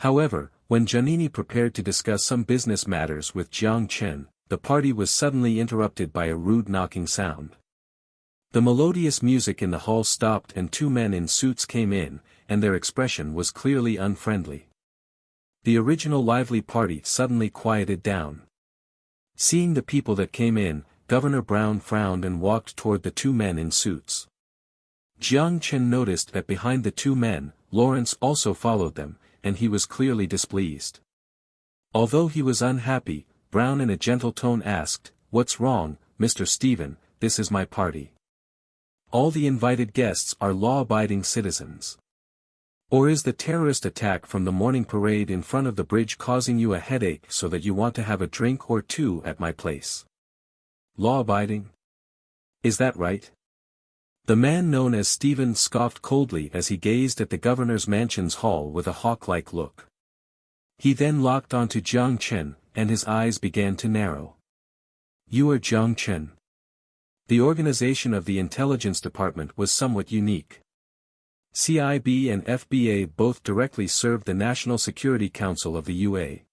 However, when Giannini prepared to discuss some business matters with Jiang Chen, the party was suddenly interrupted by a rude knocking sound. The melodious music in the hall stopped and two men in suits came in, and their expression was clearly unfriendly. The original lively party suddenly quieted down. Seeing the people that came in, Governor Brown frowned and walked toward the two men in suits. Jiang Chen noticed that behind the two men, Lawrence also followed them, and he was clearly displeased. Although he was unhappy, Brown in a gentle tone asked, "What's wrong, Mr. Stephen? This is my party. All the invited guests are law-abiding citizens. Or is the terrorist attack from the morning parade in front of the bridge causing you a headache so that you want to have a drink or two at my place? Law-abiding? Is that right?" The man known as Stephen scoffed coldly as he gazed at the governor's mansion's hall with a hawk-like look. He then locked onto Jiang Chen, and his eyes began to narrow. "You are Jiang Chen." The organization of the intelligence department was somewhat unique. CIB and FBA both directly served the National Security Council of the UA.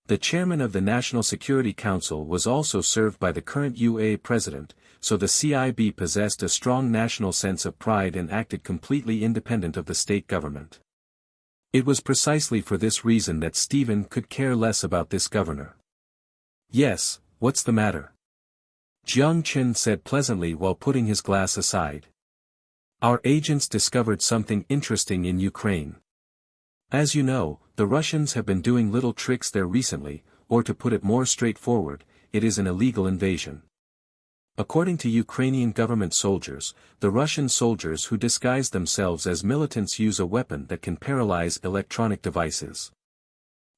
The chairman of the National Security Council was also served by the current UA president, so the CIB possessed a strong national sense of pride and acted completely independent of the state government. It was precisely for this reason that Stephen could care less about this governor. "Yes, what's the matter?" Jiang Chen said pleasantly while putting his glass aside. "Our agents discovered something interesting in Ukraine. As you know, the Russians have been doing little tricks there recently, or to put it more straightforward, it is an illegal invasion. According to Ukrainian government soldiers, the Russian soldiers who disguise themselves as militants use a weapon that can paralyze electronic devices."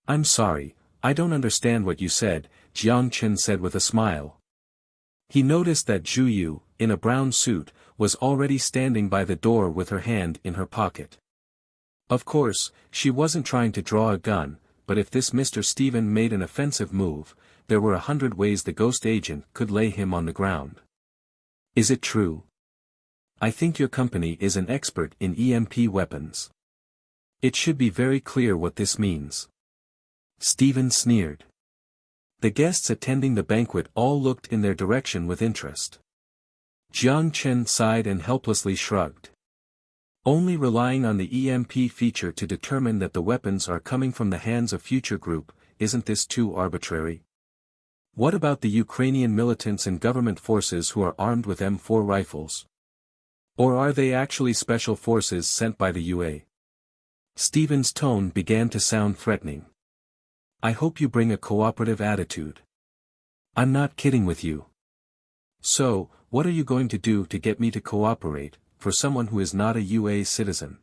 "I'm sorry, I don't understand what you said," Jiang Chen said with a smile. He noticed that Zhu Yu, in a brown suit, was already standing by the door with her hand in her pocket. Of course, she wasn't trying to draw a gun, but if this Mr. Stephen made an offensive move, there were 100 ways the ghost agent could lay him on the ground. "Is it true? I think your company is an expert in EMP weapons. It should be very clear what this means." Stephen sneered. The guests attending the banquet all looked in their direction with interest. Jiang Chen sighed and helplessly shrugged. "Only relying on the EMP feature to determine that the weapons are coming from the hands of Future Group, isn't this too arbitrary? What about the Ukrainian militants and government forces who are armed with M4 rifles? Or are they actually special forces sent by the UA?" Stephen's tone began to sound threatening. "I hope you bring a cooperative attitude. I'm not kidding with you. So, what are you going to do to get me to cooperate, for someone who is not a UA citizen?"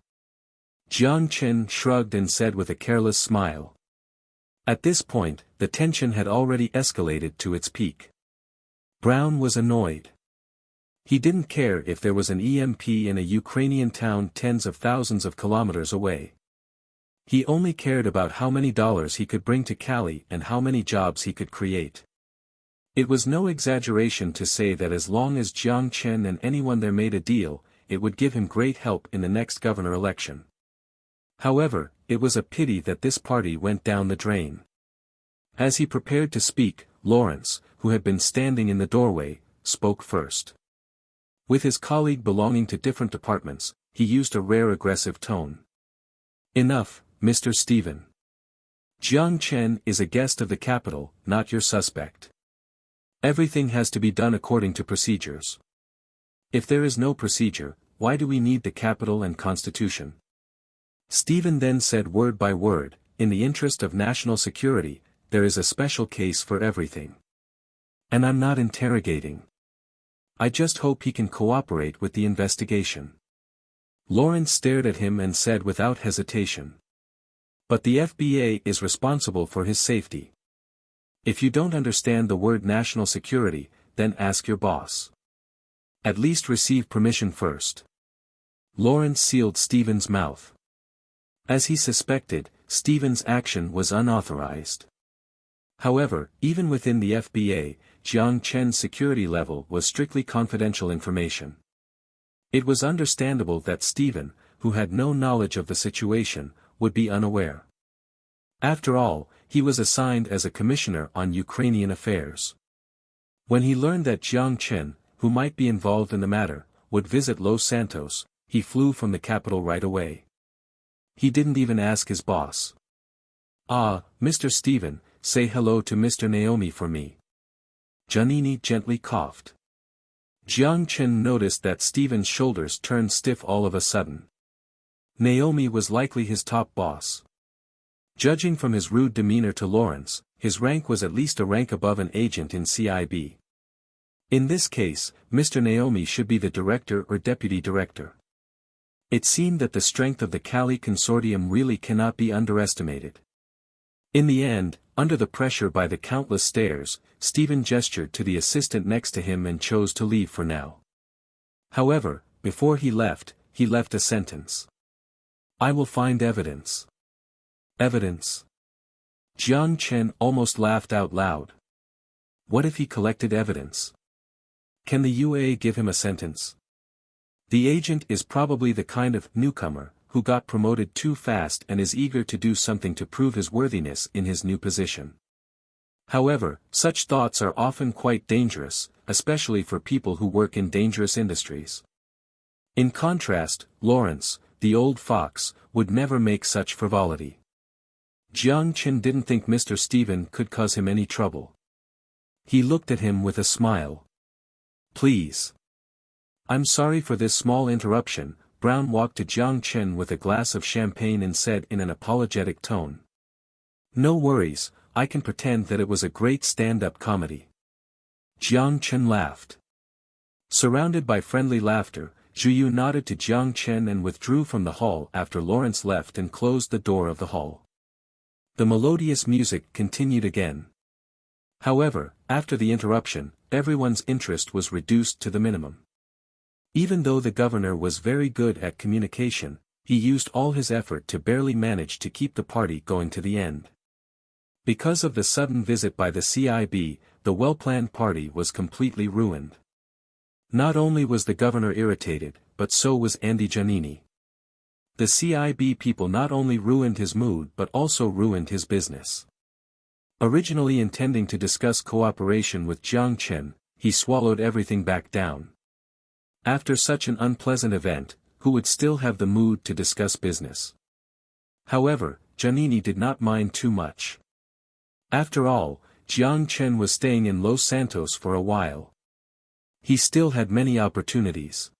Jiang Chen shrugged and said with a careless smile. At this point, the tension had already escalated to its peak. Brown was annoyed. He didn't care if there was an EMP in a Ukrainian town tens of thousands of kilometers away. He only cared about how many dollars he could bring to Cali and how many jobs he could create. It was no exaggeration to say that as long as Jiang Chen and anyone there made a deal, it would give him great help in the next governor election. However, it was a pity that this party went down the drain. As he prepared to speak, Lawrence, who had been standing in the doorway, spoke first. With his colleague belonging to different departments, he used a rare aggressive tone. "Enough, Mr. Stephen. Jiang Chen is a guest of the capital, not your suspect. Everything has to be done according to procedures. If there is no procedure, why do we need the capital and constitution?" Stephen then said word by word, "In the interest of national security, there is a special case for everything. And I'm not interrogating. I just hope he can cooperate with the investigation." Lawrence stared at him and said without hesitation. "But the FBA is responsible for his safety. If you don't understand the word national security, then ask your boss. At least receive permission first." Lawrence sealed Stephen's mouth. As he suspected, Stephen's action was unauthorized. However, even within the FBA, Jiang Chen's security level was strictly confidential information. It was understandable that Stephen, who had no knowledge of the situation, would be unaware. After all, he was assigned as a commissioner on Ukrainian affairs. When he learned that Jiang Chen, who might be involved in the matter, would visit Los Santos, he flew from the capital right away. He didn't even ask his boss. "Ah, Mr. Stephen, say hello to Mr. Naomi for me." Giannini gently coughed. Jiang Chen noticed that Stephen's shoulders turned stiff all of a sudden. Naomi was likely his top boss. Judging from his rude demeanor to Lawrence, his rank was at least a rank above an agent in CIB. In this case, Mr. Naomi should be the director or deputy director. It seemed that the strength of the Cali consortium really cannot be underestimated. In the end, under the pressure by the countless stares, Stephen gestured to the assistant next to him and chose to leave for now. However, before he left a sentence. "I will find evidence." Evidence? Jiang Chen almost laughed out loud. What if he collected evidence? Can the UA give him a sentence? The agent is probably the kind of newcomer who got promoted too fast and is eager to do something to prove his worthiness in his new position. However, such thoughts are often quite dangerous, especially for people who work in dangerous industries. In contrast, Lawrence, the old fox, would never make such frivolity. Jiang Chen didn't think Mr. Stephen could cause him any trouble. He looked at him with a smile. "Please. I'm sorry for this small interruption." Brown walked to Jiang Chen with a glass of champagne and said in an apologetic tone. "No worries, I can pretend that it was a great stand-up comedy." Jiang Chen laughed. Surrounded by friendly laughter, Zhu Yu nodded to Jiang Chen and withdrew from the hall after Lawrence left and closed the door of the hall. The melodious music continued again. However, after the interruption, everyone's interest was reduced to the minimum. Even though the governor was very good at communication, he used all his effort to barely manage to keep the party going to the end. Because of the sudden visit by the CIB, the well-planned party was completely ruined. Not only was the governor irritated, but so was Andy Giannini. The CIB people not only ruined his mood but also ruined his business. Originally intending to discuss cooperation with Jiang Chen, he swallowed everything back down. After such an unpleasant event, who would still have the mood to discuss business? However, Giannini did not mind too much. After all, Jiang Chen was staying in Los Santos for a while. He still had many opportunities.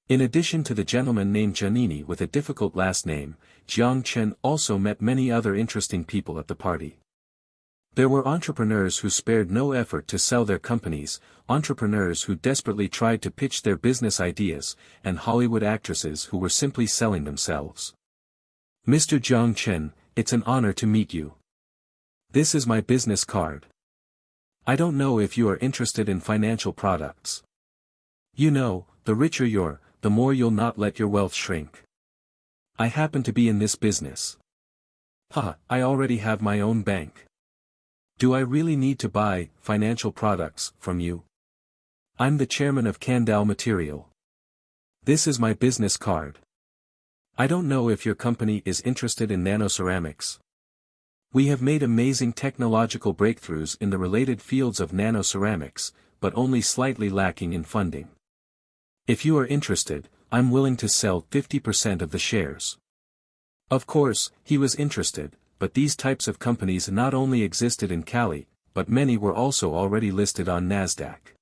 In addition to the gentleman named Giannini with a difficult last name, Jiang Chen also met many other interesting people at the party. There were entrepreneurs who spared no effort to sell their companies, entrepreneurs who desperately tried to pitch their business ideas, and Hollywood actresses who were simply selling themselves. "Mr. Jiang Chen, it's an honor to meet you. This is my business card. I don't know if you are interested in financial products. You know, the richer you're, the more you'll not let your wealth shrink. I happen to be in this business. I already have my own bank. Do I really need to buy financial products from you? I'm the chairman of Candal Material. This is my business card. I don't know if your company is interested in nanoceramics. We have made amazing technological breakthroughs in the related fields of nanoceramics, but only slightly lacking in funding. If you are interested, I'm willing to sell 50% of the shares." Of course, he was interested, but these types of companies not only existed in Cali, but many were also already listed on Nasdaq.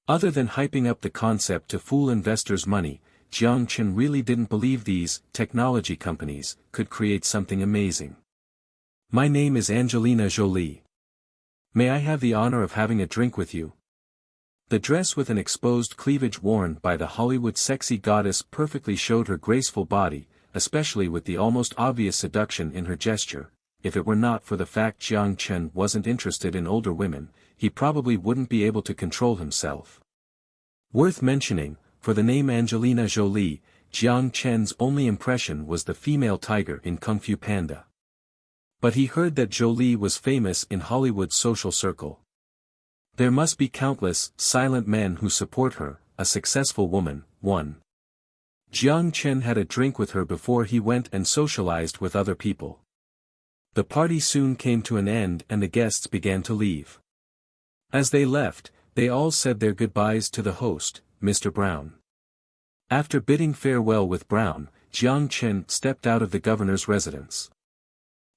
Other than hyping up the concept to fool investors' money, Jiang Chen really didn't believe these technology companies could create something amazing. "My name is Angelina Jolie. May I have the honor of having a drink with you?" The dress with an exposed cleavage worn by the Hollywood sexy goddess perfectly showed her graceful body, especially with the almost obvious seduction in her gesture. If it were not for the fact Jiang Chen wasn't interested in older women, he probably wouldn't be able to control himself. Worth mentioning, for the name Angelina Jolie, Jiang Chen's only impression was the female tiger in Kung Fu Panda. But he heard that Jolie was famous in Hollywood's social circle. There must be countless, silent men who support her, a successful woman, one. Jiang Chen had a drink with her before he went and socialized with other people. The party soon came to an end and the guests began to leave. As they left, they all said their goodbyes to the host, Mr. Brown. After bidding farewell with Brown, Jiang Chen stepped out of the governor's residence.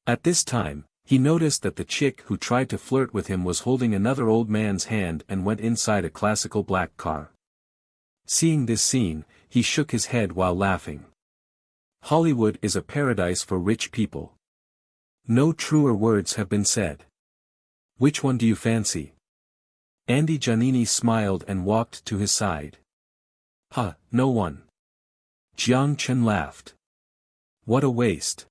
At this time, he noticed that the chick who tried to flirt with him was holding another old man's hand and went inside a classical black car. Seeing this scene, he shook his head while laughing. Hollywood is a paradise for rich people. No truer words have been said. Which one do you fancy? Andy Giannini smiled and walked to his side. No one. Jiang Chen laughed. What a waste.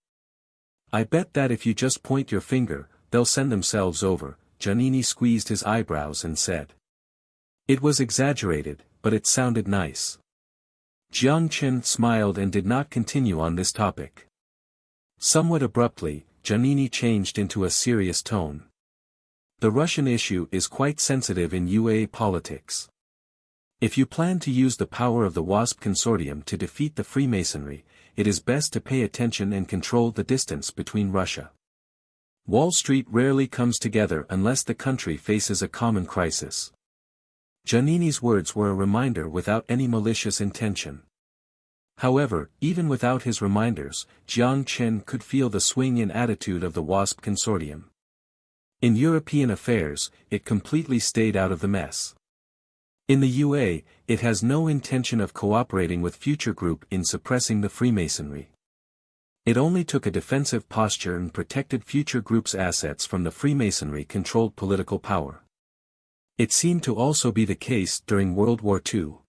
I bet that if you just point your finger, they'll send themselves over. Giannini squeezed his eyebrows and said. It was exaggerated, but it sounded nice. Jiang Chen smiled and did not continue on this topic. Somewhat abruptly, Giannini changed into a serious tone. The Russian issue is quite sensitive in UA politics. If you plan to use the power of the WASP consortium to defeat the Freemasonry, it is best to pay attention and control the distance between Russia. Wall Street rarely comes together unless the country faces a common crisis. Giannini's words were a reminder without any malicious intention. However, even without his reminders, Jiang Chen could feel the swing in attitude of the WASP consortium. In European affairs, it completely stayed out of the mess. In the UA, it has no intention of cooperating with Future Group in suppressing the Freemasonry. It only took a defensive posture and protected Future Group's assets from the Freemasonry-controlled political power. It seemed to also be the case during World War II.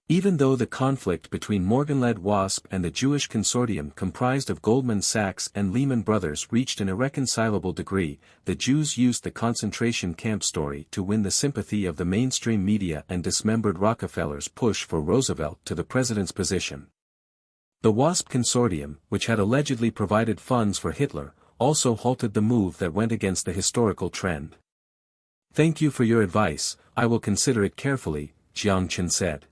Even though the conflict between Morgan-led WASP and the Jewish consortium comprised of Goldman Sachs and Lehman Brothers reached an irreconcilable degree, the Jews used the concentration camp story to win the sympathy of the mainstream media and dismembered Rockefeller's push for Roosevelt to the president's position. The WASP consortium, which had allegedly provided funds for Hitler, also halted the move that went against the historical trend. Thank you for your advice, I will consider it carefully, Jiang Chen said.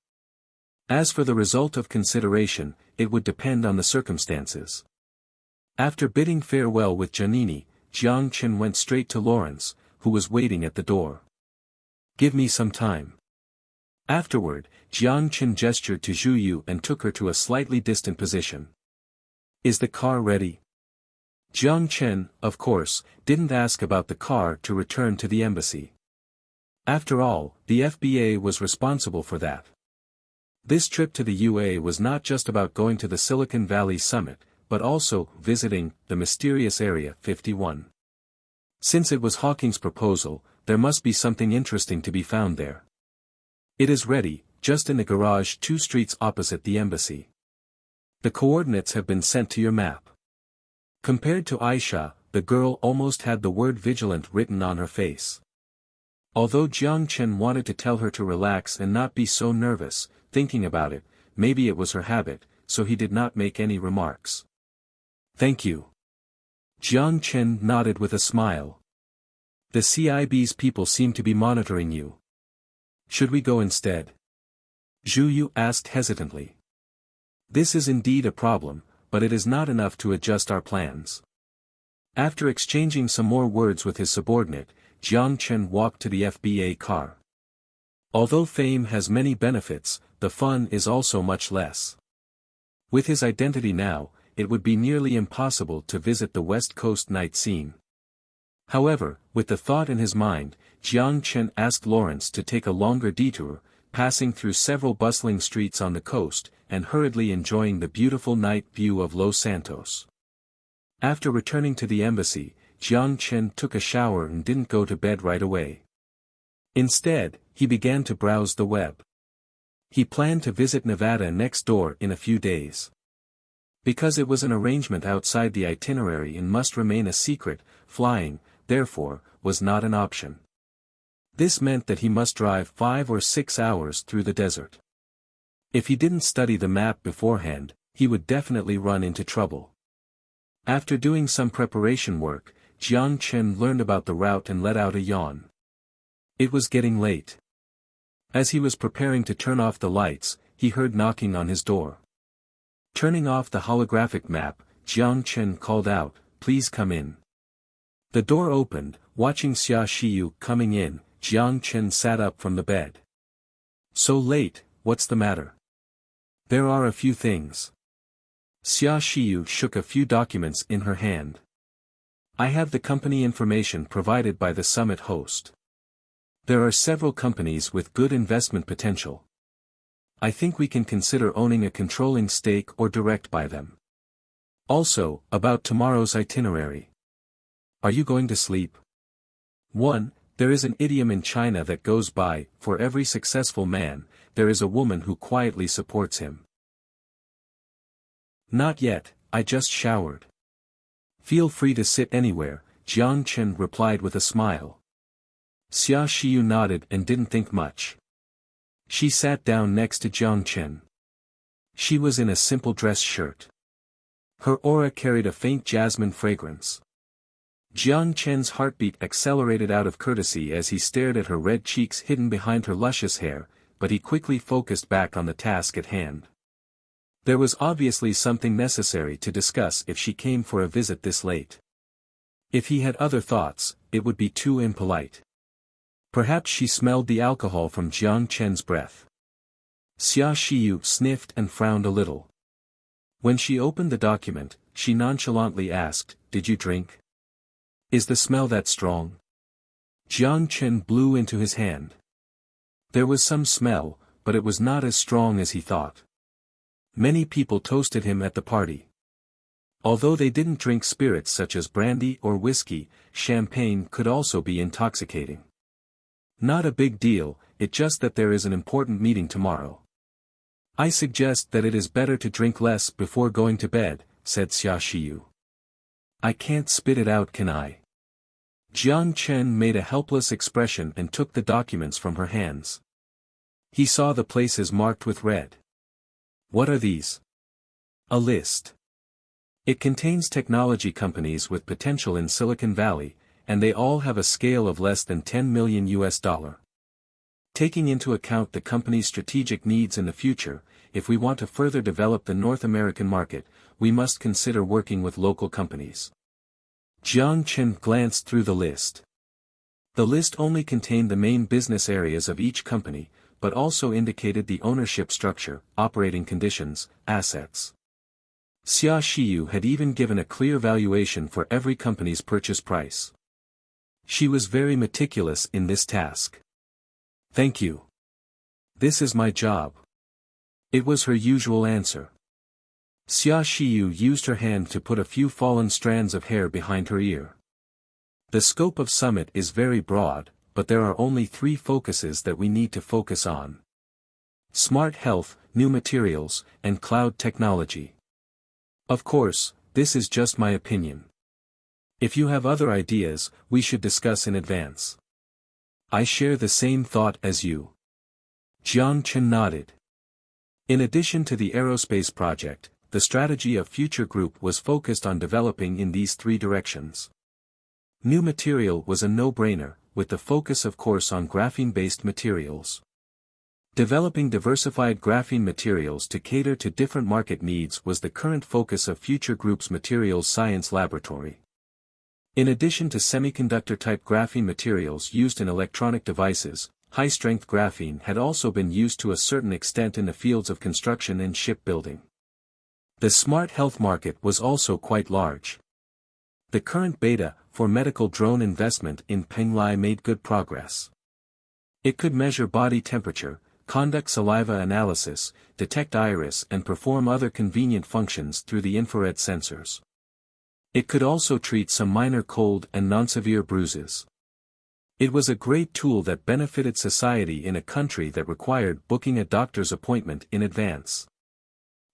As for the result of consideration, it would depend on the circumstances. After bidding farewell with Giannini, Jiang Chen went straight to Lawrence, who was waiting at the door. Give me some time. Afterward, Jiang Chen gestured to Zhu Yu and took her to a slightly distant position. Is the car ready? Jiang Chen, of course, didn't ask about the car to return to the embassy. After all, the FBA was responsible for that. This trip to the UA was not just about going to the Silicon Valley Summit, but also visiting the mysterious Area 51. Since it was Hawking's proposal, there must be something interesting to be found there. It is ready, just in the garage 2 streets opposite the embassy. The coordinates have been sent to your map. Compared to Aisha, the girl almost had the word vigilant written on her face. Although Jiang Chen wanted to tell her to relax and not be so nervous, thinking about it, maybe it was her habit, so he did not make any remarks. Thank you. Jiang Chen nodded with a smile. The CIB's people seem to be monitoring you. Should we go instead? Zhu Yu asked hesitantly. This is indeed a problem, but it is not enough to adjust our plans. After exchanging some more words with his subordinate, Jiang Chen walked to the FBA car. Although fame has many benefits, the fun is also much less. With his identity now, it would be nearly impossible to visit the West Coast night scene. However, with the thought in his mind, Jiang Chen asked Lawrence to take a longer detour, passing through several bustling streets on the coast, and hurriedly enjoying the beautiful night view of Los Santos. After returning to the embassy, Jiang Chen took a shower and didn't go to bed right away. Instead, he began to browse the web. He planned to visit Nevada next door in a few days. Because it was an arrangement outside the itinerary and must remain a secret, flying, therefore, was not an option. This meant that he must drive 5 or 6 hours through the desert. If he didn't study the map beforehand, he would definitely run into trouble. After doing some preparation work, Jiang Chen learned about the route and let out a yawn. It was getting late. As he was preparing to turn off the lights, he heard knocking on his door. Turning off the holographic map, Jiang Chen called out, "Please come in." The door opened. Watching Xia Shiyu coming in, Jiang Chen sat up from the bed. "So late, what's the matter?" "There are a few things." Xia Shiyu shook a few documents in her hand. "I have the company information provided by the summit host. There are several companies with good investment potential. I think we can consider owning a controlling stake or direct buy them. Also, about tomorrow's itinerary. Are you going to sleep?" 1. There is an idiom in China that goes by, for every successful man, there is a woman who quietly supports him. "Not yet, I just showered." "Feel free to sit anywhere," Jiang Chen replied with a smile. Xia Shiyu nodded and didn't think much. She sat down next to Jiang Chen. She was in a simple dress shirt. Her aura carried a faint jasmine fragrance. Jiang Chen's heartbeat accelerated out of courtesy as he stared at her red cheeks hidden behind her luscious hair, but he quickly focused back on the task at hand. There was obviously something necessary to discuss if she came for a visit this late. If he had other thoughts, it would be too impolite. Perhaps she smelled the alcohol from Jiang Chen's breath. Xia Shiyu sniffed and frowned a little. When she opened the document, she nonchalantly asked, "Did you drink? Is the smell that strong?" Jiang Chen blew into his hand. There was some smell, but it was not as strong as he thought. Many people toasted him at the party. Although they didn't drink spirits such as brandy or whiskey, champagne could also be intoxicating. "Not a big deal, it's just that there is an important meeting tomorrow. I suggest that it is better to drink less before going to bed," said Xia Shiyu. "I can't spit it out, can I?" Jiang Chen made a helpless expression and took the documents from her hands. He saw the places marked with red. "What are these?" "A list. It contains technology companies with potential in Silicon Valley, and they all have a scale of less than $10 million. Taking into account the company's strategic needs in the future, if we want to further develop the North American market, we must consider working with local companies." Jiang Chen glanced through the list. The list only contained the main business areas of each company, but also indicated the ownership structure, operating conditions, assets. Xia Shiyu had even given a clear valuation for every company's purchase price. She was very meticulous in this task. "Thank you. This is my job." It was her usual answer. Xia Shiyu used her hand to put a few fallen strands of hair behind her ear. The scope of Summit is very broad, but there are only 3 focuses that we need to focus on: smart health, new materials, and cloud technology. Of course, this is just my opinion. If you have other ideas, we should discuss in advance. I share the same thought as you. Jiang Chen nodded. In addition to the aerospace project, the strategy of Future Group was focused on developing in these 3 directions. New material was a no-brainer, with the focus of course on graphene-based materials. Developing diversified graphene materials to cater to different market needs was the current focus of Future Group's Materials Science Laboratory. In addition to semiconductor-type graphene materials used in electronic devices, high-strength graphene had also been used to a certain extent in the fields of construction and shipbuilding. The smart health market was also quite large. The current beta for medical drone investment in Penglai made good progress. It could measure body temperature, conduct saliva analysis, detect iris and perform other convenient functions through the infrared sensors. It could also treat some minor cold and non-severe bruises. It was a great tool that benefited society in a country that required booking a doctor's appointment in advance.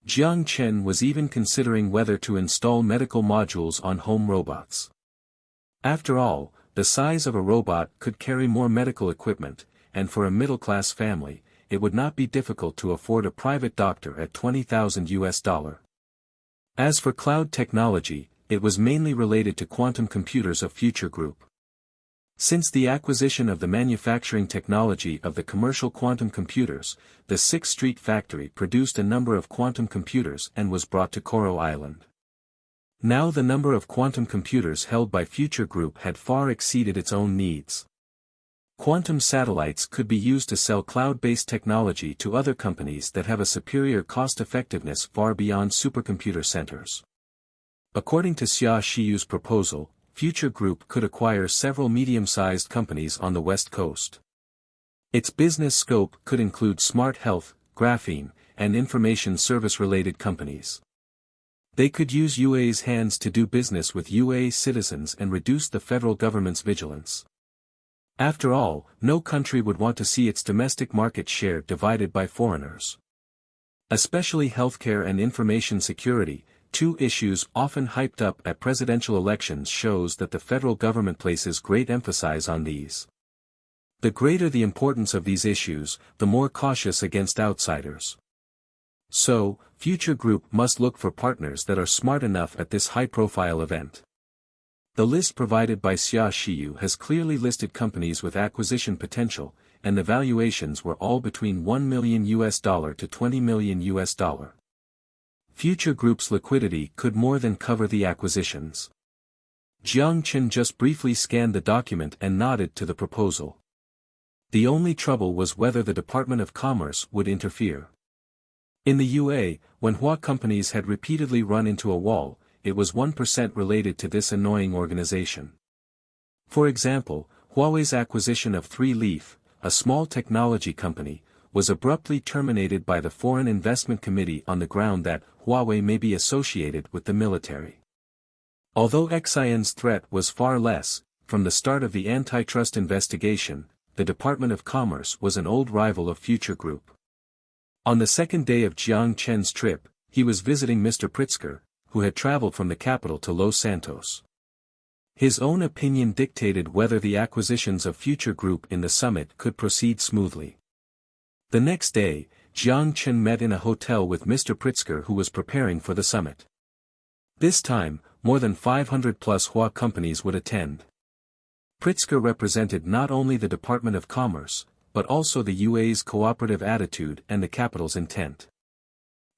Jiang Chen was even considering whether to install medical modules on home robots. After all, the size of a robot could carry more medical equipment, and for a middle-class family, it would not be difficult to afford a private doctor at $20,000. As for cloud technology, it was mainly related to quantum computers of Future Group. Since the acquisition of the manufacturing technology of the commercial quantum computers, the 6th Street factory produced a number of quantum computers and was brought to Koro Island. Now the number of quantum computers held by Future Group had far exceeded its own needs. Quantum satellites could be used to sell cloud-based technology to other companies that have a superior cost-effectiveness far beyond supercomputer centers. According to Xia Shiyu's proposal, Future Group could acquire several medium-sized companies on the West Coast. Its business scope could include smart health, graphene, and information service-related companies. They could use UAE's hands to do business with UAE citizens and reduce the federal government's vigilance. After all, no country would want to see its domestic market share divided by foreigners. Especially healthcare and information security, two issues often hyped up at presidential elections, shows that the federal government places great emphasis on these. The greater the importance of these issues, the more cautious against outsiders. So, Future Group must look for partners that are smart enough at this high-profile event. The list provided by Xia Shiyu has clearly listed companies with acquisition potential, and the valuations were all between $1 million to $20 million. Future Group's liquidity could more than cover the acquisitions. Jiang Chen just briefly scanned the document and nodded to the proposal. The only trouble was whether the Department of Commerce would interfere. In the UAE, when Hua companies had repeatedly run into a wall, it was 1% related to this annoying organization. For example, Huawei's acquisition of 3Leaf, a small technology company, was abruptly terminated by the Foreign Investment Committee on the ground that Huawei may be associated with the military. Although Xian's threat was far less, from the start of the antitrust investigation, the Department of Commerce was an old rival of Future Group. On the second day of Jiang Chen's trip, he was visiting Mr. Pritzker, who had traveled from the capital to Los Santos. His own opinion dictated whether the acquisitions of Future Group in the summit could proceed smoothly. The next day, Jiang Chen met in a hotel with Mr. Pritzker, who was preparing for the summit. This time, more than 500+ Hua companies would attend. Pritzker represented not only the Department of Commerce, but also the UAE's cooperative attitude and the capital's intent.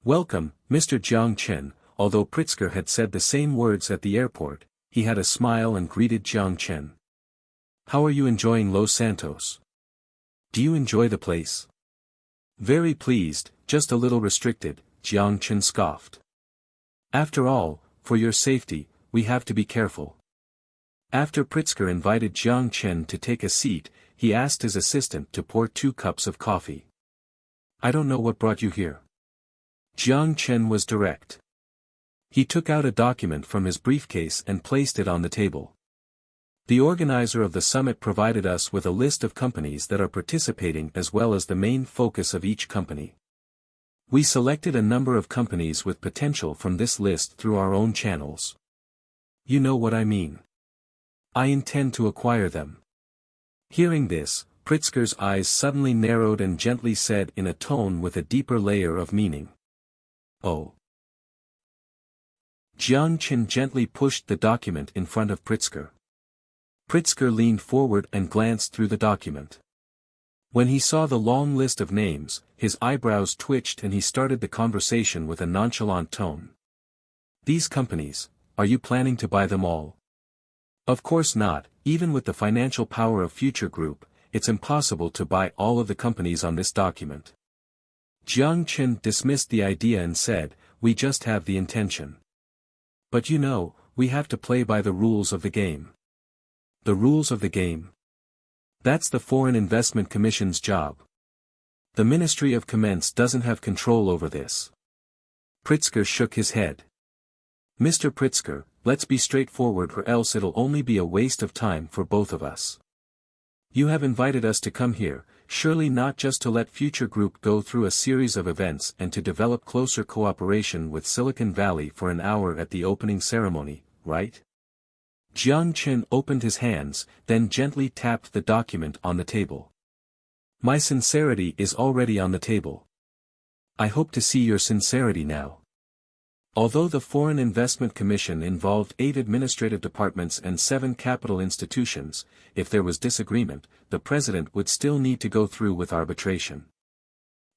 "Welcome, Mr. Jiang Chen." Although Pritzker had said the same words at the airport, he had a smile and greeted Jiang Chen. "How are you enjoying Los Santos? Do you enjoy the place?" "Very pleased, just a little restricted," Jiang Chen scoffed. "After all, for your safety, we have to be careful." After Pritzker invited Jiang Chen to take a seat, he asked his assistant to pour 2 cups of coffee. "I don't know what brought you here." Jiang Chen was direct. He took out a document from his briefcase and placed it on the table. "The organizer of the summit provided us with a list of companies that are participating as well as the main focus of each company. We selected a number of companies with potential from this list through our own channels. You know what I mean. I intend to acquire them." Hearing this, Pritzker's eyes suddenly narrowed and gently said in a tone with a deeper layer of meaning, "Oh." Jiang Chen gently pushed the document in front of Pritzker. Pritzker leaned forward and glanced through the document. When he saw the long list of names, his eyebrows twitched and he started the conversation with a nonchalant tone. "These companies, are you planning to buy them all?" "Of course not, even with the financial power of Future Group, it's impossible to buy all of the companies on this document." Jiang Chen dismissed the idea and said, "We just have the intention. But you know, we have to play by the rules of the game." "The rules of the game?" "That's the Foreign Investment Commission's job. The Ministry of Commerce doesn't have control over this." Pritzker shook his head. "Mr. Pritzker, let's be straightforward or else it'll only be a waste of time for both of us. You have invited us to come here, surely not just to let Future Group go through a series of events and to develop closer cooperation with Silicon Valley for an hour at the opening ceremony, right?" Jiang Chen opened his hands, then gently tapped the document on the table. "My sincerity is already on the table. I hope to see your sincerity now." Although the Foreign Investment Commission involved 8 administrative departments and 7 capital institutions, if there was disagreement, the president would still need to go through with arbitration.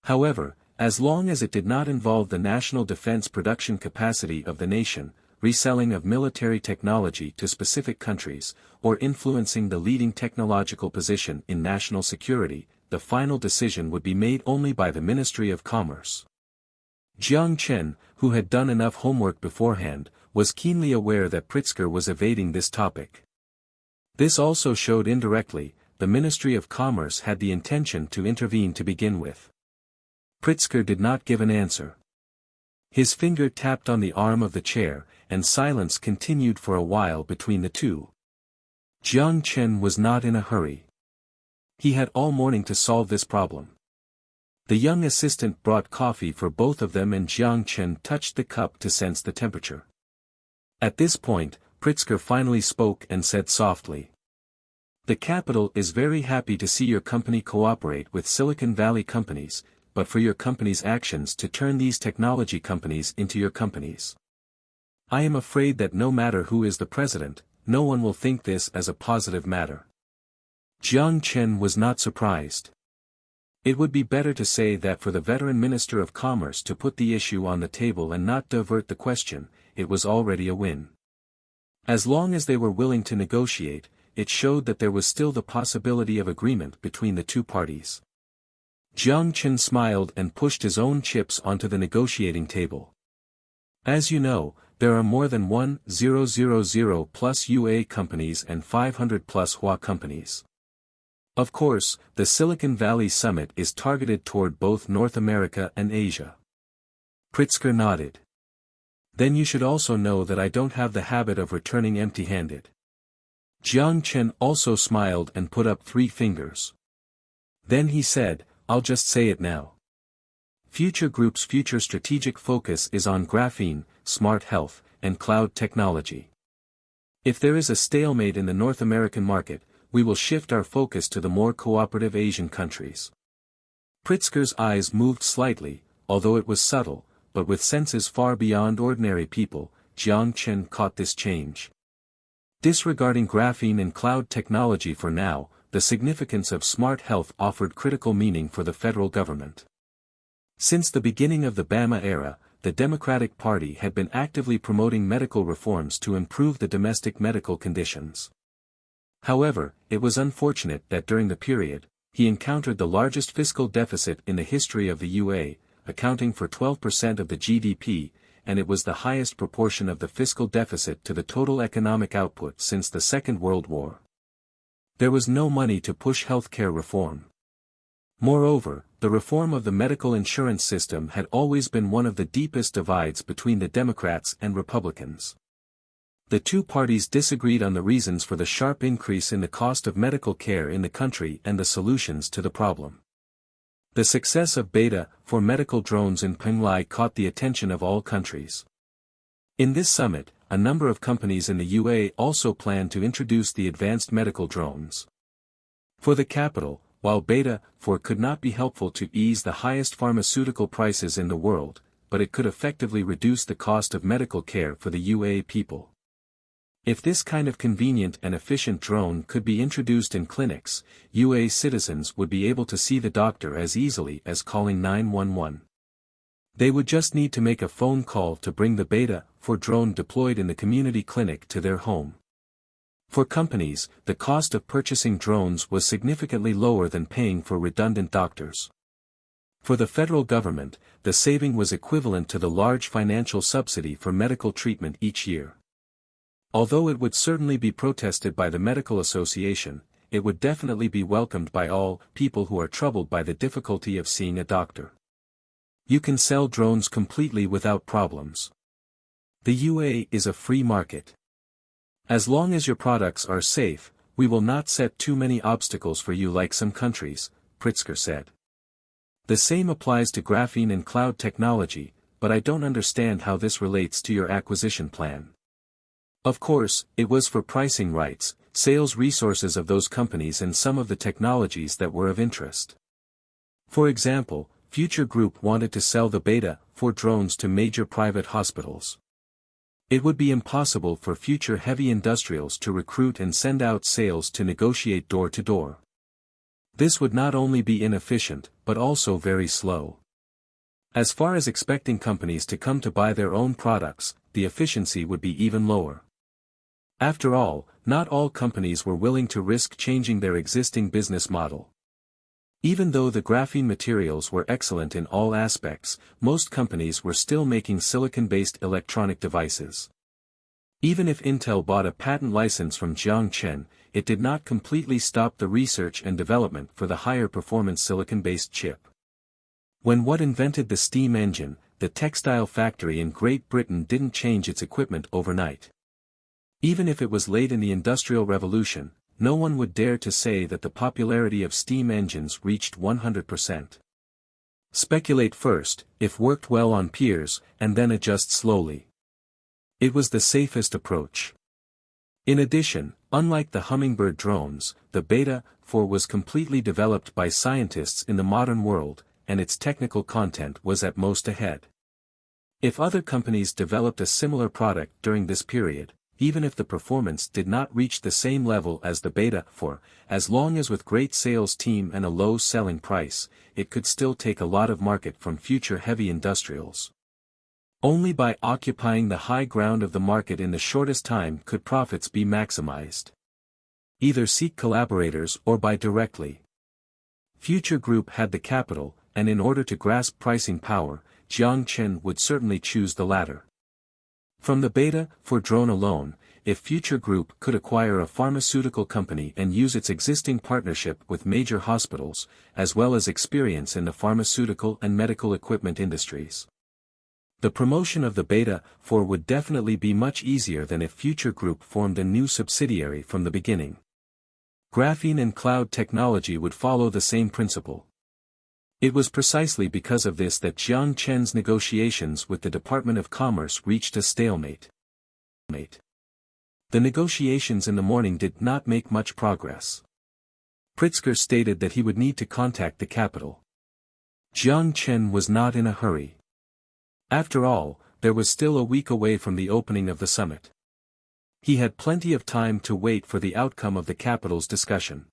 However, as long as it did not involve the national defense production capacity of the nation, reselling of military technology to specific countries, or influencing the leading technological position in national security, the final decision would be made only by the Ministry of Commerce. Jiang Chen, who had done enough homework beforehand, was keenly aware that Pritzker was evading this topic. This also showed indirectly, the Ministry of Commerce had the intention to intervene to begin with. Pritzker did not give an answer. His finger tapped on the arm of the chair, and silence continued for a while between the two. Jiang Chen was not in a hurry. He had all morning to solve this problem. The young assistant brought coffee for both of them and Jiang Chen touched the cup to sense the temperature. At this point, Pritzker finally spoke and said softly, "The capital is very happy to see your company cooperate with Silicon Valley companies, but for your company's actions to turn these technology companies into your companies. I am afraid that no matter who is the president, no one will think this as a positive matter." Jiang Chen was not surprised. It would be better to say that for the veteran Minister of Commerce to put the issue on the table and not divert the question, it was already a win. As long as they were willing to negotiate, it showed that there was still the possibility of agreement between the two parties. Jiang Chen smiled and pushed his own chips onto the negotiating table. As you know, there are more than 1,000 plus UA companies and 500 plus Hua companies. Of course, the Silicon Valley Summit is targeted toward both North America and Asia. Pritzker nodded. Then you should also know that I don't have the habit of returning empty-handed. Jiang Chen also smiled and put up 3 fingers. Then he said, "I'll just say it now. Future Group's future strategic focus is on graphene, smart health, and cloud technology. If there is a stalemate in the North American market, we will shift our focus to the more cooperative Asian countries." Pritzker's eyes moved slightly, although it was subtle, but with senses far beyond ordinary people, Jiang Chen caught this change. Disregarding graphene and cloud technology for now, the significance of smart health offered critical meaning for the federal government. Since the beginning of the Bama era, the Democratic Party had been actively promoting medical reforms to improve the domestic medical conditions. However, it was unfortunate that during the period, he encountered the largest fiscal deficit in the history of the UA, accounting for 12% of the GDP, and it was the highest proportion of the fiscal deficit to the total economic output since the Second World War. There was no money to push healthcare reform. Moreover, the reform of the medical insurance system had always been one of the deepest divides between the Democrats and Republicans. The two parties disagreed on the reasons for the sharp increase in the cost of medical care in the country and the solutions to the problem. The success of Beta for medical drones in Penglai caught the attention of all countries. In this summit, a number of companies in the UA also planned to introduce the advanced medical drones. For the capital, while Beta for could not be helpful to ease the highest pharmaceutical prices in the world, but it could effectively reduce the cost of medical care for the UA people. If this kind of convenient and efficient drone could be introduced in clinics, UA citizens would be able to see the doctor as easily as calling 911. They would just need to make a phone call to bring the Beta for drone deployed in the community clinic to their home. For companies, the cost of purchasing drones was significantly lower than paying for redundant doctors. For the federal government, the saving was equivalent to the large financial subsidy for medical treatment each year. Although it would certainly be protested by the Medical Association, it would definitely be welcomed by all people who are troubled by the difficulty of seeing a doctor. You can sell drones completely without problems. The UA is a free market. As long as your products are safe, we will not set too many obstacles for you like some countries, Pritzker said. The same applies to graphene and cloud technology, but I don't understand how this relates to your acquisition plan. Of course, it was for pricing rights, sales resources of those companies and some of the technologies that were of interest. For example, Future Group wanted to sell the Beta for drones to major private hospitals. It would be impossible for future heavy industrials to recruit and send out sales to negotiate door to door. This would not only be inefficient, but also very slow. As far as expecting companies to come to buy their own products, the efficiency would be even lower. After all, not all companies were willing to risk changing their existing business model. Even though the graphene materials were excellent in all aspects, most companies were still making silicon-based electronic devices. Even if Intel bought a patent license from Jiang Chen, it did not completely stop the research and development for the higher performance silicon-based chip. When Watt invented the steam engine, the textile factory in Great Britain didn't change its equipment overnight. Even if it was late in the Industrial Revolution, no one would dare to say that the popularity of steam engines reached 100%. Speculate first, if worked well on peers, and then adjust slowly. It was the safest approach. In addition, unlike the Hummingbird drones, the Beta 4 was completely developed by scientists in the modern world, and its technical content was at most ahead. If other companies developed a similar product during this period, even if the performance did not reach the same level as the Beta 4, as long as with great sales team and a low selling price, it could still take a lot of market from future heavy industrials. Only by occupying the high ground of the market in the shortest time could profits be maximized. Either seek collaborators or buy directly. Future Group had the capital, and in order to grasp pricing power, Jiang Chen would certainly choose the latter. From the Beta 4 drone alone, if Future Group could acquire a pharmaceutical company and use its existing partnership with major hospitals, as well as experience in the pharmaceutical and medical equipment industries, the promotion of the Beta 4 would definitely be much easier than if Future Group formed a new subsidiary from the beginning. Graphene and cloud technology would follow the same principle. It was precisely because of this that Jiang Chen's negotiations with the Department of Commerce reached a stalemate. The negotiations in the morning did not make much progress. Pritzker stated that he would need to contact the capital. Jiang Chen was not in a hurry. After all, there was still a week away from the opening of the summit. He had plenty of time to wait for the outcome of the capital's discussion.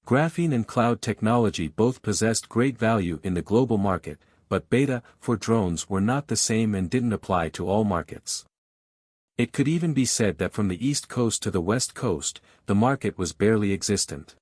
Graphene and cloud technology both possessed great value in the global market, but Beta 4 drones were not the same and didn't apply to all markets. It could even be said that from the East Coast to the West Coast, the market was barely existent.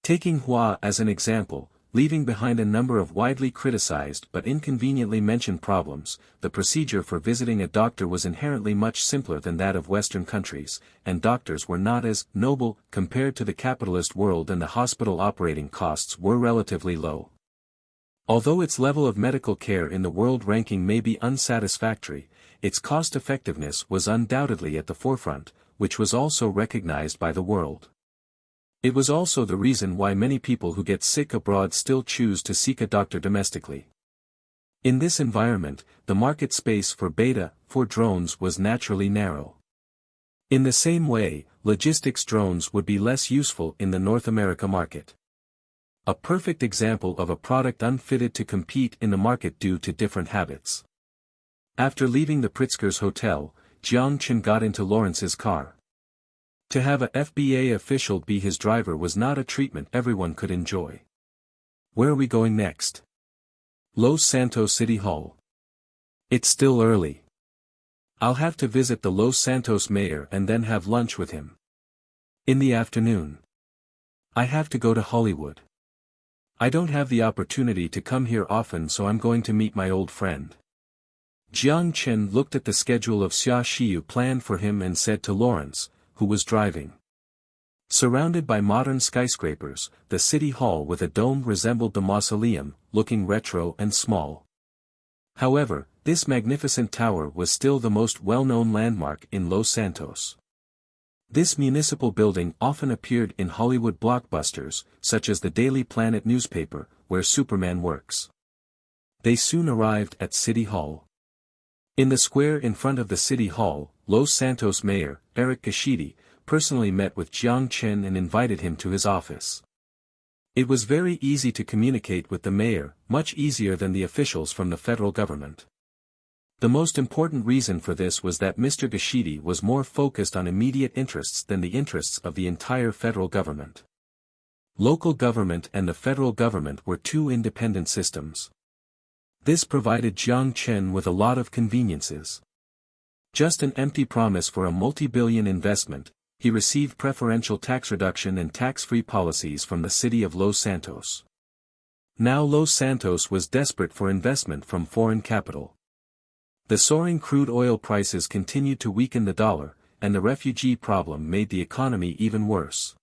Taking Hua as an example, leaving behind a number of widely criticized but inconveniently mentioned problems, the procedure for visiting a doctor was inherently much simpler than that of Western countries, and doctors were not as noble compared to the capitalist world, and the hospital operating costs were relatively low. Although its level of medical care in the world ranking may be unsatisfactory, its cost-effectiveness was undoubtedly at the forefront, which was also recognized by the world. It was also the reason why many people who get sick abroad still choose to seek a doctor domestically. In this environment, the market space for Beta 4 drones was naturally narrow. In the same way, logistics drones would be less useful in the North America market. A perfect example of a product unfitted to compete in the market due to different habits. After leaving the Pritzker's hotel, Jiang Chen got into Lawrence's car. To have a FBA official be his driver was not a treatment everyone could enjoy. Where are we going next? Los Santos City Hall. It's still early. I'll have to visit the Los Santos mayor and then have lunch with him. In the afternoon. I have to go to Hollywood. I don't have the opportunity to come here often, so I'm going to meet my old friend. Jiang Chen looked at the schedule of Xia Xiyu planned for him and said to Lawrence, who was driving. Surrounded by modern skyscrapers, the city hall with a dome resembled the mausoleum, looking retro and small. However, this magnificent tower was still the most well-known landmark in Los Santos. This municipal building often appeared in Hollywood blockbusters, such as the Daily Planet newspaper, where Superman works. They soon arrived at City Hall. In the square in front of the City Hall, Los Santos Mayor, Eric Kashidi, personally met with Jiang Chen and invited him to his office. It was very easy to communicate with the mayor, much easier than the officials from the federal government. The most important reason for this was that Mr. Gashidi was more focused on immediate interests than the interests of the entire federal government. Local government and the federal government were two independent systems. This provided Jiang Chen with a lot of conveniences. Just an empty promise for a multi-billion investment, he received preferential tax reduction and tax-free policies from the city of Los Santos. Now Los Santos was desperate for investment from foreign capital. The soaring crude oil prices continued to weaken the dollar, and the refugee problem made the economy even worse.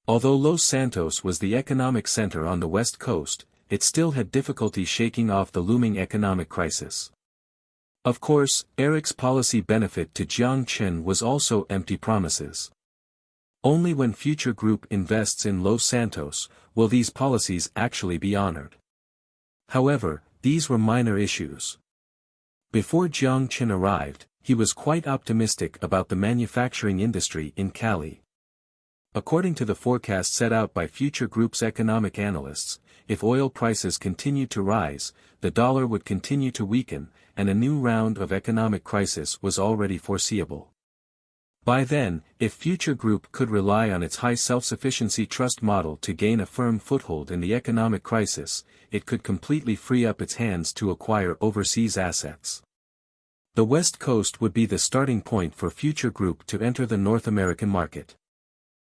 Although Los Santos was the economic center on the west coast, it still had difficulty shaking off the looming economic crisis. Of course, Eric's policy benefit to Jiang Chen was also empty promises. Only when Future Group invests in Los Santos will these policies actually be honored. However, these were minor issues. Before Jiang Chen arrived, he was quite optimistic about the manufacturing industry in Cali. According to the forecast set out by Future Group's economic analysts, if oil prices continued to rise, the dollar would continue to weaken, and a new round of economic crisis was already foreseeable. By then, if Future Group could rely on its high self-sufficiency trust model to gain a firm foothold in the economic crisis, it could completely free up its hands to acquire overseas assets. The West Coast would be the starting point for Future Group to enter the North American market.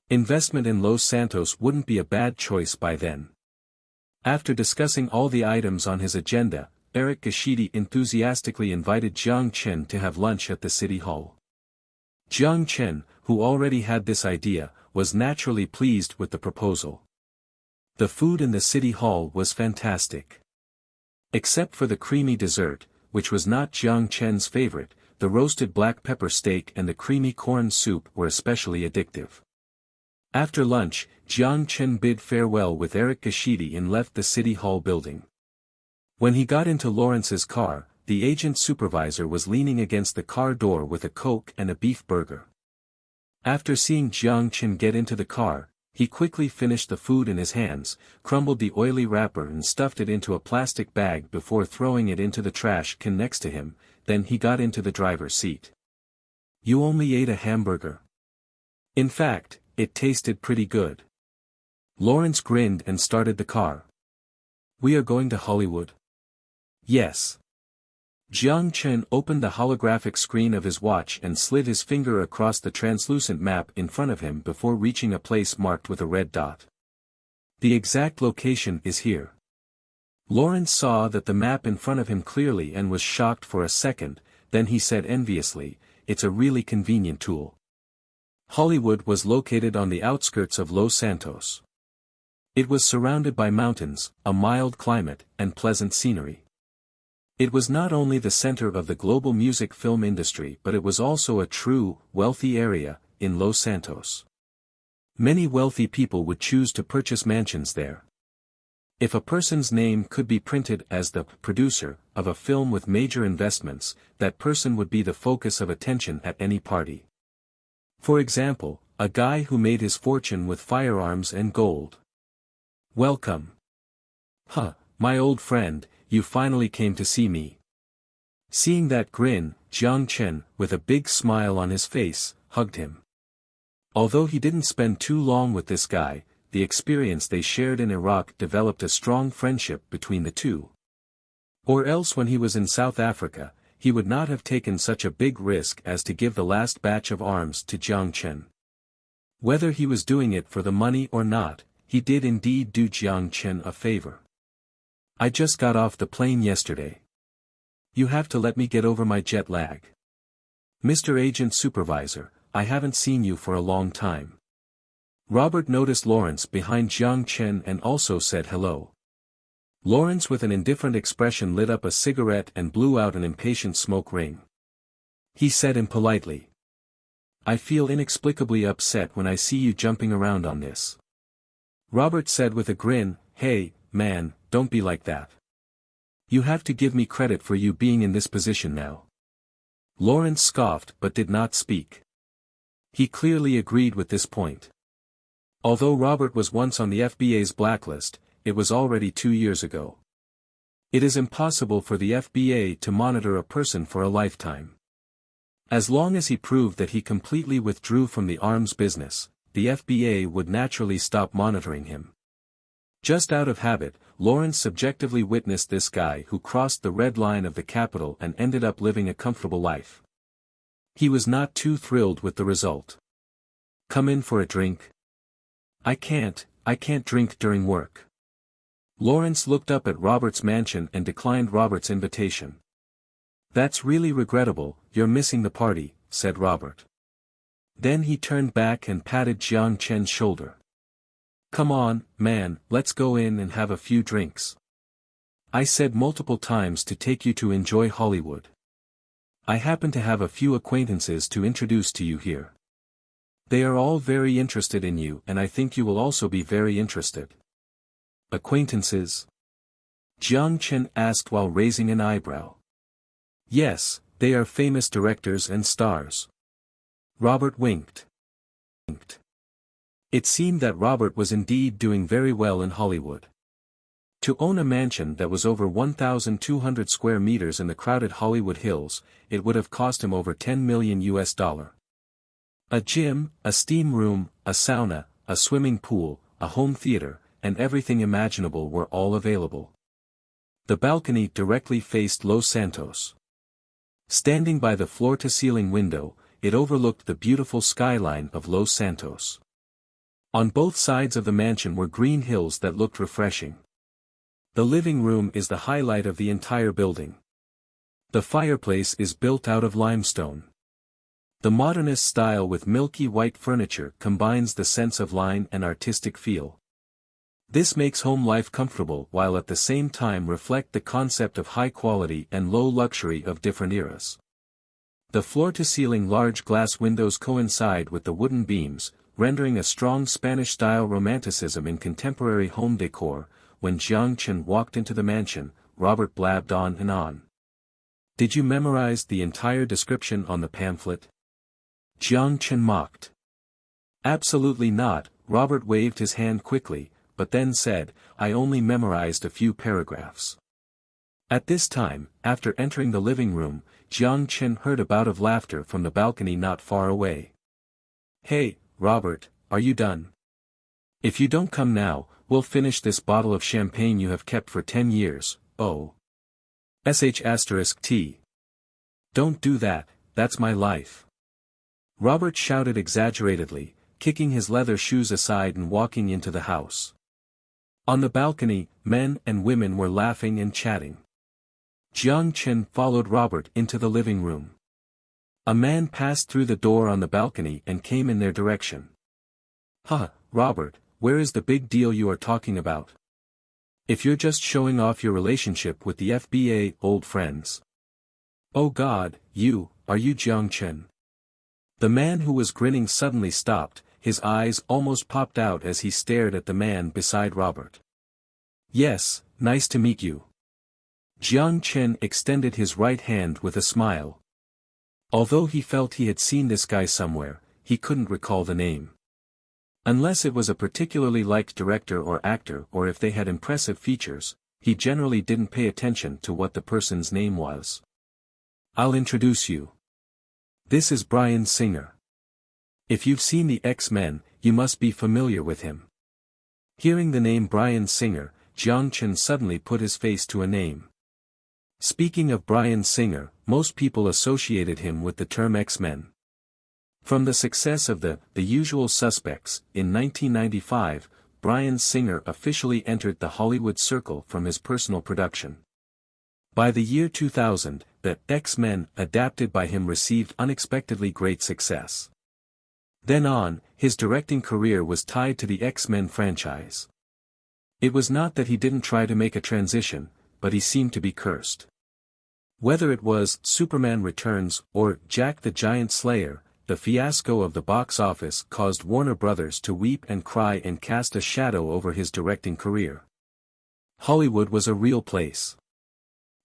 Investment in Los Santos wouldn't be a bad choice by then. After discussing all the items on his agenda, Eric Gashidi enthusiastically invited Jiang Chen to have lunch at the city hall. Jiang Chen, who already had this idea, was naturally pleased with the proposal. The food in the city hall was fantastic. Except for the creamy dessert, which was not Jiang Chen's favorite, the roasted black pepper steak and the creamy corn soup were especially addictive. After lunch, Jiang Chen bid farewell with Eric Gashidi and left the city hall building. When he got into Lawrence's car, the agent supervisor was leaning against the car door with a Coke and a beef burger. After seeing Jiang Chen get into the car, he quickly finished the food in his hands, crumbled the oily wrapper and stuffed it into a plastic bag before throwing it into the trash can next to him, then he got into the driver's seat. "You only ate a hamburger. In fact, it tasted pretty good." Lawrence grinned and started the car. "We are going to Hollywood." "Yes." Jiang Chen opened the holographic screen of his watch and slid his finger across the translucent map in front of him before reaching a place marked with a red dot. "The exact location is here." Lawrence saw that the map in front of him clearly and was shocked for a second, then he said enviously, "It's a really convenient tool." Hollywood was located on the outskirts of Los Santos. It was surrounded by mountains, a mild climate, and pleasant scenery. It was not only the center of the global music film industry but it was also a true, wealthy area, in Los Santos. Many wealthy people would choose to purchase mansions there. If a person's name could be printed as the producer of a film with major investments, that person would be the focus of attention at any party. For example, a guy who made his fortune with firearms and gold. "Welcome. Huh, my old friend, you finally came to see me." Seeing that grin, Jiang Chen, with a big smile on his face, hugged him. Although he didn't spend too long with this guy, the experience they shared in Iraq developed a strong friendship between the two. Or else when he was in South Africa, he would not have taken such a big risk as to give the last batch of arms to Jiang Chen. Whether he was doing it for the money or not, he did indeed do Jiang Chen a favor. "I just got off the plane yesterday. You have to let me get over my jet lag. Mr. Agent Supervisor, I haven't seen you for a long time." Robert noticed Lawrence behind Jiang Chen and also said hello. Lawrence with an indifferent expression lit up a cigarette and blew out an impatient smoke ring. He said impolitely, "I feel inexplicably upset when I see you jumping around on this." Robert said with a grin, "Hey, man, don't be like that. You have to give me credit for you being in this position now." Lawrence scoffed but did not speak. He clearly agreed with this point. Although Robert was once on the FBA's blacklist, it was already 2 years ago. It is impossible for the FBA to monitor a person for a lifetime. As long as he proved that he completely withdrew from the arms business, the FBA would naturally stop monitoring him. Just out of habit, Lawrence subjectively witnessed this guy who crossed the red line of the Capitol and ended up living a comfortable life. He was not too thrilled with the result. "Come in for a drink?" I can't drink during work." Lawrence looked up at Robert's mansion and declined Robert's invitation. "That's really regrettable, you're missing the party," said Robert. Then he turned back and patted Jiang Chen's shoulder. "Come on, man, let's go in and have a few drinks. I said multiple times to take you to enjoy Hollywood. I happen to have a few acquaintances to introduce to you here. They are all very interested in you and I think you will also be very interested." "Acquaintances?" Jiang Chen asked while raising an eyebrow. "Yes, they are famous directors and stars." Robert winked. It seemed that Robert was indeed doing very well in Hollywood. To own a mansion that was over 1,200 square meters in the crowded Hollywood Hills, it would have cost him over $10 million. A gym, a steam room, a sauna, a swimming pool, a home theater, and everything imaginable were all available. The balcony directly faced Los Santos. Standing by the floor-to-ceiling window, it overlooked the beautiful skyline of Los Santos. On both sides of the mansion were green hills that looked refreshing. The living room is the highlight of the entire building. The fireplace is built out of limestone. The modernist style with milky white furniture combines the sense of line and artistic feel. This makes home life comfortable while at the same time reflect the concept of high quality and low luxury of different eras. The floor-to-ceiling large glass windows coincide with the wooden beams, rendering a strong Spanish-style romanticism in contemporary home decor. When Jiang Chen walked into the mansion, Robert blabbed on and on. "Did you memorize the entire description on the pamphlet?" Jiang Chen mocked. "Absolutely not," Robert waved his hand quickly, but then said, "I only memorized a few paragraphs." At this time, after entering the living room, Jiang Chen heard a bout of laughter from the balcony not far away. "Hey, Robert, are you done? If you don't come now, we'll finish this bottle of champagne you have kept for 10 years, oh. *T. Don't do that, that's my life." Robert shouted exaggeratedly, kicking his leather shoes aside and walking into the house. On the balcony, men and women were laughing and chatting. Jiang Chen followed Robert into the living room. A man passed through the door on the balcony and came in their direction. "Huh, Robert, where is the big deal you are talking about? If you're just showing off your relationship with the FBA, old friends." "Oh God, are you Jiang Chen?" The man who was grinning suddenly stopped, his eyes almost popped out as he stared at the man beside Robert. "Yes, nice to meet you." Jiang Chen extended his right hand with a smile. Although he felt he had seen this guy somewhere, he couldn't recall the name. Unless it was a particularly liked director or actor or if they had impressive features, he generally didn't pay attention to what the person's name was. "I'll introduce you. This is Bryan Singer. If you've seen the X-Men, you must be familiar with him." Hearing the name Bryan Singer, Jiang Chen suddenly put his face to a name. Speaking of Bryan Singer, most people associated him with the term X-Men. From the success of The Usual Suspects, in 1995, Bryan Singer officially entered the Hollywood circle from his personal production. By the year 2000, the X-Men adapted by him received unexpectedly great success. Then on, his directing career was tied to the X-Men franchise. It was not that he didn't try to make a transition, but he seemed to be cursed. Whether it was Superman Returns or Jack the Giant Slayer, the fiasco of the box office caused Warner Brothers to weep and cry and cast a shadow over his directing career. Hollywood was a real place.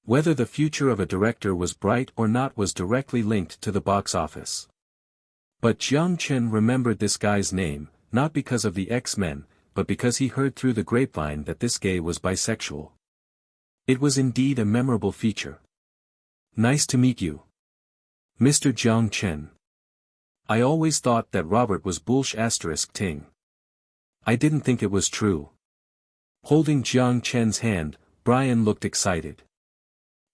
Whether the future of a director was bright or not was directly linked to the box office. But Jiang Chen remembered this guy's name, not because of the X-Men, but because he heard through the grapevine that this gay was bisexual. It was indeed a memorable feature. "Nice to meet you, Mr. Jiang Chen. I always thought that Robert was *ting. I didn't think it was true." Holding Jiang Chen's hand, Brian looked excited.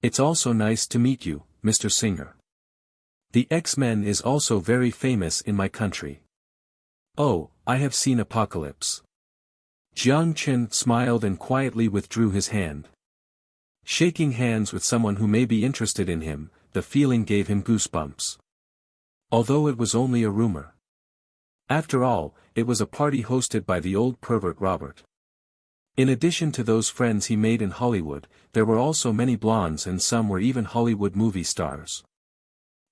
"It's also nice to meet you, Mr. Singer. The X-Men is also very famous in my country." "Oh, I have seen Apocalypse." Jiang Chen smiled and quietly withdrew his hand. Shaking hands with someone who may be interested in him, the feeling gave him goosebumps. Although it was only a rumor. After all, it was a party hosted by the old pervert Robert. In addition to those friends he made in Hollywood, there were also many blondes and some were even Hollywood movie stars.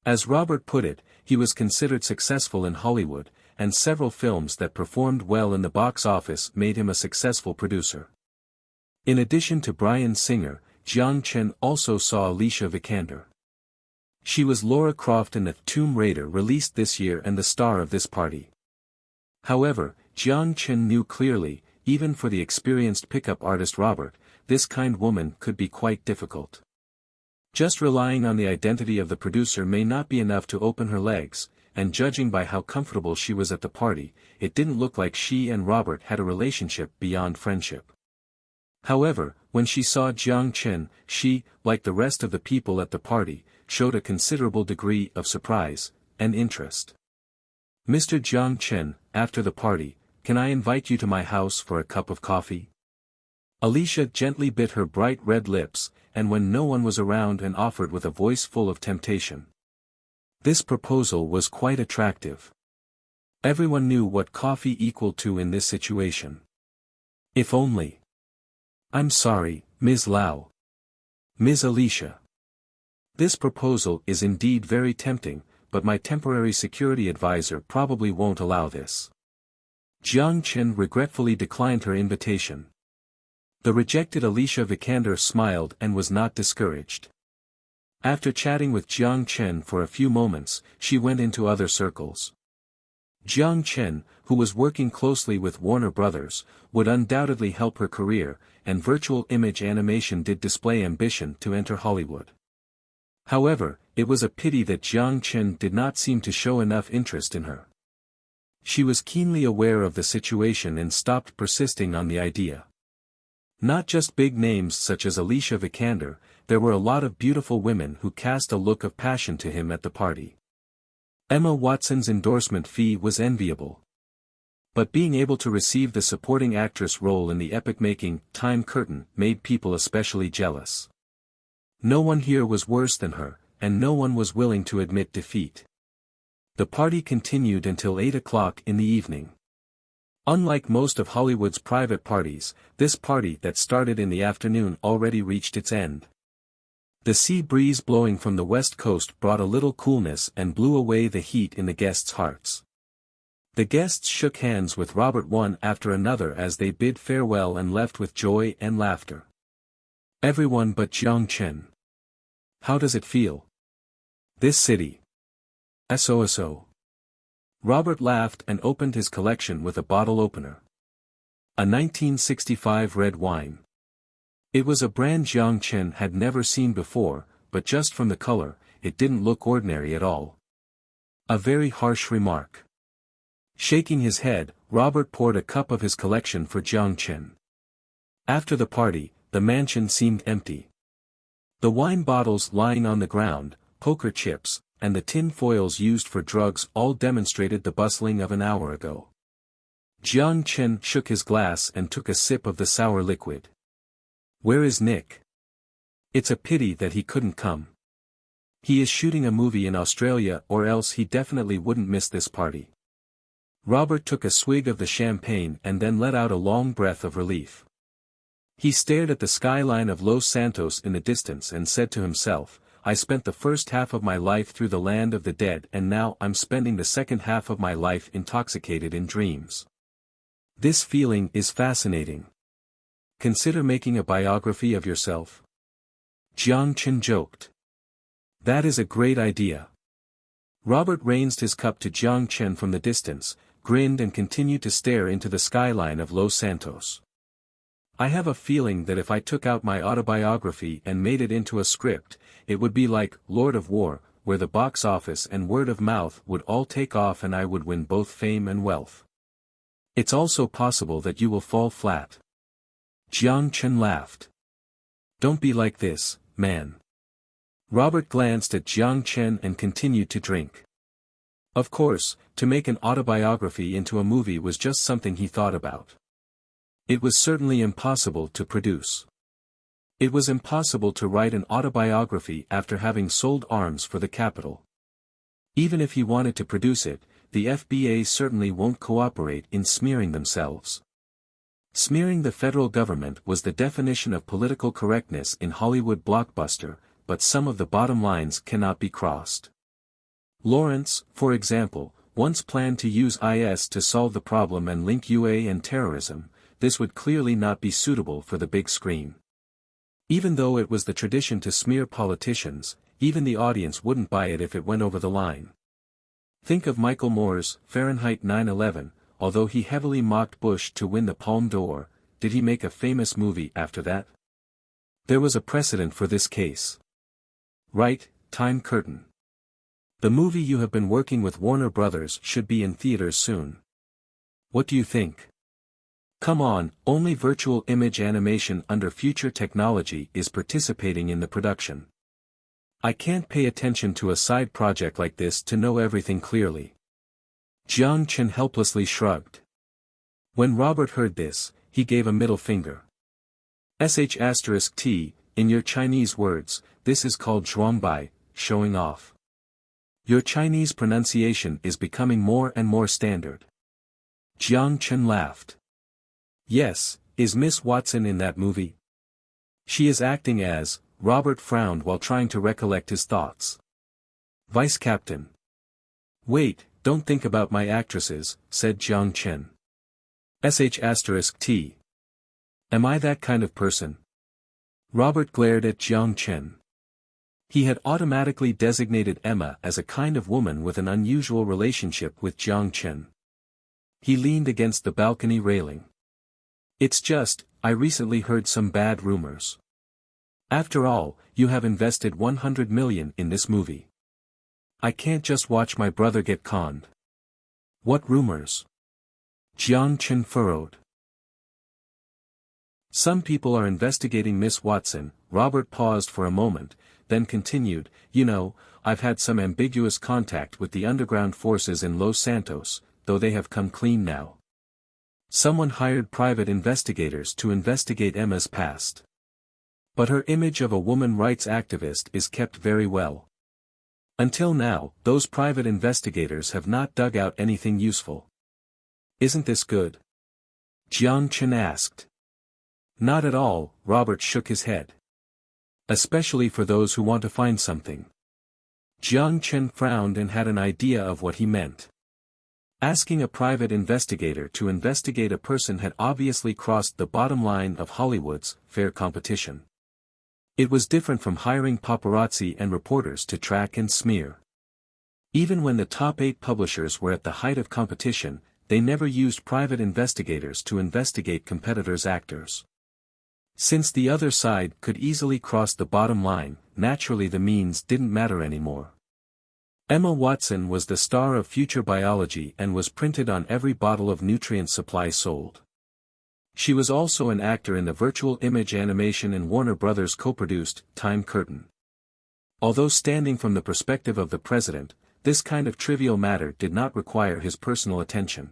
As Robert put it, he was considered successful in Hollywood, and several films that performed well in the box office made him a successful producer. In addition to Bryan Singer, Jiang Chen also saw Alicia Vikander. She was Lara Croft in The Tomb Raider released this year and the star of this party. However, Jiang Chen knew clearly, even for the experienced pickup artist Robert, this kind woman could be quite difficult. Just relying on the identity of the producer may not be enough to open her legs, and judging by how comfortable she was at the party, it didn't look like she and Robert had a relationship beyond friendship. However, when she saw Jiang Chen, she, like the rest of the people at the party, showed a considerable degree of surprise and interest. "Mr. Jiang Chen, after the party, can I invite you to my house for a cup of coffee?" Alicia gently bit her bright red lips, and when no one was around and offered with a voice full of temptation. This proposal was quite attractive. Everyone knew what coffee equaled to in this situation. If only. "I'm sorry, Ms. Lau. Ms. Alicia. This proposal is indeed very tempting, but my temporary security advisor probably won't allow this." Jiang Chen regretfully declined her invitation. The rejected Alicia Vikander smiled and was not discouraged. After chatting with Jiang Chen for a few moments, she went into other circles. Jiang Chen, who was working closely with Warner Brothers, would undoubtedly help her career, and virtual image animation did display ambition to enter Hollywood. However, it was a pity that Jiang Chen did not seem to show enough interest in her. She was keenly aware of the situation and stopped persisting on the idea. Not just big names such as Alicia Vikander, there were a lot of beautiful women who cast a look of passion to him at the party. Emma Watson's endorsement fee was enviable. But being able to receive the supporting actress role in the epic-making Time Curtain made people especially jealous. No one here was worse than her, and no one was willing to admit defeat. The party continued until 8 o'clock in the evening. Unlike most of Hollywood's private parties, this party that started in the afternoon already reached its end. The sea breeze blowing from the west coast brought a little coolness and blew away the heat in the guests' hearts. The guests shook hands with Robert one after another as they bid farewell and left with joy and laughter. Everyone but Jiang Chen. "How does it feel? This city. SOSO. Robert laughed and opened his collection with a bottle opener. A 1965 red wine. It was a brand Jiang Chen had never seen before, but just from the color, it didn't look ordinary at all. A very harsh remark. Shaking his head, Robert poured a cup of his collection for Jiang Chen. After the party, the mansion seemed empty. The wine bottles lying on the ground, poker chips, and the tin foils used for drugs all demonstrated the bustling of an hour ago. Jiang Chen shook his glass and took a sip of the sour liquid. "Where is Nick? It's a pity that he couldn't come. He is shooting a movie in Australia or else he definitely wouldn't miss this party." Robert took a swig of the champagne and then let out a long breath of relief. He stared at the skyline of Los Santos in the distance and said to himself, "I spent the first half of my life through the land of the dead and now I'm spending the second half of my life intoxicated in dreams. This feeling is fascinating. Consider making a biography of yourself." Jiang Chen joked. "That is a great idea." Robert raised his cup to Jiang Chen from the distance, grinned and continued to stare into the skyline of Los Santos. I have a feeling that if I took out my autobiography and made it into a script, it would be like Lord of War, where the box office and word of mouth would all take off and I would win both fame and wealth. It's also possible that you will fall flat. Jiang Chen laughed. Don't be like this, man. Robert glanced at Jiang Chen and continued to drink. Of course, to make an autobiography into a movie was just something he thought about. It was certainly impossible to produce. It was impossible to write an autobiography after having sold arms for the capital. Even if he wanted to produce it, the FBA certainly won't cooperate in smearing themselves. Smearing the federal government was the definition of political correctness in Hollywood blockbuster, but some of the bottom lines cannot be crossed. Lawrence, for example, once planned to use IS to solve the problem and link UA and terrorism. This would clearly not be suitable for the big screen. Even though it was the tradition to smear politicians, even the audience wouldn't buy it if it went over the line. Think of Michael Moore's Fahrenheit 9/11, although he heavily mocked Bush to win the Palme d'Or, did he make a famous movie after that? There was a precedent for this case. Right, time curtain. The movie you have been working with Warner Brothers should be in theaters soon. What do you think? Come on, only virtual image animation under future technology is participating in the production. I can't pay attention to a side project like this to know everything clearly. Jiang Chen helplessly shrugged. When Robert heard this, he gave a middle finger. *T, in your Chinese words, this is called zhuangbai, showing off. Your Chinese pronunciation is becoming more and more standard. Jiang Chen laughed. Yes, is Miss Watson in that movie? She is acting as, Robert frowned while trying to recollect his thoughts. Vice Captain. Wait, don't think about my actresses, said Jiang Chen. *T. Am I that kind of person? Robert glared at Jiang Chen. He had automatically designated Emma as a kind of woman with an unusual relationship with Jiang Chen. He leaned against the balcony railing. It's just, I recently heard some bad rumors. After all, you have invested 100 million in this movie. I can't just watch my brother get conned. What rumors? Jiang Chen furrowed. Some people are investigating Miss Watson. Robert paused for a moment, then continued, you know, I've had some ambiguous contact with the underground forces in Los Santos, though they have come clean now. Someone hired private investigators to investigate Emma's past. But her image of a woman rights activist is kept very well. Until now, those private investigators have not dug out anything useful. Isn't this good? Jiang Chen asked. Not at all, Robert shook his head. Especially for those who want to find something. Jiang Chen frowned and had an idea of what he meant. Asking a private investigator to investigate a person had obviously crossed the bottom line of Hollywood's fair competition. It was different from hiring paparazzi and reporters to track and smear. Even when the top 8 publishers were at the height of competition, they never used private investigators to investigate competitors' actors. Since the other side could easily cross the bottom line, naturally the means didn't matter anymore. Emma Watson was the star of Future Biology and was printed on every bottle of nutrient supply sold. She was also an actor in the virtual image animation and Warner Brothers co-produced Time Curtain. Although standing from the perspective of the president, this kind of trivial matter did not require his personal attention.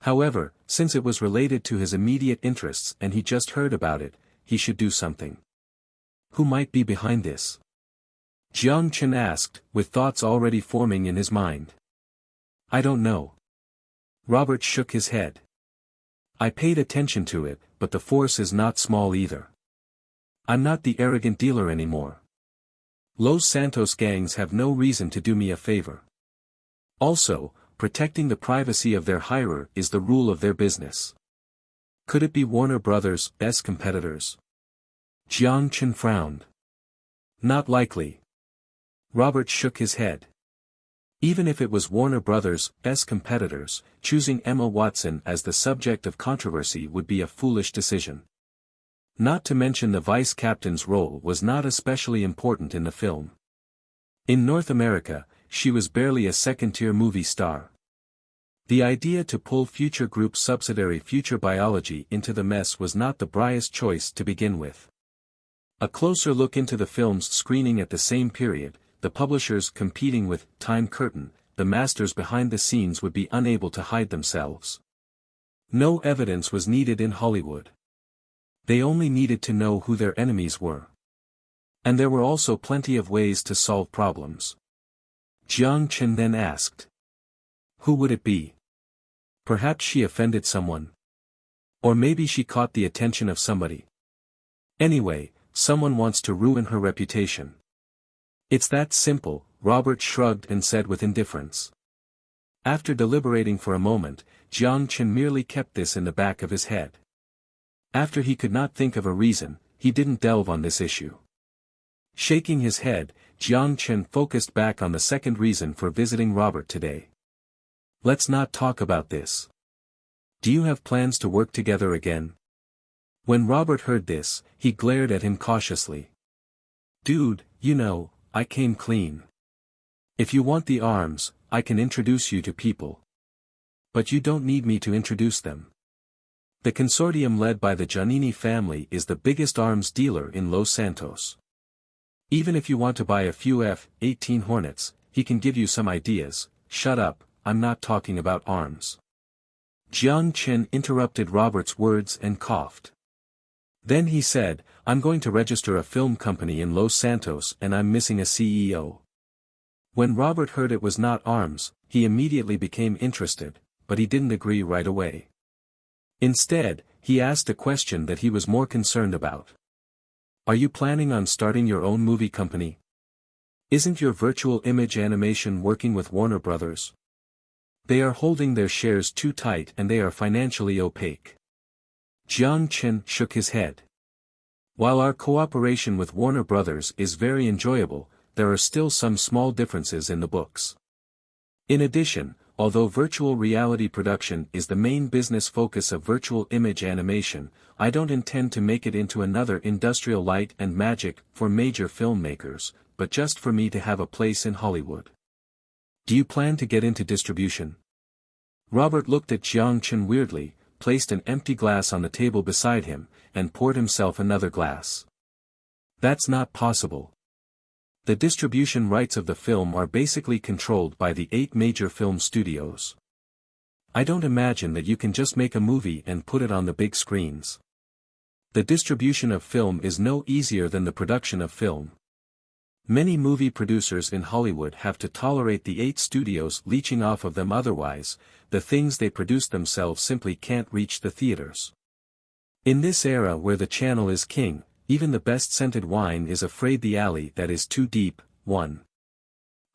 However, since it was related to his immediate interests and he just heard about it, he should do something. Who might be behind this? Jiang Chen asked, with thoughts already forming in his mind. I don't know. Robert shook his head. I paid attention to it, but the force is not small either. I'm not the arrogant dealer anymore. Los Santos gangs have no reason to do me a favor. Also, protecting the privacy of their hirer is the rule of their business. Could it be Warner Brothers' best competitors? Jiang Chen frowned. Not likely. Robert shook his head. Even if it was Warner Brothers' competitors, choosing Emma Watson as the subject of controversy would be a foolish decision. Not to mention the vice captain's role was not especially important in the film. In North America, she was barely a second-tier movie star. The idea to pull Future Group's subsidiary Future Biology into the mess was not the brightest choice to begin with. A closer look into the film's screening at the same period, the publishers competing with Time Curtain, the masters behind the scenes would be unable to hide themselves. No evidence was needed in Hollywood. They only needed to know who their enemies were. And there were also plenty of ways to solve problems. Jiang Chen then asked. Who would it be? Perhaps she offended someone. Or maybe she caught the attention of somebody. Anyway, someone wants to ruin her reputation. It's that simple, Robert shrugged and said with indifference. After deliberating for a moment, Jiang Chen merely kept this in the back of his head. After he could not think of a reason, he didn't delve on this issue. Shaking his head, Jiang Chen focused back on the second reason for visiting Robert today. Let's not talk about this. Do you have plans to work together again? When Robert heard this, he glared at him cautiously. Dude, you know, I came clean. If you want the arms, I can introduce you to people. But you don't need me to introduce them. The consortium led by the Giannini family is the biggest arms dealer in Los Santos. Even if you want to buy a few F-18 Hornets, he can give you some ideas. Shut up, I'm not talking about arms. Jiang Chen interrupted Robert's words and coughed. Then he said, I'm going to register a film company in Los Santos and I'm missing a CEO. When Robert heard it was not arms, he immediately became interested, but he didn't agree right away. Instead, he asked a question that he was more concerned about. Are you planning on starting your own movie company? Isn't your virtual image animation working with Warner Brothers? They are holding their shares too tight and they are financially opaque. Jiang Chen shook his head. While our cooperation with Warner Brothers is very enjoyable, there are still some small differences in the books. In addition, although virtual reality production is the main business focus of virtual image animation, I don't intend to make it into another industrial light and magic for major filmmakers, but just for me to have a place in Hollywood. Do you plan to get into distribution? Robert looked at Jiang Chen weirdly, placed an empty glass on the table beside him, and poured himself another glass. That's not possible. The distribution rights of the film are basically controlled by the 8 major film studios. I don't imagine that you can just make a movie and put it on the big screens. The distribution of film is no easier than the production of film. Many movie producers in Hollywood have to tolerate the 8 studios leeching off of them, otherwise, the things they produce themselves simply can't reach the theaters. In this era where the channel is king, even the best-scented wine is afraid the alley that is too deep. 1.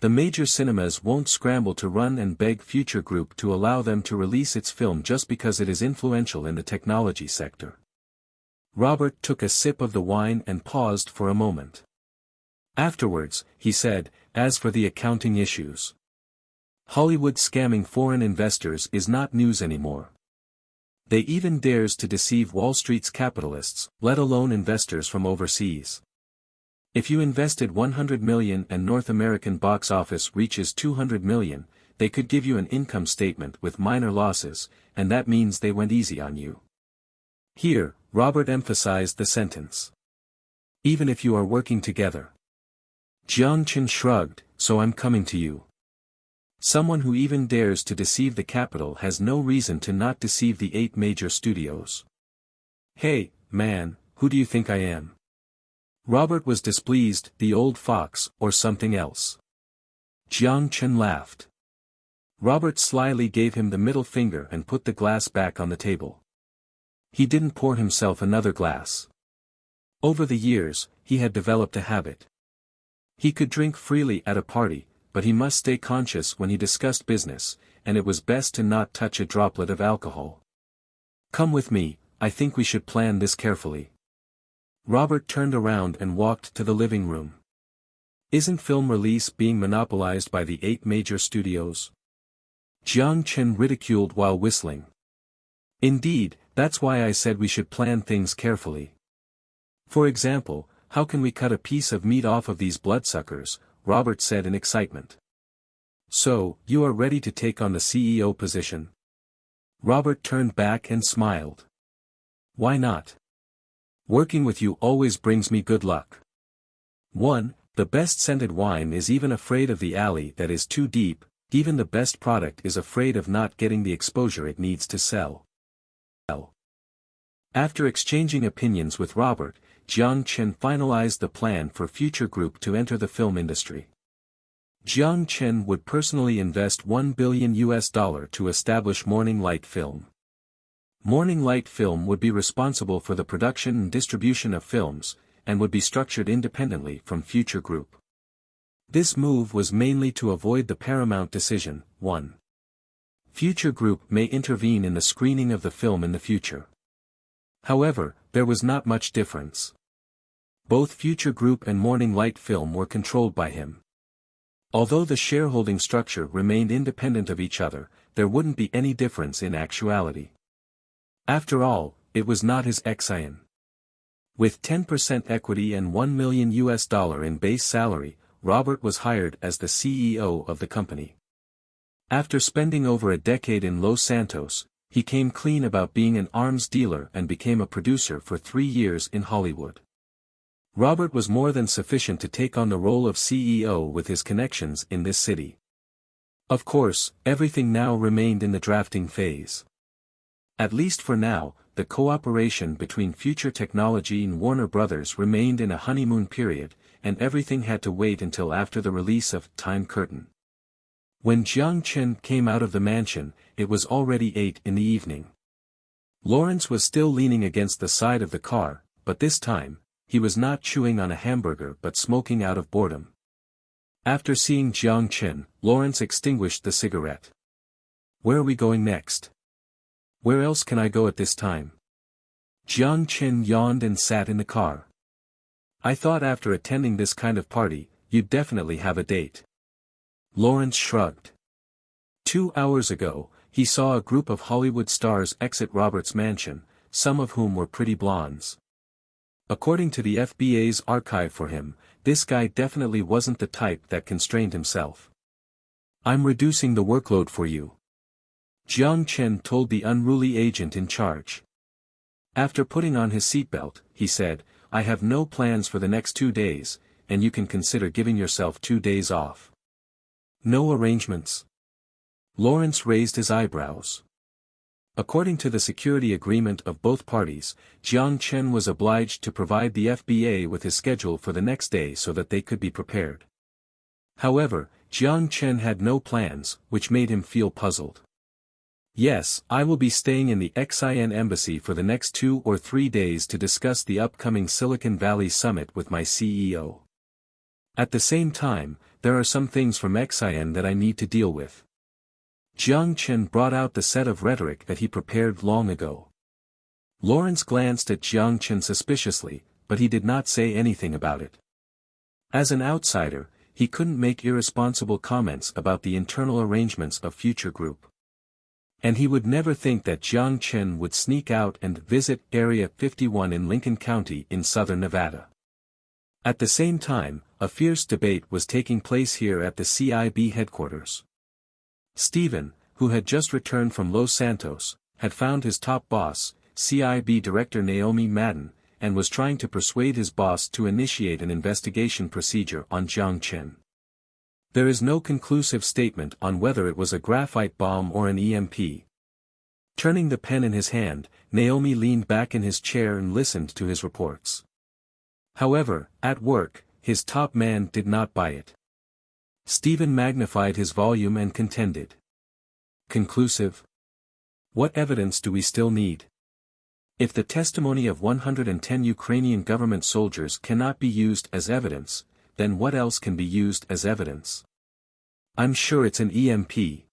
The major cinemas won't scramble to run and beg Future Group to allow them to release its film just because it is influential in the technology sector. Robert took a sip of the wine and paused for a moment. Afterwards, he said, as for the accounting issues. Hollywood scamming foreign investors is not news anymore. They even dares to deceive Wall Street's capitalists, let alone investors from overseas. If you invested $100 million and North American box office reaches $200 million, they could give you an income statement with minor losses, and that means they went easy on you. Here, Robert emphasized the sentence. Even if you are working together. Jiang Chen shrugged, so I'm coming to you. Someone who even dares to deceive the capital has no reason to not deceive the 8 major studios. Hey, man, who do you think I am? Robert was displeased, the old fox, or something else. Jiang Chen laughed. Robert slyly gave him the middle finger and put the glass back on the table. He didn't pour himself another glass. Over the years, he had developed a habit. He could drink freely at a party, but he must stay conscious when he discussed business, and it was best to not touch a droplet of alcohol. Come with me, I think we should plan this carefully. Robert turned around and walked to the living room. Isn't film release being monopolized by the 8 major studios? Jiang Chen ridiculed while whistling. Indeed, that's why I said we should plan things carefully. For example, how can we cut a piece of meat off of these bloodsuckers? Robert said in excitement. So, you are ready to take on the CEO position? Robert turned back and smiled. Why not? Working with you always brings me good luck. 1. The best scented wine is even afraid of the alley that is too deep, even the best product is afraid of not getting the exposure it needs to sell. After exchanging opinions with Robert, Jiang Chen finalized the plan for Future Group to enter the film industry. Jiang Chen would personally invest $1 billion to establish Morning Light Film. Morning Light Film would be responsible for the production and distribution of films, and would be structured independently from Future Group. This move was mainly to avoid the paramount decision. 1. Future Group may intervene in the screening of the film in the future. However, there was not much difference. Both Future Group and Morning Light Film were controlled by him. Although the shareholding structure remained independent of each other, there wouldn't be any difference in actuality. After all, it was not his Xian. With 10% equity and $1 million in base salary, Robert was hired as the CEO of the company. After spending over a decade in Los Santos, he came clean about being an arms dealer and became a producer for 3 years in Hollywood. Robert was more than sufficient to take on the role of CEO with his connections in this city. Of course, everything now remained in the drafting phase. At least for now, the cooperation between Future Technology and Warner Brothers remained in a honeymoon period, and everything had to wait until after the release of Time Curtain. When Jiang Chen came out of the mansion, it was already 8 in the evening. Lawrence was still leaning against the side of the car, but this time, he was not chewing on a hamburger but smoking out of boredom. After seeing Jiang Chen, Lawrence extinguished the cigarette. Where are we going next? Where else can I go at this time? Jiang Chen yawned and sat in the car. I thought after attending this kind of party, you'd definitely have a date. Lawrence shrugged. 2 hours ago, he saw a group of Hollywood stars exit Robert's mansion, some of whom were pretty blondes. According to the FBA's archive for him, this guy definitely wasn't the type that constrained himself. I'm reducing the workload for you. Jiang Chen told the unruly agent in charge. After putting on his seatbelt, he said, I have no plans for the next 2 days, and you can consider giving yourself 2 days off. No arrangements? Lawrence raised his eyebrows. According to the security agreement of both parties, Jiang Chen was obliged to provide the FBA with his schedule for the next day so that they could be prepared. However, Jiang Chen had no plans, which made him feel puzzled. Yes, I will be staying in the Xi'an embassy for the next 2 or 3 days to discuss the upcoming Silicon Valley summit with my CEO. At the same time, there are some things from Xi'an that I need to deal with. Jiang Chen brought out the set of rhetoric that he prepared long ago. Lawrence glanced at Jiang Chen suspiciously, but he did not say anything about it. As an outsider, he couldn't make irresponsible comments about the internal arrangements of Future Group. And he would never think that Jiang Chen would sneak out and visit Area 51 in Lincoln County in southern Nevada. At the same time, a fierce debate was taking place here at the CIB headquarters. Stephen, who had just returned from Los Santos, had found his top boss, CIB Director Naomi Madden, and was trying to persuade his boss to initiate an investigation procedure on Jiang Chen. There is no conclusive statement on whether it was a graphite bomb or an EMP. Turning the pen in his hand, Naomi leaned back in his chair and listened to his reports. However, at work, his top man did not buy it. Stephen magnified his volume and contended. Conclusive? What evidence do we still need? If the testimony of 110 Ukrainian government soldiers cannot be used as evidence, then what else can be used as evidence? I'm sure it's an EMP.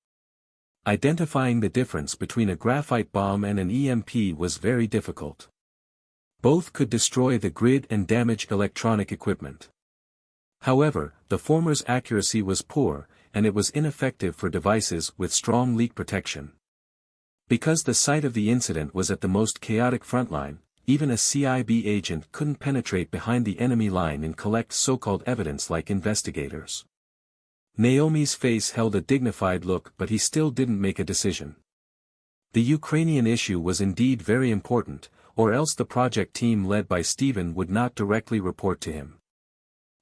Identifying the difference between a graphite bomb and an EMP was very difficult. Both could destroy the grid and damage electronic equipment. However, the former's accuracy was poor, and it was ineffective for devices with strong leak protection. Because the site of the incident was at the most chaotic frontline, even a CIB agent couldn't penetrate behind the enemy line and collect so-called evidence like investigators. Naomi's face held a dignified look, but he still didn't make a decision. The Ukrainian issue was indeed very important, or else the project team led by Steven would not directly report to him.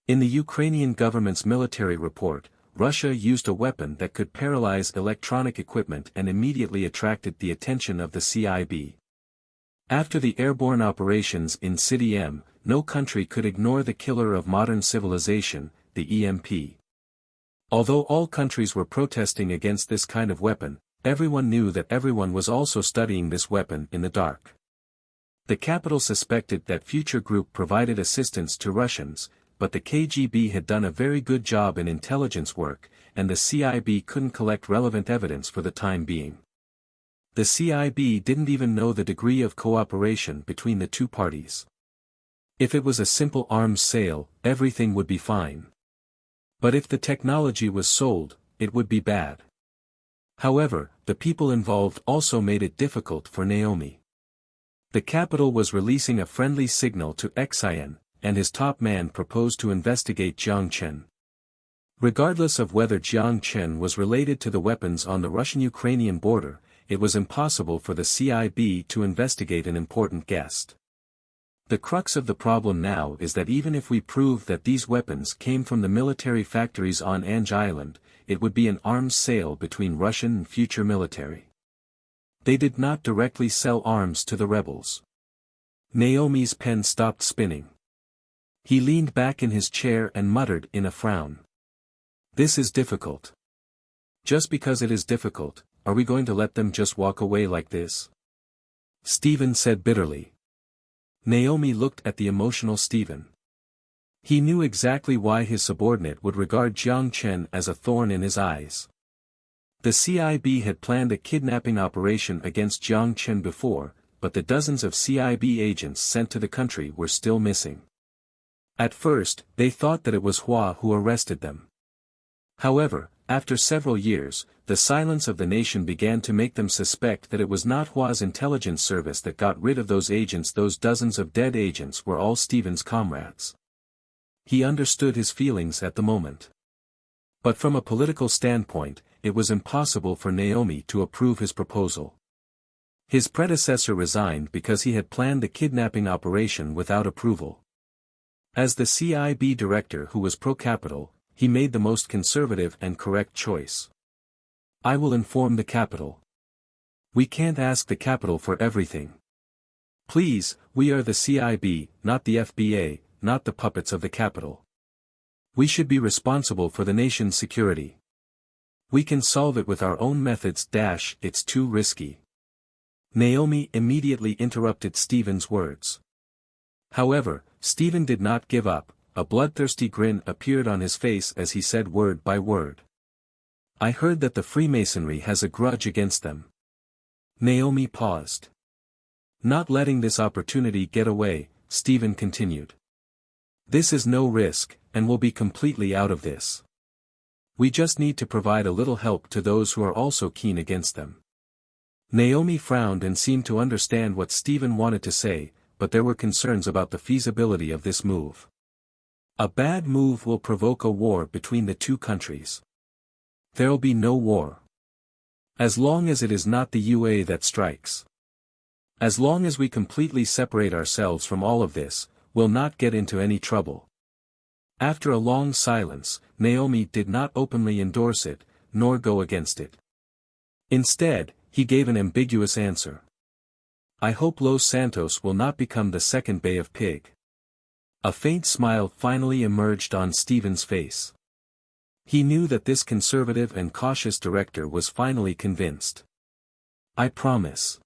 In the Ukrainian government's military report, Russia used a weapon that could paralyze electronic equipment and immediately attracted the attention of the CIB. After the airborne operations in City M, no country could ignore the killer of modern civilization, the EMP. Although all countries were protesting against this kind of weapon, everyone knew that everyone was also studying this weapon in the dark. The capital suspected that Future Group provided assistance to Russians, but the KGB had done a very good job in intelligence work, and the CIB couldn't collect relevant evidence for the time being. The CIB didn't even know the degree of cooperation between the two parties. If it was a simple arms sale, everything would be fine. But if the technology was sold, it would be bad. However, the people involved also made it difficult for Naomi. The capital was releasing a friendly signal to Xian, and his top man proposed to investigate Jiang Chen. Regardless of whether Jiang Chen was related to the weapons on the Russian-Ukrainian border, it was impossible for the CIB to investigate an important guest. The crux of the problem now is that even if we prove that these weapons came from the military factories on Ange Island, it would be an arms sale between Russian and future military. They did not directly sell arms to the rebels. Naomi's pen stopped spinning. He leaned back in his chair and muttered in a frown. This is difficult. Just because it is difficult, are we going to let them just walk away like this? Steven said bitterly. Naomi looked at the emotional Steven. He knew exactly why his subordinate would regard Jiang Chen as a thorn in his eyes. The CIB had planned a kidnapping operation against Jiang Chen before, but the dozens of CIB agents sent to the country were still missing. At first, they thought that it was Hua who arrested them. However, after several years, the silence of the nation began to make them suspect that it was not Hua's intelligence service that got rid of those agents. Those dozens of dead agents were all Steven's comrades. He understood his feelings at the moment. But from a political standpoint, it was impossible for Naomi to approve his proposal. His predecessor resigned because he had planned the kidnapping operation without approval. As the CIB director who was pro-capital, he made the most conservative and correct choice. I will inform the capital. We can't ask the capital for everything. Please, we are the CIB, not the FBA, not the puppets of the capital. We should be responsible for the nation's security. We can solve it with our own methods. It's too risky. Naomi immediately interrupted Steven's words. However, Steven did not give up. A bloodthirsty grin appeared on his face as he said word by word. I heard that the Freemasonry has a grudge against them. Naomi paused. Not letting this opportunity get away, Steven continued. This is no risk, and we'll be completely out of this. We just need to provide a little help to those who are also keen against them. Naomi frowned and seemed to understand what Steven wanted to say, but there were concerns about the feasibility of this move. A bad move will provoke a war between the two countries. There'll be no war. As long as it is not the UA that strikes. As long as we completely separate ourselves from all of this, we'll not get into any trouble. After a long silence, Naomi did not openly endorse it, nor go against it. Instead, he gave an ambiguous answer. I hope Los Santos will not become the second Bay of Pig. A faint smile finally emerged on Steven's face. He knew that this conservative and cautious director was finally convinced. I promise.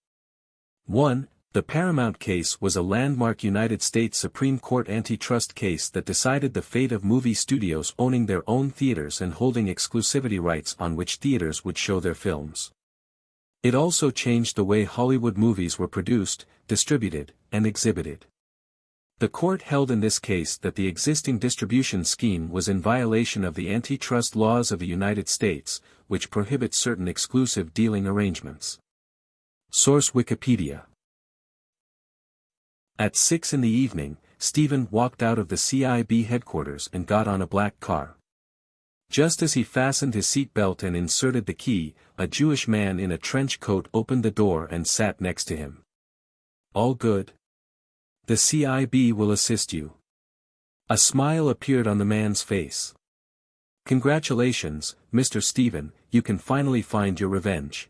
1. The Paramount case was a landmark United States Supreme Court antitrust case that decided the fate of movie studios owning their own theaters and holding exclusivity rights on which theaters would show their films. It also changed the way Hollywood movies were produced, distributed, and exhibited. The court held in this case that the existing distribution scheme was in violation of the antitrust laws of the United States, which prohibit certain exclusive dealing arrangements. Source: Wikipedia. At 6 in the evening, Stephen walked out of the CIB headquarters and got on a black car. Just as he fastened his seatbelt and inserted the key, a Jewish man in a trench coat opened the door and sat next to him. "All good? The CIB will assist you." A smile appeared on the man's face. "Congratulations, Mr. Stephen, you can finally find your revenge."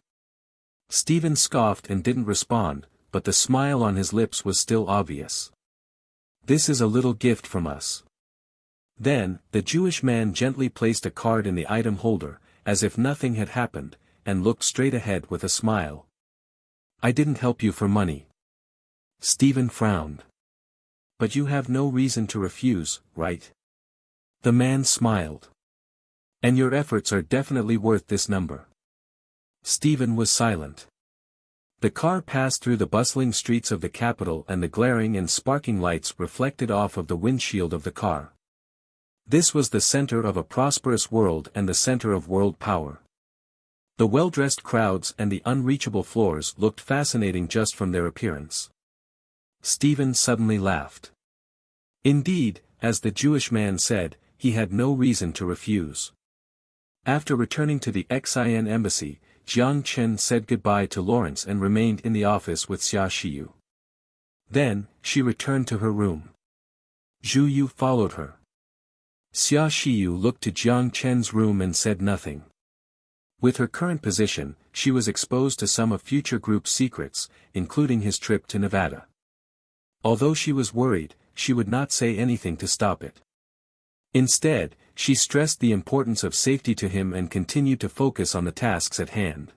Stephen scoffed and didn't respond, but the smile on his lips was still obvious. "This is a little gift from us." Then, the Jewish man gently placed a card in the item holder, as if nothing had happened, and looked straight ahead with a smile. "I didn't help you for money." Stephen frowned. "But you have no reason to refuse, right?" The man smiled. "And your efforts are definitely worth this number." Stephen was silent. The car passed through the bustling streets of the capital and the glaring and sparking lights reflected off of the windshield of the car. This was the center of a prosperous world and the center of world power. The well-dressed crowds and the unreachable floors looked fascinating just from their appearance. Stephen suddenly laughed. Indeed, as the Jewish man said, he had no reason to refuse. After returning to the Xin embassy, Jiang Chen said goodbye to Lawrence and remained in the office with Xia Xiyu. Then, she returned to her room. Zhu Yu followed her. Xia Xiyu looked to Jiang Chen's room and said nothing. With her current position, she was exposed to some of Future Group's secrets, including his trip to Nevada. Although she was worried, she would not say anything to stop it. Instead, she stressed the importance of safety to him and continued to focus on the tasks at hand.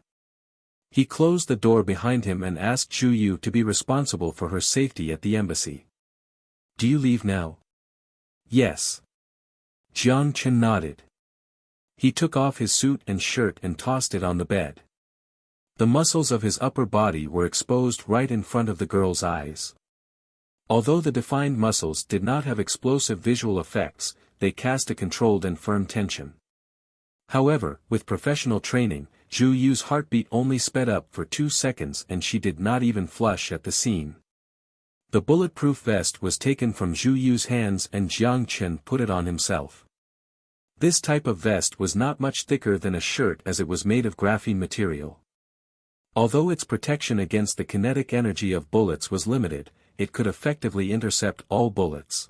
He closed the door behind him and asked Zhu Yu to be responsible for her safety at the embassy. "Do you leave now?" "Yes." Jiang Chen nodded. He took off his suit and shirt and tossed it on the bed. The muscles of his upper body were exposed right in front of the girl's eyes. Although the defined muscles did not have explosive visual effects, they cast a controlled and firm tension. However, with professional training, Zhu Yu's heartbeat only sped up for 2 seconds and she did not even flush at the scene. The bulletproof vest was taken from Zhu Yu's hands and Jiang Chen put it on himself. This type of vest was not much thicker than a shirt as it was made of graphene material. Although its protection against the kinetic energy of bullets was limited, it could effectively intercept all bullets.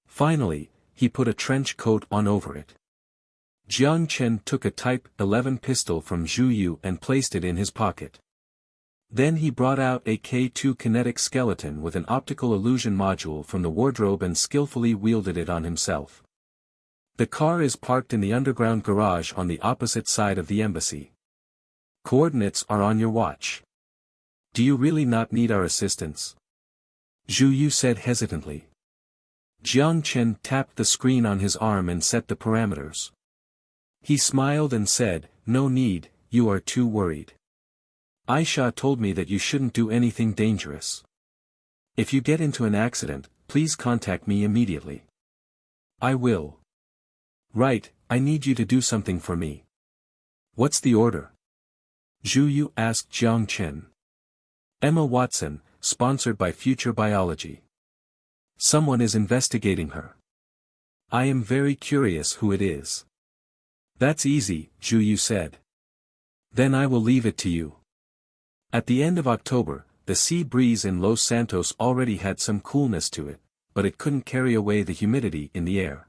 Finally, he put a trench coat on over it. Jiang Chen took a Type 11 pistol from Zhu Yu and placed it in his pocket. Then he brought out a K2 kinetic skeleton with an optical illusion module from the wardrobe and skillfully wielded it on himself. The car is parked in the underground garage on the opposite side of the embassy. Coordinates are on your watch. Do you really not need our assistance? Zhu Yu said hesitantly. Jiang Chen tapped the screen on his arm and set the parameters. He smiled and said, "No need, you are too worried. Aisha told me that you shouldn't do anything dangerous. If you get into an accident, please contact me immediately." "I will." "Right, I need you to do something for me." "What's the order?" Zhu Yu asked Jiang Chen. "Emma Watson, sponsored by Future Biology. Someone is investigating her. I am very curious who it is." "That's easy," Zhu Yu said. "Then I will leave it to you." At the end of October, the sea breeze in Los Santos already had some coolness to it, but it couldn't carry away the humidity in the air.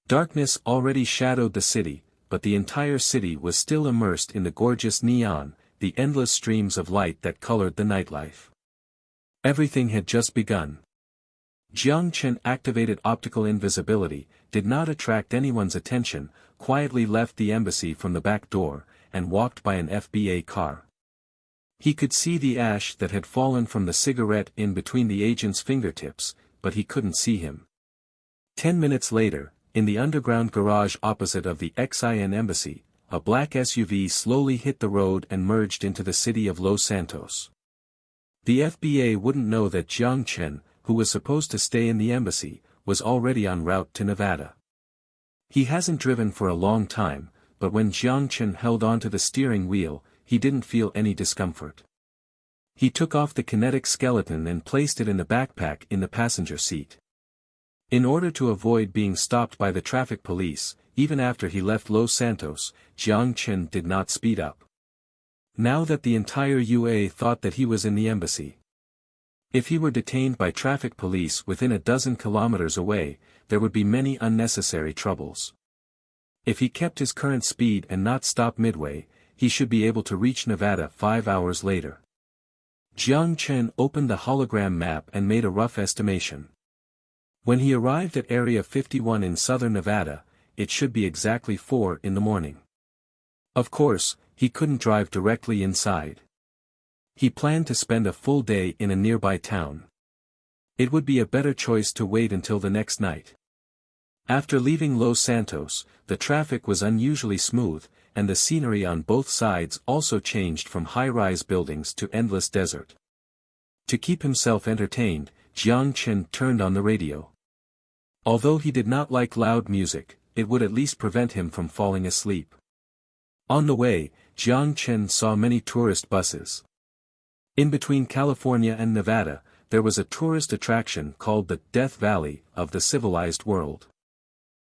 Darkness already shadowed the city, but the entire city was still immersed in the gorgeous neon, the endless streams of light that colored the nightlife. Everything had just begun. Jiang Chen activated optical invisibility, did not attract anyone's attention, quietly left the embassy from the back door, and walked by an FBA car. He could see the ash that had fallen from the cigarette in between the agent's fingertips, but he couldn't see him. 10 minutes later, in the underground garage opposite of the Xin embassy, a black SUV slowly hit the road and merged into the city of Los Santos. The FBA wouldn't know that Jiang Chen, who was supposed to stay in the embassy, was already en route to Nevada. He hasn't driven for a long time, but when Jiang Chen held onto the steering wheel, he didn't feel any discomfort. He took off the kinetic skeleton and placed it in the backpack in the passenger seat. In order to avoid being stopped by the traffic police, even after he left Los Santos, Jiang Chen did not speed up. Now that the entire UA thought that he was in the embassy. If he were detained by traffic police within a dozen kilometers away, there would be many unnecessary troubles. If he kept his current speed and not stop midway, he should be able to reach Nevada 5 hours later. Jiang Chen opened the hologram map and made a rough estimation. When he arrived at Area 51 in southern Nevada, it should be exactly 4 in the morning. Of course, he couldn't drive directly inside. He planned to spend a full day in a nearby town. It would be a better choice to wait until the next night. After leaving Los Santos, the traffic was unusually smooth, and the scenery on both sides also changed from high-rise buildings to endless desert. To keep himself entertained, Jiang Chen turned on the radio. Although he did not like loud music, it would at least prevent him from falling asleep. On the way, Jiang Chen saw many tourist buses. In between California and Nevada, there was a tourist attraction called the Death Valley of the civilized world.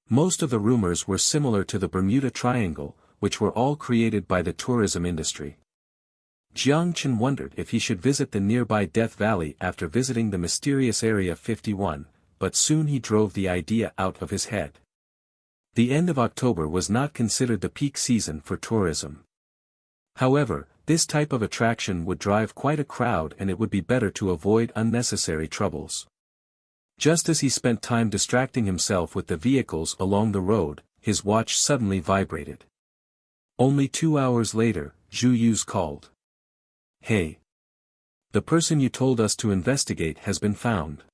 Most of the rumors were similar to the Bermuda Triangle, which were all created by the tourism industry. Jiang Chen wondered if he should visit the nearby Death Valley after visiting the mysterious Area 51, but soon he drove the idea out of his head. The end of October was not considered the peak season for tourism. However, this type of attraction would drive quite a crowd and it would be better to avoid unnecessary troubles. Just as he spent time distracting himself with the vehicles along the road, his watch suddenly vibrated. Only 2 hours later, Zhu Yu's called. "Hey. The person you told us to investigate has been found."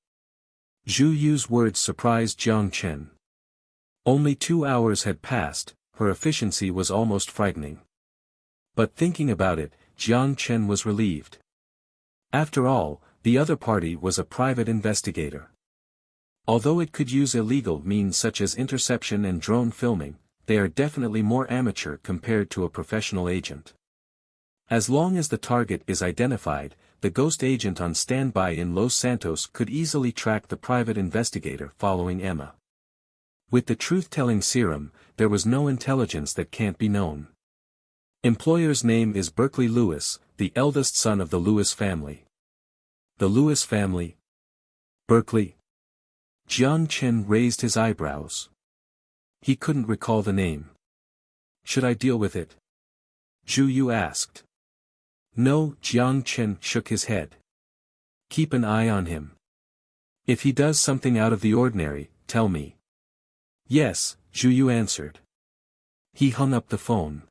Zhu Yu's words surprised Jiang Chen. Only 2 hours had passed, her efficiency was almost frightening. But thinking about it, Jiang Chen was relieved. After all, the other party was a private investigator. Although it could use illegal means such as interception and drone filming, they are definitely more amateur compared to a professional agent. As long as the target is identified, the ghost agent on standby in Los Santos could easily track the private investigator following Emma. With the truth-telling serum, there was no intelligence that can't be known. Employer's name is Berkeley Lewis, the eldest son of the Lewis family. The Lewis family? Berkeley? Jiang Chen raised his eyebrows. He couldn't recall the name. "Should I deal with it?" Zhu Yu asked. "No," Jiang Chen shook his head. "Keep an eye on him. If he does something out of the ordinary, tell me." "Yes," Zhu Yu answered. He hung up the phone.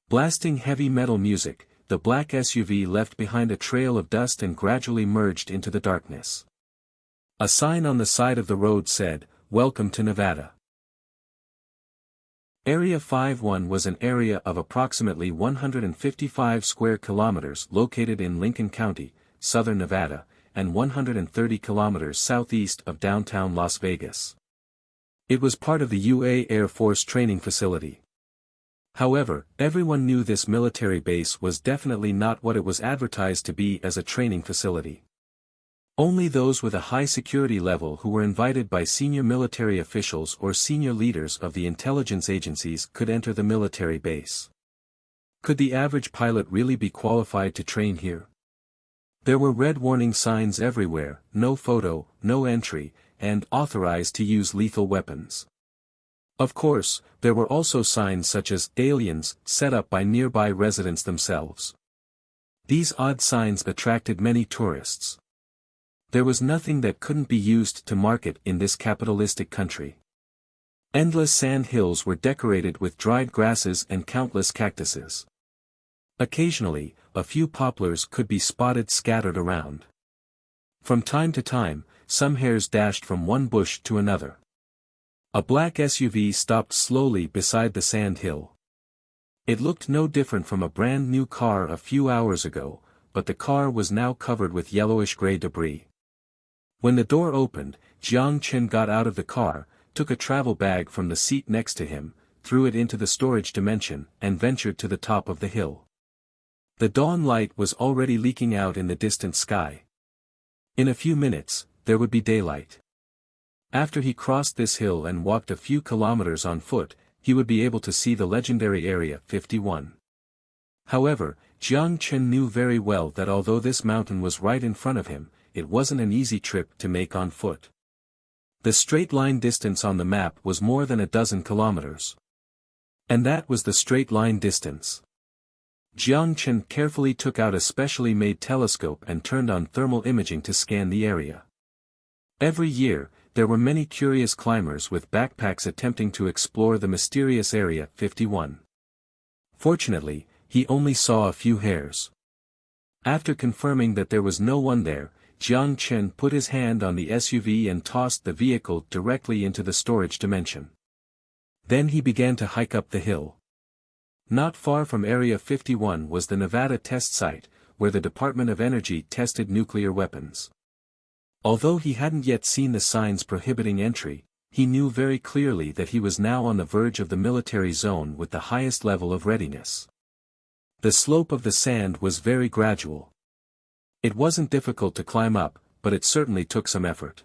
Blasting heavy metal music, the black SUV left behind a trail of dust and gradually merged into the darkness. A sign on the side of the road said, "Welcome to Nevada." Area 51 was an area of approximately 155 square kilometers located in Lincoln County, southern Nevada, and 130 kilometers southeast of downtown Las Vegas. It was part of the UA Air Force training facility. However, everyone knew this military base was definitely not what it was advertised to be as a training facility. Only those with a high security level who were invited by senior military officials or senior leaders of the intelligence agencies could enter the military base. Could the average pilot really be qualified to train here? There were red warning signs everywhere, "No photo, no entry," and "Authorized to use lethal weapons." Of course, there were also signs such as "Aliens," set up by nearby residents themselves. These odd signs attracted many tourists. There was nothing that couldn't be used to market in this capitalistic country. Endless sand hills were decorated with dried grasses and countless cactuses. Occasionally, a few poplars could be spotted scattered around. From time to time, some hares dashed from one bush to another. A black SUV stopped slowly beside the sand hill. It looked no different from a brand new car a few hours ago, but the car was now covered with yellowish-gray debris. When the door opened, Jiang Chen got out of the car, took a travel bag from the seat next to him, threw it into the storage dimension, and ventured to the top of the hill. The dawn light was already leaking out in the distant sky. In a few minutes, there would be daylight. After he crossed this hill and walked a few kilometers on foot, he would be able to see the legendary Area 51. However, Jiang Chen knew very well that although this mountain was right in front of him, it wasn't an easy trip to make on foot. The straight-line distance on the map was more than a dozen kilometers. And that was the straight-line distance. Jiang Chen carefully took out a specially made telescope and turned on thermal imaging to scan the area. Every year, there were many curious climbers with backpacks attempting to explore the mysterious Area 51. Fortunately, he only saw a few hares. After confirming that there was no one there, Jiang Chen put his hand on the SUV and tossed the vehicle directly into the storage dimension. Then he began to hike up the hill. Not far from Area 51 was the Nevada test site, where the Department of Energy tested nuclear weapons. Although he hadn't yet seen the signs prohibiting entry, he knew very clearly that he was now on the verge of the military zone with the highest level of readiness. The slope of the sand was very gradual. It wasn't difficult to climb up, but it certainly took some effort.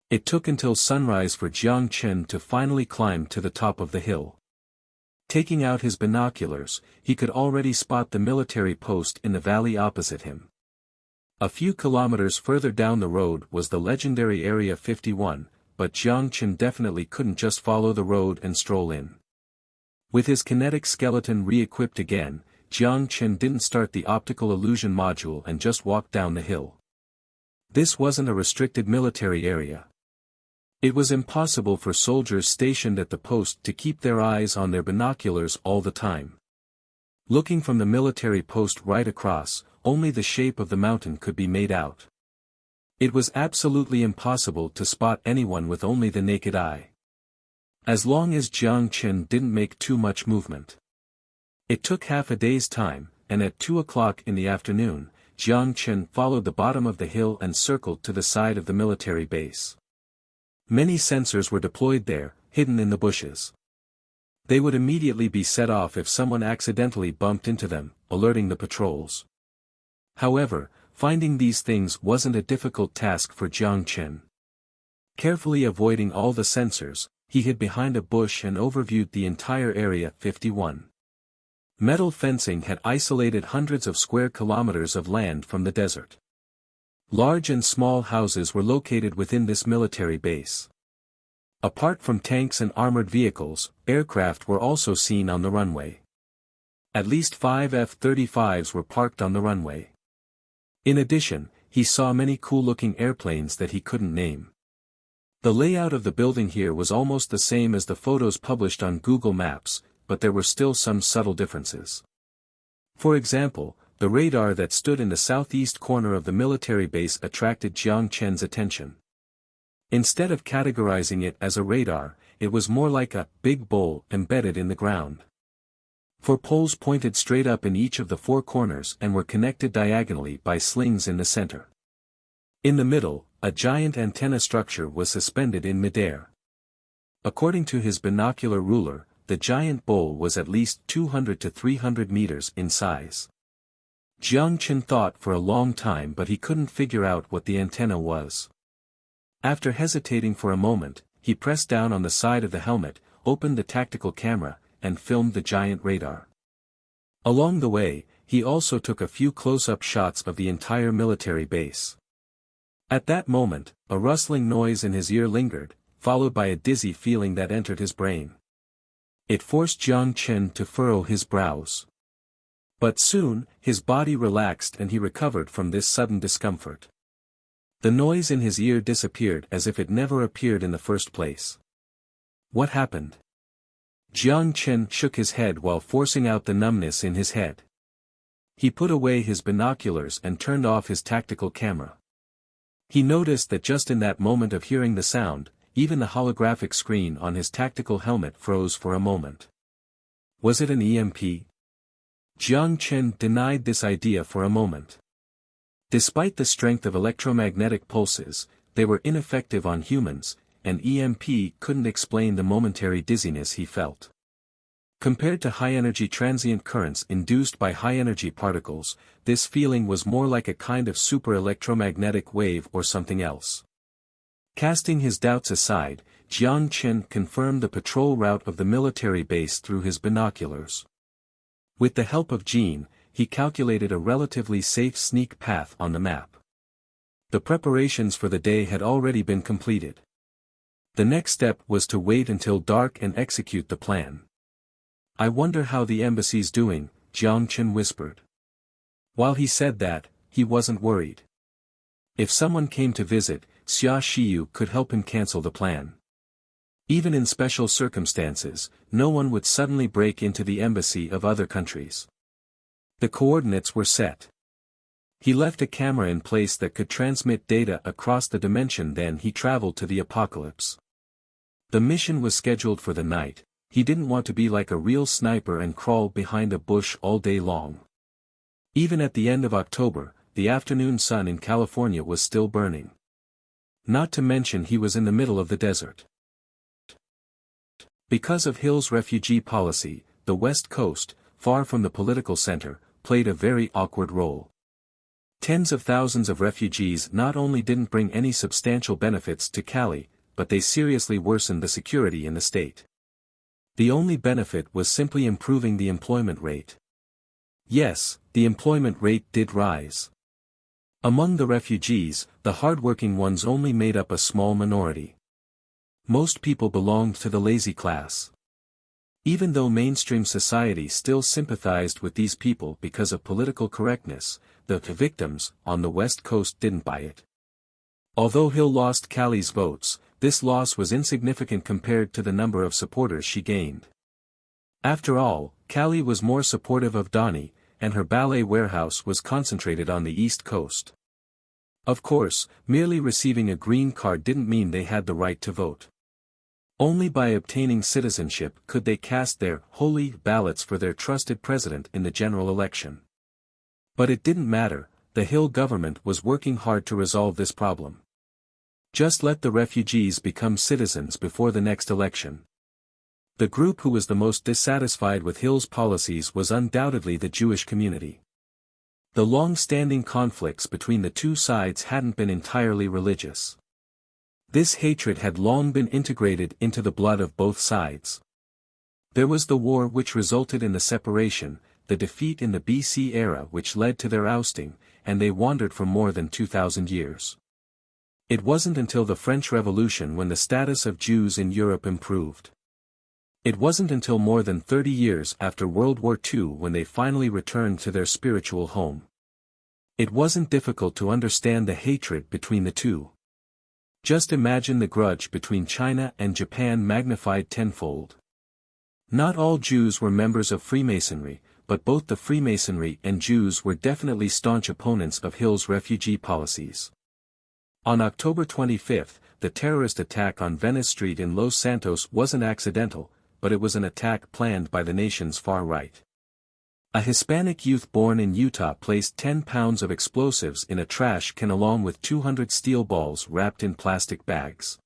It took until sunrise for Jiang Chen to finally climb to the top of the hill. Taking out his binoculars, he could already spot the military post in the valley opposite him. A few kilometers further down the road was the legendary Area 51, but Jiang Chen definitely couldn't just follow the road and stroll in. With his kinetic skeleton re-equipped again, Jiang Chen didn't start the optical illusion module and just walked down the hill. This wasn't a restricted military area. It was impossible for soldiers stationed at the post to keep their eyes on their binoculars all the time. Looking from the military post right across, only the shape of the mountain could be made out. It was absolutely impossible to spot anyone with only the naked eye. As long as Jiang Chen didn't make too much movement. It took half a day's time, and at 2 o'clock in the afternoon, Jiang Chen followed the bottom of the hill and circled to the side of the military base. Many sensors were deployed there, hidden in the bushes. They would immediately be set off if someone accidentally bumped into them, alerting the patrols. However, finding these things wasn't a difficult task for Jiang Chen. Carefully avoiding all the sensors, he hid behind a bush and overviewed the entire Area 51. Metal fencing had isolated hundreds of square kilometers of land from the desert. Large and small houses were located within this military base. Apart from tanks and armored vehicles, aircraft were also seen on the runway. At least 5 F-35s were parked on the runway. In addition, he saw many cool-looking airplanes that he couldn't name. The layout of the building here was almost the same as the photos published on Google Maps, but there were still some subtle differences. For example, the radar that stood in the southeast corner of the military base attracted Jiang Chen's attention. Instead of categorizing it as a radar, it was more like a big bowl embedded in the ground. 4 poles pointed straight up in each of the 4 corners and were connected diagonally by slings in the center. In the middle, a giant antenna structure was suspended in midair. According to his binocular ruler, the giant bowl was at least 200 to 300 meters in size. Jiang Chen thought for a long time, but he couldn't figure out what the antenna was. After hesitating for a moment, he pressed down on the side of the helmet, opened the tactical camera, and filmed the giant radar. Along the way, he also took a few close-up shots of the entire military base. At that moment, a rustling noise in his ear lingered, followed by a dizzy feeling that entered his brain. It forced Jiang Chen to furrow his brows. But soon, his body relaxed and he recovered from this sudden discomfort. The noise in his ear disappeared as if it never appeared in the first place. What happened? Jiang Chen shook his head while forcing out the numbness in his head. He put away his binoculars and turned off his tactical camera. He noticed that just in that moment of hearing the sound, even the holographic screen on his tactical helmet froze for a moment. Was it an EMP? Jiang Chen denied this idea for a moment. Despite the strength of electromagnetic pulses, they were ineffective on humans, and EMP couldn't explain the momentary dizziness he felt. Compared to high-energy transient currents induced by high-energy particles, this feeling was more like a kind of super-electromagnetic wave or something else. Casting his doubts aside, Jiang Chen confirmed the patrol route of the military base through his binoculars. With the help of Jean, he calculated a relatively safe sneak path on the map. The preparations for the day had already been completed. The next step was to wait until dark and execute the plan. "I wonder how the embassy's doing," Jiang Chen whispered. While he said that, he wasn't worried. If someone came to visit, Xia Xiyu could help him cancel the plan. Even in special circumstances, no one would suddenly break into the embassy of other countries. The coordinates were set. He left a camera in place that could transmit data across the dimension, then he traveled to the apocalypse. The mission was scheduled for the night. He didn't want to be like a real sniper and crawl behind a bush all day long. Even at the end of October, the afternoon sun in California was still burning. Not to mention he was in the middle of the desert. Because of Hill's refugee policy, the West Coast, far from the political center, played a very awkward role. Tens of thousands of refugees not only didn't bring any substantial benefits to Cali, but they seriously worsened the security in the state. The only benefit was simply improving the employment rate. Yes, the employment rate did rise. Among the refugees, the hardworking ones only made up a small minority. Most people belonged to the lazy class. Even though mainstream society still sympathized with these people because of political correctness, the victims on the West Coast didn't buy it. Although Hill lost Cali's votes, this loss was insignificant compared to the number of supporters she gained. After all, Cali was more supportive of Donnie, and her ballet warehouse was concentrated on the East Coast. Of course, merely receiving a green card didn't mean they had the right to vote. Only by obtaining citizenship could they cast their holy ballots for their trusted president in the general election. But it didn't matter, the Hill government was working hard to resolve this problem. Just let the refugees become citizens before the next election. The group who was the most dissatisfied with Hill's policies was undoubtedly the Jewish community. The long-standing conflicts between the two sides hadn't been entirely religious. This hatred had long been integrated into the blood of both sides. There was the war which resulted in the separation, the defeat in the BC era which led to their ousting, and they wandered for more than 2,000 years. It wasn't until the French Revolution when the status of Jews in Europe improved. It wasn't until more than 30 years after World War II when they finally returned to their spiritual home. It wasn't difficult to understand the hatred between the two. Just imagine the grudge between China and Japan magnified tenfold. Not all Jews were members of Freemasonry, but both the Freemasonry and Jews were definitely staunch opponents of Hill's refugee policies. On October 25, the terrorist attack on Venice Street in Los Santos wasn't accidental, but it was an attack planned by the nation's far right. A Hispanic youth born in Utah placed 10 pounds of explosives in a trash can along with 200 steel balls wrapped in plastic bags.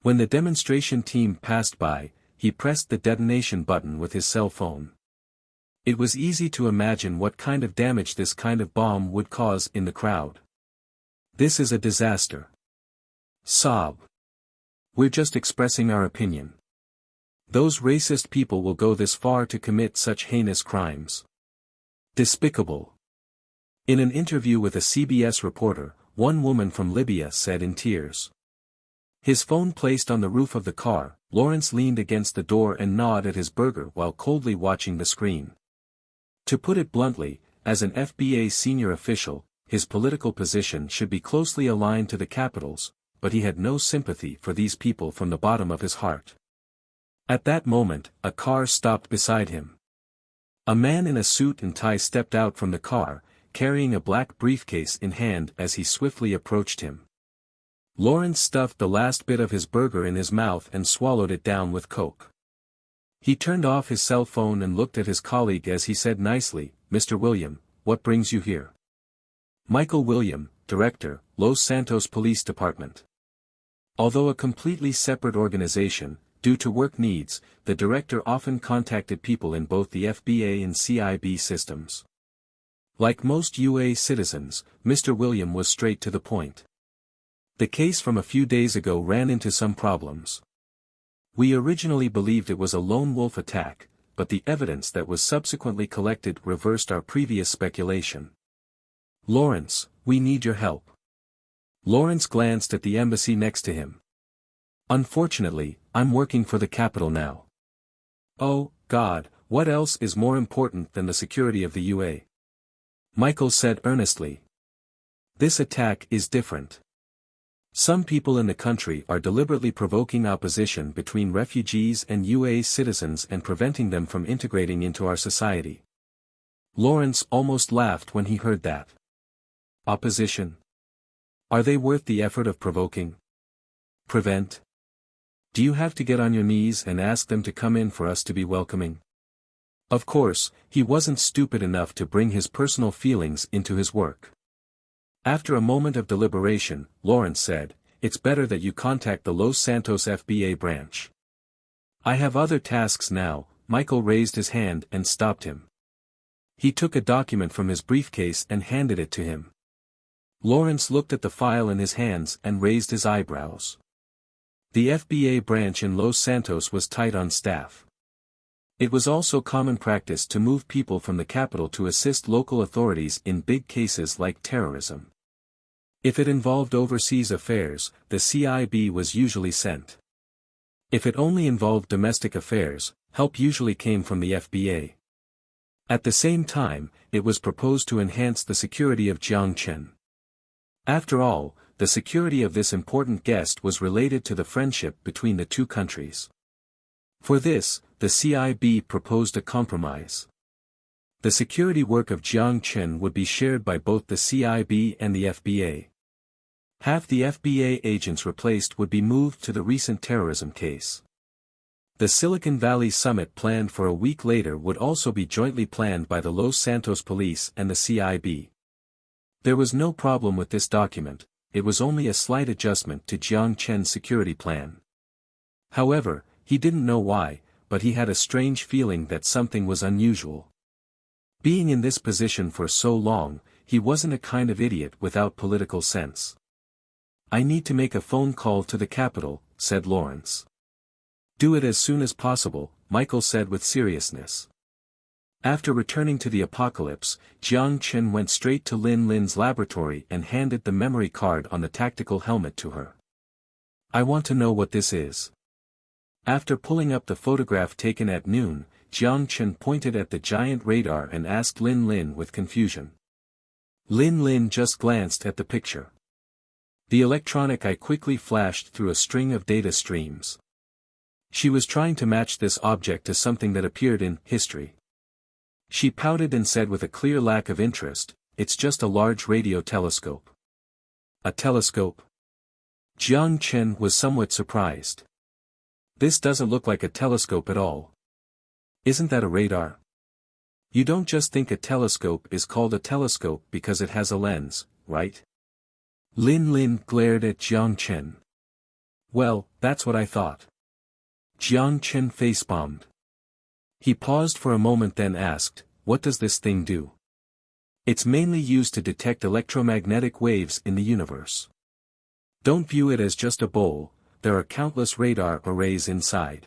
When the demonstration team passed by, he pressed the detonation button with his cell phone. It was easy to imagine what kind of damage this kind of bomb would cause in the crowd. "This is a disaster." Sob. "We're just expressing our opinion. Those racist people will go this far to commit such heinous crimes. Despicable." In an interview with a CBS reporter, one woman from Libya said in tears. His phone placed on the roof of the car, Lawrence leaned against the door and gnawed at his burger while coldly watching the screen. To put it bluntly, as an FBA senior official, his political position should be closely aligned to the capital's, but he had no sympathy for these people from the bottom of his heart. At that moment, a car stopped beside him. A man in a suit and tie stepped out from the car, carrying a black briefcase in hand as he swiftly approached him. Lawrence stuffed the last bit of his burger in his mouth and swallowed it down with Coke. He turned off his cell phone and looked at his colleague as he said nicely, "Mr. William, what brings you here?" Michael William, Director, Los Santos Police Department. Although a completely separate organization, due to work needs, the director often contacted people in both the FBA and CIB systems. Like most UA citizens, Mr. William was straight to the point. The case from a few days ago ran into some problems. We originally believed it was a lone wolf attack, but the evidence that was subsequently collected reversed our previous speculation. Lawrence, we need your help. Lawrence glanced at the embassy next to him. Unfortunately, I'm working for the capital now. Oh, God, what else is more important than the security of the UA? Michael said earnestly. This attack is different. Some people in the country are deliberately provoking opposition between refugees and UA citizens and preventing them from integrating into our society. Lawrence almost laughed when he heard that. Opposition? Are they worth the effort of provoking? Prevent? Do you have to get on your knees and ask them to come in for us to be welcoming? Of course, he wasn't stupid enough to bring his personal feelings into his work. After a moment of deliberation, Lawrence said, "It's better that you contact the Los Santos FBA branch. I have other tasks now." Michael raised his hand and stopped him. He took a document from his briefcase and handed it to him. Lawrence looked at the file in his hands and raised his eyebrows. The FBA branch in Los Santos was tight on staff. It was also common practice to move people from the capital to assist local authorities in big cases like terrorism. If it involved overseas affairs, the CIB was usually sent. If it only involved domestic affairs, help usually came from the FBA. At the same time, it was proposed to enhance the security of Jiang Chen. After all, the security of this important guest was related to the friendship between the two countries. For this, the CIB proposed a compromise. The security work of Jiang Chen would be shared by both the CIB and the FBA. Half the FBA agents replaced would be moved to the recent terrorism case. The Silicon Valley summit planned for a week later would also be jointly planned by the Los Santos Police and the CIB. There was no problem with this document, it was only a slight adjustment to Jiang Chen's security plan. However, he didn't know why, but he had a strange feeling that something was unusual. Being in this position for so long, he wasn't a kind of idiot without political sense. "I need to make a phone call to the capital," said Lawrence. "Do it as soon as possible," Michael said with seriousness. After returning to the apocalypse, Jiang Chen went straight to Lin Lin's laboratory and handed the memory card on the tactical helmet to her. "I want to know what this is." After pulling up the photograph taken at noon, Jiang Chen pointed at the giant radar and asked Lin Lin with confusion. Lin Lin just glanced at the picture. The electronic eye quickly flashed through a string of data streams. She was trying to match this object to something that appeared in history. She pouted and said with a clear lack of interest, "It's just a large radio telescope." "A telescope?" Jiang Chen was somewhat surprised. "This doesn't look like a telescope at all. Isn't that a radar? You don't just think a telescope is called a telescope because it has a lens, right?" Lin Lin glared at Jiang Chen. "Well, that's what I thought." Jiang Chen facepalmed. He paused for a moment then asked, "What does this thing do?" "It's mainly used to detect electromagnetic waves in the universe. Don't view it as just a bowl, there are countless radar arrays inside.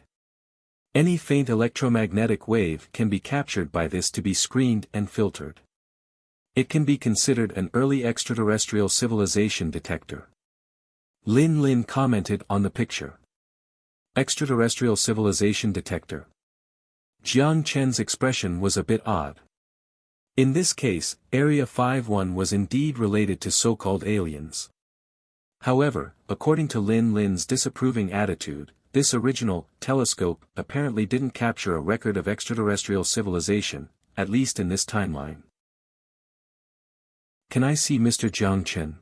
Any faint electromagnetic wave can be captured by this to be screened and filtered. It can be considered an early extraterrestrial civilization detector." Lin Lin commented on the picture. Extraterrestrial civilization detector. Jiang Chen's expression was a bit odd. In this case, Area 51 was indeed related to so-called aliens. However, according to Lin Lin's disapproving attitude, this original telescope apparently didn't capture a record of extraterrestrial civilization, at least in this timeline. "Can I see Mr. Jiang Chen?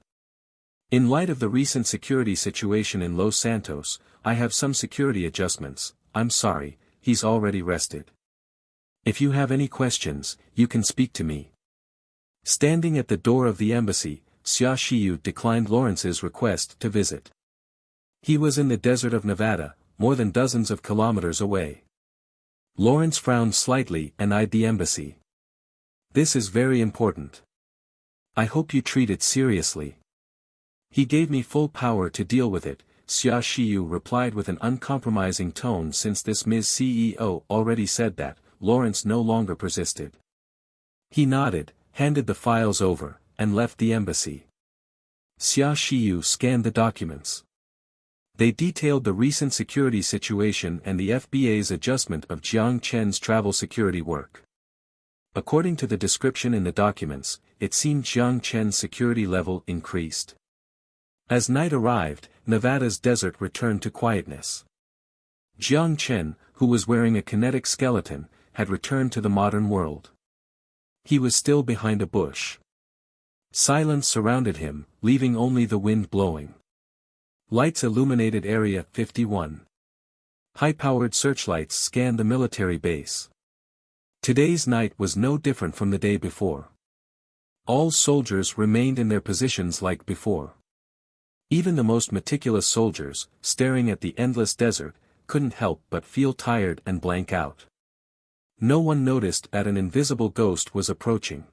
In light of the recent security situation in Los Santos, I have some security adjustments. I'm sorry, he's already rested. If you have any questions, you can speak to me." Standing at the door of the embassy, Xia Shiyu declined Lawrence's request to visit. He was in the desert of Nevada, more than dozens of kilometers away. Lawrence frowned slightly and eyed the embassy. This is very important. I hope you treat it seriously. He gave me full power to deal with it, Xia Shiyu replied with an uncompromising tone. Since this Ms. CEO already said that, Lawrence no longer persisted. He nodded, handed the files over, and left the embassy. Xia Shiyu scanned the documents. They detailed the recent security situation and the FBA's adjustment of Jiang Chen's travel security work. According to the description in the documents, it seemed Jiang Chen's security level increased. As night arrived, Nevada's desert returned to quietness. Jiang Chen, who was wearing a kinetic skeleton, had returned to the modern world. He was still behind a bush. Silence surrounded him, leaving only the wind blowing. Lights illuminated Area 51. High-powered searchlights scanned the military base. Today's night was no different from the day before. All soldiers remained in their positions like before. Even the most meticulous soldiers, staring at the endless desert, couldn't help but feel tired and blank out. No one noticed that an invisible ghost was approaching.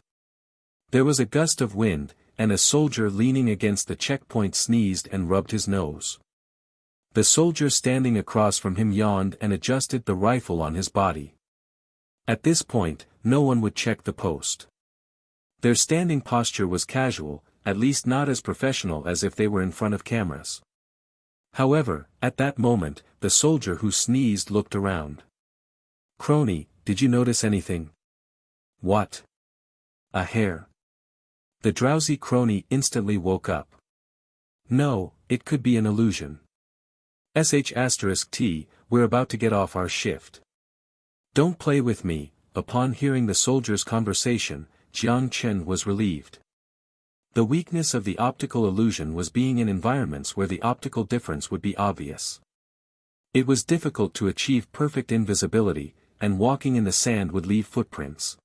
There was a gust of wind, and a soldier leaning against the checkpoint sneezed and rubbed his nose. The soldier standing across from him yawned and adjusted the rifle on his body. At this point, no one would check the post. Their standing posture was casual, at least not as professional as if they were in front of cameras. However, at that moment, the soldier who sneezed looked around. "Crony, did you notice anything?" "What?" "A hair." The drowsy crony instantly woke up. "No, it could be an illusion. *T, we're about to get off our shift. Don't play with me." Upon hearing the soldier's conversation, Jiang Chen was relieved. The weakness of the optical illusion was being in environments where the optical difference would be obvious. It was difficult to achieve perfect invisibility, and walking in the sand would leave footprints.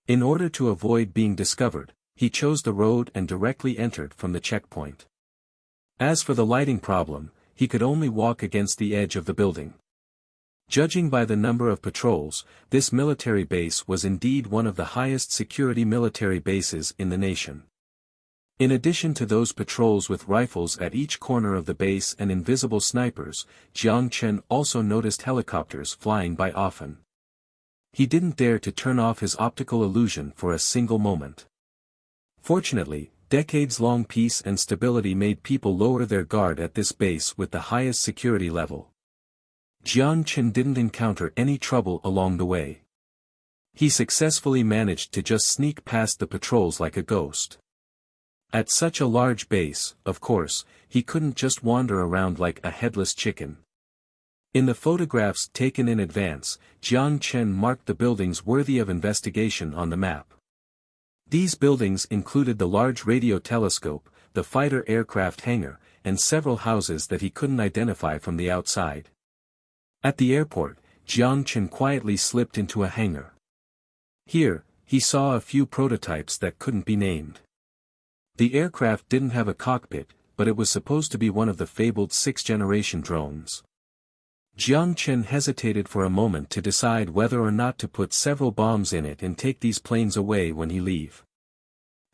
In order to avoid being discovered, he chose the road and directly entered from the checkpoint. As for the lighting problem, he could only walk against the edge of the building. Judging by the number of patrols, this military base was indeed one of the highest security military bases in the nation. In addition to those patrols with rifles at each corner of the base and invisible snipers, Jiang Chen also noticed helicopters flying by often. He didn't dare to turn off his optical illusion for a single moment. Fortunately, decades-long peace and stability made people lower their guard at this base with the highest security level. Jiang Chen didn't encounter any trouble along the way. He successfully managed to just sneak past the patrols like a ghost. At such a large base, of course, he couldn't just wander around like a headless chicken. In the photographs taken in advance, Jiang Chen marked the buildings worthy of investigation on the map. These buildings included the large radio telescope, the fighter aircraft hangar, and several houses that he couldn't identify from the outside. At the airport, Jiang Chen quietly slipped into a hangar. Here, he saw a few prototypes that couldn't be named. The aircraft didn't have a cockpit, but it was supposed to be one of the fabled sixth-generation drones. Jiang Chen hesitated for a moment to decide whether or not to put several bombs in it and take these planes away when he leave.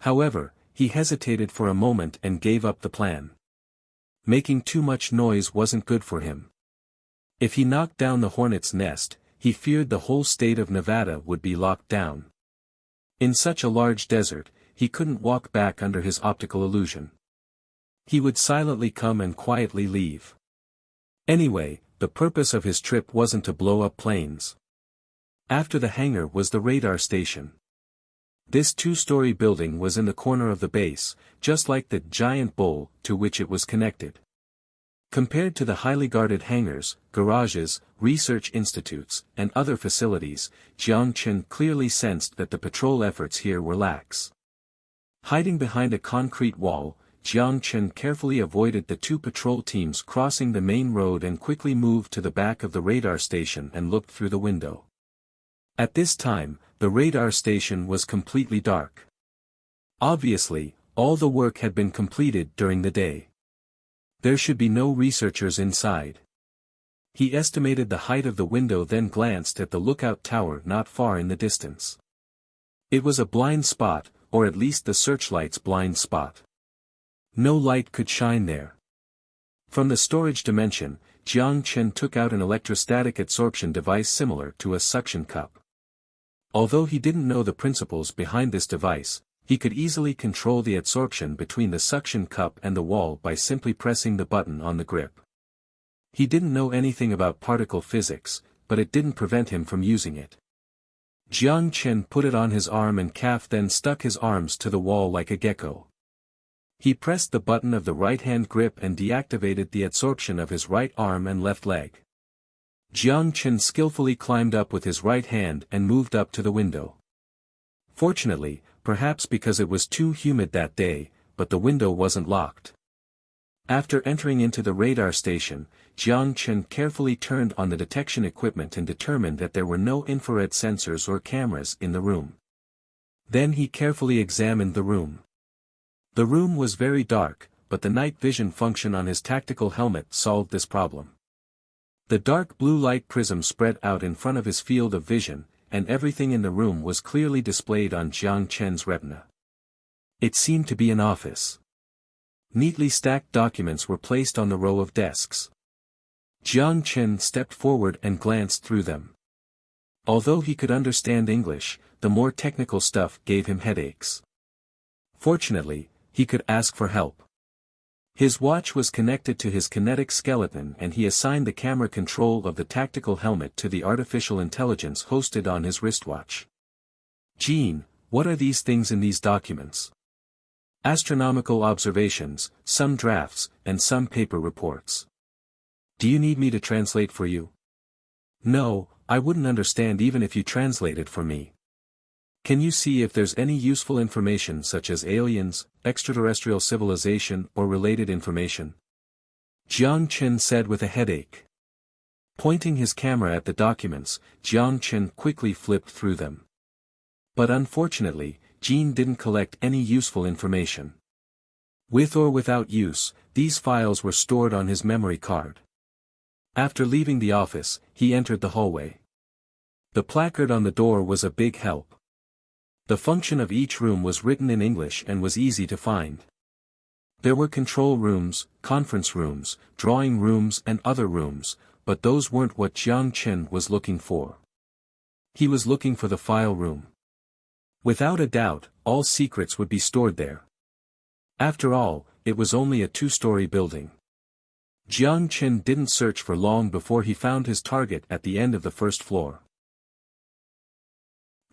However, he hesitated for a moment and gave up the plan. Making too much noise wasn't good for him. If he knocked down the hornet's nest, he feared the whole state of Nevada would be locked down. In such a large desert, he couldn't walk back under his optical illusion. He would silently come and quietly leave. Anyway, the purpose of his trip wasn't to blow up planes. After the hangar was the radar station. This two-story building was in the corner of the base, just like the giant bowl to which it was connected. Compared to the highly guarded hangars, garages, research institutes, and other facilities, Jiang Chen clearly sensed that the patrol efforts here were lax. Hiding behind a concrete wall, Jiang Chen carefully avoided the two patrol teams crossing the main road and quickly moved to the back of the radar station and looked through the window. At this time, the radar station was completely dark. Obviously, all the work had been completed during the day. There should be no researchers inside. He estimated the height of the window, then glanced at the lookout tower not far in the distance. It was a blind spot, or at least the searchlight's blind spot. No light could shine there. From the storage dimension, Jiang Chen took out an electrostatic adsorption device similar to a suction cup. Although he didn't know the principles behind this device, he could easily control the adsorption between the suction cup and the wall by simply pressing the button on the grip. He didn't know anything about particle physics, but it didn't prevent him from using it. Jiang Chen put it on his arm and calf, then stuck his arms to the wall like a gecko. He pressed the button of the right-hand grip and deactivated the adsorption of his right arm and left leg. Jiang Chen skillfully climbed up with his right hand and moved up to the window. Fortunately, perhaps because it was too humid that day, but the window wasn't locked. After entering into the radar station, Jiang Chen carefully turned on the detection equipment and determined that there were no infrared sensors or cameras in the room. Then he carefully examined the room. The room was very dark, but the night vision function on his tactical helmet solved this problem. The dark blue light prism spread out in front of his field of vision, and everything in the room was clearly displayed on Jiang Chen's retina. It seemed to be an office. Neatly stacked documents were placed on the row of desks. Jiang Chen stepped forward and glanced through them. Although he could understand English, the more technical stuff gave him headaches. Fortunately, he could ask for help. His watch was connected to his kinetic skeleton, and he assigned the camera control of the tactical helmet to the artificial intelligence hosted on his wristwatch. "Jean, what are these things in these documents?" "Astronomical observations, some drafts, and some paper reports." "Do you need me to translate for you?" "No, I wouldn't understand even if you translated for me." "Can you see if there's any useful information such as aliens, extraterrestrial civilization or related information?" Jiang Chen said with a headache. Pointing his camera at the documents, Jiang Chen quickly flipped through them. But unfortunately, Jean didn't collect any useful information. With or without use, these files were stored on his memory card. After leaving the office, he entered the hallway. The placard on the door was a big help. The function of each room was written in English and was easy to find. There were control rooms, conference rooms, drawing rooms and other rooms, but those weren't what Jiang Chen was looking for. He was looking for the file room. Without a doubt, all secrets would be stored there. After all, it was only a two-story building. Jiang Chen didn't search for long before he found his target at the end of the first floor.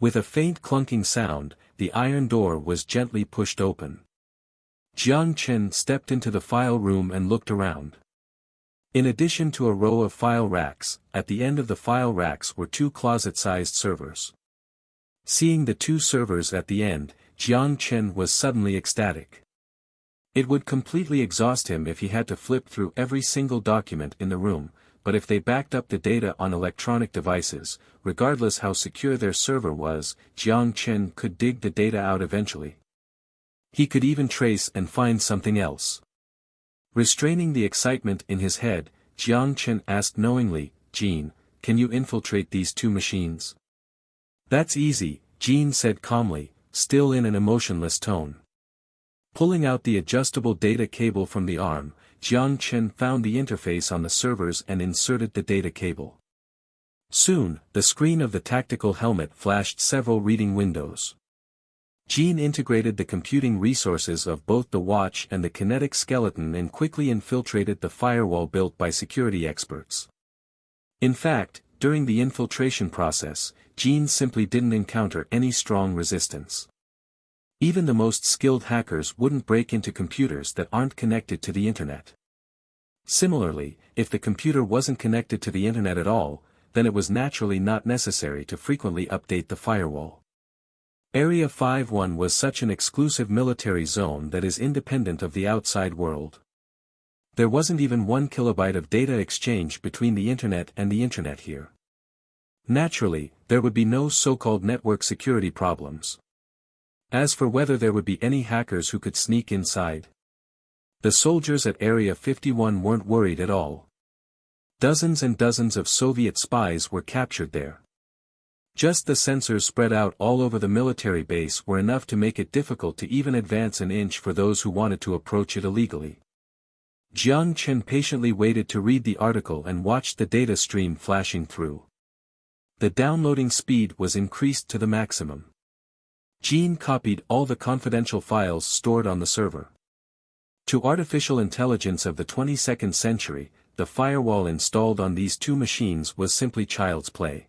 With a faint clunking sound, the iron door was gently pushed open. Jiang Chen stepped into the file room and looked around. In addition to a row of file racks, at the end of the file racks were two closet-sized servers. Seeing the two servers at the end, Jiang Chen was suddenly ecstatic. It would completely exhaust him if he had to flip through every single document in the room, but if they backed up the data on electronic devices, regardless how secure their server was, Jiang Chen could dig the data out eventually. He could even trace and find something else. Restraining the excitement in his head, Jiang Chen asked knowingly, "Jean, can you infiltrate these two machines?" "That's easy," Jean said calmly, still in an emotionless tone. Pulling out the adjustable data cable from the arm, Jiang Chen found the interface on the servers and inserted the data cable. Soon, the screen of the tactical helmet flashed several reading windows. Jean integrated the computing resources of both the watch and the kinetic skeleton and quickly infiltrated the firewall built by security experts. In fact, during the infiltration process, Jean simply didn't encounter any strong resistance. Even the most skilled hackers wouldn't break into computers that aren't connected to the internet. Similarly, if the computer wasn't connected to the internet at all, then it was naturally not necessary to frequently update the firewall. Area 51 was such an exclusive military zone that is independent of the outside world. There wasn't even 1 kilobyte of data exchange between the internet and the internet here. Naturally, there would be no so-called network security problems. As for whether there would be any hackers who could sneak inside, the soldiers at Area 51 weren't worried at all. Dozens and dozens of Soviet spies were captured there. Just the sensors spread out all over the military base were enough to make it difficult to even advance an inch for those who wanted to approach it illegally. Jiang Chen patiently waited to read the article and watched the data stream flashing through. The downloading speed was increased to the maximum. Jean copied all the confidential files stored on the server. To artificial intelligence of the 22nd century, the firewall installed on these two machines was simply child's play.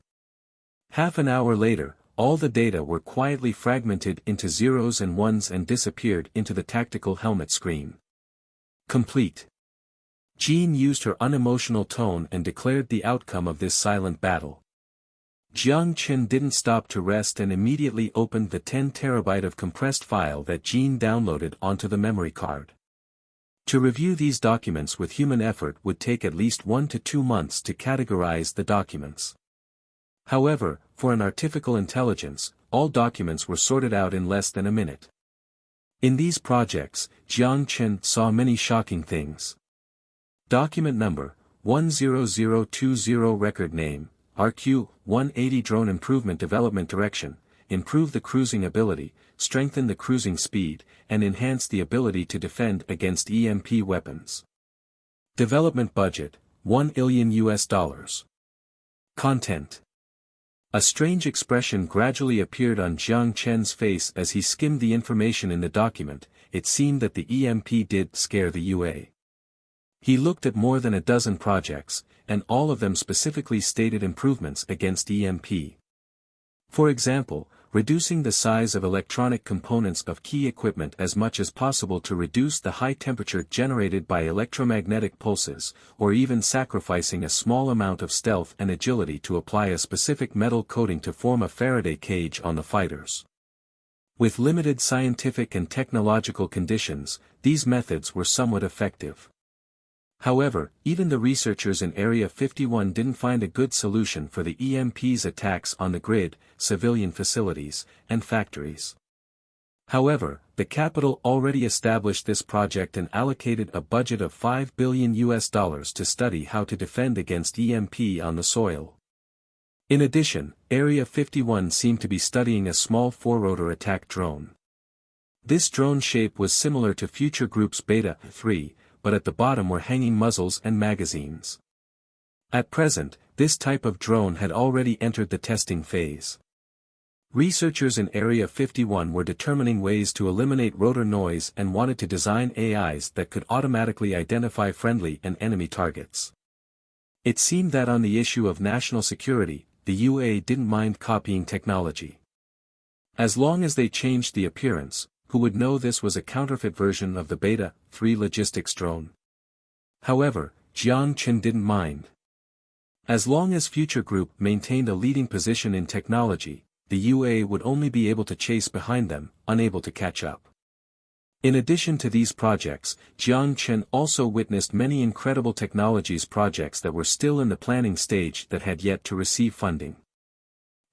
Half an hour later, all the data were quietly fragmented into zeros and ones and disappeared into the tactical helmet screen. Complete. Jean used her unemotional tone and declared the outcome of this silent battle. Jiang Chen didn't stop to rest and immediately opened the 10 terabyte of compressed file that Jean downloaded onto the memory card. To review these documents with human effort would take at least 1 to 2 months to categorize the documents. However, for an artificial intelligence, all documents were sorted out in less than a minute. In these projects, Jiang Chen saw many shocking things. Document number, 10020 record name, RQ-180 Drone Improvement Development Direction, improve the cruising ability, strengthen the cruising speed, and enhance the ability to defend against EMP weapons. Development budget, $1 billion. Content. A strange expression gradually appeared on Jiang Chen's face as he skimmed the information in the document. It seemed that the EMP did scare the UA. He looked at more than a dozen projects, and all of them specifically stated improvements against EMP. For example, reducing the size of electronic components of key equipment as much as possible to reduce the high temperature generated by electromagnetic pulses, or even sacrificing a small amount of stealth and agility to apply a specific metal coating to form a Faraday cage on the fighters. With limited scientific and technological conditions, these methods were somewhat effective. However, even the researchers in Area 51 didn't find a good solution for the EMP's attacks on the grid, civilian facilities, and factories. However, the capital already established this project and allocated a budget of $5 billion to study how to defend against EMP on the soil. In addition, Area 51 seemed to be studying a small four-rotor attack drone. This drone shape was similar to Future Group's Beta 3, but at the bottom were hanging muzzles and magazines. At present, this type of drone had already entered the testing phase. Researchers in Area 51 were determining ways to eliminate rotor noise and wanted to design AIs that could automatically identify friendly and enemy targets. It seemed that on the issue of national security, the UA didn't mind copying technology. As long as they changed the appearance, who would know this was a counterfeit version of the Beta 3 logistics drone? However, Jiang Chen didn't mind. As long as Future Group maintained a leading position in technology, the UA would only be able to chase behind them, unable to catch up. In addition to these projects, Jiang Chen also witnessed many incredible technologies projects that were still in the planning stage that had yet to receive funding.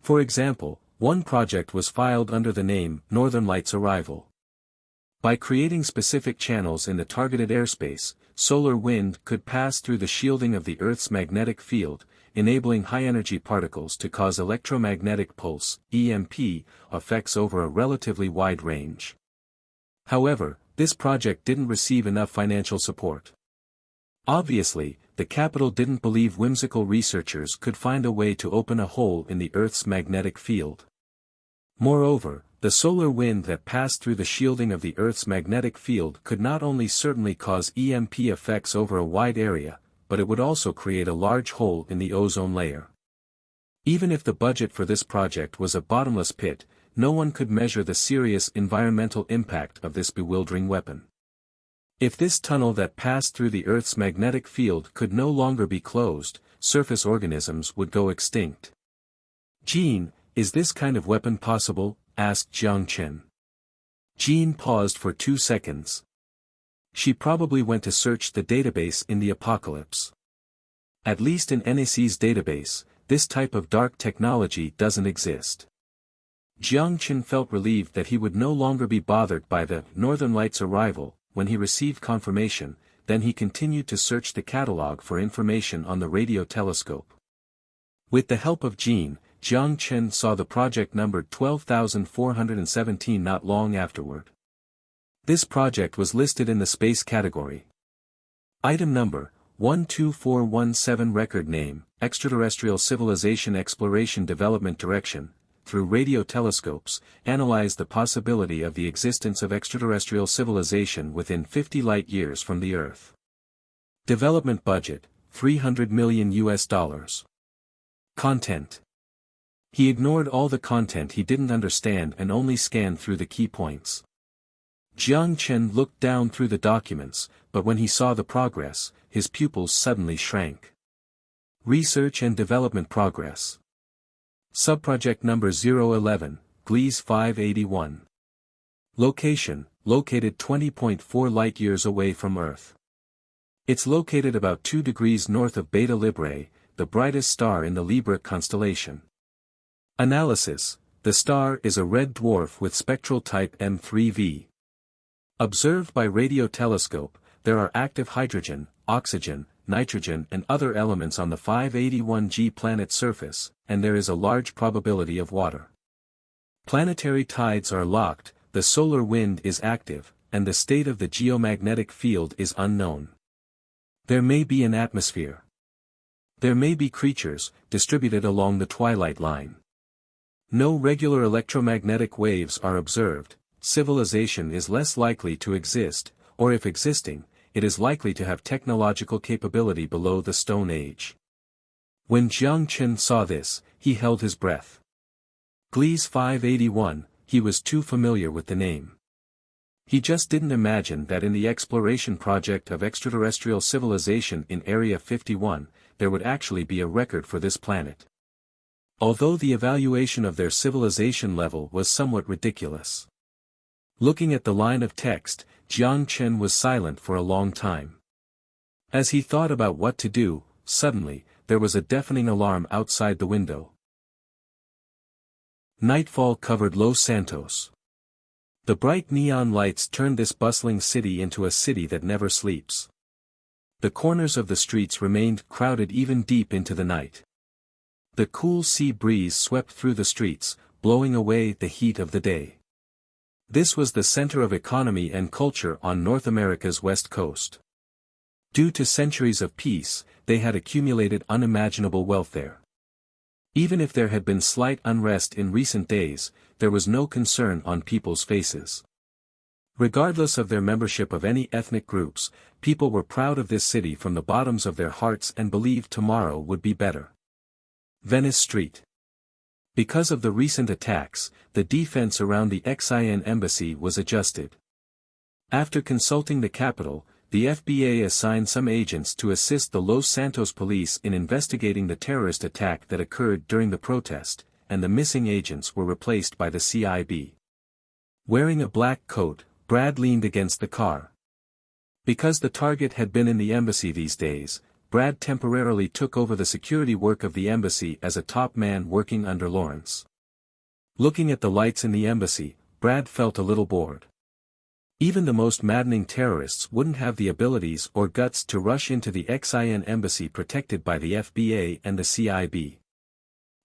For example, one project was filed under the name Northern Lights Arrival. By creating specific channels in the targeted airspace, solar wind could pass through the shielding of the Earth's magnetic field, enabling high-energy particles to cause electromagnetic pulse (EMP) effects over a relatively wide range. However, this project didn't receive enough financial support. Obviously, the capital didn't believe whimsical researchers could find a way to open a hole in the Earth's magnetic field. Moreover, the solar wind that passed through the shielding of the Earth's magnetic field could not only certainly cause EMP effects over a wide area, but it would also create a large hole in the ozone layer. Even if the budget for this project was a bottomless pit, no one could measure the serious environmental impact of this bewildering weapon. If this tunnel that passed through the Earth's magnetic field could no longer be closed, surface organisms would go extinct. Jean, is this kind of weapon possible? Asked Jiang Chen. Jean paused for 2 seconds. She probably went to search the database in the apocalypse. At least in NAC's database, this type of dark technology doesn't exist. Jiang Chen felt relieved that he would no longer be bothered by the Northern Lights' arrival. When he received confirmation, then he continued to search the catalog for information on the radio telescope. With the help of Jiang Chen saw the project numbered 12,417 not long afterward. This project was listed in the space category. Item number, 12417. Record name, Extraterrestrial Civilization Exploration Development Direction. Through radio telescopes, analyze the possibility of the existence of extraterrestrial civilization within 50 light-years from the Earth. Development budget, $300 million. Content. He ignored all the content he didn't understand and only scanned through the key points. Jiang Chen looked down through the documents, but when he saw the progress, his pupils suddenly shrank. Research and development progress. Subproject number 011, Gliese 581. Location, located 20.4 light-years away from Earth. It's located about 2 degrees north of Beta Librae, the brightest star in the Libra constellation. Analysis, the star is a red dwarf with spectral type M3V. Observed by radio telescope, there are active hydrogen, oxygen, nitrogen and other elements on the 581G planet surface, and there is a large probability of water. Planetary tides are locked, the solar wind is active, and the state of the geomagnetic field is unknown. There may be an atmosphere. There may be creatures, distributed along the twilight line. No regular electromagnetic waves are observed, civilization is less likely to exist, or if existing, it is likely to have technological capability below the Stone Age. When Jiang Chen saw this, he held his breath. Gliese 581, he was too familiar with the name. He just didn't imagine that in the exploration project of extraterrestrial civilization in Area 51, there would actually be a record for this planet. Although the evaluation of their civilization level was somewhat ridiculous. Looking at the line of text, Jiang Chen was silent for a long time. As he thought about what to do, suddenly, there was a deafening alarm outside the window. Nightfall covered Los Santos. The bright neon lights turned this bustling city into a city that never sleeps. The corners of the streets remained crowded even deep into the night. The cool sea breeze swept through the streets, blowing away the heat of the day. This was the center of economy and culture on North America's west coast. Due to centuries of peace, they had accumulated unimaginable wealth there. Even if there had been slight unrest in recent days, there was no concern on people's faces. Regardless of their membership of any ethnic groups, people were proud of this city from the bottoms of their hearts and believed tomorrow would be better. Venice Street. Because of the recent attacks, the defense around the XIN embassy was adjusted. After consulting the capital, the FBA assigned some agents to assist the Los Santos police in investigating the terrorist attack that occurred during the protest, and the missing agents were replaced by the CIB. Wearing a black coat, Brad leaned against the car. Because the target had been in the embassy these days, Brad temporarily took over the security work of the embassy as a top man working under Lawrence. Looking at the lights in the embassy, Brad felt a little bored. Even the most maddening terrorists wouldn't have the abilities or guts to rush into the XIN embassy protected by the FBA and the CIB.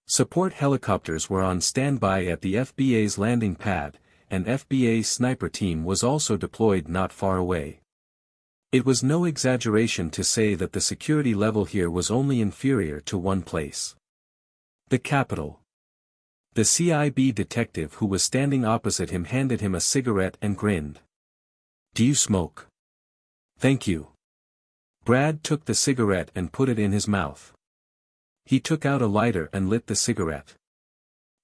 Support helicopters were on standby at the FBA's landing pad, and FBA's sniper team was also deployed not far away. It was no exaggeration to say that the security level here was only inferior to one place. The Capitol. The CIB detective who was standing opposite him handed him a cigarette and grinned. "Do you smoke?" "Thank you." Brad took the cigarette and put it in his mouth. He took out a lighter and lit the cigarette.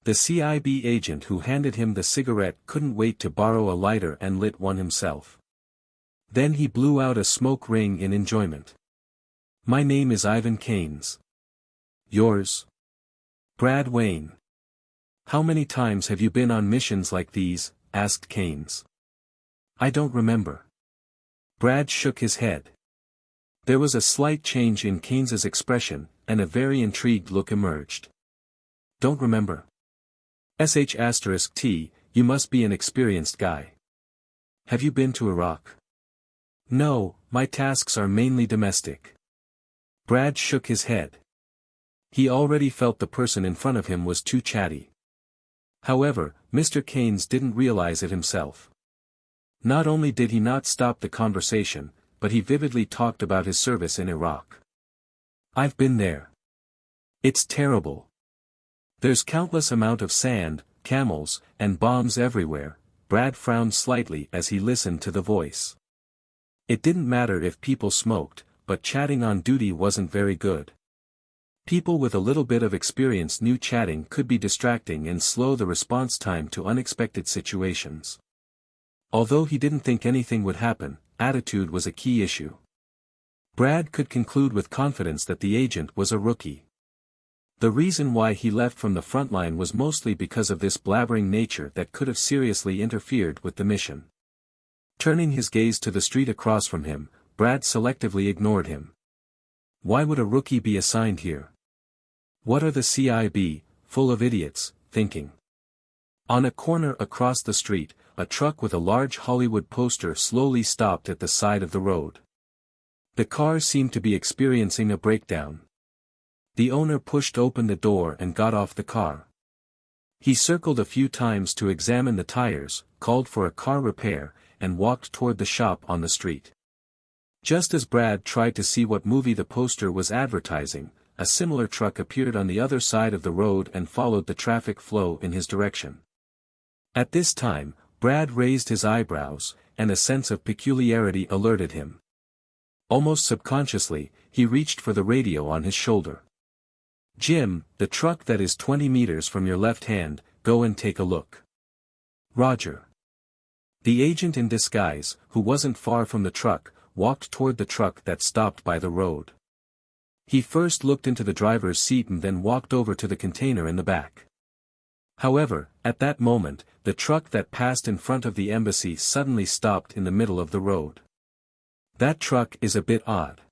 The CIB agent who handed him the cigarette couldn't wait to borrow a lighter and lit one himself. Then he blew out a smoke ring in enjoyment. "My name is Ivan Keynes." "Yours?" "Brad Wayne." "How many times have you been on missions like these?" asked Keynes. "I don't remember." Brad shook his head. There was a slight change in Keynes's expression, and a very intrigued look emerged. "Don't remember?" sh*t, you must be an experienced guy. Have you been to Iraq? No, my tasks are mainly domestic. Brad shook his head. He already felt the person in front of him was too chatty. However, Mr. Keynes didn't realize it himself. Not only did he not stop the conversation, but he vividly talked about his service in Iraq. I've been there. It's terrible. There's countless amount of sand, camels, and bombs everywhere. Brad frowned slightly as he listened to the voice. It didn't matter if people smoked, but chatting on duty wasn't very good. People with a little bit of experience knew chatting could be distracting and slow the response time to unexpected situations. Although he didn't think anything would happen, attitude was a key issue. Brad could conclude with confidence that the agent was a rookie. The reason why he left from the front line was mostly because of this blabbering nature that could have seriously interfered with the mission. Turning his gaze to the street across from him, Brad selectively ignored him. Why would a rookie be assigned here? What are the CIB, full of idiots, thinking? On a corner across the street, a truck with a large Hollywood poster slowly stopped at the side of the road. The car seemed to be experiencing a breakdown. The owner pushed open the door and got off the car. He circled a few times to examine the tires, called for a car repair, and walked toward the shop on the street. Just as Brad tried to see what movie the poster was advertising, a similar truck appeared on the other side of the road and followed the traffic flow in his direction. At this time, Brad raised his eyebrows, and a sense of peculiarity alerted him. Almost subconsciously, he reached for the radio on his shoulder. Jim, the truck that is 20 meters from your left hand, go and take a look. Roger. The agent in disguise, who wasn't far from the truck, walked toward the truck that stopped by the road. He first looked into the driver's seat and then walked over to the container in the back. However, at that moment, the truck that passed in front of the embassy suddenly stopped in the middle of the road. That truck is a bit odd.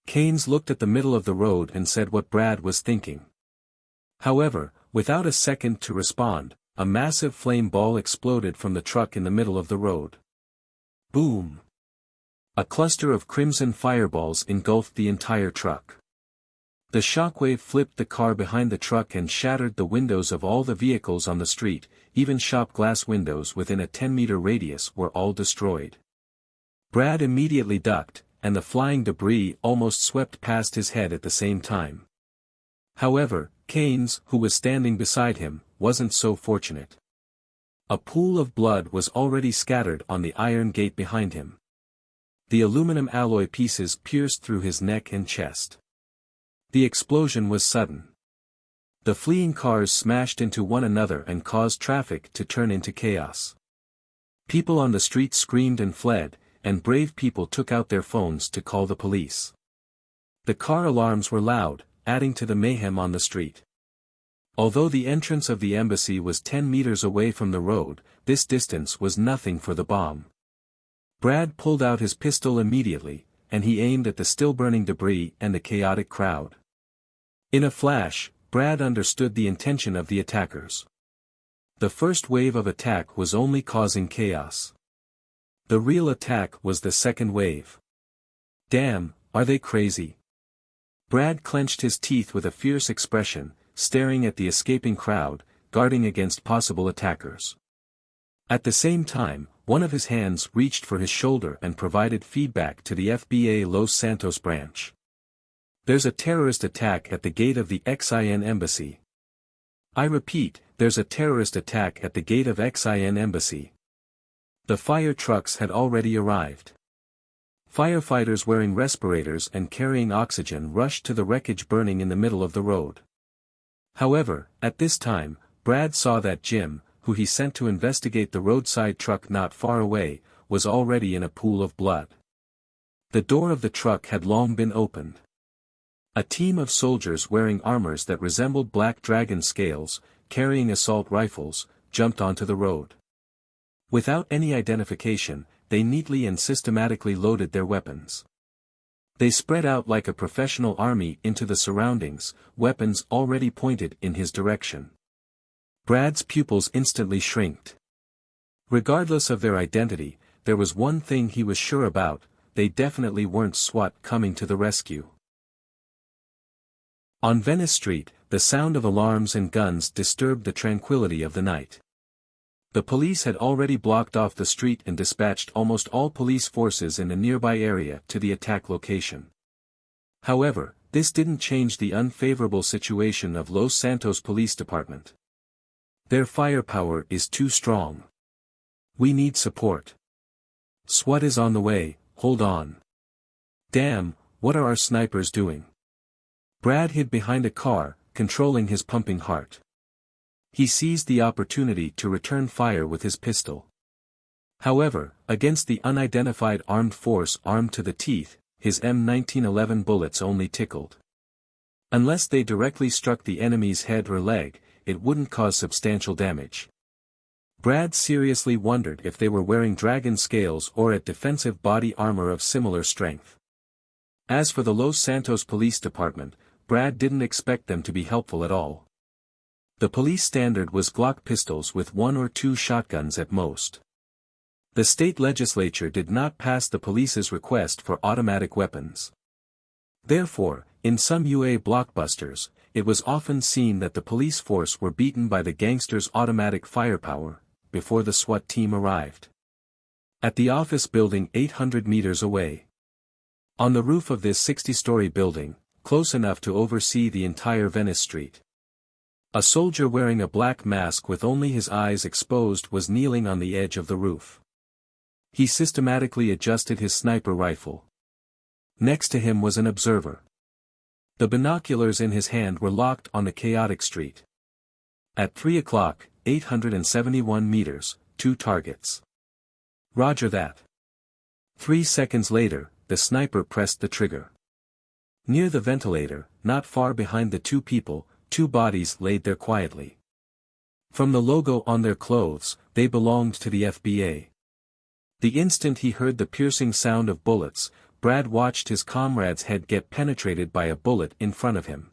Keynes looked at the middle of the road and said what Brad was thinking. However, without a second to respond, a massive flame ball exploded from the truck in the middle of the road. Boom! A cluster of crimson fireballs engulfed the entire truck. The shockwave flipped the car behind the truck and shattered the windows of all the vehicles on the street, even shop glass windows within a 10-meter radius were all destroyed. Brad immediately ducked, and the flying debris almost swept past his head at the same time. However, Keynes, who was standing beside him, wasn't so fortunate. A pool of blood was already scattered on the iron gate behind him. The aluminum alloy pieces pierced through his neck and chest. The explosion was sudden. The fleeing cars smashed into one another and caused traffic to turn into chaos. People on the street screamed and fled, and brave people took out their phones to call the police. The car alarms were loud, adding to the mayhem on the street. Although the entrance of the embassy was 10 meters away from the road, this distance was nothing for the bomb. Brad pulled out his pistol immediately, and he aimed at the still-burning debris and the chaotic crowd. In a flash, Brad understood the intention of the attackers. The first wave of attack was only causing chaos. The real attack was the second wave. Damn, are they crazy? Brad clenched his teeth with a fierce expression, staring at the escaping crowd, guarding against possible attackers. At the same time, one of his hands reached for his shoulder and provided feedback to the FBA Los Santos branch. There's a terrorist attack at the gate of the XIN embassy. I repeat, there's a terrorist attack at the gate of XIN embassy. The fire trucks had already arrived. Firefighters wearing respirators and carrying oxygen rushed to the wreckage burning in the middle of the road. However, at this time, Brad saw that Jim, who he sent to investigate the roadside truck not far away, was already in a pool of blood. The door of the truck had long been opened. A team of soldiers wearing armors that resembled black dragon scales, carrying assault rifles, jumped onto the road. Without any identification, they neatly and systematically loaded their weapons. They spread out like a professional army into the surroundings, weapons already pointed in his direction. Brad's pupils instantly shrinked. Regardless of their identity, there was one thing he was sure about: they definitely weren't SWAT coming to the rescue. On Venice Street, the sound of alarms and guns disturbed the tranquility of the night. The police had already blocked off the street and dispatched almost all police forces in a nearby area to the attack location. However, this didn't change the unfavorable situation of Los Santos Police Department. Their firepower is too strong. We need support. SWAT is on the way, hold on. Damn, what are our snipers doing? Brad hid behind a car, controlling his pumping heart. He seized the opportunity to return fire with his pistol. However, against the unidentified armed force armed to the teeth, his M1911 bullets only tickled. Unless they directly struck the enemy's head or leg, it wouldn't cause substantial damage. Brad seriously wondered if they were wearing dragon scales or at defensive body armor of similar strength. As for the Los Santos Police Department, Brad didn't expect them to be helpful at all. The police standard was Glock pistols with 1 or 2 shotguns at most. The state legislature did not pass the police's request for automatic weapons. Therefore, in some UA blockbusters, it was often seen that the police force were beaten by the gangsters' automatic firepower, before the SWAT team arrived. At the office building 800 meters away. On the roof of this 60-story building, close enough to oversee the entire Venice Street, a soldier wearing a black mask with only his eyes exposed was kneeling on the edge of the roof. He systematically adjusted his sniper rifle. Next to him was an observer. The binoculars in his hand were locked on the chaotic street. At 3 o'clock, 871 meters, 2 targets. Roger that. 3 seconds later, the sniper pressed the trigger. Near the ventilator, not far behind the 2 people, 2 bodies laid there quietly. From the logo on their clothes, they belonged to the FBA. The instant he heard the piercing sound of bullets, Brad watched his comrade's head get penetrated by a bullet in front of him.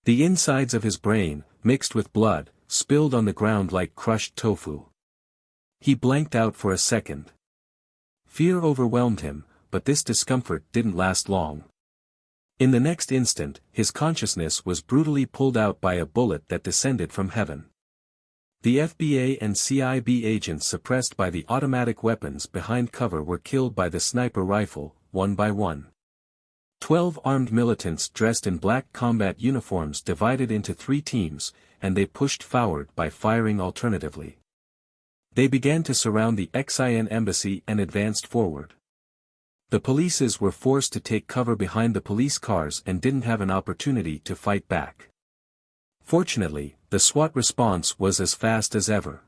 The insides of his brain, mixed with blood, spilled on the ground like crushed tofu. He blanked out for a second. Fear overwhelmed him, but this discomfort didn't last long. In the next instant, his consciousness was brutally pulled out by a bullet that descended from heaven. The FBA and CIB agents suppressed by the automatic weapons behind cover were killed by the sniper rifle, one by one. 12 armed militants dressed in black combat uniforms divided into 3 teams, and they pushed forward by firing alternatively. They began to surround the XIN embassy and advanced forward. The polices were forced to take cover behind the police cars and didn't have an opportunity to fight back. Fortunately, the SWAT response was as fast as ever.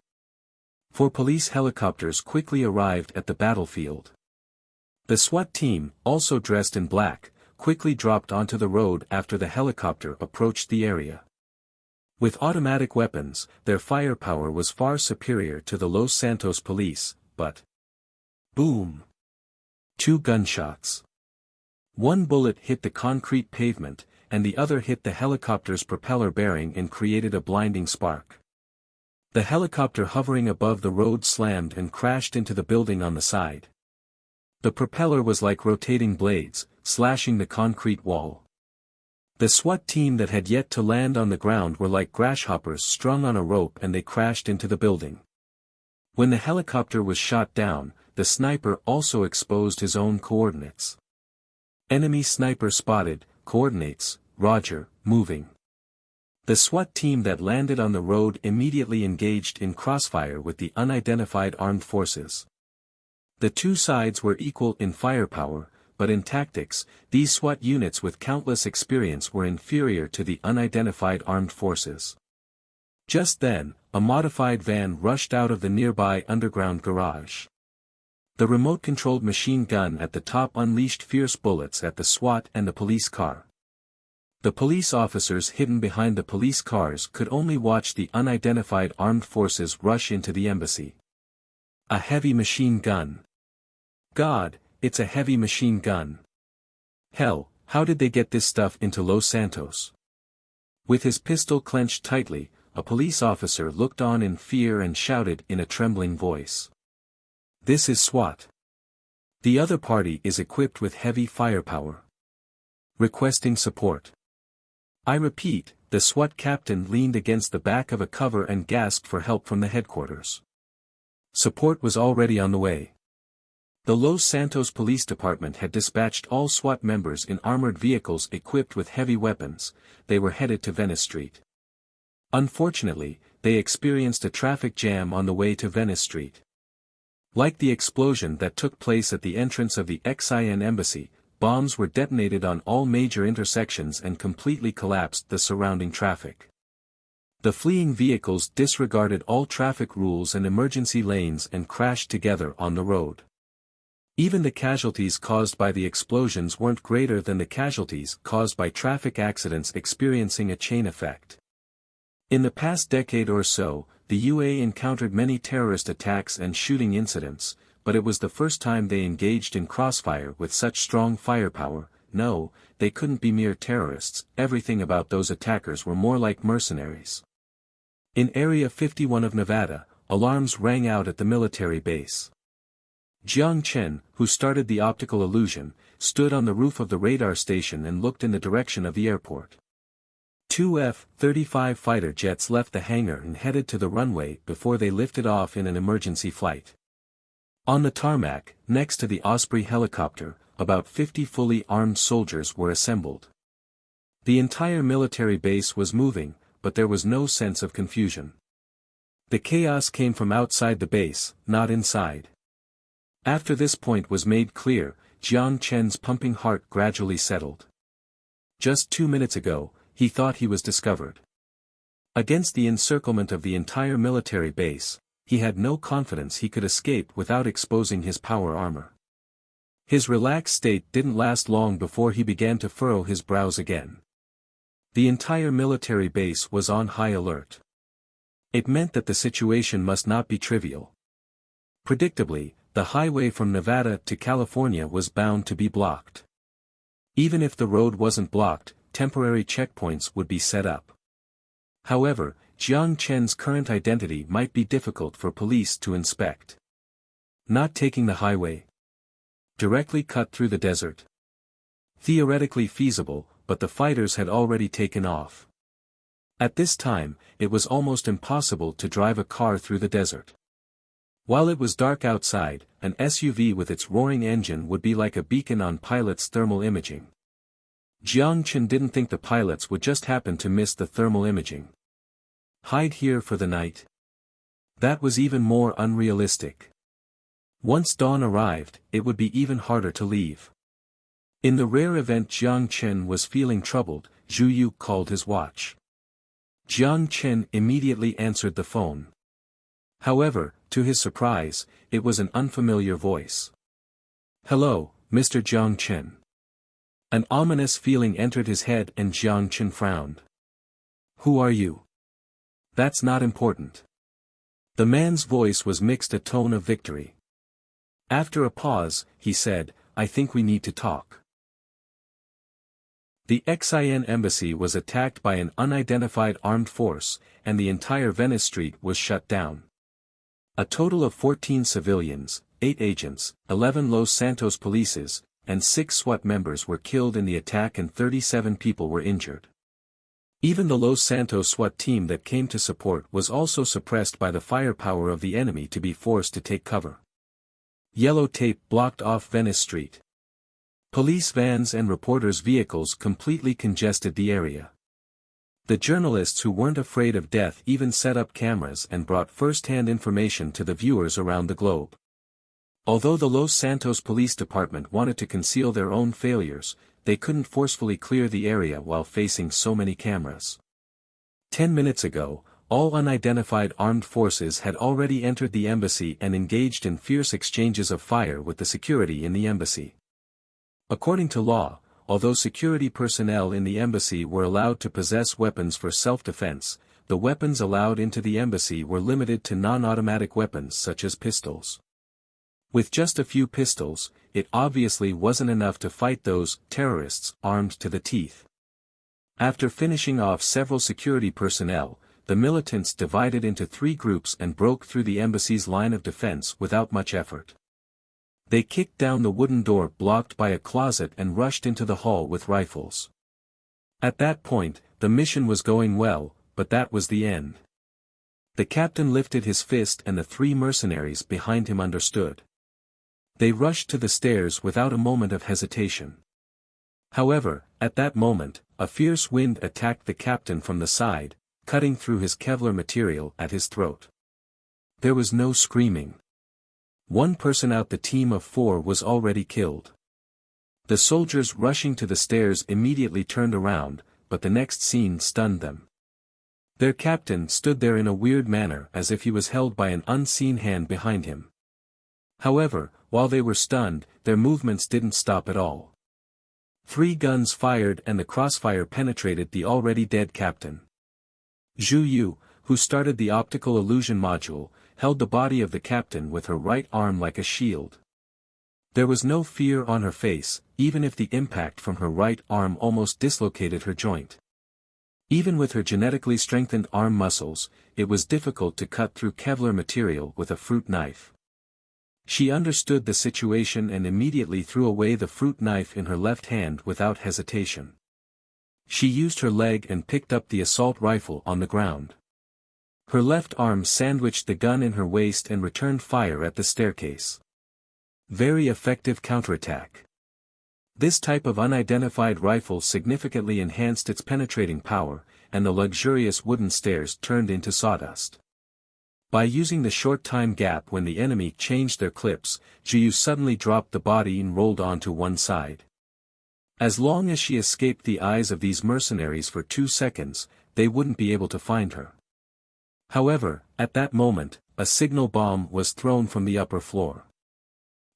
4 police helicopters quickly arrived at the battlefield. The SWAT team, also dressed in black, quickly dropped onto the road after the helicopter approached the area. With automatic weapons, their firepower was far superior to the Los Santos police, but... boom! 2 gunshots. One bullet hit the concrete pavement, and the other hit the helicopter's propeller bearing and created a blinding spark. The helicopter hovering above the road slammed and crashed into the building on the side. The propeller was like rotating blades, slashing the concrete wall. The SWAT team that had yet to land on the ground were like grasshoppers strung on a rope, and they crashed into the building. When the helicopter was shot down, the sniper also exposed his own coordinates. Enemy sniper spotted, coordinates, Roger, moving. The SWAT team that landed on the road immediately engaged in crossfire with the unidentified armed forces. The 2 sides were equal in firepower, but in tactics, these SWAT units with countless experience were inferior to the unidentified armed forces. Just then, a modified van rushed out of the nearby underground garage. The remote-controlled machine gun at the top unleashed fierce bullets at the SWAT and the police car. The police officers hidden behind the police cars could only watch the unidentified armed forces rush into the embassy. A heavy machine gun. God, it's a heavy machine gun. Hell, how did they get this stuff into Los Santos? With his pistol clenched tightly, a police officer looked on in fear and shouted in a trembling voice. "This is SWAT. The other party is equipped with heavy firepower. Requesting support." I repeat, the SWAT captain leaned against the back of a cover and gasped for help from the headquarters. Support was already on the way. The Los Santos Police Department had dispatched all SWAT members in armored vehicles equipped with heavy weapons. They were headed to Venice Street. Unfortunately, they experienced a traffic jam on the way to Venice Street. Like the explosion that took place at the entrance of the XIN embassy, bombs were detonated on all major intersections and completely collapsed the surrounding traffic. The fleeing vehicles disregarded all traffic rules and emergency lanes and crashed together on the road. Even the casualties caused by the explosions weren't greater than the casualties caused by traffic accidents experiencing a chain effect. In the past decade or so, the UA encountered many terrorist attacks and shooting incidents, but it was the first time they engaged in crossfire with such strong firepower. No, they couldn't be mere terrorists, everything about those attackers were more like mercenaries. In Area 51 of Nevada, alarms rang out at the military base. Jiang Chen, who started the optical illusion, stood on the roof of the radar station and looked in the direction of the airport. Two F-35 fighter jets left the hangar and headed to the runway before they lifted off in an emergency flight. On the tarmac, next to the Osprey helicopter, about 50 fully armed soldiers were assembled. The entire military base was moving, but there was no sense of confusion. The chaos came from outside the base, not inside. After this point was made clear, Jiang Chen's pumping heart gradually settled. Just 2 minutes ago, he thought he was discovered. Against the encirclement of the entire military base, he had no confidence he could escape without exposing his power armor. His relaxed state didn't last long before he began to furrow his brows again. The entire military base was on high alert. It meant that the situation must not be trivial. Predictably, the highway from Nevada to California was bound to be blocked. Even if the road wasn't blocked, temporary checkpoints would be set up. However, Jiang Chen's current identity might be difficult for police to inspect. Not taking the highway. Directly cut through the desert. Theoretically feasible, but the fighters had already taken off. At this time, it was almost impossible to drive a car through the desert. While it was dark outside, an SUV with its roaring engine would be like a beacon on pilots' thermal imaging. Jiang Chen didn't think the pilots would just happen to miss the thermal imaging. Hide here for the night? That was even more unrealistic. Once dawn arrived, it would be even harder to leave. In the rare event Jiang Chen was feeling troubled, Zhu Yu called his watch. Jiang Chen immediately answered the phone. However, to his surprise, it was an unfamiliar voice. "Hello, Mr. Jiang Chen." An ominous feeling entered his head and Jiang Chen frowned. "Who are you?" "That's not important." The man's voice was mixed a tone of victory. After a pause, he said, "I think we need to talk." The XIN embassy was attacked by an unidentified armed force, and the entire Venice Street was shut down. A total of 14 civilians, 8 agents, 11 Los Santos polices, and 6 SWAT members were killed in the attack and 37 people were injured. Even the Los Santos SWAT team that came to support was also suppressed by the firepower of the enemy to be forced to take cover. Yellow tape blocked off Venice Street. Police vans and reporters' vehicles completely congested the area. The journalists who weren't afraid of death even set up cameras and brought first-hand information to the viewers around the globe. Although the Los Santos Police Department wanted to conceal their own failures, they couldn't forcefully clear the area while facing so many cameras. 10 minutes ago, all unidentified armed forces had already entered the embassy and engaged in fierce exchanges of fire with the security in the embassy. According to law, although security personnel in the embassy were allowed to possess weapons for self-defense, the weapons allowed into the embassy were limited to non-automatic weapons such as pistols. With just a few pistols, it obviously wasn't enough to fight those terrorists armed to the teeth. After finishing off several security personnel, the militants divided into 3 groups and broke through the embassy's line of defense without much effort. They kicked down the wooden door blocked by a closet and rushed into the hall with rifles. At that point, the mission was going well, but that was the end. The captain lifted his fist and the 3 mercenaries behind him understood. They rushed to the stairs without a moment of hesitation. However, at that moment, a fierce wind attacked the captain from the side, cutting through his Kevlar material at his throat. There was no screaming. 1 person out the team of 4 was already killed. The soldiers rushing to the stairs immediately turned around, but the next scene stunned them. Their captain stood there in a weird manner as if he was held by an unseen hand behind him. However, while they were stunned, their movements didn't stop at all. 3 guns fired and the crossfire penetrated the already dead captain. Zhu Yu, who started the optical illusion module, held the body of the captain with her right arm like a shield. There was no fear on her face, even if the impact from her right arm almost dislocated her joint. Even with her genetically strengthened arm muscles, it was difficult to cut through Kevlar material with a fruit knife. She understood the situation and immediately threw away the fruit knife in her left hand without hesitation. She used her leg and picked up the assault rifle on the ground. Her left arm sandwiched the gun in her waist and returned fire at the staircase. Very effective counterattack. This type of unidentified rifle significantly enhanced its penetrating power, and the luxurious wooden stairs turned into sawdust. By using the short time gap when the enemy changed their clips, Jiu suddenly dropped the body and rolled onto one side. As long as she escaped the eyes of these mercenaries for 2 seconds, they wouldn't be able to find her. However, at that moment, a signal bomb was thrown from the upper floor.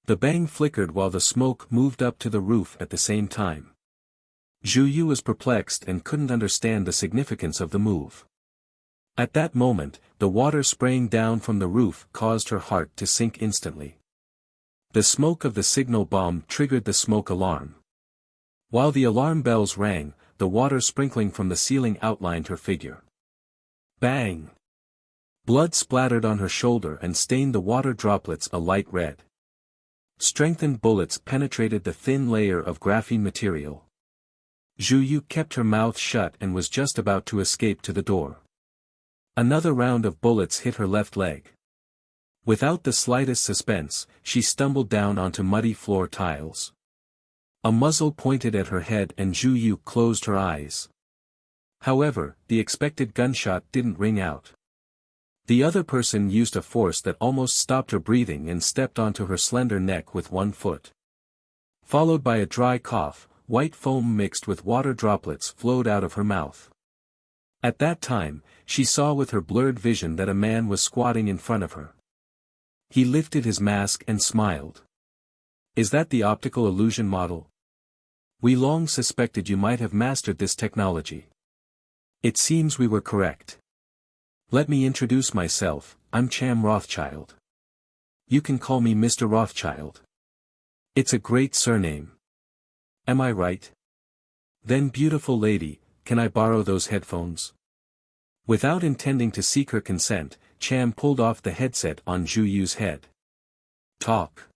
The bang flickered while the smoke moved up to the roof at the same time. Zhu Yu was perplexed and couldn't understand the significance of the move. At that moment, the water spraying down from the roof caused her heart to sink instantly. The smoke of the signal bomb triggered the smoke alarm. While the alarm bells rang, the water sprinkling from the ceiling outlined her figure. Bang! Blood splattered on her shoulder and stained the water droplets a light red. Strengthened bullets penetrated the thin layer of graphene material. Zhu Yu kept her mouth shut and was just about to escape to the door. Another round of bullets hit her left leg. Without the slightest suspense, she stumbled down onto muddy floor tiles. A muzzle pointed at her head and Zhu Yu closed her eyes. However, the expected gunshot didn't ring out. The other person used a force that almost stopped her breathing and stepped onto her slender neck with 1 foot. Followed by a dry cough, white foam mixed with water droplets flowed out of her mouth. At that time, she saw with her blurred vision that a man was squatting in front of her. He lifted his mask and smiled. "Is that the optical illusion model? We long suspected you might have mastered this technology. It seems we were correct. Let me introduce myself, I'm Cham Rothschild. You can call me Mr. Rothschild. It's a great surname. Am I right? Then beautiful lady, can I borrow those headphones?" Without intending to seek her consent, Cham pulled off the headset on Zhu Yu's head. Talk.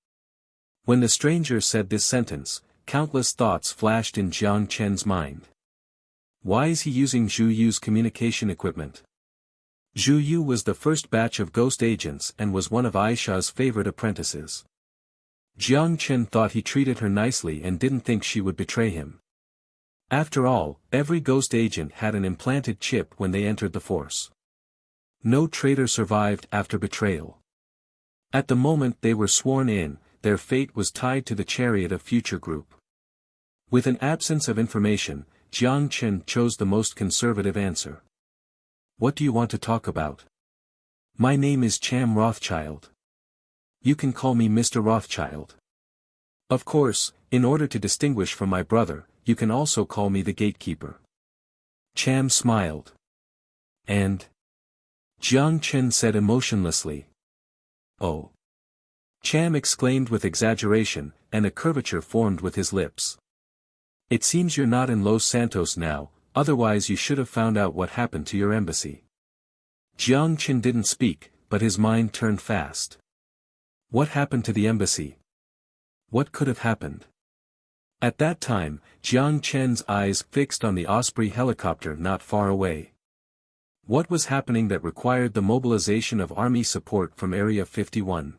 When the stranger said this sentence, countless thoughts flashed in Jiang Chen's mind. Why is he using Zhu Yu's communication equipment? Zhu Yu was the first batch of ghost agents and was one of Aisha's favorite apprentices. Jiang Chen thought he treated her nicely and didn't think she would betray him. After all, every ghost agent had an implanted chip when they entered the force. No traitor survived after betrayal. At the moment they were sworn in, their fate was tied to the chariot of future group. With an absence of information, Jiang Chen chose the most conservative answer. What do you want to talk about? My name is Cham Rothschild. You can call me Mr. Rothschild. Of course, in order to distinguish from my brother, you can also call me the gatekeeper. Cham smiled. And? Jiang Chen said emotionlessly. Oh. Cham exclaimed with exaggeration, and a curvature formed with his lips. It seems you're not in Los Santos now, otherwise you should have found out what happened to your embassy. Jiang Chen didn't speak, but his mind turned fast. What happened to the embassy? What could have happened? At that time, Jiang Chen's eyes fixed on the Osprey helicopter not far away. What was happening that required the mobilization of army support from Area 51?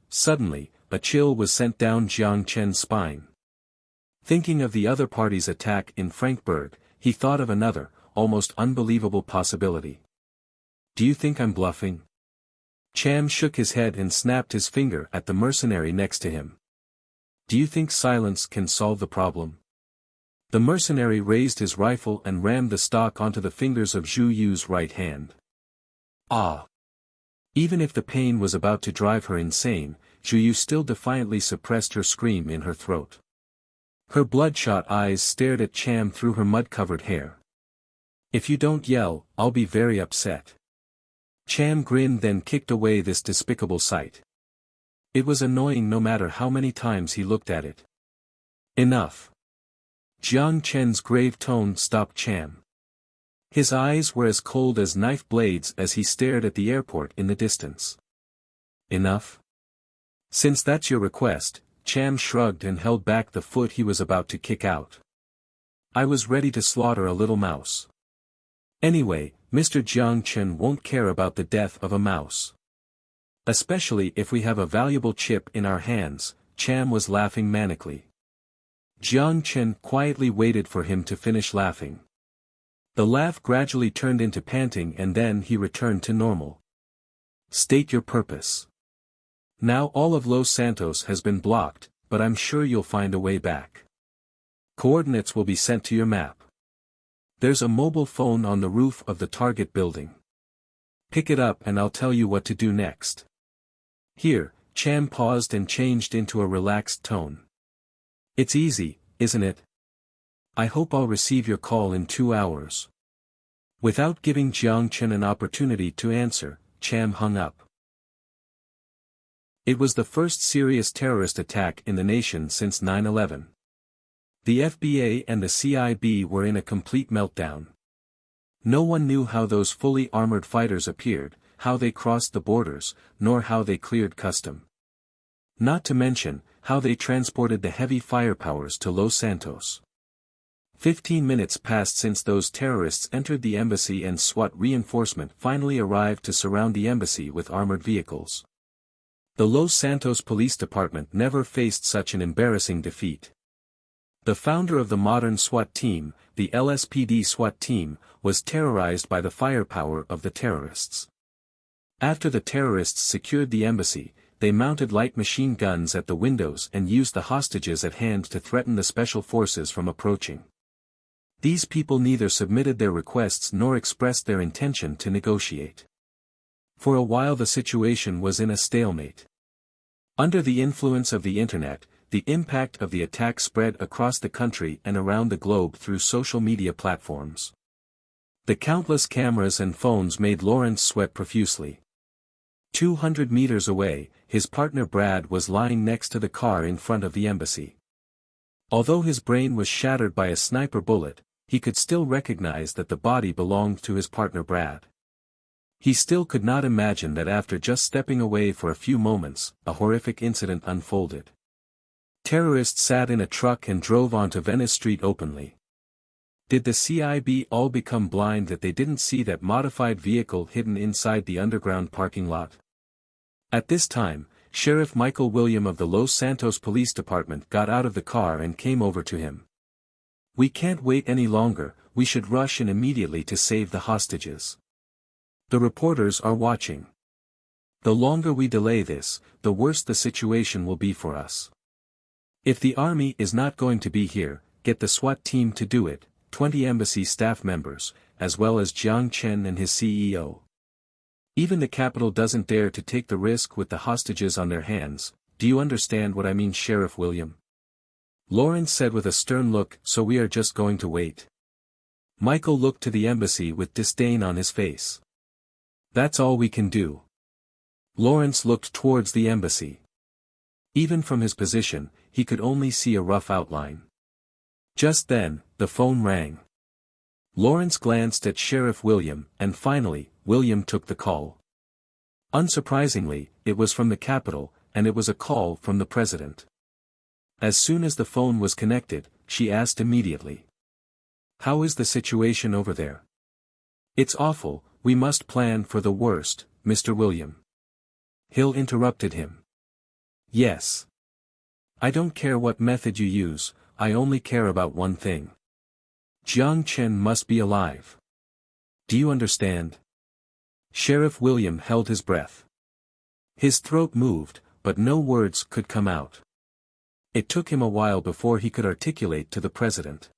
Suddenly, a chill was sent down Jiang Chen's spine. Thinking of the other party's attack in Frankfurt, he thought of another, almost unbelievable possibility. Do you think I'm bluffing? Cham shook his head and snapped his finger at the mercenary next to him. Do you think silence can solve the problem? The mercenary raised his rifle and rammed the stock onto the fingers of Zhu Yu's right hand. Ah! Even if the pain was about to drive her insane, Zhu Yu still defiantly suppressed her scream in her throat. Her bloodshot eyes stared at Cham through her mud-covered hair. If you don't yell, I'll be very upset. Cham grinned, then kicked away this despicable sight. It was annoying no matter how many times he looked at it. Enough. Jiang Chen's grave tone stopped Cham. His eyes were as cold as knife blades as he stared at the airport in the distance. Enough? Since that's your request, Cham shrugged and held back the foot he was about to kick out. I was ready to slaughter a little mouse. Anyway, Mr. Jiang Chen won't care about the death of a mouse. Especially if we have a valuable chip in our hands, Cham was laughing manically. Jiang Chen quietly waited for him to finish laughing. The laugh gradually turned into panting and then he returned to normal. State your purpose. Now all of Los Santos has been blocked, but I'm sure you'll find a way back. Coordinates will be sent to your map. There's a mobile phone on the roof of the target building. Pick it up and I'll tell you what to do next. Here, Cham paused and changed into a relaxed tone. It's easy, isn't it? I hope I'll receive your call in 2 hours. Without giving Jiang Chen an opportunity to answer, Cham hung up. It was the first serious terrorist attack in the nation since 9/11. The FBA and the CIB were in a complete meltdown. No one knew how those fully armored fighters appeared, how they crossed the borders, nor how they cleared custom. Not to mention, how they transported the heavy firepowers to Los Santos. 15 minutes passed since those terrorists entered the embassy and SWAT reinforcement finally arrived to surround the embassy with armored vehicles. The Los Santos Police Department never faced such an embarrassing defeat. The founder of the modern SWAT team, the LSPD SWAT team, was terrorized by the firepower of the terrorists. After the terrorists secured the embassy, they mounted light machine guns at the windows and used the hostages at hand to threaten the special forces from approaching. These people neither submitted their requests nor expressed their intention to negotiate. For a while the situation was in a stalemate. Under the influence of the internet, the impact of the attack spread across the country and around the globe through social media platforms. The countless cameras and phones made Lawrence sweat profusely. 200 meters away, his partner Brad was lying next to the car in front of the embassy. Although his brain was shattered by a sniper bullet, he could still recognize that the body belonged to his partner Brad. He still could not imagine that after just stepping away for a few moments, a horrific incident unfolded. Terrorists sat in a truck and drove onto Venice Street openly. Did the CIB all become blind that they didn't see that modified vehicle hidden inside the underground parking lot? At this time, Sheriff Michael William of the Los Santos Police Department got out of the car and came over to him. We can't wait any longer, we should rush in immediately to save the hostages. The reporters are watching. The longer we delay this, the worse the situation will be for us. If the army is not going to be here, get the SWAT team to do it, 20 embassy staff members, as well as Jiang Chen and his CEO. Even the capital doesn't dare to take the risk with the hostages on their hands. Do you understand what I mean, Sheriff William? Lawrence said with a stern look. So we are just going to wait. Michael looked to the embassy with disdain on his face. That's all we can do. Lawrence looked towards the embassy. Even from his position, he could only see a rough outline. Just then, the phone rang. Lawrence glanced at Sheriff William, and finally, William took the call. Unsurprisingly, it was from the capital, and it was a call from the president. As soon as the phone was connected, she asked immediately. "How is the situation over there?" "It's awful, we must plan for the worst, Mr. William." Hill interrupted him. "Yes. I don't care what method you use, I only care about one thing. Jiang Chen must be alive. Do you understand?" Sheriff William held his breath. His throat moved, but no words could come out. It took him a while before he could articulate to the president.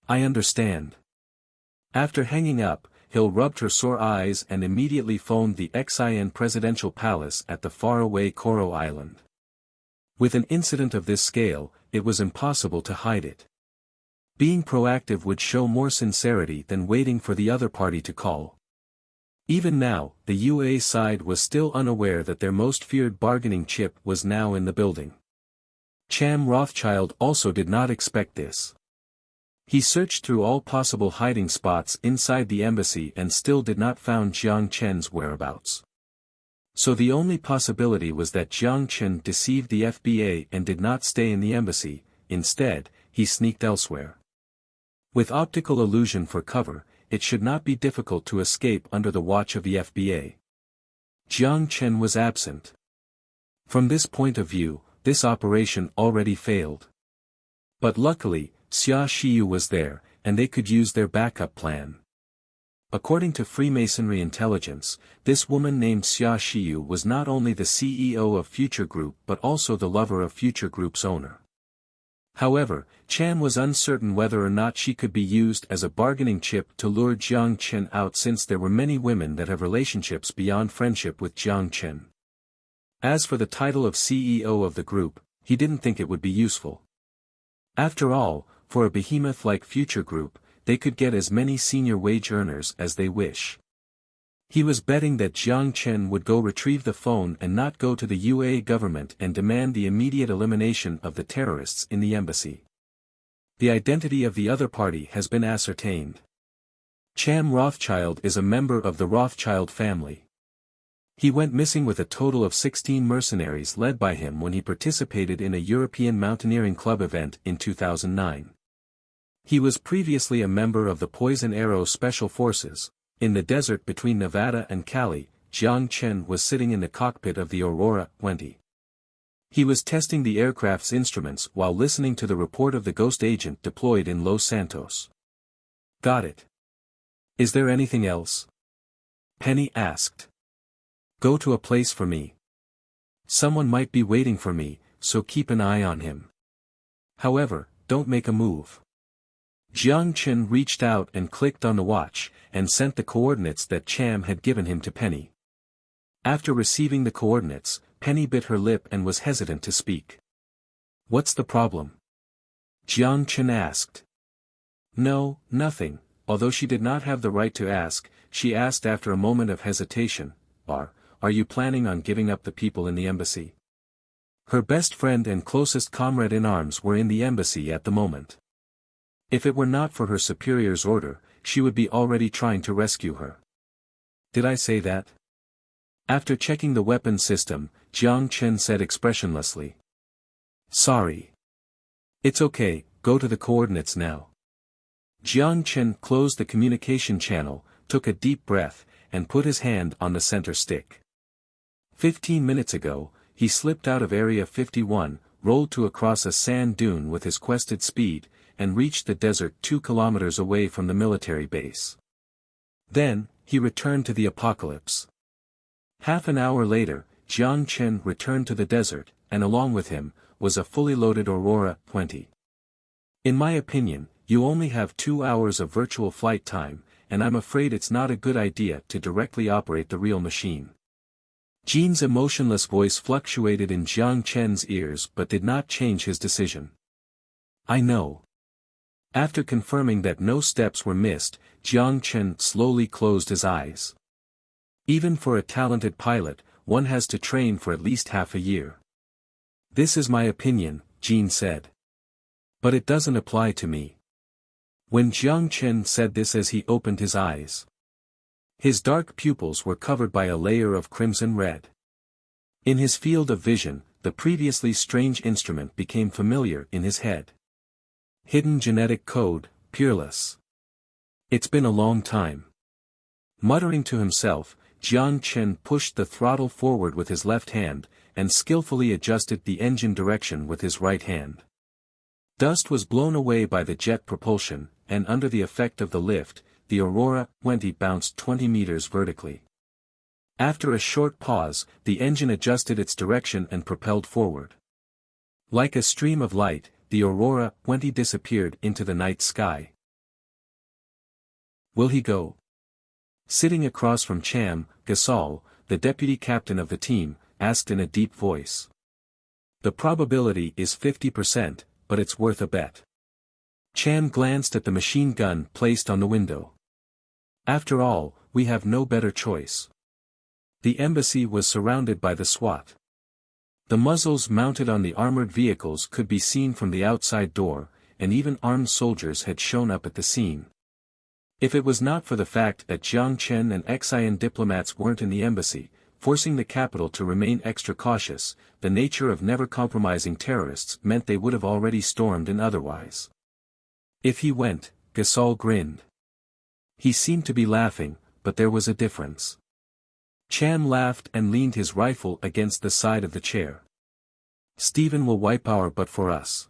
"I understand." After hanging up, Hill rubbed her sore eyes and immediately phoned the Xin presidential palace at the faraway Koro Island. With an incident of this scale, it was impossible to hide it. Being proactive would show more sincerity than waiting for the other party to call. Even now, the UA side was still unaware that their most feared bargaining chip was now in the building. Cham Rothschild also did not expect this. He searched through all possible hiding spots inside the embassy and still did not find Jiang Chen's whereabouts. So the only possibility was that Jiang Chen deceived the FBA and did not stay in the embassy, instead, he sneaked elsewhere. With optical illusion for cover, it should not be difficult to escape under the watch of the FBA. Jiang Chen was absent. From this point of view, this operation already failed. But luckily, Xia Xiyu was there, and they could use their backup plan. According to Freemasonry intelligence, this woman named Xia Xiyu was not only the CEO of Future Group but also the lover of Future Group's owner. However, Chan was uncertain whether or not she could be used as a bargaining chip to lure Jiang Chen out, since there were many women that have relationships beyond friendship with Jiang Chen. As for the title of CEO of the group, he didn't think it would be useful. After all, for a behemoth like Future Group, they could get as many senior wage earners as they wish. He was betting that Jiang Chen would go retrieve the phone and not go to the UAE government and demand the immediate elimination of the terrorists in the embassy. The identity of the other party has been ascertained. Cham Rothschild is a member of the Rothschild family. He went missing with a total of 16 mercenaries led by him when he participated in a European mountaineering club event in 2009. He was previously a member of the Poison Arrow Special Forces. In the desert between Nevada and Cali, Jiang Chen was sitting in the cockpit of the Aurora 20. He was testing the aircraft's instruments while listening to the report of the ghost agent deployed in Los Santos. "Got it. Is there anything else?" Penny asked. "Go to a place for me. Someone might be waiting for me, so keep an eye on him. However, don't make a move." Jiang Chen reached out and clicked on the watch, and sent the coordinates that Cham had given him to Penny. After receiving the coordinates, Penny bit her lip and was hesitant to speak. "What's the problem?" Jiang Chen asked. "No, nothing," although she did not have the right to ask, she asked after a moment of hesitation, Are you planning on giving up the people in the embassy?" Her best friend and closest comrade in arms were in the embassy at the moment. If it were not for her superior's order, she would be already trying to rescue her. "Did I say that?" After checking the weapon system, Jiang Chen said expressionlessly. "Sorry. It's okay, go to the coordinates now." Jiang Chen closed the communication channel, took a deep breath, and put his hand on the center stick. 15 minutes ago, he slipped out of Area 51, rolled to across a sand dune with his quested speed, and reached the desert 2 kilometers away from the military base. Then, he returned to the apocalypse. Half an hour later, Jiang Chen returned to the desert, and along with him, was a fully loaded Aurora 20. "In my opinion, you only have 2 hours of virtual flight time, and I'm afraid it's not a good idea to directly operate the real machine." Jean's emotionless voice fluctuated in Jiang Chen's ears but did not change his decision. "I know." After confirming that no steps were missed, Jiang Chen slowly closed his eyes. Even for a talented pilot, one has to train for at least half a year. "This is my opinion," Jean said. "But it doesn't apply to me." When Jiang Chen said this as he opened his eyes, His dark pupils were covered by a layer of crimson red. In his field of vision, the previously strange instrument became familiar in his head. Hidden genetic code, peerless. It's been a long time. Muttering to himself, Jiang Chen pushed the throttle forward with his left hand, and skillfully adjusted the engine direction with his right hand. Dust was blown away by the jet propulsion, and under the effect of the lift, the Aurora 20 bounced 20 meters vertically. After a short pause, the engine adjusted its direction and propelled forward. Like a stream of light, the Aurora 20 disappeared into the night sky. Will he go? Sitting across from Cham, Gasol, the deputy captain of the team, asked in a deep voice. The probability is 50%, but it's worth a bet. Cham glanced at the machine gun placed on the window. After all, we have no better choice. The embassy was surrounded by the SWAT. The muzzles mounted on the armored vehicles could be seen from the outside door, and even armed soldiers had shown up at the scene. If it was not for the fact that Jiang Chen and Xian diplomats weren't in the embassy, forcing the capital to remain extra cautious, the nature of never compromising terrorists meant they would have already stormed in otherwise. If he went, Gasol grinned. He seemed to be laughing, but there was a difference. Cham laughed and leaned his rifle against the side of the chair. Stephen will wipe our butt for us.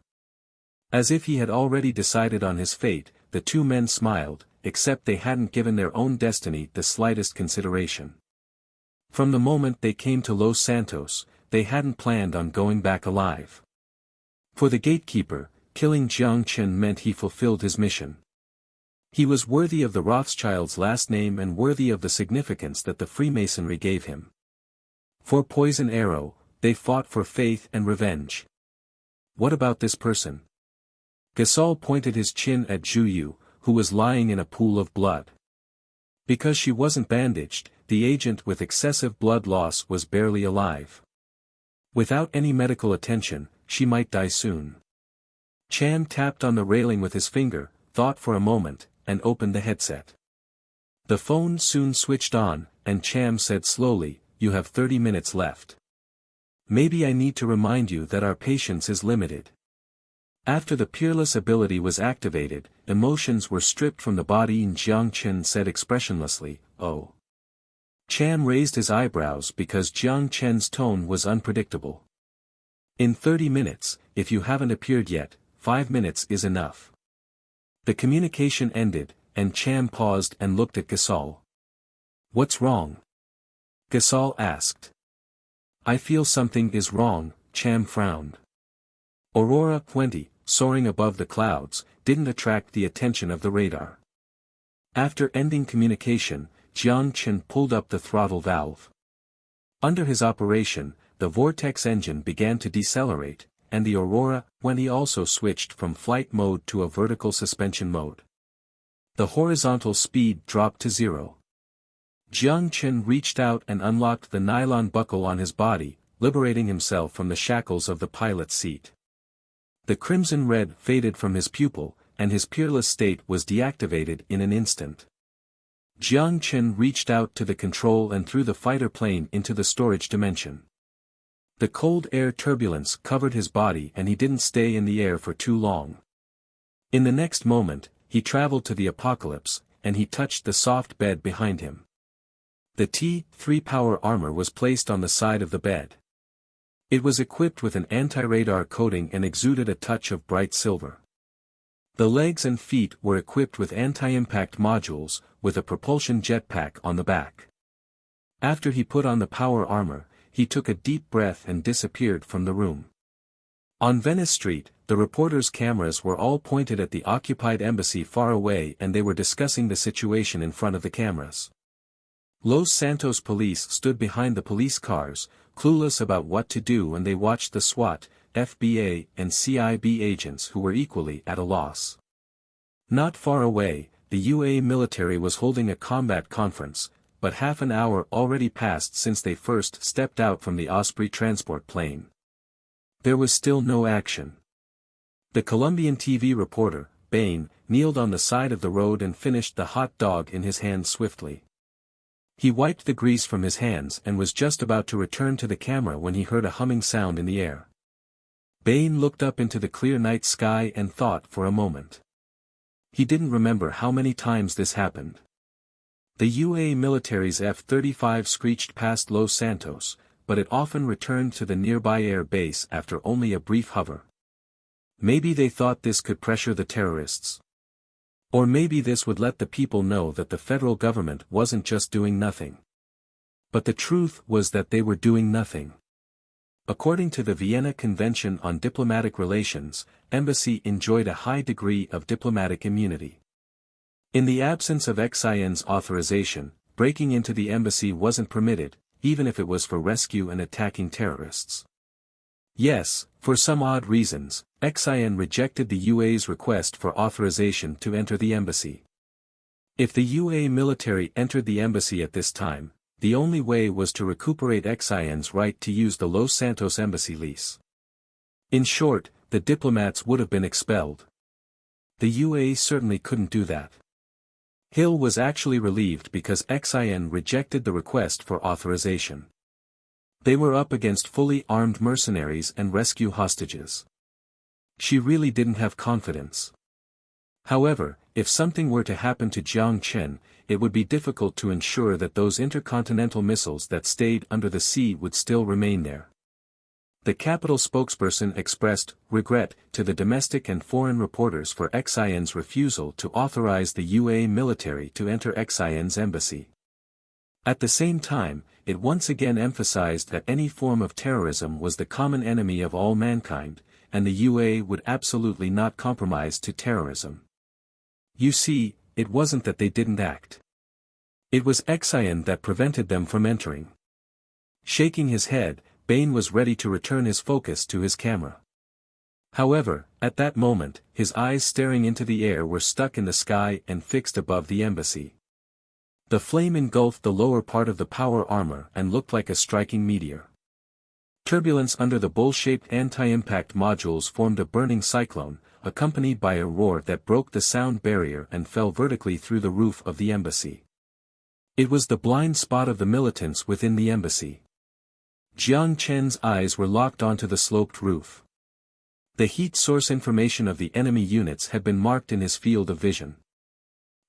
As if he had already decided on his fate, the two men smiled, except they hadn't given their own destiny the slightest consideration. From the moment they came to Los Santos, they hadn't planned on going back alive. For the gatekeeper, killing Jiang Chen meant he fulfilled his mission. He was worthy of the Rothschild's last name and worthy of the significance that the Freemasonry gave him. For Poison Arrow, they fought for faith and revenge. What about this person? Gasol pointed his chin at Zhu Yu, who was lying in a pool of blood. Because she wasn't bandaged, the agent with excessive blood loss was barely alive. Without any medical attention, she might die soon. Cham tapped on the railing with his finger, thought for a moment, and opened the headset. The phone soon switched on, and Cham said slowly, "You have 30 minutes left. Maybe I need to remind you that our patience is limited." After the peerless ability was activated, emotions were stripped from the body and Jiang Chen said expressionlessly, "Oh." Cham raised his eyebrows because Jiang Chen's tone was unpredictable. "In 30 minutes, if you haven't appeared yet, 5 minutes is enough." The communication ended, and Cham paused and looked at Gasol. "What's wrong?" Gasol asked. "I feel something is wrong," Cham frowned. Aurora 20, soaring above the clouds, didn't attract the attention of the radar. After ending communication, Jiang Chen pulled up the throttle valve. Under his operation, the vortex engine began to decelerate, and the Aurora 20 also switched from flight mode to a vertical suspension mode. The horizontal speed dropped to 0. Jiang Chen reached out and unlocked the nylon buckle on his body, liberating himself from the shackles of the pilot's seat. The crimson red faded from his pupil, and his peerless state was deactivated in an instant. Jiang Chen reached out to the control and threw the fighter plane into the storage dimension. The cold air turbulence covered his body and he didn't stay in the air for too long. In the next moment, he traveled to the apocalypse, and he touched the soft bed behind him. The T-3 power armor was placed on the side of the bed. It was equipped with an anti-radar coating and exuded a touch of bright silver. The legs and feet were equipped with anti-impact modules, with a propulsion jetpack on the back. After he put on the power armor, he took a deep breath and disappeared from the room. On Venice Street, the reporters' cameras were all pointed at the occupied embassy far away and they were discussing the situation in front of the cameras. Los Santos police stood behind the police cars, clueless about what to do, and they watched the SWAT, FBA and CIB agents who were equally at a loss. Not far away, the UAE military was holding a combat conference, but half an hour already passed since they first stepped out from the Osprey transport plane. There was still no action. The Colombian TV reporter, Bain, kneeled on the side of the road and finished the hot dog in his hand swiftly. He wiped the grease from his hands and was just about to return to the camera when he heard a humming sound in the air. Bain looked up into the clear night sky and thought for a moment. He didn't remember how many times this happened. The UA military's F-35 screeched past Los Santos, but it often returned to the nearby air base after only a brief hover. Maybe they thought this could pressure the terrorists. Or maybe this would let the people know that the federal government wasn't just doing nothing. But the truth was that they were doing nothing. According to the Vienna Convention on Diplomatic Relations, embassy enjoyed a high degree of diplomatic immunity. In the absence of XIN's authorization, breaking into the embassy wasn't permitted, even if it was for rescue and attacking terrorists. Yes, for some odd reasons, XIN rejected the UA's request for authorization to enter the embassy. If the UA military entered the embassy at this time, the only way was to recuperate XIN's right to use the Los Santos embassy lease. In short, the diplomats would have been expelled. The UA certainly couldn't do that. Hill was actually relieved because XIN rejected the request for authorization. They were up against fully armed mercenaries and rescue hostages. She really didn't have confidence. However, if something were to happen to Jiang Chen, it would be difficult to ensure that those intercontinental missiles that stayed under the sea would still remain there. The capital spokesperson expressed regret to the domestic and foreign reporters for XIN's refusal to authorize the UA military to enter XIN's embassy. At the same time, it once again emphasized that any form of terrorism was the common enemy of all mankind, and the UA would absolutely not compromise to terrorism. You see, it wasn't that they didn't act. It was XIN that prevented them from entering. Shaking his head, Bain was ready to return his focus to his camera. However, at that moment, his eyes staring into the air were stuck in the sky and fixed above the embassy. The flame engulfed the lower part of the power armor and looked like a striking meteor. Turbulence under the bowl-shaped anti-impact modules formed a burning cyclone, accompanied by a roar that broke the sound barrier and fell vertically through the roof of the embassy. It was the blind spot of the militants within the embassy. Jiang Chen's eyes were locked onto the sloped roof. The heat source information of the enemy units had been marked in his field of vision.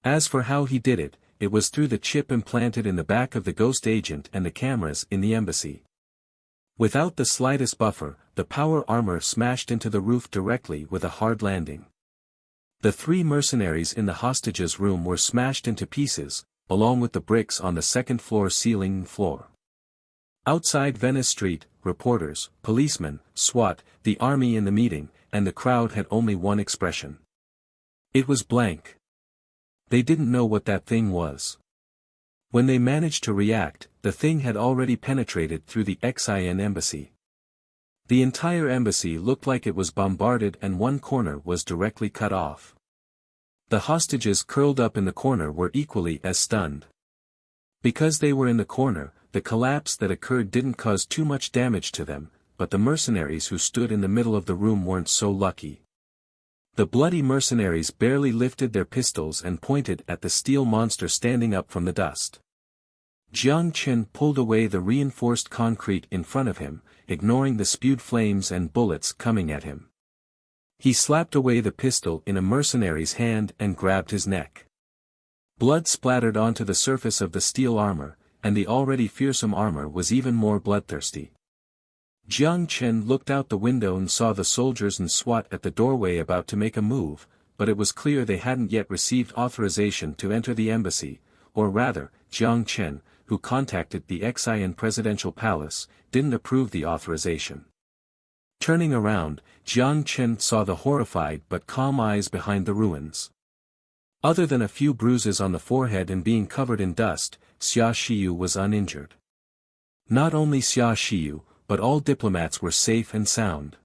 As for how he did it, it was through the chip implanted in the back of the ghost agent and the cameras in the embassy. Without the slightest buffer, the power armor smashed into the roof directly with a hard landing. The 3 mercenaries in the hostages' room were smashed into pieces, along with the bricks on the second-floor ceiling and floor. Outside Venice Street, reporters, policemen, SWAT, the army in the meeting, and the crowd had only one expression. It was blank. They didn't know what that thing was. When they managed to react, the thing had already penetrated through the XIN embassy. The entire embassy looked like it was bombarded and one corner was directly cut off. The hostages curled up in the corner were equally as stunned. Because they were in the corner, the collapse that occurred didn't cause too much damage to them, but the mercenaries who stood in the middle of the room weren't so lucky. The bloody mercenaries barely lifted their pistols and pointed at the steel monster standing up from the dust. Jiang Chen pulled away the reinforced concrete in front of him, ignoring the spewed flames and bullets coming at him. He slapped away the pistol in a mercenary's hand and grabbed his neck. Blood splattered onto the surface of the steel armor, and the already fearsome armor was even more bloodthirsty. Jiang Chen looked out the window and saw the soldiers and SWAT at the doorway about to make a move, but it was clear they hadn't yet received authorization to enter the embassy, or rather, Jiang Chen, who contacted the XIN presidential palace, didn't approve the authorization. Turning around, Jiang Chen saw the horrified but calm eyes behind the ruins. Other than a few bruises on the forehead and being covered in dust, Xia Xiyu was uninjured. Not only Xia Xiyu, but all diplomats were safe and sound.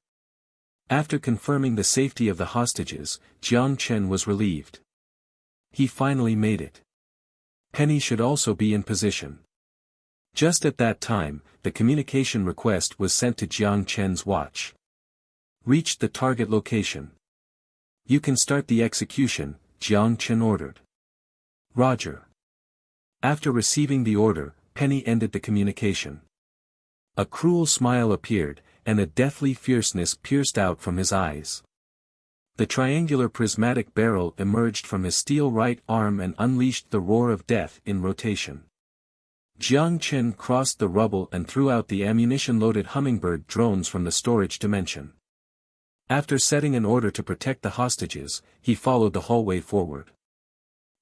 After confirming the safety of the hostages, Jiang Chen was relieved. He finally made it. Penny should also be in position. Just at that time, the communication request was sent to Jiang Chen's watch. Reached the target location. You can start the execution, Jiang Chen ordered. Roger. After receiving the order, Penny ended the communication. A cruel smile appeared, and a deathly fierceness pierced out from his eyes. The triangular prismatic barrel emerged from his steel right arm and unleashed the roar of death in rotation. Jiang Chen crossed the rubble and threw out the ammunition-loaded hummingbird drones from the storage dimension. After setting an order to protect the hostages, he followed the hallway forward.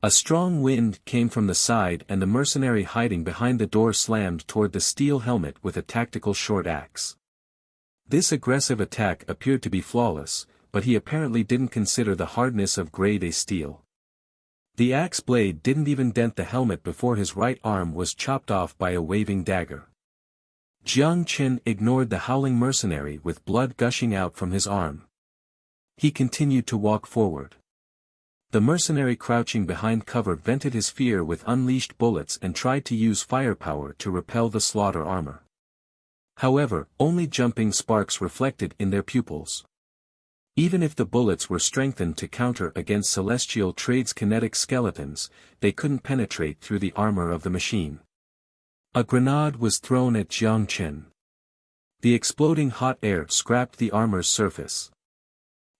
A strong wind came from the side and the mercenary hiding behind the door slammed toward the steel helmet with a tactical short axe. This aggressive attack appeared to be flawless, but he apparently didn't consider the hardness of grade A steel. The axe blade didn't even dent the helmet before his right arm was chopped off by a waving dagger. Jiang Chen ignored the howling mercenary with blood gushing out from his arm. He continued to walk forward. The mercenary crouching behind cover vented his fear with unleashed bullets and tried to use firepower to repel the slaughter armor. However, only jumping sparks reflected in their pupils. Even if the bullets were strengthened to counter against Celestial Trade's kinetic skeletons, they couldn't penetrate through the armor of the machine. A grenade was thrown at Jiang Chen. The exploding hot air scrapped the armor's surface.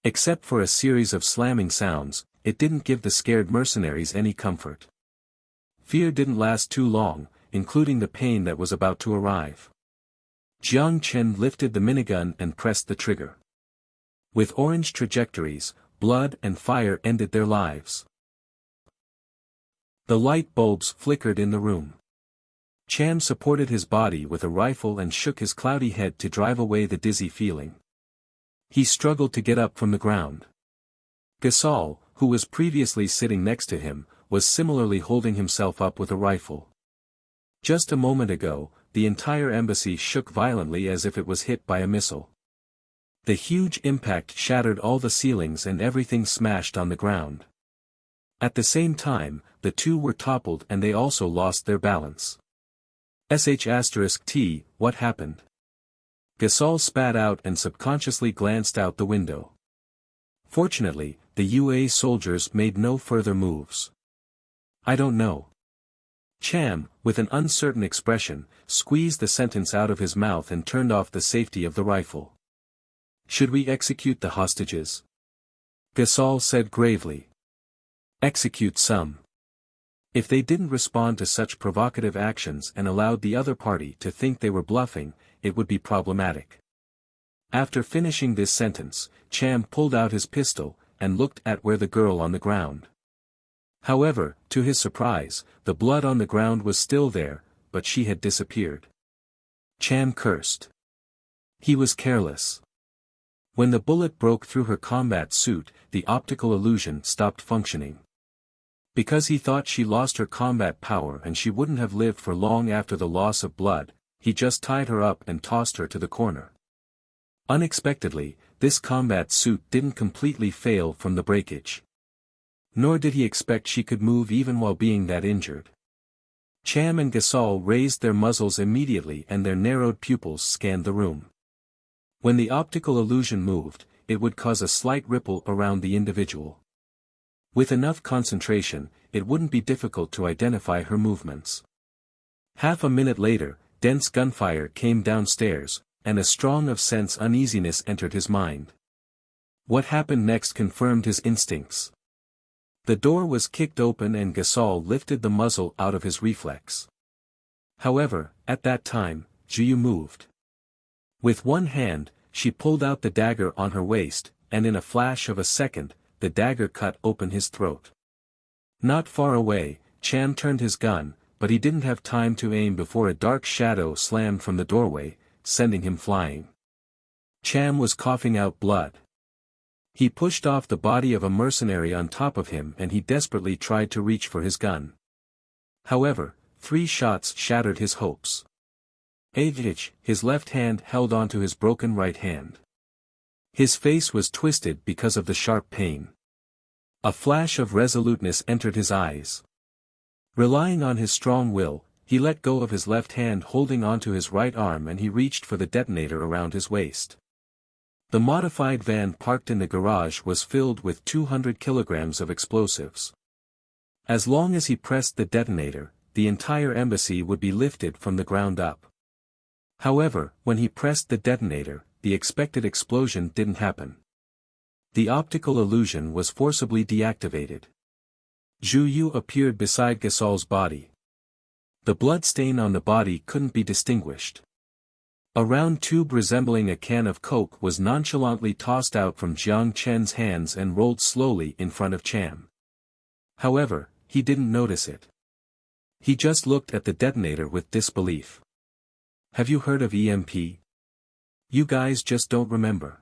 Except for a series of slamming sounds, it didn't give the scared mercenaries any comfort. Fear didn't last too long, including the pain that was about to arrive. Jiang Chen lifted the minigun and pressed the trigger. With orange trajectories, blood and fire ended their lives. The light bulbs flickered in the room. Cham supported his body with a rifle and shook his cloudy head to drive away the dizzy feeling. He struggled to get up from the ground. Gasol, who was previously sitting next to him, was similarly holding himself up with a rifle. Just a moment ago, the entire embassy shook violently as if it was hit by a missile. The huge impact shattered all the ceilings and everything smashed on the ground. At the same time, the two were toppled and they also lost their balance. *T, what happened? Gasol spat out and subconsciously glanced out the window. Fortunately, the UA soldiers made no further moves. I don't know. Cham, with an uncertain expression, squeezed the sentence out of his mouth and turned off the safety of the rifle. Should we execute the hostages? Gasol said gravely. Execute some. If they didn't respond to such provocative actions and allowed the other party to think they were bluffing, it would be problematic. After finishing this sentence, Cham pulled out his pistol, and looked at where the girl on the ground. However, to his surprise, the blood on the ground was still there, but she had disappeared. Cham cursed. He was careless. When the bullet broke through her combat suit, the optical illusion stopped functioning. Because he thought she lost her combat power and she wouldn't have lived for long after the loss of blood, he just tied her up and tossed her to the corner. Unexpectedly, this combat suit didn't completely fail from the breakage. Nor did he expect she could move even while being that injured. Cham and Gasol raised their muzzles immediately and their narrowed pupils scanned the room. When the optical illusion moved, it would cause a slight ripple around the individual. With enough concentration, it wouldn't be difficult to identify her movements. Half a minute later, dense gunfire came downstairs, and a strong of sense uneasiness entered his mind. What happened next confirmed his instincts. The door was kicked open and Gasol lifted the muzzle out of his reflex. However, at that time, Jiu moved. With one hand, she pulled out the dagger on her waist, and in a flash of a second, the dagger cut open his throat. Not far away, Cham turned his gun, but he didn't have time to aim before a dark shadow slammed from the doorway, sending him flying. Cham was coughing out blood. He pushed off the body of a mercenary on top of him and he desperately tried to reach for his gun. However, 3 shots shattered his hopes. His left hand held onto his broken right hand. His face was twisted because of the sharp pain. A flash of resoluteness entered his eyes. Relying on his strong will, he let go of his left hand holding onto his right arm and he reached for the detonator around his waist. The modified van parked in the garage was filled with 200 kilograms of explosives. As long as he pressed the detonator, the entire embassy would be lifted from the ground up. However, when he pressed the detonator, the expected explosion didn't happen. The optical illusion was forcibly deactivated. Zhu Yu appeared beside Gasol's body. The blood stain on the body couldn't be distinguished. A round tube resembling a can of Coke was nonchalantly tossed out from Jiang Chen's hands and rolled slowly in front of Cham. However, he didn't notice it. He just looked at the detonator with disbelief. Have you heard of EMP? You guys just don't remember.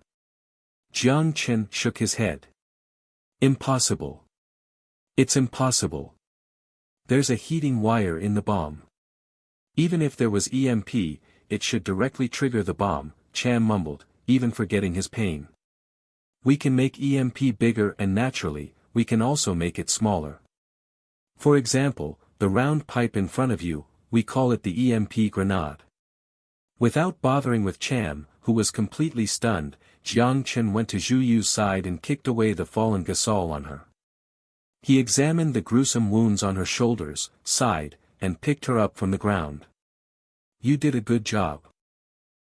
Jiang Chen shook his head. Impossible. It's impossible. There's a heating wire in the bomb. Even if there was EMP, it should directly trigger the bomb, Cham mumbled, even forgetting his pain. We can make EMP bigger and naturally, we can also make it smaller. For example, the round pipe in front of you, we call it the EMP grenade. Without bothering with Cham, who was completely stunned, Jiang Chen went to Zhu Yu's side and kicked away the fallen Gasol on her. He examined the gruesome wounds on her shoulders, sighed, and picked her up from the ground. You did a good job.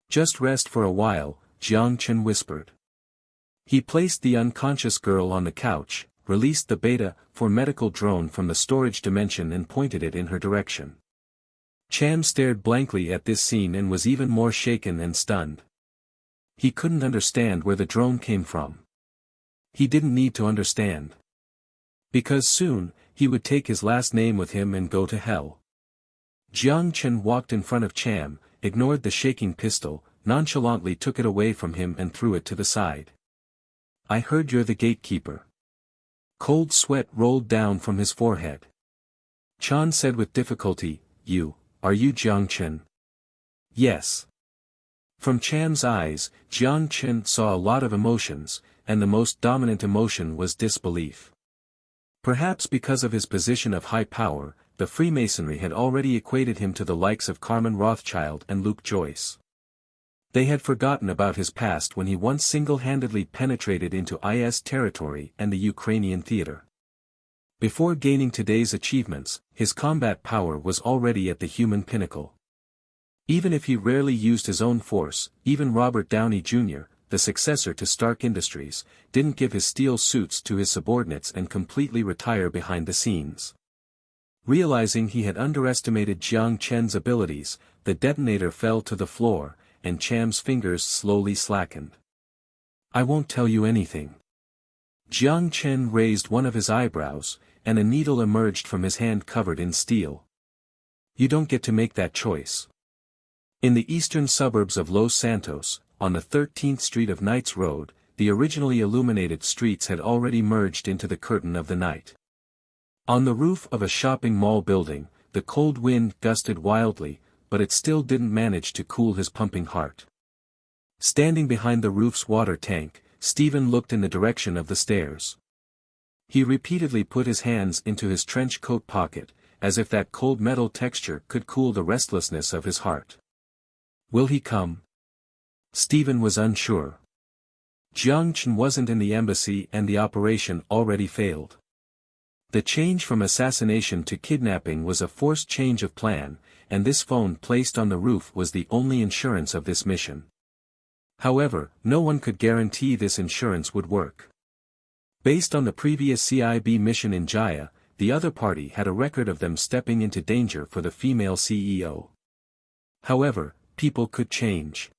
Just rest for a while, Jiang Chen whispered. He placed the unconscious girl on the couch, released the Beta-4 medical drone from the storage dimension and pointed it in her direction. Cham stared blankly at this scene and was even more shaken and stunned. He couldn't understand where the drone came from. He didn't need to understand. Because soon, he would take his last name with him and go to hell. Jiang Chen walked in front of Cham, ignored the shaking pistol, nonchalantly took it away from him and threw it to the side. I heard you're the gatekeeper. Cold sweat rolled down from his forehead. Chan said with difficulty, are you Jiang Chen? Yes. From Cham's eyes, Jiang Chen saw a lot of emotions, and the most dominant emotion was disbelief. Perhaps because of his position of high power, the Freemasonry had already equated him to the likes of Carmen Rothschild and Luke Joyce. They had forgotten about his past when he once single-handedly penetrated into IS territory and the Ukrainian theater. Before gaining today's achievements, his combat power was already at the human pinnacle. Even if he rarely used his own force, even Robert Downey Jr., the successor to Stark Industries, didn't give his steel suits to his subordinates and completely retire behind the scenes. Realizing he had underestimated Jiang Chen's abilities, the detonator fell to the floor, and Cham's fingers slowly slackened. I won't tell you anything. Jiang Chen raised one of his eyebrows, and a needle emerged from his hand covered in steel. You don't get to make that choice. In the eastern suburbs of Los Santos, on the 13th Street of Knights Road, the originally illuminated streets had already merged into the curtain of the night. On the roof of a shopping mall building, the cold wind gusted wildly, but it still didn't manage to cool his pumping heart. Standing behind the roof's water tank, Stephen looked in the direction of the stairs. He repeatedly put his hands into his trench coat pocket, as if that cold metal texture could cool the restlessness of his heart. Will he come? Stephen was unsure. Jiang Chen wasn't in the embassy and the operation already failed. The change from assassination to kidnapping was a forced change of plan, and this phone placed on the roof was the only insurance of this mission. However, no one could guarantee this insurance would work. Based on the previous CIB mission in Jaya, the other party had a record of them stepping into danger for the female CEO. However, people could change.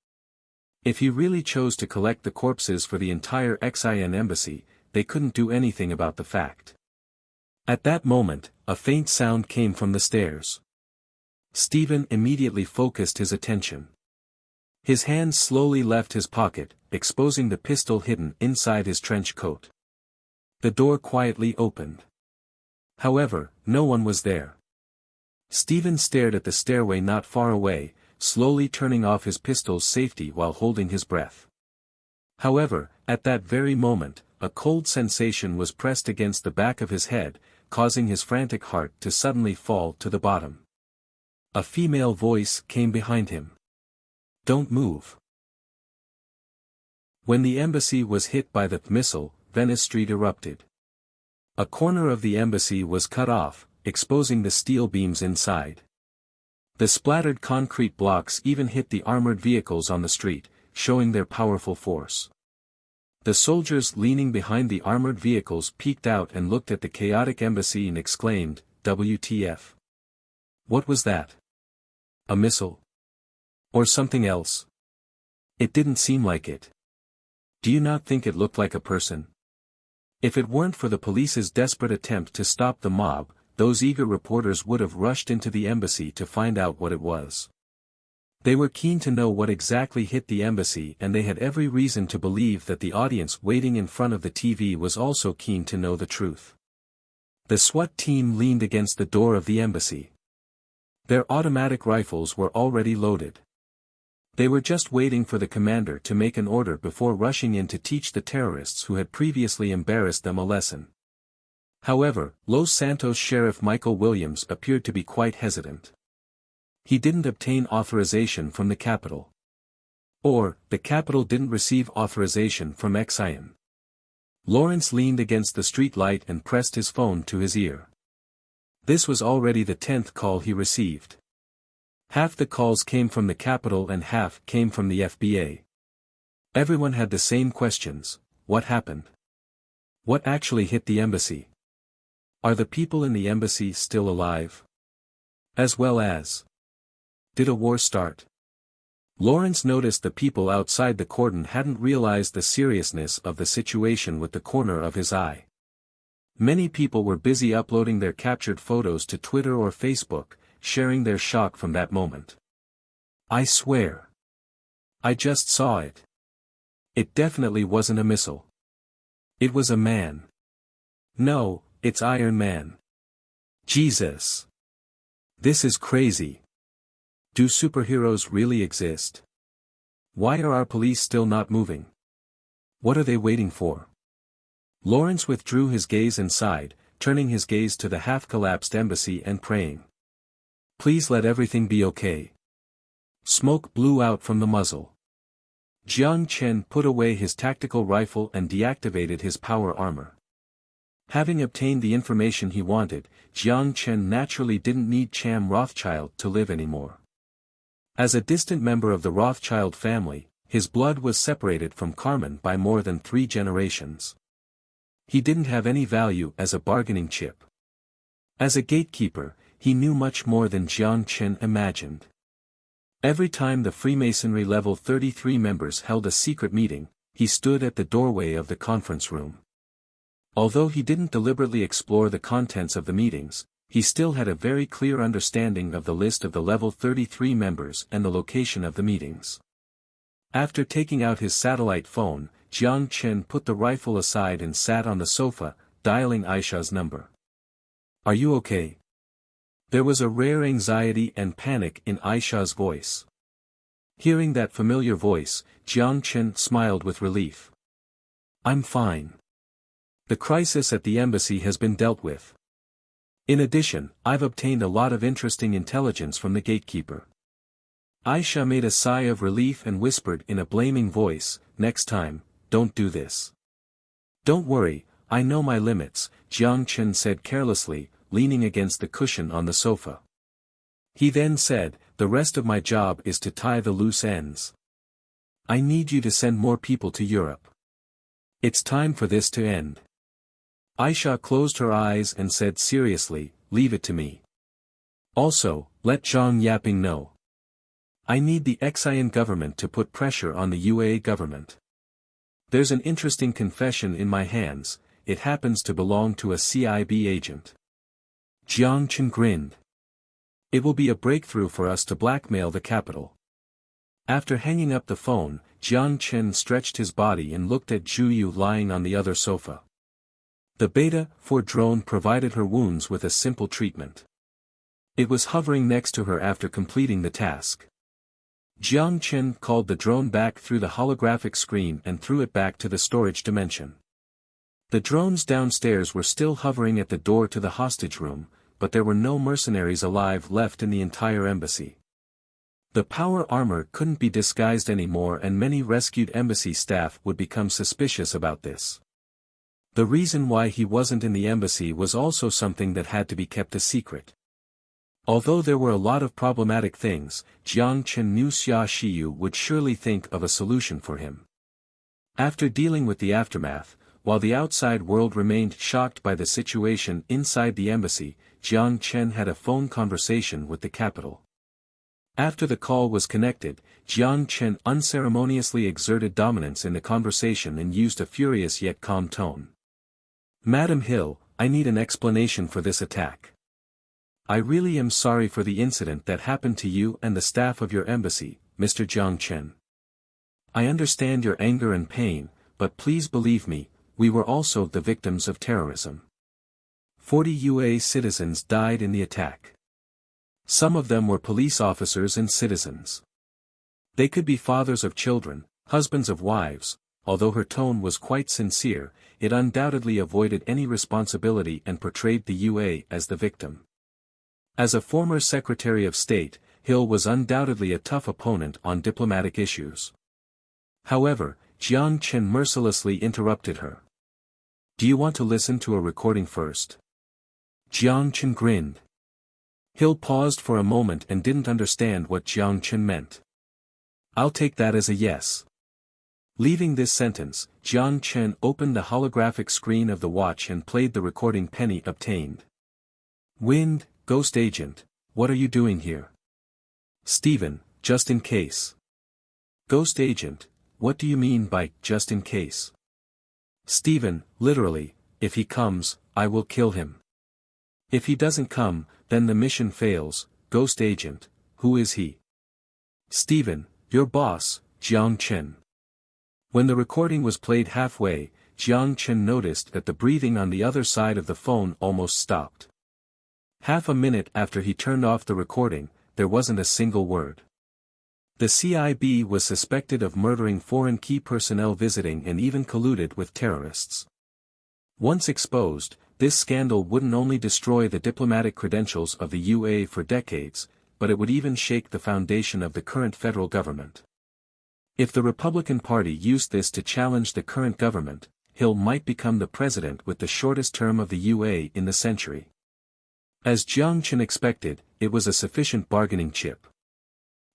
If he really chose to collect the corpses for the entire XIN embassy, they couldn't do anything about the fact. At that moment, a faint sound came from the stairs. Stephen immediately focused his attention. His hands slowly left his pocket, exposing the pistol hidden inside his trench coat. The door quietly opened. However, no one was there. Stephen stared at the stairway not far away, slowly turning off his pistol's safety while holding his breath. However, at that very moment, a cold sensation was pressed against the back of his head, causing his frantic heart to suddenly fall to the bottom. A female voice came behind him. Don't move. When the embassy was hit by the missile, Venice Street erupted. A corner of the embassy was cut off, exposing the steel beams inside. The splattered concrete blocks even hit the armored vehicles on the street, showing their powerful force. The soldiers leaning behind the armored vehicles peeked out and looked at the chaotic embassy and exclaimed, "WTF? What was that? A missile? Or something else? It didn't seem like it. Do you not think it looked like a person?" If it weren't for the police's desperate attempt to stop the mob, those eager reporters would have rushed into the embassy to find out what it was. They were keen to know what exactly hit the embassy, and they had every reason to believe that the audience waiting in front of the TV was also keen to know the truth. The SWAT team leaned against the door of the embassy. Their automatic rifles were already loaded. They were just waiting for the commander to make an order before rushing in to teach the terrorists who had previously embarrassed them a lesson. However, Los Santos Sheriff Michael Williams appeared to be quite hesitant. He didn't obtain authorization from the capital. Or, the capital didn't receive authorization from Xian. Lawrence leaned against the street light and pressed his phone to his ear. This was already the 10th call he received. Half the calls came from the capital and half came from the FBA. Everyone had the same questions: what happened? What actually hit the embassy? Are the people in the embassy still alive? As well as, did a war start? Lawrence noticed the people outside the cordon hadn't realized the seriousness of the situation with the corner of his eye. Many people were busy uploading their captured photos to Twitter or Facebook, sharing their shock from that moment. "I swear. I just saw it. It definitely wasn't a missile. It was a man. No, it's Iron Man. Jesus. This is crazy. Do superheroes really exist? Why are our police still not moving? What are they waiting for?" Lawrence withdrew his gaze and sighed, turning his gaze to the half-collapsed embassy and praying. "Please let everything be okay." Smoke blew out from the muzzle. Jiang Chen put away his tactical rifle and deactivated his power armor. Having obtained the information he wanted, Jiang Chen naturally didn't need Cham Rothschild to live anymore. As a distant member of the Rothschild family, his blood was separated from Carmen by more than 3 generations. He didn't have any value as a bargaining chip. As a gatekeeper, he knew much more than Jiang Chen imagined. Every time the Freemasonry Level 33 members held a secret meeting, he stood at the doorway of the conference room. Although he didn't deliberately explore the contents of the meetings, he still had a very clear understanding of the list of the Level 33 members and the location of the meetings. After taking out his satellite phone, Jiang Chen put the rifle aside and sat on the sofa, dialing Aisha's number. "Are you okay?" There was a rare anxiety and panic in Aisha's voice. Hearing that familiar voice, Jiang Chen smiled with relief. "I'm fine. The crisis at the embassy has been dealt with. In addition, I've obtained a lot of interesting intelligence from the gatekeeper." Aisha made a sigh of relief and whispered in a blaming voice, "Next time, don't do this." "Don't worry, I know my limits," Jiang Chen said carelessly, leaning against the cushion on the sofa. He then said, "The rest of my job is to tie the loose ends. I need you to send more people to Europe. It's time for this to end." Aisha closed her eyes and said seriously, "Leave it to me. Also, let Zhang Yaping know. I need the Xian government to put pressure on the UAE government. There's an interesting confession in my hands, it happens to belong to a CIB agent." Jiang Chen grinned. "It will be a breakthrough for us to blackmail the capital." After hanging up the phone, Jiang Chen stretched his body and looked at Zhu Yu lying on the other sofa. The Beta-4 drone provided her wounds with a simple treatment. It was hovering next to her after completing the task. Jiang Chen called the drone back through the holographic screen and threw it back to the storage dimension. The drones downstairs were still hovering at the door to the hostage room, but there were no mercenaries alive left in the entire embassy. The power armor couldn't be disguised anymore and many rescued embassy staff would become suspicious about this. The reason why he wasn't in the embassy was also something that had to be kept a secret. Although there were a lot of problematic things, Jiang Chen knew Xia Shiyu would surely think of a solution for him. After dealing with the aftermath, while the outside world remained shocked by the situation inside the embassy, Jiang Chen had a phone conversation with the capital. After the call was connected, Jiang Chen unceremoniously exerted dominance in the conversation and used a furious yet calm tone. "Madam Hill, I need an explanation for this attack. I really am sorry for the incident that happened to you and the staff of your embassy, Mr. Jiang Chen. I understand your anger and pain, but please believe me, we were also the victims of terrorism. 40 UA citizens died in the attack. Some of them were police officers and citizens. They could be fathers of children, husbands of wives." Although her tone was quite sincere, it undoubtedly avoided any responsibility and portrayed the UA as the victim. As a former Secretary of State, Hill was undoubtedly a tough opponent on diplomatic issues. However, Jiang Chen mercilessly interrupted her. "Do you want to listen to a recording first?" Jiang Chen grinned. Hill paused for a moment and didn't understand what Jiang Chen meant. "I'll take that as a yes." Leaving this sentence, Jiang Chen opened the holographic screen of the watch and played the recording Penny obtained. "Wind, Ghost Agent, what are you doing here?" "Stephen, just in case." "Ghost Agent, what do you mean by just in case?" "Stephen, literally, if he comes, I will kill him. If he doesn't come, then the mission fails." "Ghost Agent, who is he?" "Stephen, your boss, Jiang Chen." When the recording was played halfway, Jiang Chen noticed that the breathing on the other side of the phone almost stopped. Half a minute after he turned off the recording, there wasn't a single word. The CIB was suspected of murdering foreign key personnel visiting and even colluded with terrorists. Once exposed, this scandal wouldn't only destroy the diplomatic credentials of the UA for decades, but it would even shake the foundation of the current federal government. If the Republican Party used this to challenge the current government, Hill might become the president with the shortest term of the UA in the century. As Jiang Chen expected, it was a sufficient bargaining chip.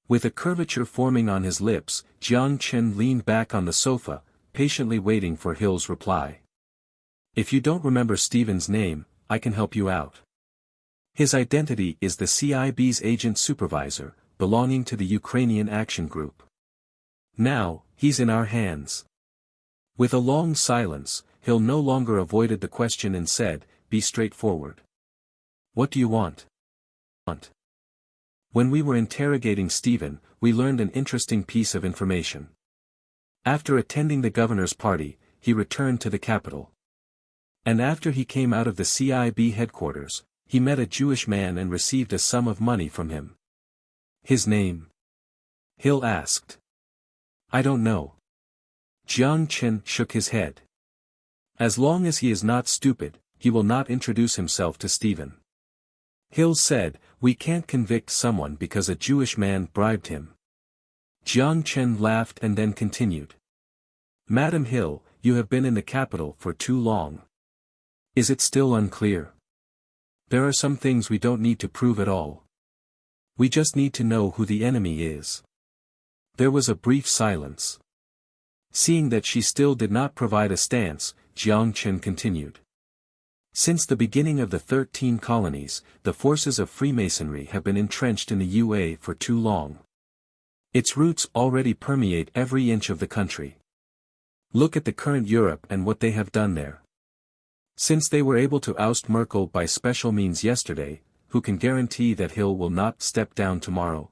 With a curvature forming on his lips, Jiang Chen leaned back on the sofa, patiently waiting for Hill's reply. "If you don't remember Stephen's name, I can help you out. His identity is the CIB's agent supervisor, belonging to the Ukrainian Action Group. Now, he's in our hands." With a long silence, Hill no longer avoided the question and said, "Be straightforward. What do you want?" "When we were interrogating Stephen, we learned an interesting piece of information. After attending the governor's party, he returned to the capital. And after he came out of the CIB headquarters, he met a Jewish man and received a sum of money from him." "His name?" Hill asked. "I don't know." Jiang Chen shook his head. "As long as he is not stupid, he will not introduce himself to Stephen." Hill said, "We can't convict someone because a Jewish man bribed him." Jiang Chen laughed and then continued. "Madam Hill, you have been in the capital for too long. Is it still unclear? There are some things we don't need to prove at all. We just need to know who the enemy is." There was a brief silence. Seeing that she still did not provide a stance, Jiang Chen continued. "Since the beginning of the 13 colonies, the forces of Freemasonry have been entrenched in the UA for too long. Its roots already permeate every inch of the country. Look at the current Europe and what they have done there. Since they were able to oust Merkel by special means yesterday, who can guarantee that Hill will not step down tomorrow?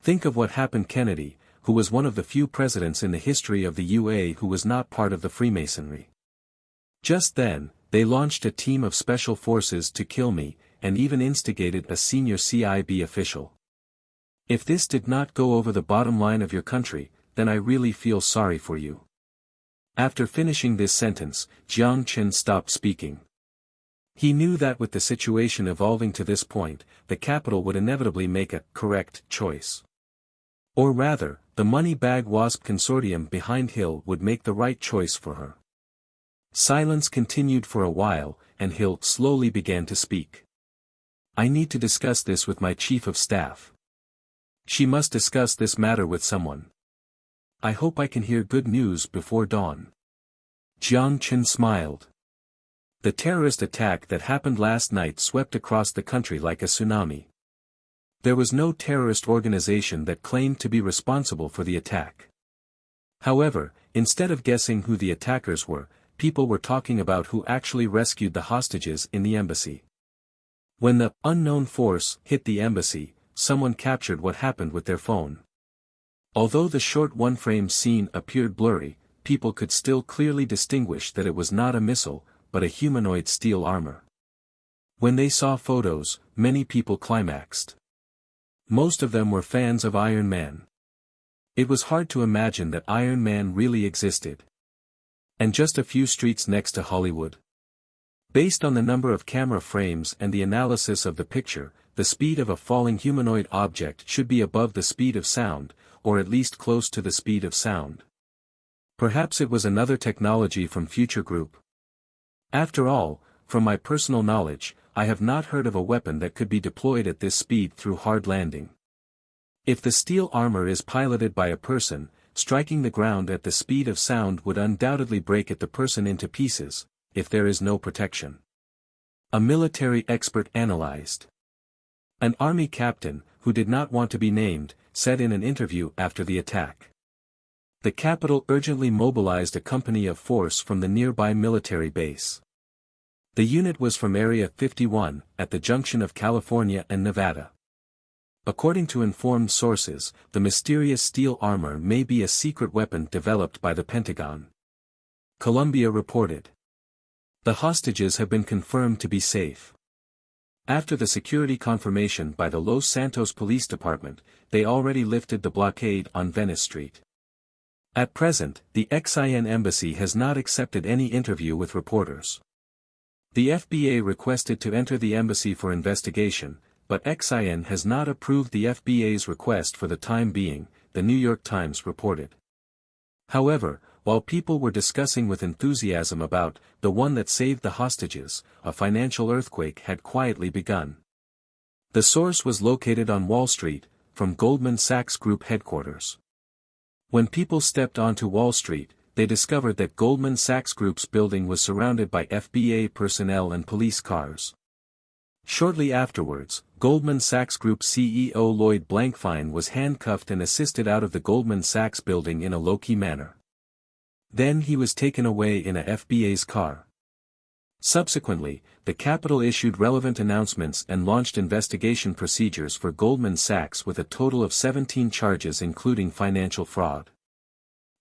Think of what happened to Kennedy, who was one of the few presidents in the history of the UA who was not part of the Freemasonry. Just then, they launched a team of special forces to kill me, and even instigated a senior CIB official. If this did not go over the bottom line of your country, then I really feel sorry for you." After finishing this sentence, Jiang Chen stopped speaking. He knew that with the situation evolving to this point, the capital would inevitably make a correct choice. Or rather, the money bag wasp consortium behind Hill would make the right choice for her. Silence continued for a while, and Hill slowly began to speak. "I need to discuss this with my chief of staff. She must discuss this matter with someone. I hope I can hear good news before dawn." Jiang Chen smiled. The terrorist attack that happened last night swept across the country like a tsunami. There was no terrorist organization that claimed to be responsible for the attack. However, instead of guessing who the attackers were, people were talking about who actually rescued the hostages in the embassy. When the unknown force hit the embassy, someone captured what happened with their phone. Although the short one-frame scene appeared blurry, people could still clearly distinguish that it was not a missile, but a humanoid steel armor. When they saw photos, many people climaxed. Most of them were fans of Iron Man. It was hard to imagine that Iron Man really existed. And just a few streets next to Hollywood. Based on the number of camera frames and the analysis of the picture, the speed of a falling humanoid object should be above the speed of sound, or at least close to the speed of sound. Perhaps it was another technology from Future Group. After all, from my personal knowledge, I have not heard of a weapon that could be deployed at this speed through hard landing. If the steel armor is piloted by a person, striking the ground at the speed of sound would undoubtedly break the person into pieces, if there is no protection. A military expert analyzed. An army captain, who did not want to be named, said in an interview after the attack. The capital urgently mobilized a company of force from the nearby military base. The unit was from Area 51, at the junction of California and Nevada. According to informed sources, the mysterious steel armor may be a secret weapon developed by the Pentagon. Columbia reported. The hostages have been confirmed to be safe. After the security confirmation by the Los Santos Police Department, they already lifted the blockade on Venice Street. At present, the XIN embassy has not accepted any interview with reporters. The FBA requested to enter the embassy for investigation, but XIN has not approved the FBA's request for the time being, the New York Times reported. However, while people were discussing with enthusiasm about the one that saved the hostages, a financial earthquake had quietly begun. The source was located on Wall Street, from Goldman Sachs Group headquarters. When people stepped onto Wall Street, they discovered that Goldman Sachs Group's building was surrounded by FBA personnel and police cars. Shortly afterwards, Goldman Sachs Group CEO Lloyd Blankfein was handcuffed and assisted out of the Goldman Sachs building in a low-key manner. Then he was taken away in a FBA's car. Subsequently, the Capitol issued relevant announcements and launched investigation procedures for Goldman Sachs with a total of 17 charges including financial fraud.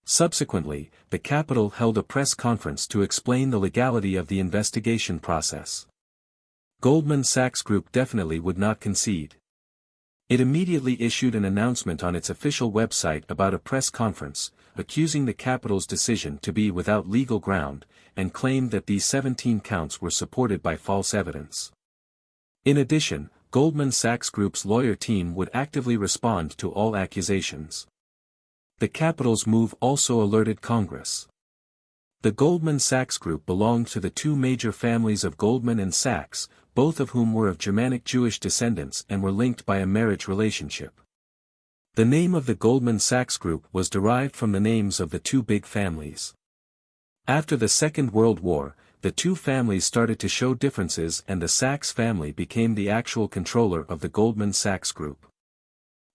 Subsequently, the Capitol held a press conference to explain the legality of the investigation process. Goldman Sachs Group definitely would not concede. It immediately issued an announcement on its official website about a press conference, accusing the Capitol's decision to be without legal ground, and claimed that these 17 counts were supported by false evidence. In addition, Goldman Sachs Group's lawyer team would actively respond to all accusations. The Capitol's move also alerted Congress. The Goldman Sachs Group belonged to the two major families of Goldman and Sachs, both of whom were of Germanic Jewish descendants and were linked by a marriage relationship. The name of the Goldman Sachs Group was derived from the names of the two big families. After the Second World War, the two families started to show differences and the Sachs family became the actual controller of the Goldman Sachs Group.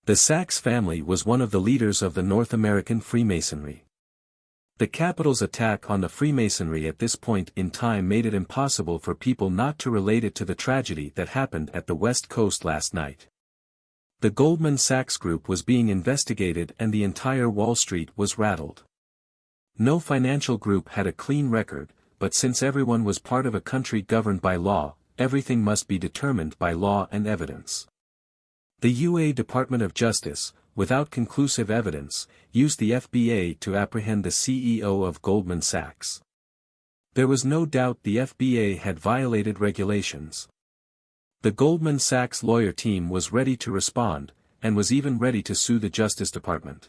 The Sachs family was one of the leaders of the North American Freemasonry. The Capitol's attack on the Freemasonry at this point in time made it impossible for people not to relate it to the tragedy that happened at the West Coast last night. The Goldman Sachs Group was being investigated and the entire Wall Street was rattled. No financial group had a clean record, but since everyone was part of a country governed by law, everything must be determined by law and evidence. The UA Department of Justice, without conclusive evidence, used the FBA to apprehend the CEO of Goldman Sachs. There was no doubt the FBA had violated regulations. The Goldman Sachs lawyer team was ready to respond, and was even ready to sue the Justice Department.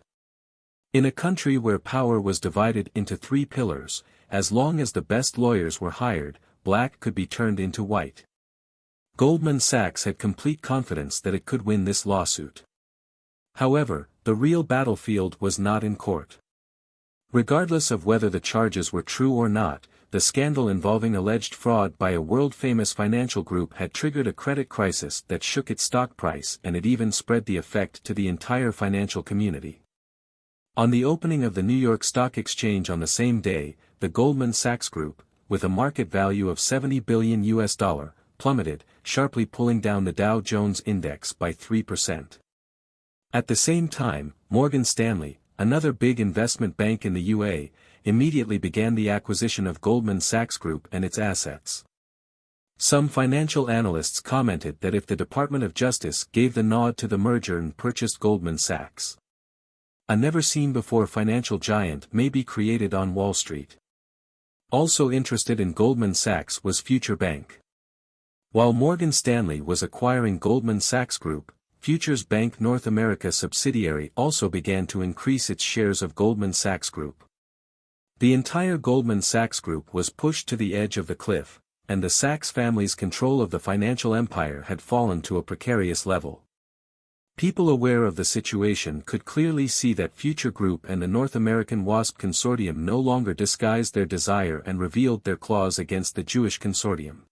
In a country where power was divided into three pillars, as long as the best lawyers were hired, black could be turned into white. Goldman Sachs had complete confidence that it could win this lawsuit. However, the real battlefield was not in court. Regardless of whether the charges were true or not, the scandal involving alleged fraud by a world-famous financial group had triggered a credit crisis that shook its stock price, and it even spread the effect to the entire financial community. On the opening of the New York Stock Exchange on the same day, the Goldman Sachs Group, with a market value of $70 billion, plummeted, sharply pulling down the Dow Jones Index by 3%. At the same time, Morgan Stanley, another big investment bank in the UAE, immediately began the acquisition of Goldman Sachs Group and its assets. Some financial analysts commented that if the Department of Justice gave the nod to the merger and purchased Goldman Sachs, a never-seen-before financial giant may be created on Wall Street. Also interested in Goldman Sachs was Future Bank. While Morgan Stanley was acquiring Goldman Sachs Group, Futures Bank North America subsidiary also began to increase its shares of Goldman Sachs Group. The entire Goldman Sachs Group was pushed to the edge of the cliff, and the Sachs family's control of the financial empire had fallen to a precarious level. People aware of the situation could clearly see that Future Group and the North American WASP Consortium no longer disguised their desire and revealed their claws against the Jewish Consortium.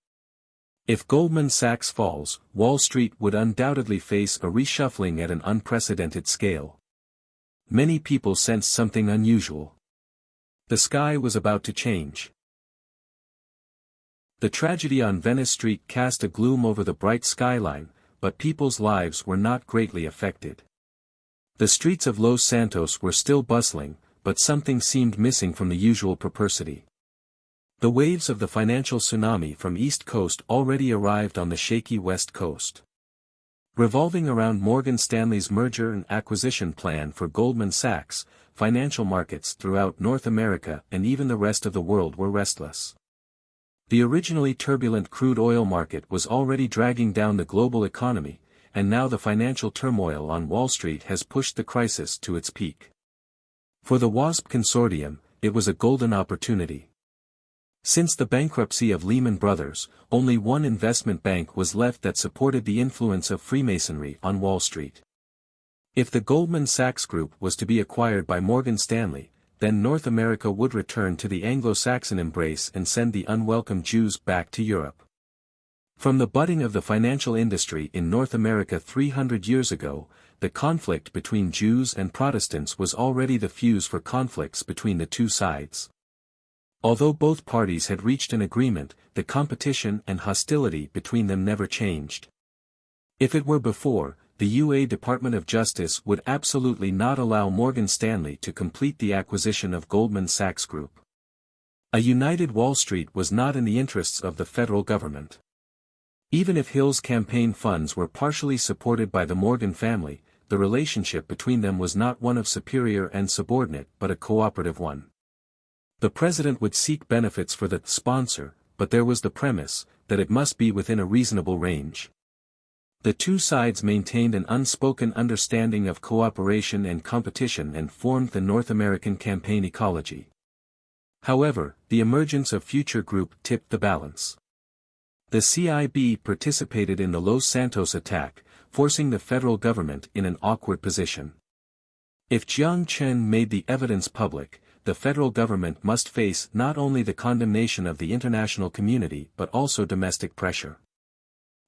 If Goldman Sachs falls, Wall Street would undoubtedly face a reshuffling at an unprecedented scale. Many people sensed something unusual. The sky was about to change. The tragedy on Venice Street cast a gloom over the bright skyline, but people's lives were not greatly affected. The streets of Los Santos were still bustling, but something seemed missing from the usual prosperity. The waves of the financial tsunami from East Coast already arrived on the shaky West Coast. Revolving around Morgan Stanley's merger and acquisition plan for Goldman Sachs, financial markets throughout North America and even the rest of the world were restless. The originally turbulent crude oil market was already dragging down the global economy, and now the financial turmoil on Wall Street has pushed the crisis to its peak. For the WASP Consortium, it was a golden opportunity. Since the bankruptcy of Lehman Brothers, only one investment bank was left that supported the influence of Freemasonry on Wall Street. If the Goldman Sachs Group was to be acquired by Morgan Stanley, then North America would return to the Anglo-Saxon embrace and send the unwelcome Jews back to Europe. From the budding of the financial industry in North America 300 years ago, the conflict between Jews and Protestants was already the fuse for conflicts between the two sides. Although both parties had reached an agreement, the competition and hostility between them never changed. If it were before, the UAE Department of Justice would absolutely not allow Morgan Stanley to complete the acquisition of Goldman Sachs Group. A united Wall Street was not in the interests of the federal government. Even if Hill's campaign funds were partially supported by the Morgan family, the relationship between them was not one of superior and subordinate but a cooperative one. The president would seek benefits for the sponsor, but there was the premise that it must be within a reasonable range. The two sides maintained an unspoken understanding of cooperation and competition and formed the North American campaign ecology. However, the emergence of Future Group tipped the balance. The CIB participated in the Los Santos attack, forcing the federal government in an awkward position. If Jiang Chen made the evidence public, the federal government must face not only the condemnation of the international community but also domestic pressure.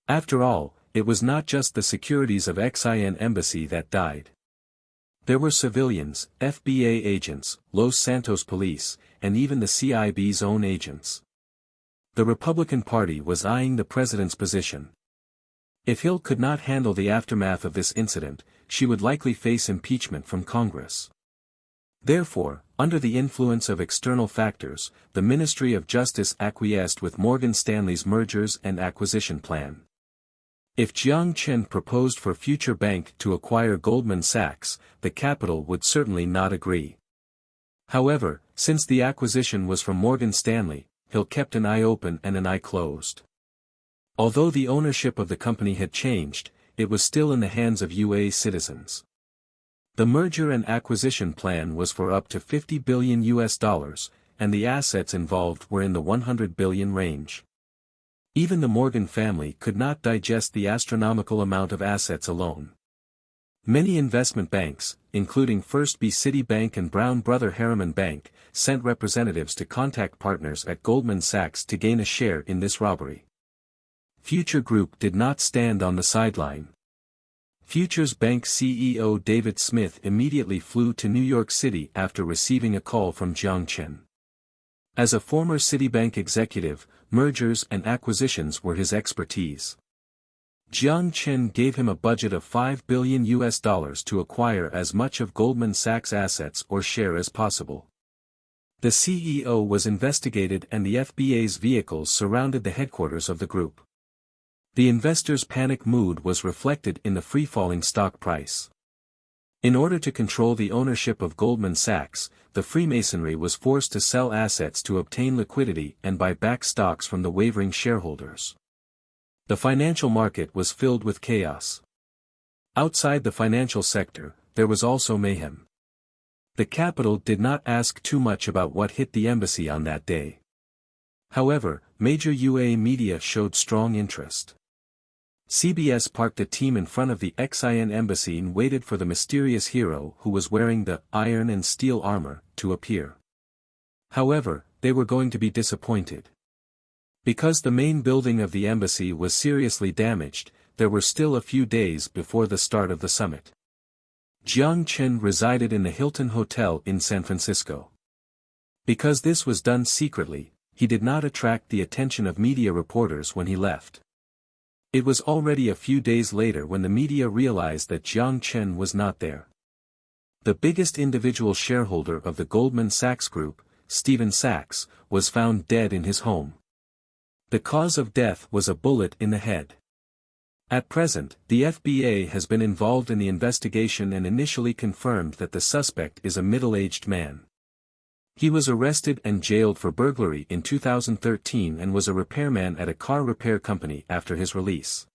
After all, it was not just the securities of XIN embassy that died. There were civilians, FBA agents, Los Santos police, and even the CIB's own agents. The Republican Party was eyeing the president's position. If Hill could not handle the aftermath of this incident, she would likely face impeachment from Congress. Therefore, under the influence of external factors, the Ministry of Justice acquiesced with Morgan Stanley's mergers and acquisition plan. If Jiang Chen proposed for Future Bank to acquire Goldman Sachs, the capital would certainly not agree. However, since the acquisition was from Morgan Stanley, Hill kept an eye open and an eye closed. Although the ownership of the company had changed, it was still in the hands of UAE citizens. The merger and acquisition plan was for up to $50 billion, and the assets involved were in the 100 billion range. Even the Morgan family could not digest the astronomical amount of assets alone. Many investment banks, including First B Citibank and Brown Brother Harriman Bank, sent representatives to contact partners at Goldman Sachs to gain a share in this robbery. Future Group did not stand on the sideline. Futures Bank CEO David Smith immediately flew to New York City after receiving a call from Jiang Chen. As a former Citibank executive, mergers and acquisitions were his expertise. Jiang Chen gave him a budget of $5 billion to acquire as much of Goldman Sachs' assets or share as possible. The CEO was investigated and the FBA's vehicles surrounded the headquarters of the group. The investors' panic mood was reflected in the free-falling stock price. In order to control the ownership of Goldman Sachs, the Freemasonry was forced to sell assets to obtain liquidity and buy back stocks from the wavering shareholders. The financial market was filled with chaos. Outside the financial sector, there was also mayhem. The capital did not ask too much about what hit the embassy on that day. However, major UAE media showed strong interest. CBS parked a team in front of the XIN embassy and waited for the mysterious hero who was wearing the iron and steel armor to appear. However, they were going to be disappointed. Because the main building of the embassy was seriously damaged, there were still a few days before the start of the summit. Jiang Chen resided in the Hilton Hotel in San Francisco. Because this was done secretly, he did not attract the attention of media reporters when he left. It was already a few days later when the media realized that Jiang Chen was not there. The biggest individual shareholder of the Goldman Sachs Group, Stephen Sachs, was found dead in his home. The cause of death was a bullet in the head. At present, the FBA has been involved in the investigation and initially confirmed that the suspect is a middle-aged man. He was arrested and jailed for burglary in 2013 and was a repairman at a car repair company after his release.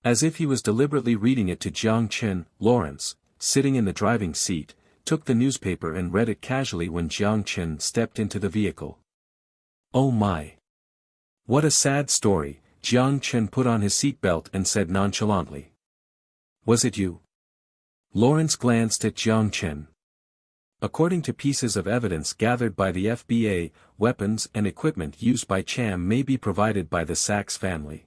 As if he was deliberately reading it to Jiang Chen, Lawrence, sitting in the driving seat, took the newspaper and read it casually when Jiang Chen stepped into the vehicle. "Oh my! What a sad story," Jiang Chen put on his seatbelt and said nonchalantly. "Was it you?" Lawrence glanced at Jiang Chen. According to pieces of evidence gathered by the FBA, weapons and equipment used by Cham may be provided by the Sachs family.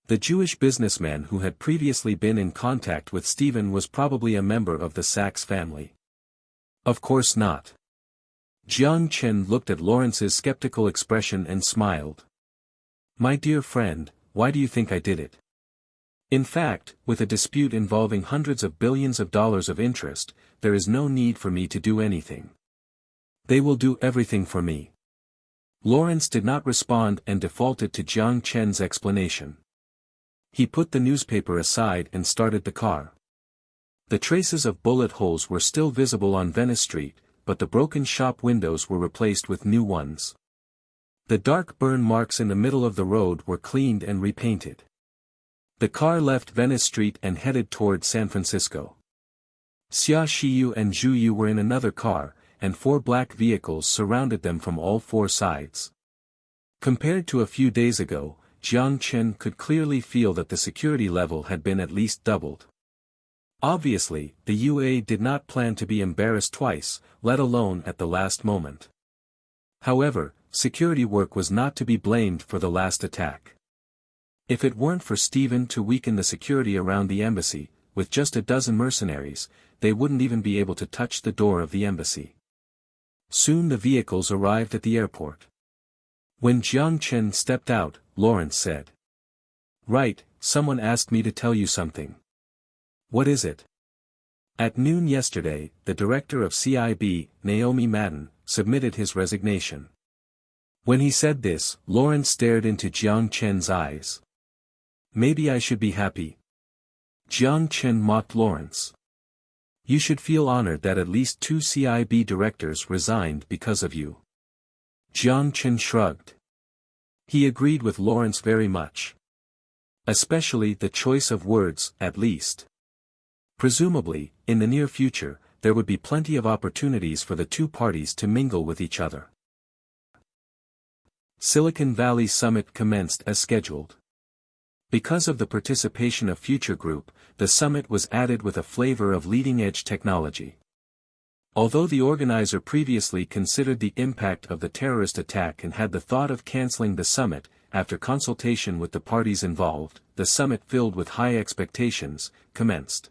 The Jewish businessman who had previously been in contact with Stephen was probably a member of the Sachs family. Of course not. Jiang Chen looked at Lawrence's skeptical expression and smiled. "My dear friend, why do you think I did it? In fact, with a dispute involving hundreds of billions of dollars of interest, there is no need for me to do anything. They will do everything for me." Lawrence did not respond and defaulted to Jiang Chen's explanation. He put the newspaper aside and started the car. The traces of bullet holes were still visible on Venice Street, but the broken shop windows were replaced with new ones. The dark burn marks in the middle of the road were cleaned and repainted. The car left Venice Street and headed toward San Francisco. Xia Xiyu and Zhu Yu were in another car, and 4 black vehicles surrounded them from all 4 sides. Compared to a few days ago, Jiang Chen could clearly feel that the security level had been at least doubled. Obviously, the UA did not plan to be embarrassed twice, let alone at the last moment. However, security work was not to be blamed for the last attack. If it weren't for Stephen to weaken the security around the embassy, with just a dozen mercenaries, they wouldn't even be able to touch the door of the embassy. Soon the vehicles arrived at the airport. When Jiang Chen stepped out, Lawrence said, "Right, someone asked me to tell you something." "What is it?" At noon yesterday, the director of CIB, Naomi Madden, submitted his resignation. When he said this, Lawrence stared into Jiang Chen's eyes. "Maybe I should be happy." Jiang Chen mocked Lawrence. "You should feel honored that at least 2 CIB directors resigned because of you." Jiang Chen shrugged. He agreed with Lawrence very much. Especially the choice of words, at least. Presumably, in the near future, there would be plenty of opportunities for the 2 parties to mingle with each other. Silicon Valley Summit commenced as scheduled. Because of the participation of Future Group, the summit was added with a flavor of leading-edge technology. Although the organizer previously considered the impact of the terrorist attack and had the thought of canceling the summit, after consultation with the parties involved, the summit, filled with high expectations, commenced.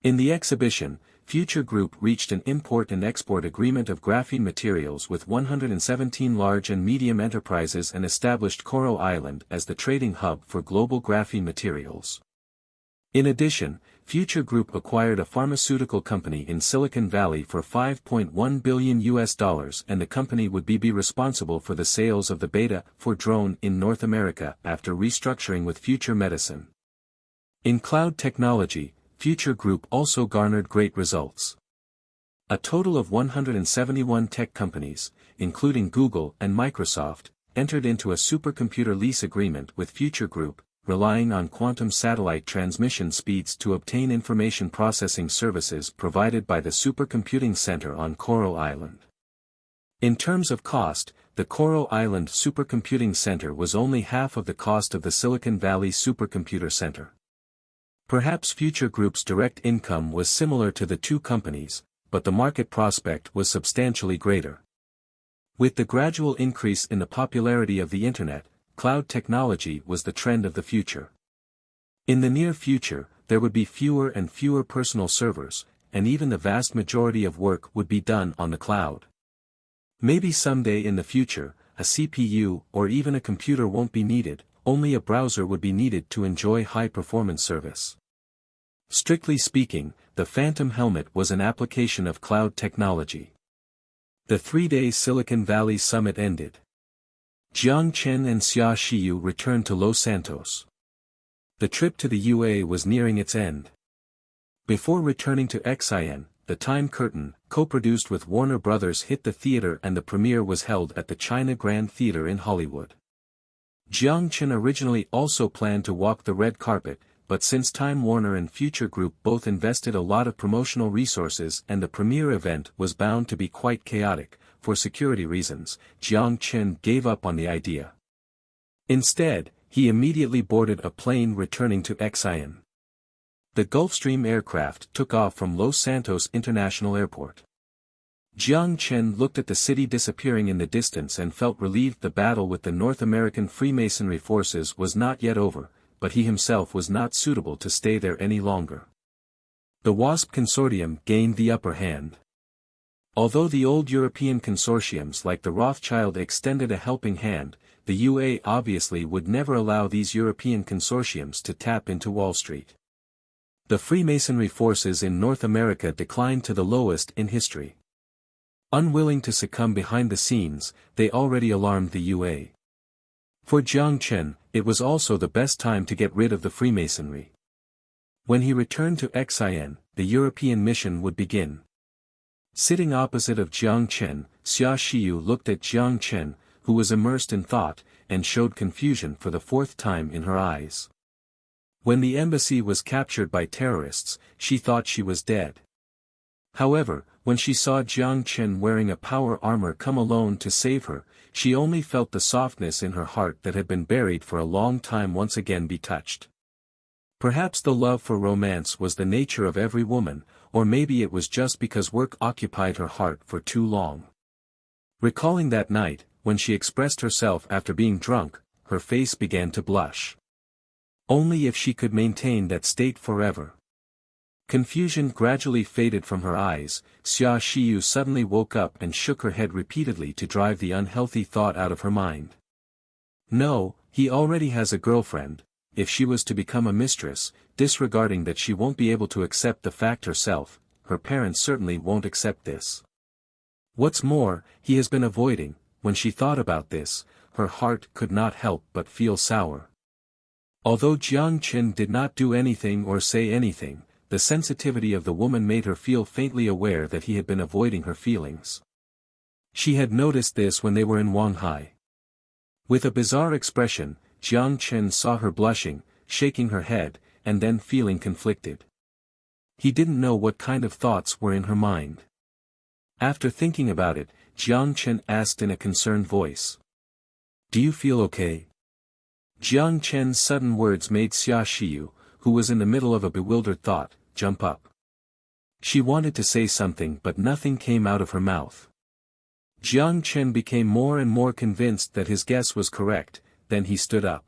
In the exhibition, Future Group reached an import and export agreement of graphene materials with 117 large and medium enterprises and established Coral Island as the trading hub for global graphene materials. In addition, Future Group acquired a pharmaceutical company in Silicon Valley for $5.1 billion and the company would be responsible for the sales of the Beta 4 drone in North America after restructuring with Future Medicine. In cloud technology, Future Group also garnered great results. A total of 171 tech companies, including Google and Microsoft, entered into a supercomputer lease agreement with Future Group, relying on quantum satellite transmission speeds to obtain information processing services provided by the Supercomputing Center on Coral Island. In terms of cost, the Coral Island Supercomputing Center was only half of the cost of the Silicon Valley Supercomputer Center. Perhaps Future Group's direct income was similar to the two companies, but the market prospect was substantially greater. With the gradual increase in the popularity of the Internet, cloud technology was the trend of the future. In the near future, there would be fewer and fewer personal servers, and even the vast majority of work would be done on the cloud. Maybe someday in the future, a CPU or even a computer won't be needed, only a browser would be needed to enjoy high-performance service. Strictly speaking, the Phantom Helmet was an application of cloud technology. The 3-day Silicon Valley Summit ended. Jiang Chen and Xia Xiyu returned to Los Santos. The trip to the UA was nearing its end. Before returning to XIN, The Time Curtain, co-produced with Warner Bros., hit the theater and the premiere was held at the China Grand Theater in Hollywood. Jiang Chen originally also planned to walk the red carpet, but since Time Warner and Future Group both invested a lot of promotional resources and the premiere event was bound to be quite chaotic, for security reasons, Jiang Chen gave up on the idea. Instead, he immediately boarded a plane returning to XIN. The Gulfstream aircraft took off from Los Santos International Airport. Jiang Chen looked at the city disappearing in the distance and felt relieved the battle with the North American Freemasonry forces was not yet over, but he himself was not suitable to stay there any longer. The WASP consortium gained the upper hand. Although the old European consortiums like the Rothschild extended a helping hand, the UA obviously would never allow these European consortiums to tap into Wall Street. The Freemasonry forces in North America declined to the lowest in history. Unwilling to succumb behind the scenes, they already alarmed the UA. For Jiang Chen, it was also the best time to get rid of the Freemasonry. When he returned to XIN, the European mission would begin. Sitting opposite of Jiang Chen, Xia Xiyu looked at Jiang Chen, who was immersed in thought, and showed confusion for the fourth time in her eyes. When the embassy was captured by terrorists, she thought she was dead. However, when she saw Jiang Chen wearing a power armor come alone to save her, she only felt the softness in her heart that had been buried for a long time once again be touched. Perhaps the love for romance was the nature of every woman, or maybe it was just because work occupied her heart for too long. Recalling that night, when she expressed herself after being drunk, her face began to blush. Only if she could maintain that state forever. Confusion gradually faded from her eyes. Xia Xiyu suddenly woke up and shook her head repeatedly to drive the unhealthy thought out of her mind. No, he already has a girlfriend. If she was to become a mistress, disregarding that she won't be able to accept the fact herself, her parents certainly won't accept this. What's more, he has been avoiding. When she thought about this, her heart could not help but feel sour. Although Jiang Chen did not do anything or say anything, the sensitivity of the woman made her feel faintly aware that he had been avoiding her feelings. She had noticed this when they were in Wanghai. With a bizarre expression, Jiang Chen saw her blushing, shaking her head, and then feeling conflicted. He didn't know what kind of thoughts were in her mind. After thinking about it, Jiang Chen asked in a concerned voice. Do you feel okay? Jiang Chen's sudden words made Xia Shiyu, who was in the middle of a bewildered thought, jump up. She wanted to say something but nothing came out of her mouth. Jiang Chen became more and more convinced that his guess was correct, then he stood up.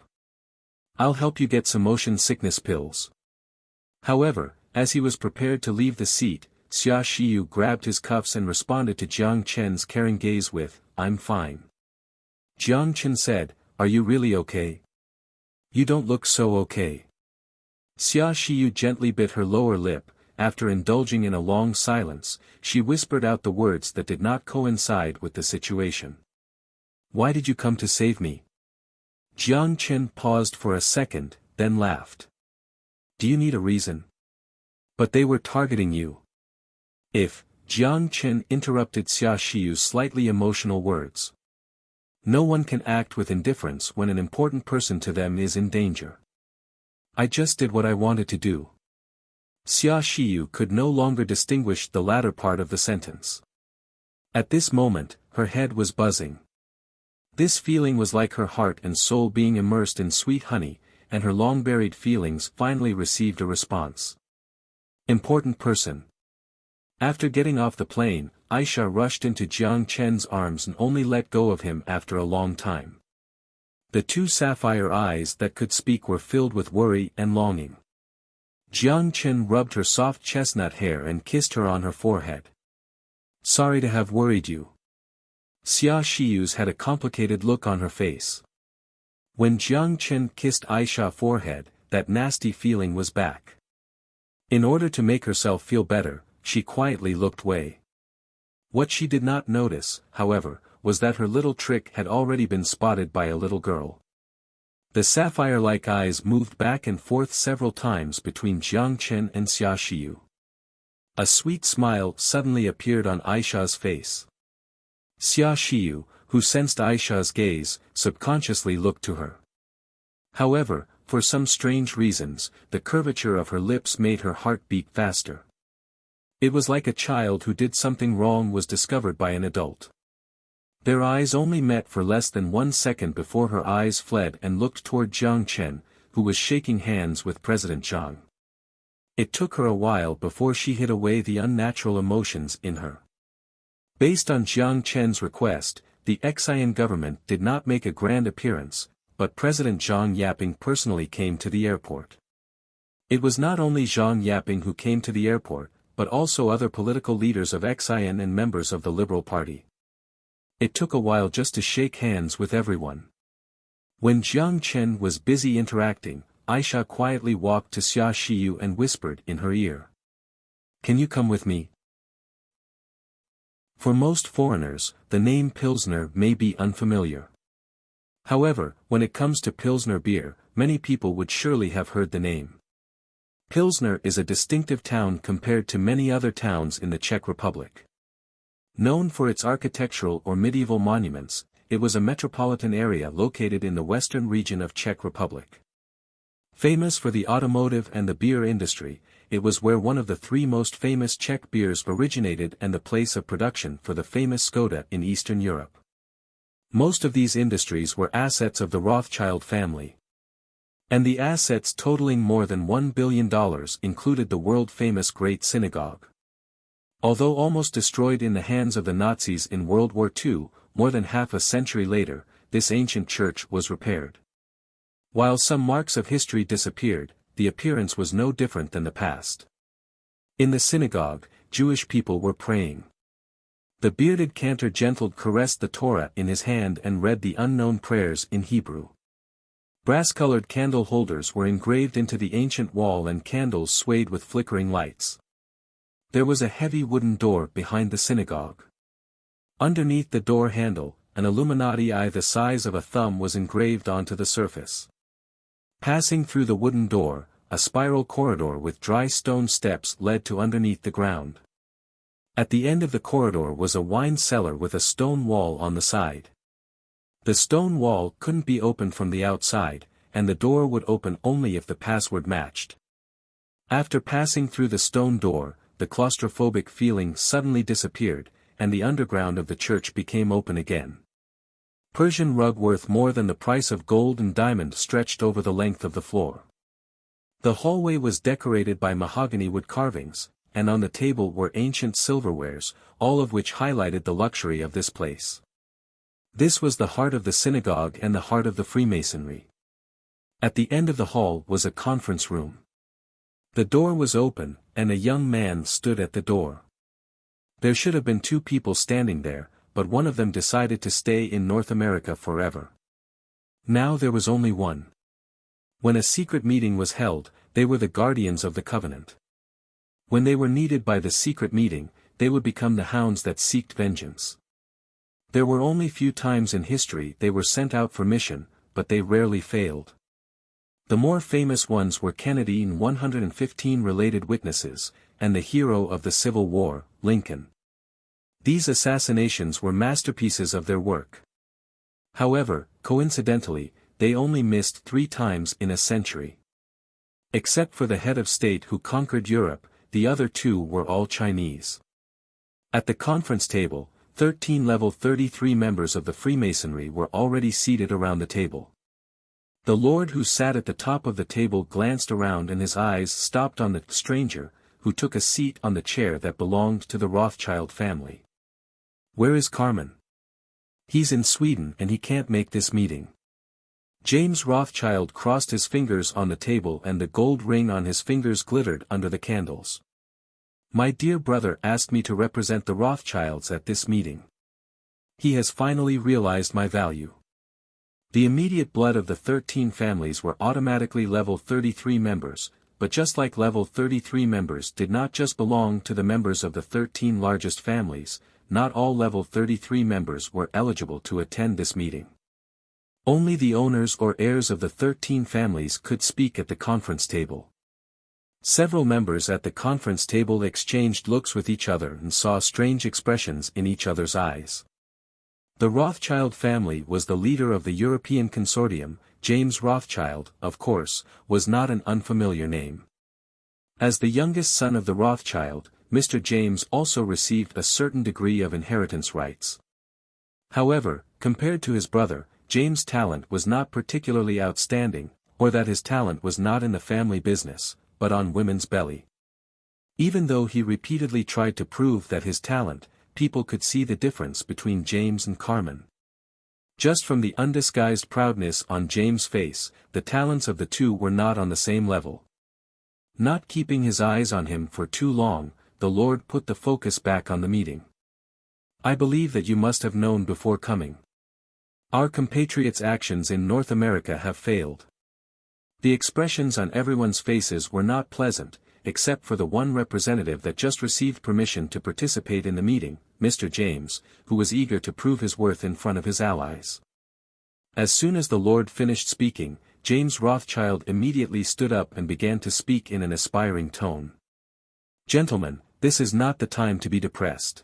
I'll help you get some motion sickness pills. However, as he was prepared to leave the seat, Xia Shiyu grabbed his cuffs and responded to Jiang Chen's caring gaze with, I'm fine. Jiang Chen said, Are you really okay? You don't look so okay. Xia Shiyu gently bit her lower lip. After indulging in a long silence, she whispered out the words that did not coincide with the situation. Why did you come to save me? Jiang Chen paused for a second, then laughed. Do you need a reason? But they were targeting you. If, Jiang Chen interrupted Xia Shiyu's slightly emotional words. No one can act with indifference when an important person to them is in danger. I just did what I wanted to do. Xia Shiyu could no longer distinguish the latter part of the sentence. At this moment, her head was buzzing. This feeling was like her heart and soul being immersed in sweet honey, and her long-buried feelings finally received a response. Important person. After getting off the plane, Aisha rushed into Jiang Chen's arms and only let go of him after a long time. The two sapphire eyes that could speak were filled with worry and longing. Jiang Chen rubbed her soft chestnut hair and kissed her on her forehead. Sorry to have worried you. Xia Shiyu's had a complicated look on her face. When Jiang Chen kissed Aisha's forehead, that nasty feeling was back. In order to make herself feel better, she quietly looked away. What she did not notice, however, was that her little trick had already been spotted by a little girl. The sapphire-like eyes moved back and forth several times between Jiang Chen and Xia Shiyu. A sweet smile suddenly appeared on Aisha's face. Xia Shiyu, who sensed Aisha's gaze, subconsciously looked to her. However, for some strange reasons, the curvature of her lips made her heart beat faster. It was like a child who did something wrong was discovered by an adult. Their eyes only met for less than 1 second before her eyes fled and looked toward Jiang Chen, who was shaking hands with President Jiang. It took her a while before she hid away the unnatural emotions in her. Based on Jiang Chen's request, the Xian government did not make a grand appearance, but President Zhang Yaping personally came to the airport. It was not only Zhang Yaping who came to the airport, but also other political leaders of Xian and members of the Liberal Party. It took a while just to shake hands with everyone. When Jiang Chen was busy interacting, Aisha quietly walked to Xia Shiyu and whispered in her ear. Can you come with me? For most foreigners, the name Pilsner may be unfamiliar. However, when it comes to Pilsner beer, many people would surely have heard the name. Pilsner is a distinctive town compared to many other towns in the Czech Republic. Known for its architectural or medieval monuments, it was a metropolitan area located in the western region of Czech Republic. Famous for the automotive and the beer industry, it was where one of the 3 most famous Czech beers originated and the place of production for the famous Skoda in Eastern Europe. Most of these industries were assets of the Rothschild family. And the assets totaling more than $1 billion included the world-famous Great Synagogue. Although almost destroyed in the hands of the Nazis in World War II, more than half a century later, this ancient church was repaired. While some marks of history disappeared, the appearance was no different than the past. In the synagogue, Jewish people were praying. The bearded cantor gently caressed the Torah in his hand and read the unknown prayers in Hebrew. Brass-colored candle holders were engraved into the ancient wall and candles swayed with flickering lights. There was a heavy wooden door behind the synagogue. Underneath the door handle, an Illuminati eye the size of a thumb was engraved onto the surface. Passing through the wooden door, a spiral corridor with dry stone steps led to underneath the ground. At the end of the corridor was a wine cellar with a stone wall on the side. The stone wall couldn't be opened from the outside, and the door would open only if the password matched. After passing through the stone door, the claustrophobic feeling suddenly disappeared, and the underground of the church became open again. Persian rug worth more than the price of gold and diamond stretched over the length of the floor. The hallway was decorated by mahogany wood carvings, and on the table were ancient silverwares, all of which highlighted the luxury of this place. This was the heart of the synagogue and the heart of the Freemasonry. At the end of the hall was a conference room. The door was open, and a young man stood at the door. There should have been two people standing there, but one of them decided to stay in North America forever. Now there was only one. When a secret meeting was held, they were the guardians of the covenant. When they were needed by the secret meeting, they would become the hounds that seeked vengeance. There were only few times in history they were sent out for mission, but they rarely failed. The more famous ones were Kennedy and 115 related witnesses, and the hero of the Civil War, Lincoln. These assassinations were masterpieces of their work. However, coincidentally, they only missed 3 times in a century. Except for the head of state who conquered Europe, the other 2 were all Chinese. At the conference table, 13 level 33 members of the Freemasonry were already seated around the table. The lord who sat at the top of the table glanced around and his eyes stopped on the stranger, who took a seat on the chair that belonged to the Rothschild family. "Where is Carmen?" "He's in Sweden and he can't make this meeting." James Rothschild crossed his fingers on the table and the gold ring on his fingers glittered under the candles. "My dear brother asked me to represent the Rothschilds at this meeting. He has finally realized my value." The immediate blood of the 13 families were automatically level 33 members, but just like level 33 members did not just belong to the members of the 13 largest families, not all level 33 members were eligible to attend this meeting. Only the owners or heirs of the 13 families could speak at the conference table. Several members at the conference table exchanged looks with each other and saw strange expressions in each other's eyes. The Rothschild family was the leader of the European consortium. James Rothschild, of course, was not an unfamiliar name. As the youngest son of the Rothschild, Mr. James also received a certain degree of inheritance rights. However, compared to his brother, James' talent was not particularly outstanding, or that his talent was not in the family business, but on women's belly. Even though he repeatedly tried to prove that his talent, people could see the difference between James and Carmen. Just from the undisguised proudness on James' face, the talents of the two were not on the same level. Not keeping his eyes on him for too long, the Lord put the focus back on the meeting. "I believe that you must have known before coming. Our compatriots' actions in North America have failed." The expressions on everyone's faces were not pleasant, except for the one representative that just received permission to participate in the meeting, Mr. James, who was eager to prove his worth in front of his allies. As soon as the Lord finished speaking, James Rothschild immediately stood up and began to speak in an aspiring tone. "Gentlemen, this is not the time to be depressed.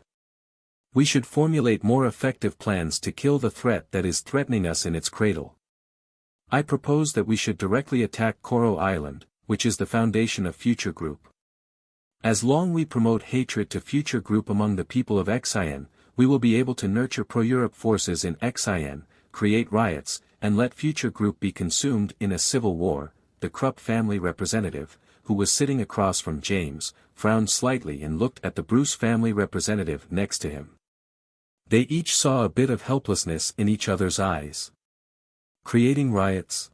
We should formulate more effective plans to kill the threat that is threatening us in its cradle. I propose that we should directly attack Coral Island, which is the foundation of Future Group. As long we promote hatred to Future Group among the people of Xian, we will be able to nurture pro-Europe forces in Xian, create riots, and let Future Group be consumed in a civil war." The Krupp family representative, who was sitting across from James, frowned slightly and looked at the Bruce family representative next to him. They each saw a bit of helplessness in each other's eyes. Creating riots?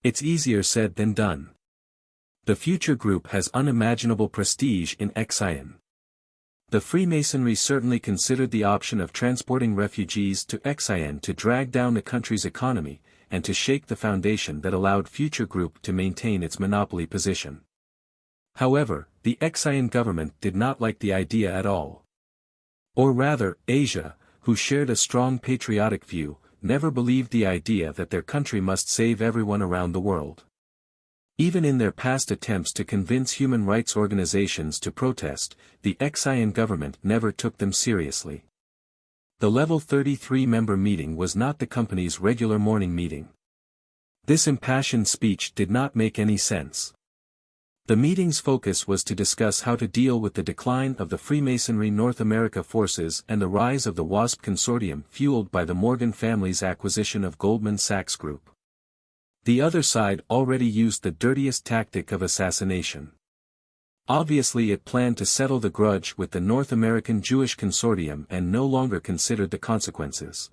It's easier said than done. The Future Group has unimaginable prestige in Xian. The Freemasonry certainly considered the option of transporting refugees to Xian to drag down the country's economy, and to shake the foundation that allowed Future Group to maintain its monopoly position. However, the Xian government did not like the idea at all. Or rather, Asia, who shared a strong patriotic view, never believed the idea that their country must save everyone around the world. Even in their past attempts to convince human rights organizations to protest, the Xian government never took them seriously. The Level 33 member meeting was not the company's regular morning meeting. This impassioned speech did not make any sense. The meeting's focus was to discuss how to deal with the decline of the Freemasonry North America forces and the rise of the WASP consortium fueled by the Morgan family's acquisition of Goldman Sachs Group. The other side already used the dirtiest tactic of assassination. Obviously it planned to settle the grudge with the North American Jewish consortium and no longer considered the consequences.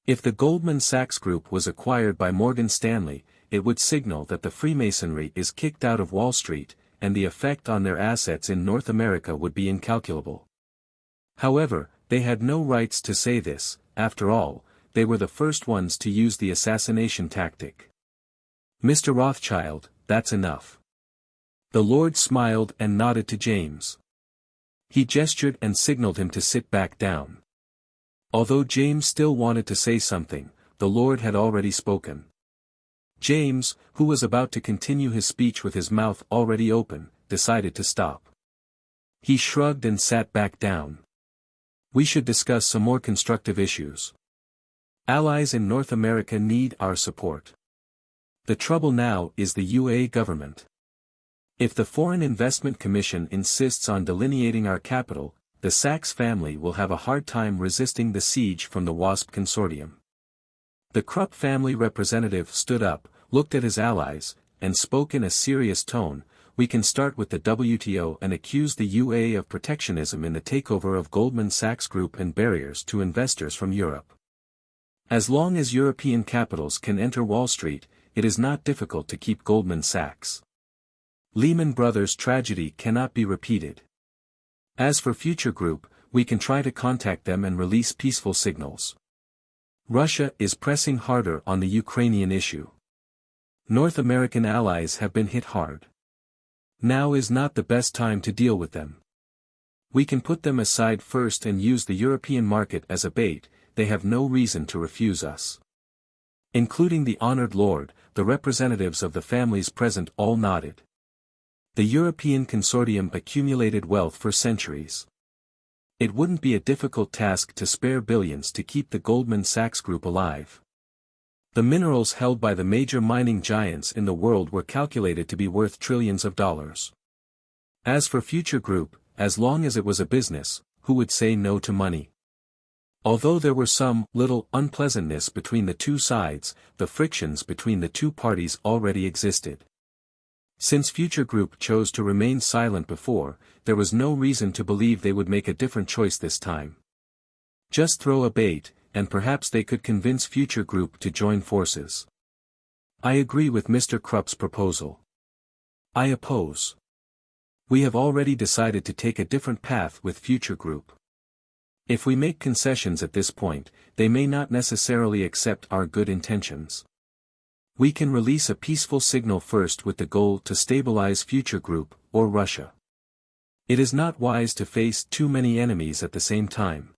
If the Goldman Sachs Group was acquired by Morgan Stanley, it would signal that the Freemasonry is kicked out of Wall Street, and the effect on their assets in North America would be incalculable. However, they had no rights to say this. After all, they were the first ones to use the assassination tactic. "Mr. Rothschild, that's enough." The Lord smiled and nodded to James. He gestured and signaled him to sit back down. Although James still wanted to say something, the Lord had already spoken. James, who was about to continue his speech with his mouth already open, decided to stop. He shrugged and sat back down. "We should discuss some more constructive issues. Allies in North America need our support. The trouble now is the UA government. If the Foreign Investment Commission insists on delineating our capital, the Sachs family will have a hard time resisting the siege from the WASP consortium." The Krupp family representative stood up, looked at his allies, and spoke in a serious tone. "We can start with the WTO and accuse the UA of protectionism in the takeover of Goldman Sachs Group and barriers to investors from Europe. As long as European capitals can enter Wall Street, it is not difficult to keep Goldman Sachs. Lehman Brothers tragedy cannot be repeated. As for Future Group, we can try to contact them and release peaceful signals. Russia is pressing harder on the Ukrainian issue. North American allies have been hit hard. Now is not the best time to deal with them. We can put them aside first and use the European market as a bait. They have no reason to refuse us." Including the honored lord, the representatives of the families present all nodded. The European consortium accumulated wealth for centuries. It wouldn't be a difficult task to spare billions to keep the Goldman Sachs Group alive. The minerals held by the major mining giants in the world were calculated to be worth trillions of dollars. As for Future Group, as long as it was a business, who would say no to money? Although there were some little unpleasantness between the two sides, the frictions between the two parties already existed. Since Future Group chose to remain silent before, there was no reason to believe they would make a different choice this time. Just throw a bait, and perhaps they could convince Future Group to join forces. I agree with Mr. Krupp's proposal. I oppose. We have already decided to take a different path with Future Group. If we make concessions at this point, they may not necessarily accept our good intentions. We can release a peaceful signal first with the goal to stabilize Future Group, or Russia. It is not wise to face too many enemies at the same time.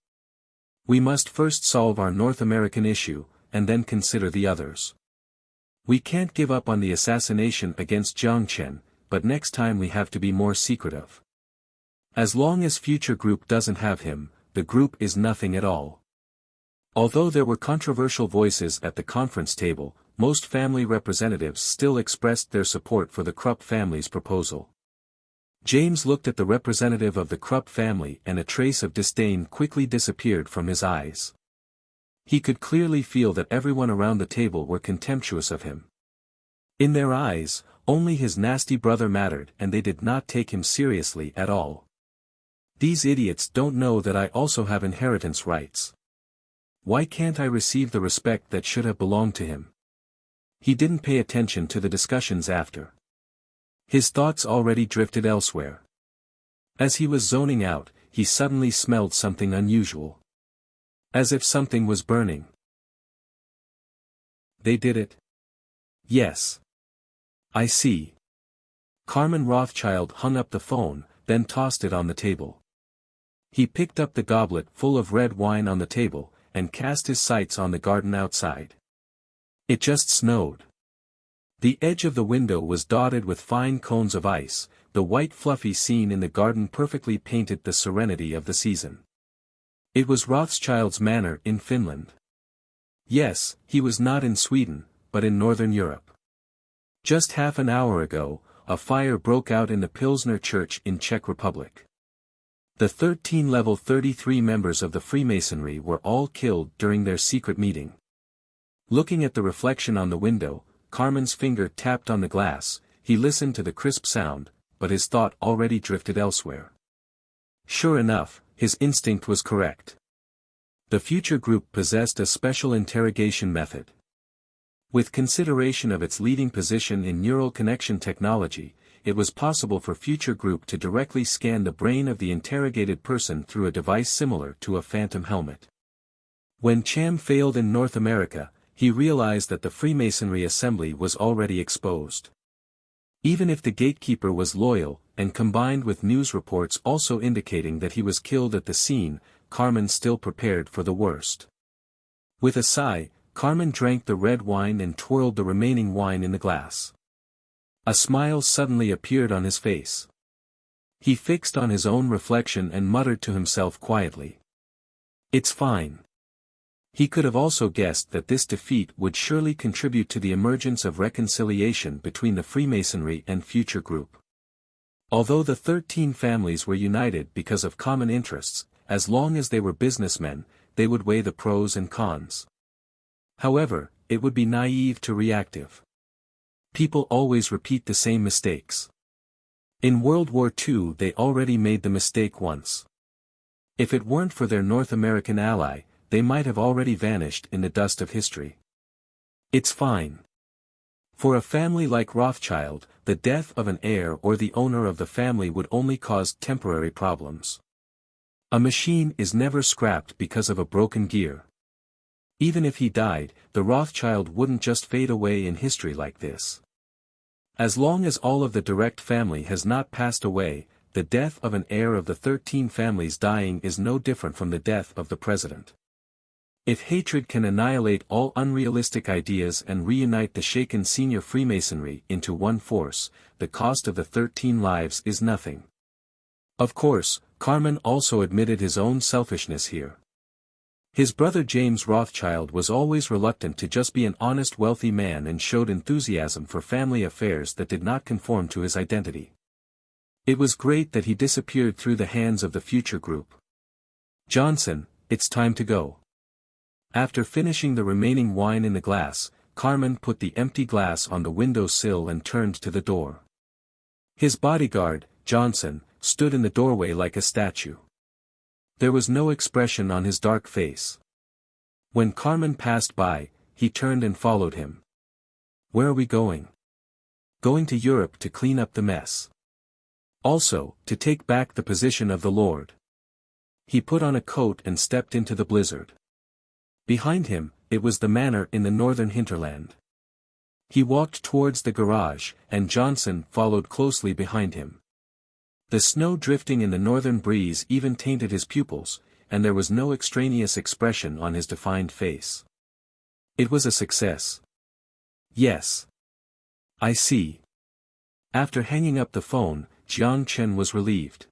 We must first solve our North American issue, and then consider the others. We can't give up on the assassination against Jiang Chen, but next time we have to be more secretive. As long as Future Group doesn't have him, the group is nothing at all. Although there were controversial voices at the conference table, most family representatives still expressed their support for the Krupp family's proposal. James looked at the representative of the Krupp family and a trace of disdain quickly disappeared from his eyes. He could clearly feel that everyone around the table were contemptuous of him. In their eyes, only his nasty brother mattered and they did not take him seriously at all. These idiots don't know that I also have inheritance rights. Why can't I receive the respect that should have belonged to him? He didn't pay attention to the discussions after. His thoughts already drifted elsewhere. As he was zoning out, he suddenly smelled something unusual. As if something was burning. They did it? Yes. I see. Carmen Rothschild hung up the phone, then tossed it on the table. He picked up the goblet full of red wine on the table, and cast his sights on the garden outside. It just snowed. The edge of the window was dotted with fine cones of ice, the white fluffy scene in the garden perfectly painted the serenity of the season. It was Rothschild's manor in Finland. Yes, he was not in Sweden, but in Northern Europe. Just half an hour ago, a fire broke out in the Pilsner Church in Czech Republic. The 13 level 33 members of the Freemasonry were all killed during their secret meeting. Looking at the reflection on the window, Carmen's finger tapped on the glass. He listened to the crisp sound, but his thought already drifted elsewhere. Sure enough, his instinct was correct. The future group possessed a special interrogation method. With consideration of its leading position in neural connection technology, it was possible for future group to directly scan the brain of the interrogated person through a device similar to a phantom helmet. When Cham failed in North America, he realized that the Freemasonry assembly was already exposed. Even if the gatekeeper was loyal, and combined with news reports also indicating that he was killed at the scene, Carmen still prepared for the worst. With a sigh, Carmen drank the red wine and twirled the remaining wine in the glass. A smile suddenly appeared on his face. He fixed on his own reflection and muttered to himself quietly. "It's fine." He could have also guessed that this defeat would surely contribute to the emergence of reconciliation between the Freemasonry and future group. Although the 13 families were united because of common interests, as long as they were businessmen, they would weigh the pros and cons. However, it would be naive to reactive. People always repeat the same mistakes. In World War II they already made the mistake once. If it weren't for their North American ally, they might have already vanished in the dust of history. It's fine. For a family like Rothschild, the death of an heir or the owner of the family would only cause temporary problems. A machine is never scrapped because of a broken gear. Even if he died, the Rothschild wouldn't just fade away in history like this. As long as all of the direct family has not passed away, the death of an heir of the 13 families dying is no different from the death of the president. If hatred can annihilate all unrealistic ideas and reunite the shaken senior Freemasonry into one force, the cost of the 13 lives is nothing. Of course, Carmen also admitted his own selfishness here. His brother James Rothschild was always reluctant to just be an honest wealthy man and showed enthusiasm for family affairs that did not conform to his identity. It was great that he disappeared through the hands of the future group. "Johnson, it's time to go." After finishing the remaining wine in the glass, Carmen put the empty glass on the window sill and turned to the door. His bodyguard, Johnson, stood in the doorway like a statue. There was no expression on his dark face. When Carmen passed by, he turned and followed him. "Where are we going?" "Going to Europe to clean up the mess. Also, to take back the position of the Lord." He put on a coat and stepped into the blizzard. Behind him, it was the manor in the northern hinterland. He walked towards the garage, and Johnson followed closely behind him. The snow drifting in the northern breeze even tainted his pupils, and there was no extraneous expression on his defined face. It was a success. "Yes. I see." After hanging up the phone, Jiang Chen was relieved.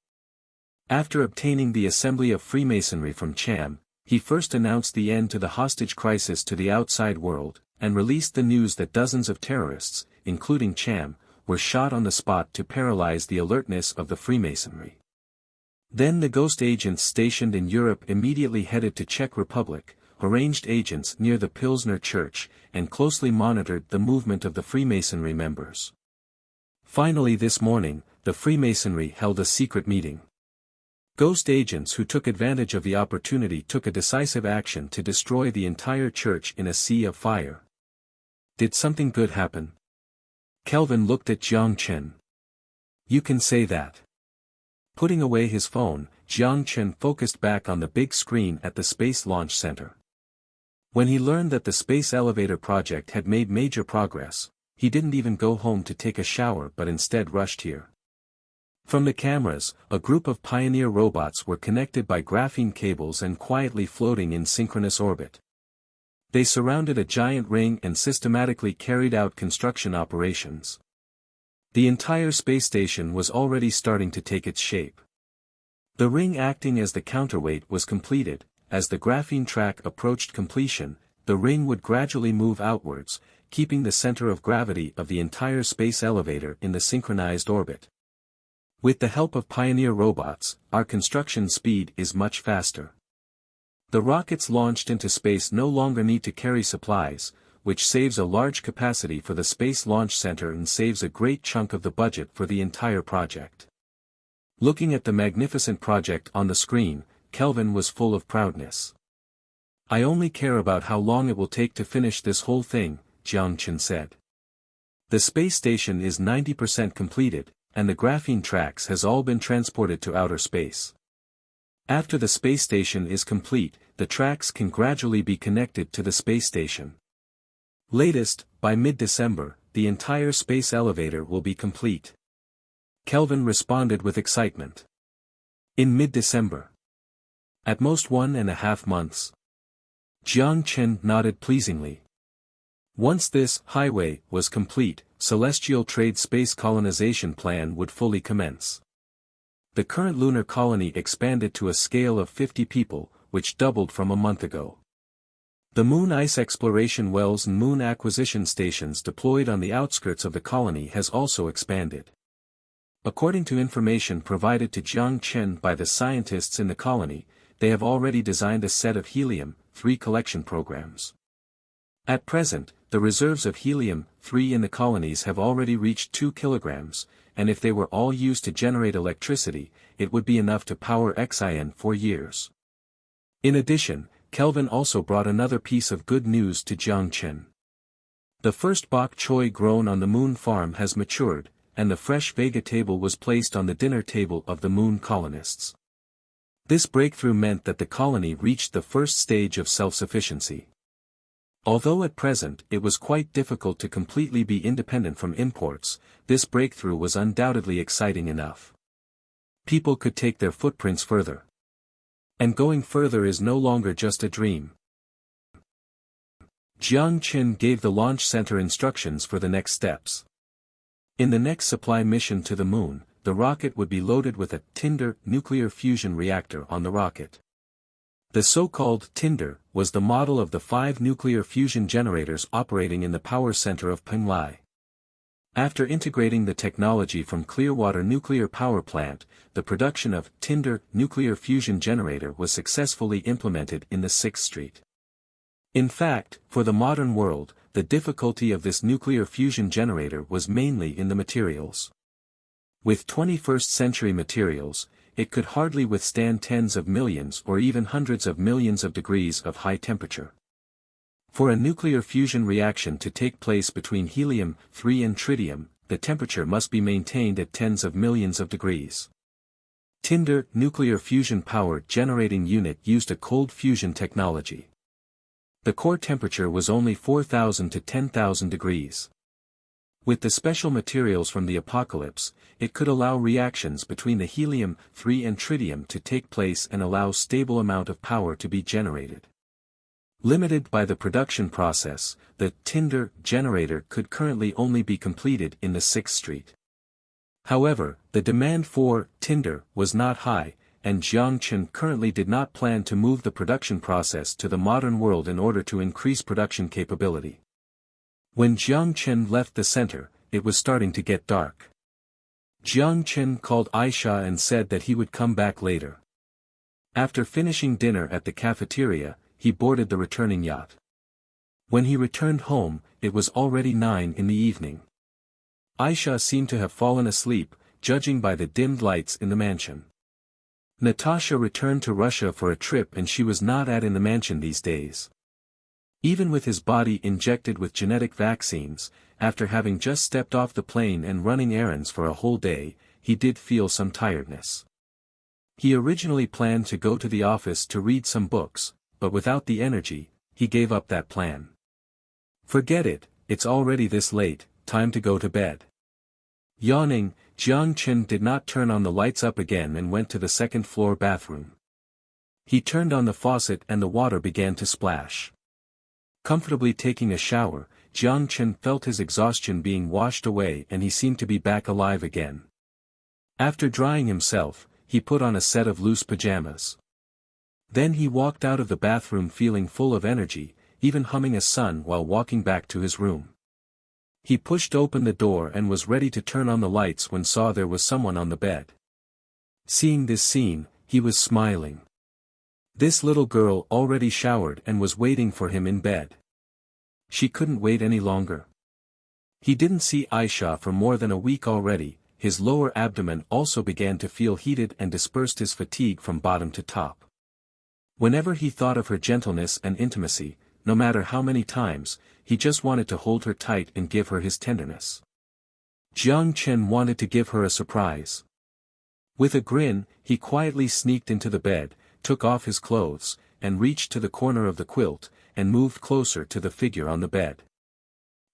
After obtaining the Assembly of Freemasonry from Cham, he first announced the end to the hostage crisis to the outside world, and released the news that dozens of terrorists, including Cham, were shot on the spot to paralyze the alertness of the Freemasonry. Then the ghost agents stationed in Europe immediately headed to Czech Republic, arranged agents near the Pilsner Church, and closely monitored the movement of the Freemasonry members. Finally this morning, the Freemasonry held a secret meeting. Ghost agents who took advantage of the opportunity took a decisive action to destroy the entire church in a sea of fire. Did something good happen? Kelvin looked at Jiang Chen. "You can say that." Putting away his phone, Jiang Chen focused back on the big screen at the Space Launch Center. When he learned that the space elevator project had made major progress, he didn't even go home to take a shower but instead rushed here. From the cameras, a group of pioneer robots were connected by graphene cables and quietly floating in synchronous orbit. They surrounded a giant ring and systematically carried out construction operations. The entire space station was already starting to take its shape. The ring acting as the counterweight was completed. As the graphene track approached completion, the ring would gradually move outwards, keeping the center of gravity of the entire space elevator in the synchronized orbit. With the help of Pioneer robots, our construction speed is much faster. The rockets launched into space no longer need to carry supplies, which saves a large capacity for the Space Launch Center and saves a great chunk of the budget for the entire project. Looking at the magnificent project on the screen, Kelvin was full of proudness. "I only care about how long it will take to finish this whole thing," Jiang Chen said. "The space station is 90% completed, and the graphene tracks has all been transported to outer space. After the space station is complete, the tracks can gradually be connected to the space station. Latest, by mid-December, the entire space elevator will be complete." Kelvin responded with excitement. "In mid-December. At most 1.5 months. Jiang Chen nodded pleasingly. Once this highway was complete, celestial trade space colonization plan would fully commence. The current lunar colony expanded to a scale of 50 people, which doubled from a month ago. The moon ice exploration wells and moon acquisition stations deployed on the outskirts of the colony has also expanded. According to information provided to Jiang Chen by the scientists in the colony, they have already designed a set of helium-3 collection programs. At present, the reserves of helium-3 in the colonies have already reached 2 kilograms, and if they were all used to generate electricity, it would be enough to power Xin for years. In addition, Kelvin also brought another piece of good news to Jiang Chen. The first bok choy grown on the moon farm has matured, and the fresh Vega table was placed on the dinner table of the moon colonists. This breakthrough meant that the colony reached the first stage of self-sufficiency. Although at present it was quite difficult to completely be independent from imports, this breakthrough was undoubtedly exciting enough. People could take their footprints further. And going further is no longer just a dream. Jiang Chen gave the launch center instructions for the next steps. In the next supply mission to the moon, the rocket would be loaded with a Tinder nuclear fusion reactor on the rocket. The so-called Tinder was the model of the 5 nuclear fusion generators operating in the power center of Penglai. After integrating the technology from Clearwater Nuclear Power Plant, the production of Tinder nuclear fusion generator was successfully implemented in the 6th Street. In fact, for the modern world, the difficulty of this nuclear fusion generator was mainly in the materials. With 21st century materials, it could hardly withstand tens of millions or even hundreds of millions of degrees of high temperature. For a nuclear fusion reaction to take place between helium-3 and tritium, the temperature must be maintained at tens of millions of degrees. Tinder nuclear fusion power generating unit used a cold fusion technology. The core temperature was only 4,000 to 10,000 degrees. With the special materials from the apocalypse, it could allow reactions between the helium-3 and tritium to take place and allow stable amount of power to be generated. Limited by the production process, the Tinder generator could currently only be completed in the 6th Street. However, the demand for Tinder was not high, and Jiang Chen currently did not plan to move the production process to the modern world in order to increase production capability. When Jiang Chen left the center, it was starting to get dark. Jiang Chen called Aisha and said that he would come back later. After finishing dinner at the cafeteria, he boarded the returning yacht. When he returned home, it was already 9 in the evening. Aisha seemed to have fallen asleep, judging by the dimmed lights in the mansion. Natasha returned to Russia for a trip and she was not in the mansion these days. Even with his body injected with genetic vaccines, after having just stepped off the plane and running errands for a whole day, he did feel some tiredness. He originally planned to go to the office to read some books, but without the energy, he gave up that plan. Forget it, it's already this late, time to go to bed. Yawning, Jiang Chen did not turn on the lights up again and went to the second-floor bathroom. He turned on the faucet and the water began to splash. Comfortably taking a shower, Jiang Chen felt his exhaustion being washed away and he seemed to be back alive again. After drying himself, he put on a set of loose pajamas. Then he walked out of the bathroom feeling full of energy. even humming a song while walking back to his room. He pushed open the door and was ready to turn on the lights when saw there was someone on the bed. Seeing this scene, he was smiling. This little girl already showered and was waiting for him in bed. She couldn't wait any longer. He didn't see Aisha for more than a week already. His lower abdomen also began to feel heated and dispersed his fatigue from bottom to top. Whenever he thought of her gentleness and intimacy, no matter how many times, he just wanted to hold her tight and give her his tenderness. Jiang Chen wanted to give her a surprise. With a grin, he quietly sneaked into the bed, took off his clothes, and reached to the corner of the quilt, and moved closer to the figure on the bed.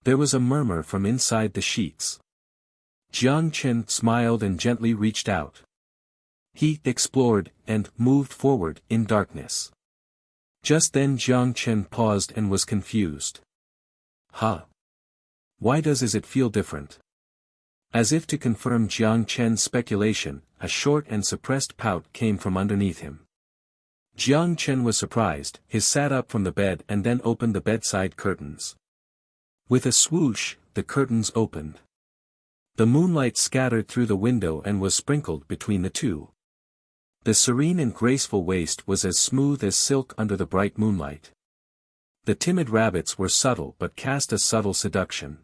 There was a murmur from inside the sheets. Jiang Chen smiled and gently reached out. He explored and moved forward in darkness. Just then Jiang Chen paused and was confused. Huh? Why does it feel different? As if to confirm Jiang Chen's speculation, a short and suppressed pout came from underneath him. Jiang Chen was surprised. He sat up from the bed and then opened the bedside curtains. With a swoosh, the curtains opened. The moonlight scattered through the window and was sprinkled between the two. The serene and graceful waist was as smooth as silk under the bright moonlight. The timid rabbits were subtle but cast a subtle seduction.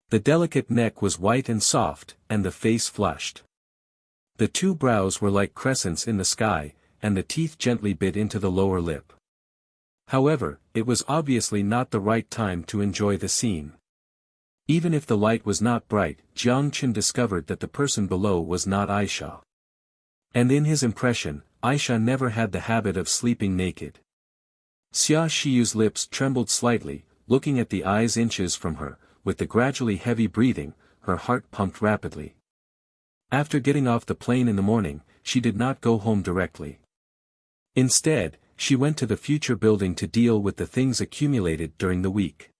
The delicate neck was white and soft, and the face flushed. The two brows were like crescents in the sky, and the teeth gently bit into the lower lip. However, it was obviously not the right time to enjoy the scene. Even if the light was not bright, Jiang Chen discovered that the person below was not Aisha. And in his impression, Aisha never had the habit of sleeping naked. Xia Shiyu's lips trembled slightly, looking at the eyes inches from her, with the gradually heavy breathing, her heart pumped rapidly. After getting off the plane in the morning, she did not go home directly. Instead, she went to the future building to deal with the things accumulated during the week.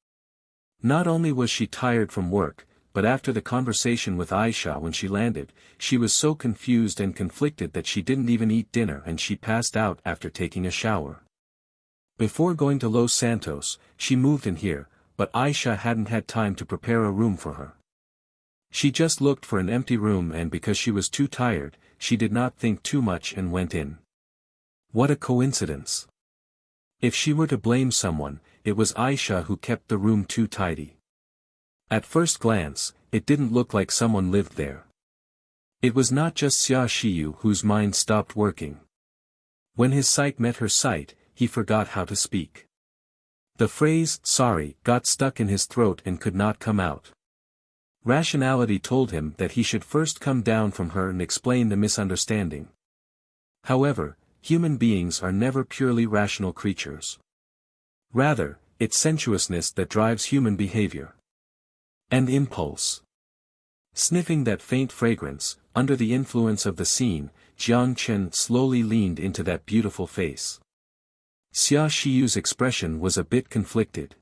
Not only was she tired from work, but after the conversation with Aisha when she landed, she was so confused and conflicted that she didn't even eat dinner and she passed out after taking a shower. Before going to Los Santos, she moved in here, but Aisha hadn't had time to prepare a room for her. She just looked for an empty room and because she was too tired, she did not think too much and went in. What a coincidence. If she were to blame someone, it was Aisha who kept the room too tidy. At first glance, it didn't look like someone lived there. It was not just Xia Shiyu whose mind stopped working. When his sight met her sight, he forgot how to speak. The phrase, sorry, got stuck in his throat and could not come out. Rationality told him that he should first come down from her and explain the misunderstanding. However, human beings are never purely rational creatures. Rather, it's sensuousness that drives human behavior. And impulse. Sniffing that faint fragrance, under the influence of the scene, Jiang Chen slowly leaned into that beautiful face. Xia Shiyu's expression was a bit conflicted.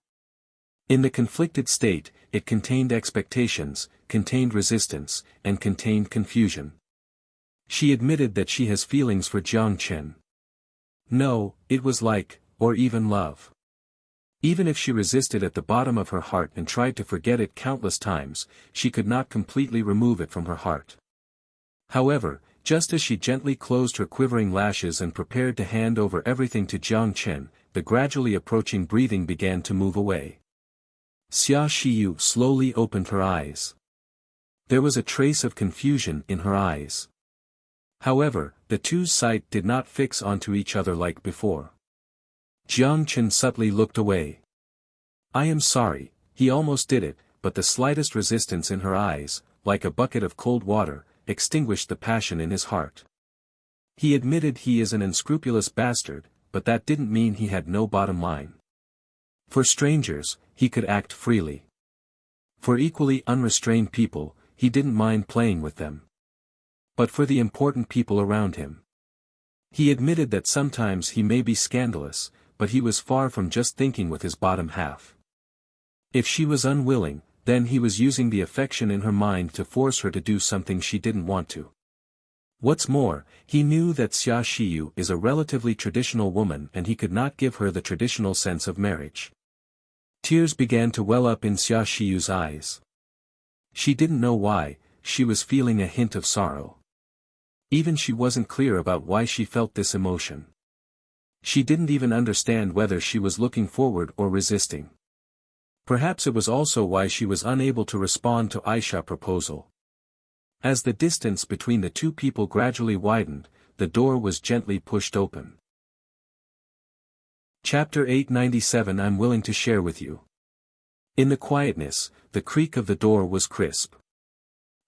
In the conflicted state, it contained expectations, contained resistance, and contained confusion. She admitted that she has feelings for Jiang Chen. No, it was like, or even love. Even if she resisted at the bottom of her heart and tried to forget it countless times, she could not completely remove it from her heart. However, just as she gently closed her quivering lashes and prepared to hand over everything to Jiang Chen, the gradually approaching breathing began to move away. Xia Shiyu slowly opened her eyes. There was a trace of confusion in her eyes. However, the two's sight did not fix onto each other like before. Jiang Chen subtly looked away. I am sorry, he almost did it, but the slightest resistance in her eyes, like a bucket of cold water, extinguished the passion in his heart. He admitted he is an unscrupulous bastard, but that didn't mean he had no bottom line. For strangers, he could act freely. For equally unrestrained people, he didn't mind playing with them. But for the important people around him. He admitted that sometimes he may be scandalous, but he was far from just thinking with his bottom half. If she was unwilling, then he was using the affection in her mind to force her to do something she didn't want to. What's more, he knew that Xia Xiyu is a relatively traditional woman and he could not give her the traditional sense of marriage. Tears began to well up in Xia Xiyu's eyes. She didn't know why, she was feeling a hint of sorrow. Even she wasn't clear about why she felt this emotion. She didn't even understand whether she was looking forward or resisting. Perhaps it was also why she was unable to respond to Aisha's proposal. As the distance between the two people gradually widened, the door was gently pushed open. Chapter 897 I'm willing to share with you. In the quietness, the creak of the door was crisp.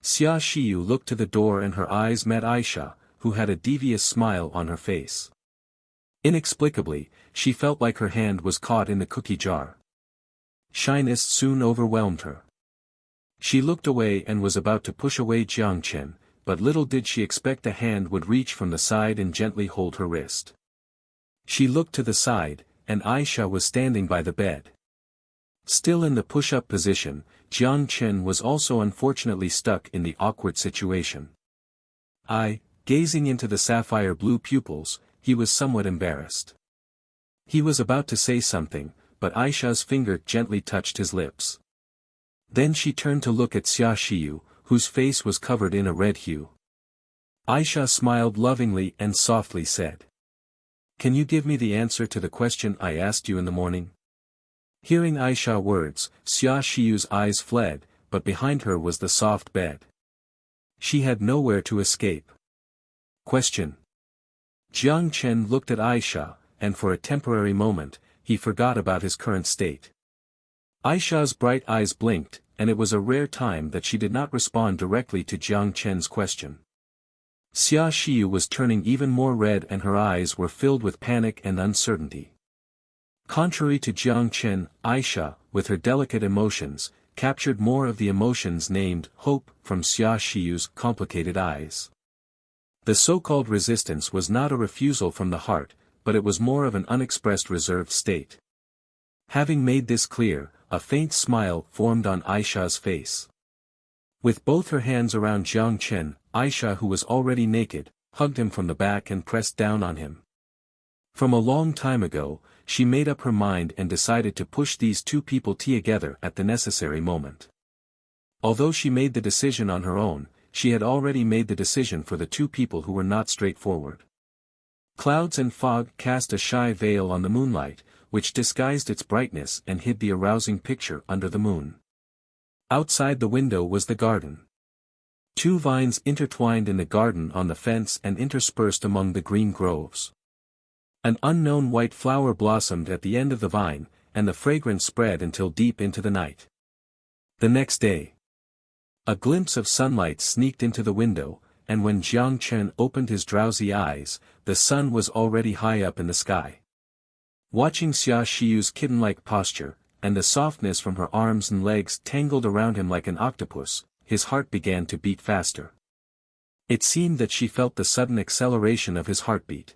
Xia Xiyu looked to the door and her eyes met Aisha, who had a devious smile on her face. Inexplicably, she felt like her hand was caught in the cookie jar. Shyness soon overwhelmed her. She looked away and was about to push away Jiang Chen, but little did she expect a hand would reach from the side and gently hold her wrist. She looked to the side, and Aisha was standing by the bed. Still in the push-up position, Jiang Chen was also unfortunately stuck in the awkward situation. Gazing into the sapphire-blue pupils, he was somewhat embarrassed. He was about to say something, but Aisha's finger gently touched his lips. Then she turned to look at Xia Xiyu, whose face was covered in a red hue. Aisha smiled lovingly and softly said, "Can you give me the answer to the question I asked you in the morning?" Hearing Aisha's words, Xia Xiyu's eyes fled, but behind her was the soft bed. She had nowhere to escape. Question. Jiang Chen looked at Aisha, and for a temporary moment, he forgot about his current state. Aisha's bright eyes blinked, and it was a rare time that she did not respond directly to Jiang Chen's question. Xia Xiyu was turning even more red and her eyes were filled with panic and uncertainty. Contrary to Jiang Chen, Aisha, with her delicate emotions, captured more of the emotions named hope from Xia Xiyu's complicated eyes. The so-called resistance was not a refusal from the heart, but it was more of an unexpressed reserved state. Having made this clear, a faint smile formed on Aisha's face. With both her hands around Jiang Chen, Aisha, who was already naked, hugged him from the back and pressed down on him. From a long time ago, she made up her mind and decided to push these two people together at the necessary moment. Although she made the decision on her own, she had already made the decision for the two people who were not straightforward. Clouds and fog cast a shy veil on the moonlight, which disguised its brightness and hid the arousing picture under the moon. Outside the window was the garden. Two vines intertwined in the garden on the fence and interspersed among the green groves. An unknown white flower blossomed at the end of the vine, and the fragrance spread until deep into the night. The next day, a glimpse of sunlight sneaked into the window, and when Jiang Chen opened his drowsy eyes, the sun was already high up in the sky. Watching Xia Xiyu's kitten-like posture, and the softness from her arms and legs tangled around him like an octopus, his heart began to beat faster. It seemed that she felt the sudden acceleration of his heartbeat.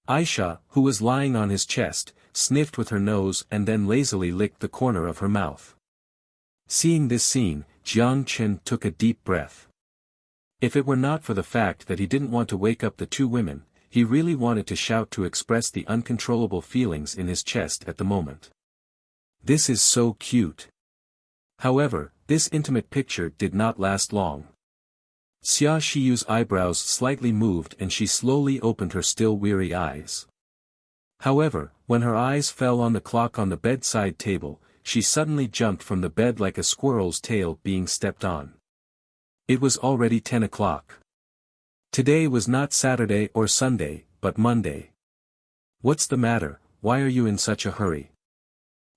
Aisha, who was lying on his chest, sniffed with her nose and then lazily licked the corner of her mouth. Seeing this scene, Jiang Chen took a deep breath. If it were not for the fact that he didn't want to wake up the two women, he really wanted to shout to express the uncontrollable feelings in his chest at the moment. This is so cute. However, this intimate picture did not last long. Xia Xiyu's eyebrows slightly moved and she slowly opened her still weary eyes. However, when her eyes fell on the clock on the bedside table, she suddenly jumped from the bed like a squirrel's tail being stepped on. It was already 10 o'clock. Today was not Saturday or Sunday, but Monday. What's the matter, why are you in such a hurry?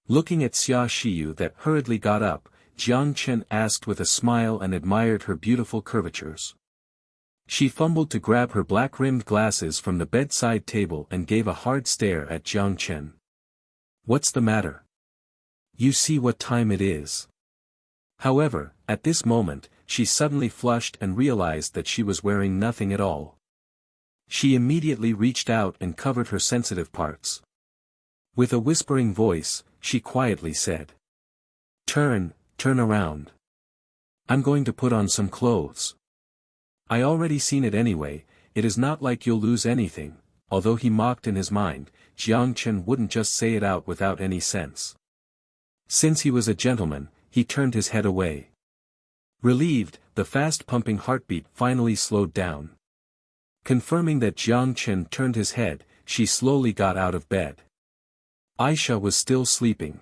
Looking at Xia Xiyu that hurriedly got up, Jiang Chen asked with a smile and admired her beautiful curvatures. She fumbled to grab her black-rimmed glasses from the bedside table and gave a hard stare at Jiang Chen. What's the matter? You see what time it is. However, at this moment, she suddenly flushed and realized that she was wearing nothing at all. She immediately reached out and covered her sensitive parts. With a whispering voice, she quietly said, turn around. I'm going to put on some clothes." I already seen it anyway, it is not like you'll lose anything. Although he mocked in his mind, Jiang Chen wouldn't just say it out without any sense. Since he was a gentleman, he turned his head away. Relieved, the fast-pumping heartbeat finally slowed down. Confirming that Jiang Chen turned his head, she slowly got out of bed. Aisha was still sleeping.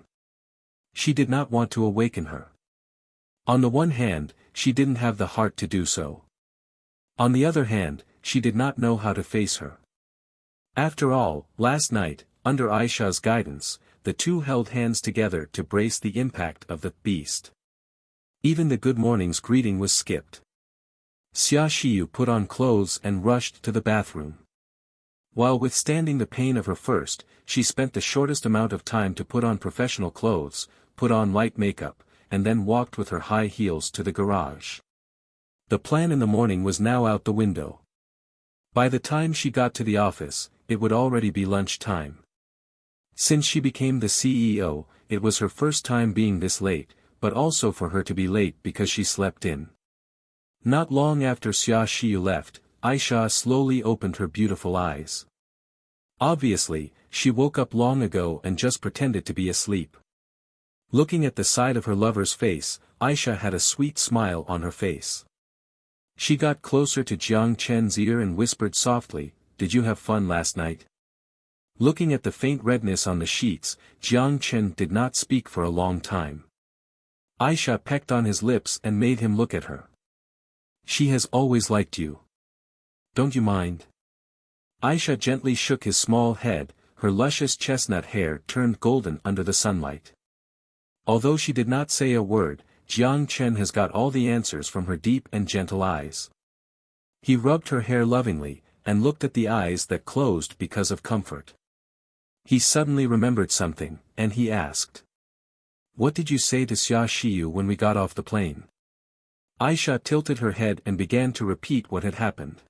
She did not want to awaken her. On the one hand, she didn't have the heart to do so. On the other hand, she did not know how to face her. After all, last night, under Aisha's guidance, the two held hands together to brace the impact of the beast. Even the good morning's greeting was skipped. Xia Xiyu put on clothes and rushed to the bathroom. While withstanding the pain of her first, she spent the shortest amount of time to put on professional clothes, put on light makeup, and then walked with her high heels to the garage. The plan in the morning was now out the window. By the time she got to the office, it would already be lunch time. Since she became the CEO, it was her first time being this late, but also for her to be late because she slept in. Not long after Xia Xiyu left, Aisha slowly opened her beautiful eyes. Obviously, she woke up long ago and just pretended to be asleep. Looking at the side of her lover's face, Aisha had a sweet smile on her face. She got closer to Jiang Chen's ear and whispered softly, "Did you have fun last night?" Looking at the faint redness on the sheets, Jiang Chen did not speak for a long time. Aisha pecked on his lips and made him look at her. "She has always liked you. Don't you mind?" Aisha gently shook his small head, her luscious chestnut hair turned golden under the sunlight. Although she did not say a word, Jiang Chen has got all the answers from her deep and gentle eyes. He rubbed her hair lovingly, and looked at the eyes that closed because of comfort. He suddenly remembered something, and he asked, "What did you say to Xia Xiyu when we got off the plane?" Aisha tilted her head and began to repeat what had happened.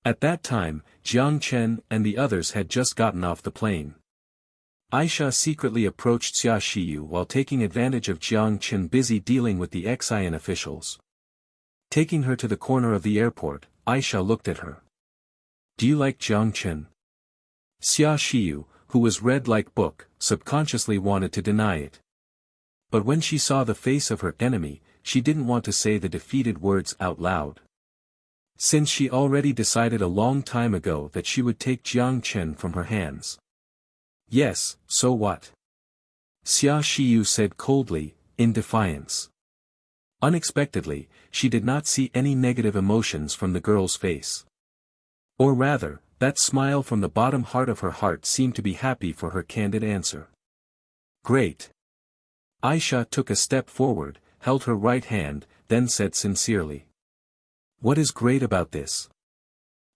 At that time, Jiang Chen and the others had just gotten off the plane. Aisha secretly approached Xia Xiyu while taking advantage of Jiang Chen busy dealing with the Xian officials. Taking her to the corner of the airport, Aisha looked at her. "Do you like Jiang Chen?" Xia Xiyu, who was read like book, subconsciously wanted to deny it. But when she saw the face of her enemy, she didn't want to say the defeated words out loud. Since she already decided a long time ago that she would take Jiang Chen from her hands. "Yes, so what?" Xia Xiyu said coldly, in defiance. Unexpectedly, she did not see any negative emotions from the girl's face. Or rather, that smile from the bottom heart of her heart seemed to be happy for her candid answer. "Great." Aisha took a step forward, held her right hand, then said sincerely, "What is great about this?"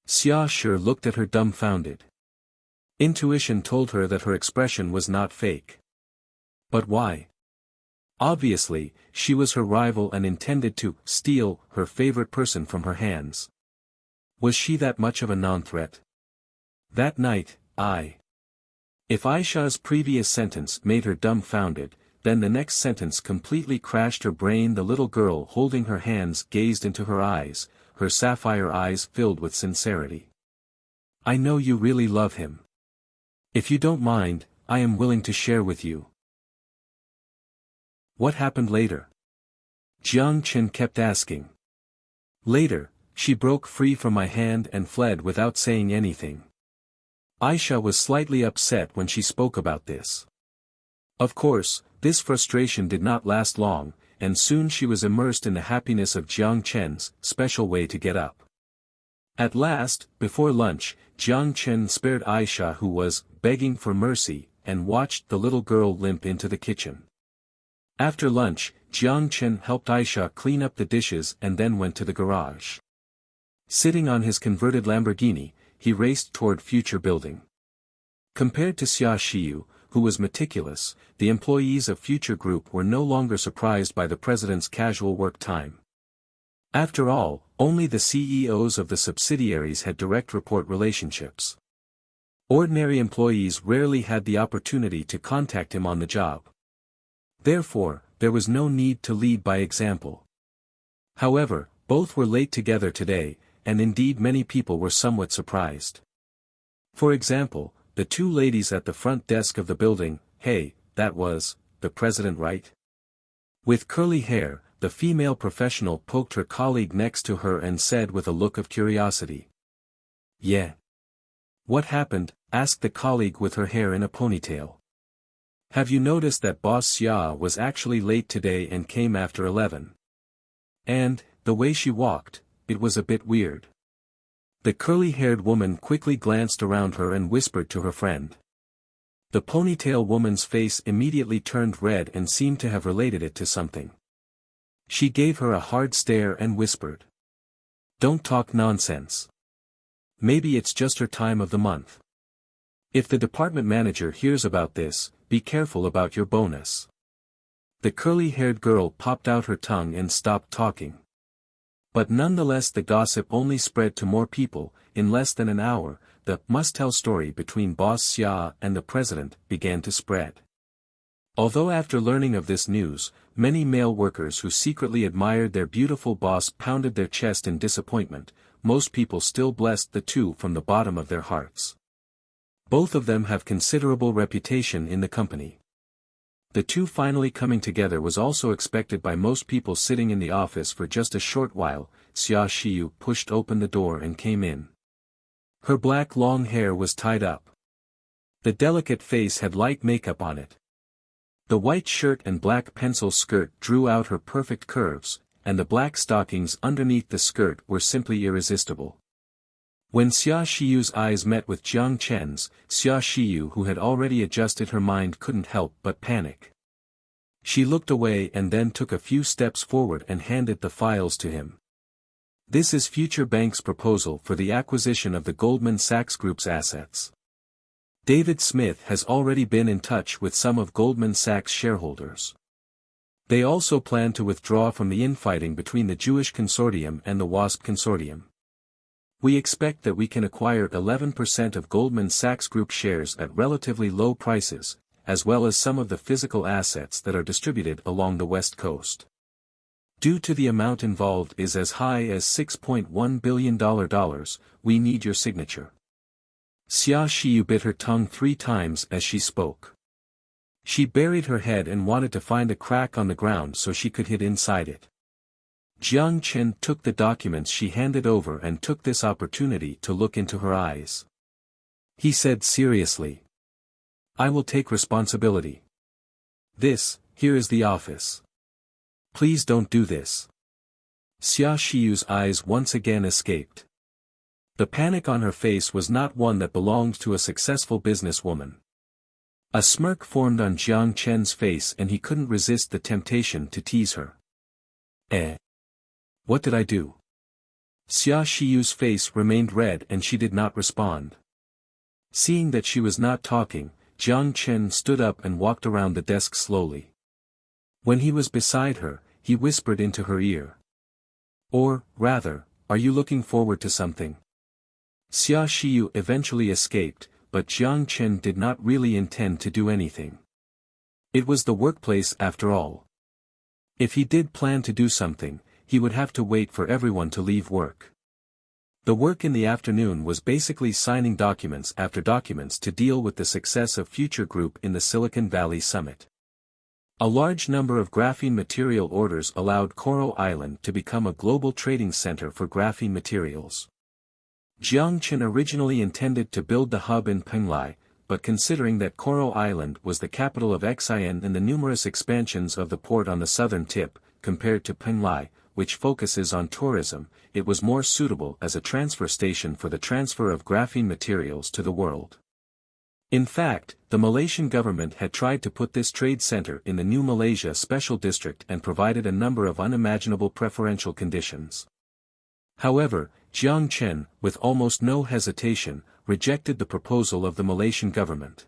Xia Shi looked at her dumbfounded. Intuition told her that her expression was not fake. But why? Obviously, she was her rival and intended to steal her favorite person from her hands. Was she that much of a non-threat? That night, If Aisha's previous sentence made her dumbfounded, then the next sentence completely crashed her brain. The little girl holding her hands gazed into her eyes, her sapphire eyes filled with sincerity. "I know you really love him. If you don't mind, I am willing to share with you." What happened later? Jiang Chen kept asking. Later, she broke free from my hand and fled without saying anything. Aisha was slightly upset when she spoke about this. Of course, this frustration did not last long, and soon she was immersed in the happiness of Jiang Chen's special way to get up. At last, before lunch, Jiang Chen spared Aisha, who was begging for mercy, and watched the little girl limp into the kitchen. After lunch, Jiang Chen helped Aisha clean up the dishes and then went to the garage. Sitting on his converted Lamborghini, he raced toward future building. Compared to Xia Xiyu, who was meticulous, the employees of Future Group were no longer surprised by the president's casual work time. After all, only the CEOs of the subsidiaries had direct report relationships. Ordinary employees rarely had the opportunity to contact him on the job. Therefore, there was no need to lead by example. However, Both were late together today, and indeed many people were somewhat surprised. For example, the two ladies at the front desk of the building. Hey, that was the president, right? With curly hair, the female professional poked her colleague next to her and said with a look of curiosity. Yeah. What happened? Asked the colleague with her hair in a ponytail. Have you noticed that Boss Xia was actually late today and came after 11? And, the way she walked, it was a bit weird. The curly-haired woman quickly glanced around her and whispered to her friend. The ponytail woman's face immediately turned red and seemed to have related it to something. She gave her a hard stare and whispered. Don't talk nonsense. Maybe it's just her time of the month. If the department manager hears about this, be careful about your bonus. The curly-haired girl popped out her tongue and stopped talking. But nonetheless the gossip only spread to more people. In less than an hour, the must-tell story between Boss Xia and the president began to spread. Although after learning of this news, many male workers who secretly admired their beautiful boss pounded their chest in disappointment, most people still blessed the two from the bottom of their hearts. Both of them have considerable reputation in the company. The two finally coming together was also expected by most people sitting in the office for just a short while. Xia Xiyu pushed open the door and came in. Her black long hair was tied up. The delicate face had light makeup on it. The white shirt and black pencil skirt drew out her perfect curves, and the black stockings underneath the skirt were simply irresistible. When Xia Shiyu's eyes met with Jiang Chen's, Xia Shiyu, who had already adjusted her mind, couldn't help but panic. She looked away and then took a few steps forward and handed the files to him. This is Future Bank's proposal for the acquisition of the Goldman Sachs Group's assets. David Smith has already been in touch with some of Goldman Sachs' shareholders. They also plan to withdraw from the infighting between the Jewish Consortium and the WASP Consortium. We expect that we can acquire 11% of Goldman Sachs Group shares at relatively low prices, as well as some of the physical assets that are distributed along the West Coast. Due to the amount involved is as high as $6.1 billion, we need your signature. Xia Xiyu bit her tongue 3 times as she spoke. She buried her head and wanted to find a crack on the ground so she could hid inside it. Jiang Chen took the documents she handed over and took this opportunity to look into her eyes. He said seriously. I will take responsibility. Here is the office. Please don't do this. Xia Shiyu's eyes once again escaped. The panic on her face was not one that belonged to a successful businesswoman. A smirk formed on Jiang Chen's face and he couldn't resist the temptation to tease her. What did I do? Xia Shiyu's face remained red and she did not respond. Seeing that she was not talking, Jiang Chen stood up and walked around the desk slowly. When he was beside her, he whispered into her ear. Or, rather, are you looking forward to something? Xia Xiyu eventually escaped, but Jiang Chen did not really intend to do anything. It was the workplace after all. If he did plan to do something, he would have to wait for everyone to leave work. The work in the afternoon was basically signing documents after documents to deal with the success of Future Group in the Silicon Valley Summit. A large number of graphene material orders allowed Coral Island to become a global trading center for graphene materials. Jiang Chen originally intended to build the hub in Penglai, but considering that Coral Island was the capital of Xi'an and the numerous expansions of the port on the southern tip, compared to Penglai, which focuses on tourism, it was more suitable as a transfer station for the transfer of graphene materials to the world. In fact, the Malaysian government had tried to put this trade center in the New Malaysia Special District and provided a number of unimaginable preferential conditions. However, Jiang Chen, with almost no hesitation, rejected the proposal of the Malaysian government.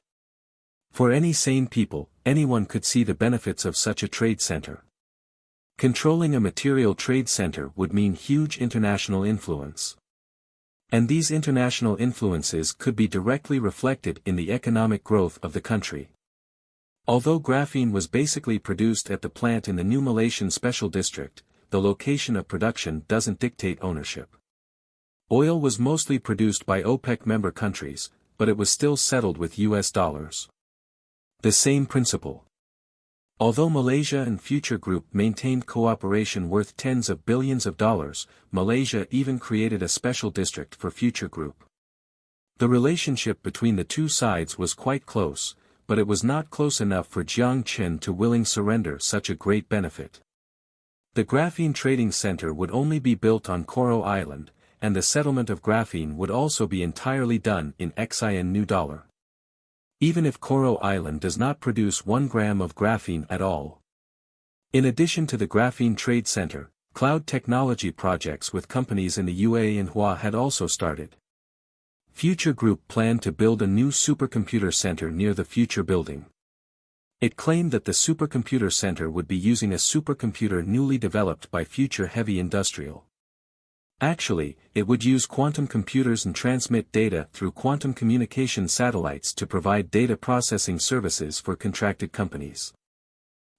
For any sane people, anyone could see the benefits of such a trade center. Controlling a material trade center would mean huge international influence. And these international influences could be directly reflected in the economic growth of the country. Although graphene was basically produced at the plant in the New Malaysian Special District, the location of production doesn't dictate ownership. Oil was mostly produced by OPEC member countries, but it was still settled with US dollars. The same principle. Although Malaysia and Future Group maintained cooperation worth tens of billions of dollars, Malaysia even created a special district for Future Group. The relationship between the two sides was quite close, but it was not close enough for Jiang Chen to willing surrender such a great benefit. The Graphene Trading Center would only be built on Coral Island, and the settlement of graphene would also be entirely done in XIN new dollar. Even if Coral Island does not produce 1 gram of graphene at all. In addition to the Graphene Trade Center, cloud technology projects with companies in the UAE and Hua had also started. Future Group planned to build a new supercomputer center near the Future Building. It claimed that the supercomputer center would be using a supercomputer newly developed by Future Heavy Industrial. Actually, it would use quantum computers and transmit data through quantum communication satellites to provide data processing services for contracted companies.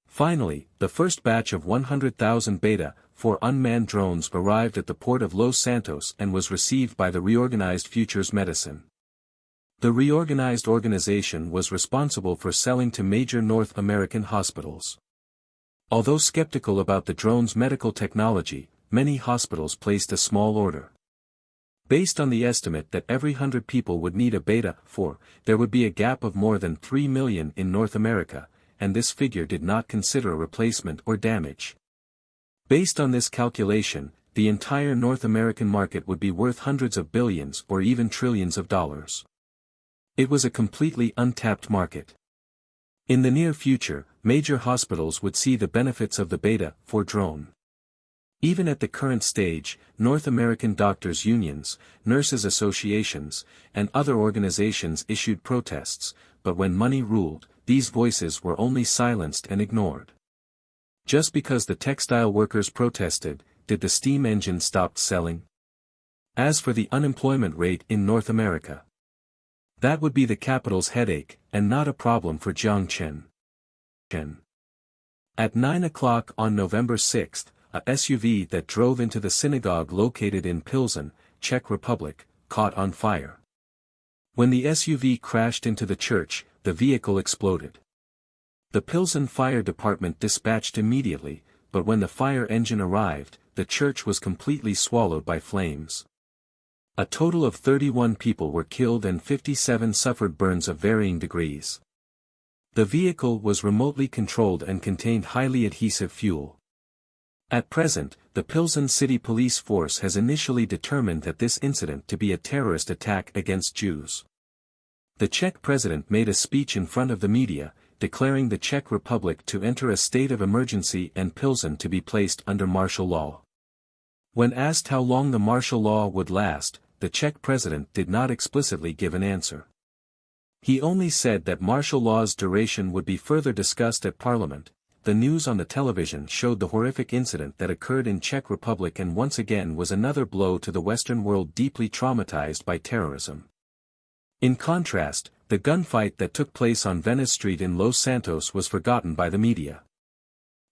Finally, the first batch of 100,000 Beta 4 unmanned drones arrived at the port of Los Santos and was received by the reorganized Futures Medicine. The reorganized organization was responsible for selling to major North American hospitals. Although skeptical about the drone's medical technology, many hospitals placed a small order. Based on the estimate that every 100 people would need a Beta 4, there would be a gap of more than 3 million in North America, and this figure did not consider a replacement or damage. Based on this calculation, the entire North American market would be worth hundreds of billions or even trillions of dollars. It was a completely untapped market. In the near future, major hospitals would see the benefits of the Beta 4 drone. Even at the current stage, North American doctors' unions, nurses' associations, and other organizations issued protests, but when money ruled, these voices were only silenced and ignored. Just because the textile workers protested, did the steam engine stop selling? As for the unemployment rate in North America, that would be the capital's headache, and not a problem for Jiang Chen. At 9 o'clock on November 6, a SUV that drove into the synagogue located in Pilsen, Czech Republic, caught on fire. When the SUV crashed into the church, the vehicle exploded. The Pilsen Fire Department dispatched immediately, but when the fire engine arrived, the church was completely swallowed by flames. A total of 31 people were killed and 57 suffered burns of varying degrees. The vehicle was remotely controlled and contained highly adhesive fuel. At present, the Pilsen City Police Force has initially determined that this incident to be a terrorist attack against Jews. The Czech president made a speech in front of the media, declaring the Czech Republic to enter a state of emergency and Pilsen to be placed under martial law. When asked how long the martial law would last, the Czech president did not explicitly give an answer. He only said that martial law's duration would be further discussed at Parliament. The news on the television showed the horrific incident that occurred in Czech Republic and once again was another blow to the Western world deeply traumatized by terrorism. In contrast, the gunfight that took place on Venice Street in Los Santos was forgotten by the media.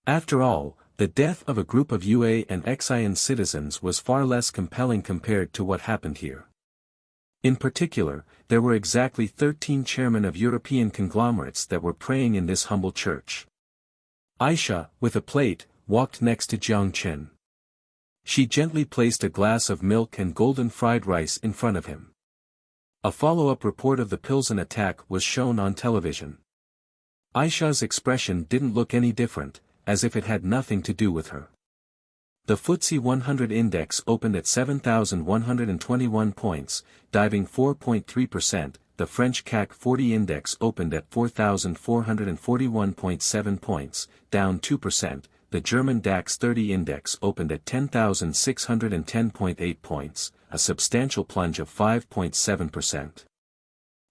After all, the death of a group of UA and XIN citizens was far less compelling compared to what happened here. In particular, there were exactly 13 chairmen of European conglomerates that were praying in this humble church. Aisha, with a plate, walked next to Jiang Chen. She gently placed a glass of milk and golden fried rice in front of him. A follow-up report of the Pilsen attack was shown on television. Aisha's expression didn't look any different, as if it had nothing to do with her. The FTSE 100 index opened at 7,121 points, diving 4.3%, the French CAC 40 index opened at 4,441.7 points, down 2%, the German DAX 30 index opened at 10,610.8 points, a substantial plunge of 5.7%.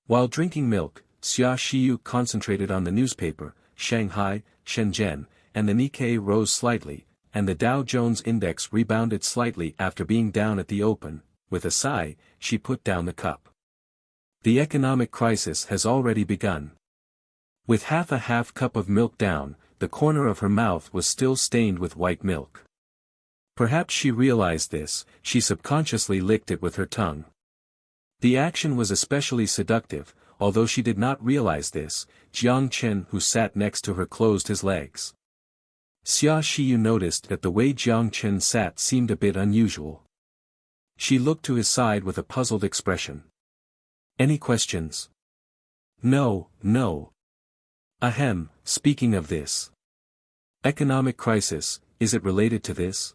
While drinking milk, Xia Xiyu concentrated on the newspaper. Shanghai, Shenzhen, and the Nikkei rose slightly, and the Dow Jones index rebounded slightly after being down at the open. With a sigh, she put down the cup. The economic crisis has already begun. With half a half cup of milk down, the corner of her mouth was still stained with white milk. Perhaps she realized this, she subconsciously licked it with her tongue. The action was especially seductive, although she did not realize this. Jiang Chen, who sat next to her, closed his legs. Xia Xiyu noticed that the way Jiang Chen sat seemed a bit unusual. She looked to his side with a puzzled expression. Any questions? No, no. Ahem, speaking of this. Economic crisis, is it related to this?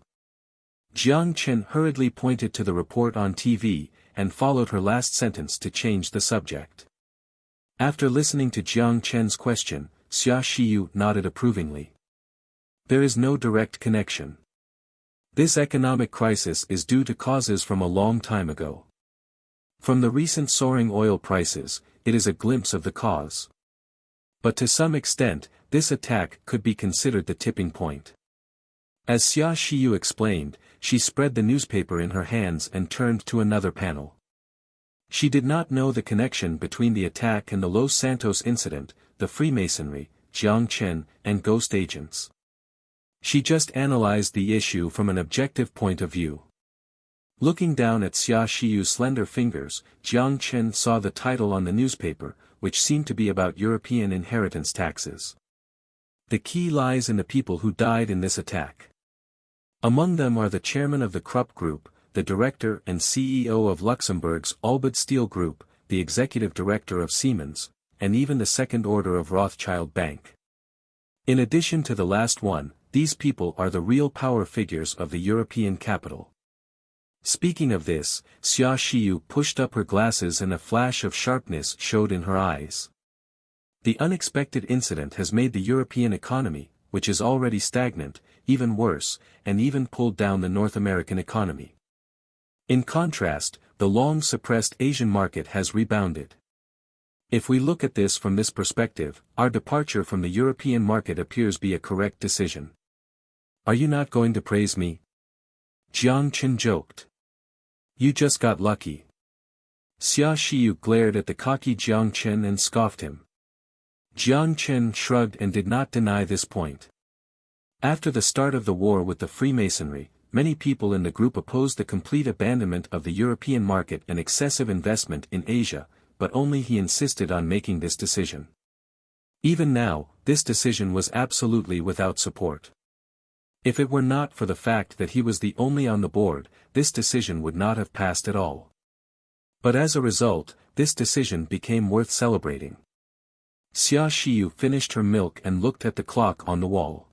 Jiang Chen hurriedly pointed to the report on TV, and followed her last sentence to change the subject. After listening to Jiang Chen's question, Xia Xiyu nodded approvingly. There is no direct connection. This economic crisis is due to causes from a long time ago. From the recent soaring oil prices, it is a glimpse of the cause. But to some extent, this attack could be considered the tipping point. As Xia Xiyu explained, she spread the newspaper in her hands and turned to another panel. She did not know the connection between the attack and the Los Santos incident, the Freemasonry, Jiang Chen, and ghost agents. She just analyzed the issue from an objective point of view. Looking down at Xia Xiyu's slender fingers, Jiang Chen saw the title on the newspaper, which seemed to be about European inheritance taxes. The key lies in the people who died in this attack. Among them are the chairman of the Krupp Group, the director and CEO of Luxembourg's Albert Steel Group, the executive director of Siemens, and even the second order of Rothschild Bank. In addition to the last one, these people are the real power figures of the European capital. Speaking of this, Xia Xiyu pushed up her glasses and a flash of sharpness showed in her eyes. The unexpected incident has made the European economy, which is already stagnant, even worse, and even pulled down the North American economy. In contrast, the long-suppressed Asian market has rebounded. If we look at this from this perspective, our departure from the European market appears to be a correct decision. Are you not going to praise me? Jiang Chen joked. You just got lucky. Xia Xiyu glared at the cocky Jiang Chen and scoffed him. Jiang Chen shrugged and did not deny this point. After the start of the war with the Freemasonry, many people in the group opposed the complete abandonment of the European market and excessive investment in Asia, but only he insisted on making this decision. Even now, this decision was absolutely without support. If it were not for the fact that he was the only on the board, this decision would not have passed at all. But as a result, this decision became worth celebrating. Xia Xiyu finished her milk and looked at the clock on the wall.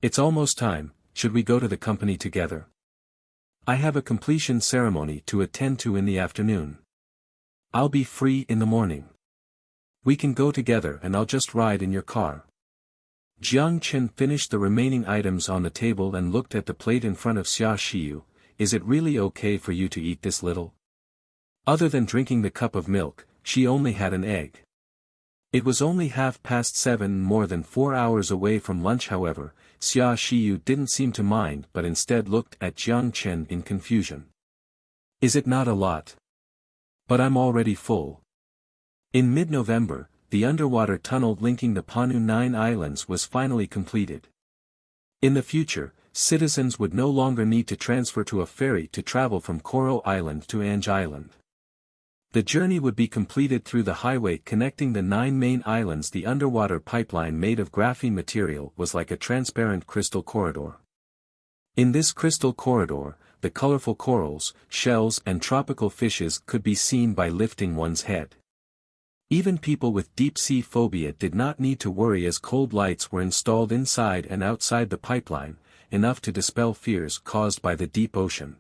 It's almost time, should we go to the company together? I have a completion ceremony to attend to in the afternoon. I'll be free in the morning. We can go together and I'll just ride in your car. Jiang Chen finished the remaining items on the table and looked at the plate in front of Xia Xiyu. Is it really okay for you to eat this little? Other than drinking the cup of milk, she only had an egg. It was only 7:30, more than 4 hours away from lunch. However, Xia Xiyu didn't seem to mind but instead looked at Jiang Chen in confusion. Is it not a lot? But I'm already full. In mid-November, the underwater tunnel linking the Panu 9 islands was finally completed. In the future, citizens would no longer need to transfer to a ferry to travel from Koro Island to Ange Island. The journey would be completed through the highway connecting the 9 main islands. The underwater pipeline made of graphene material was like a transparent crystal corridor. In this crystal corridor, the colorful corals, shells and tropical fishes could be seen by lifting one's head. Even people with deep-sea phobia did not need to worry as cold lights were installed inside and outside the pipeline, enough to dispel fears caused by the deep ocean.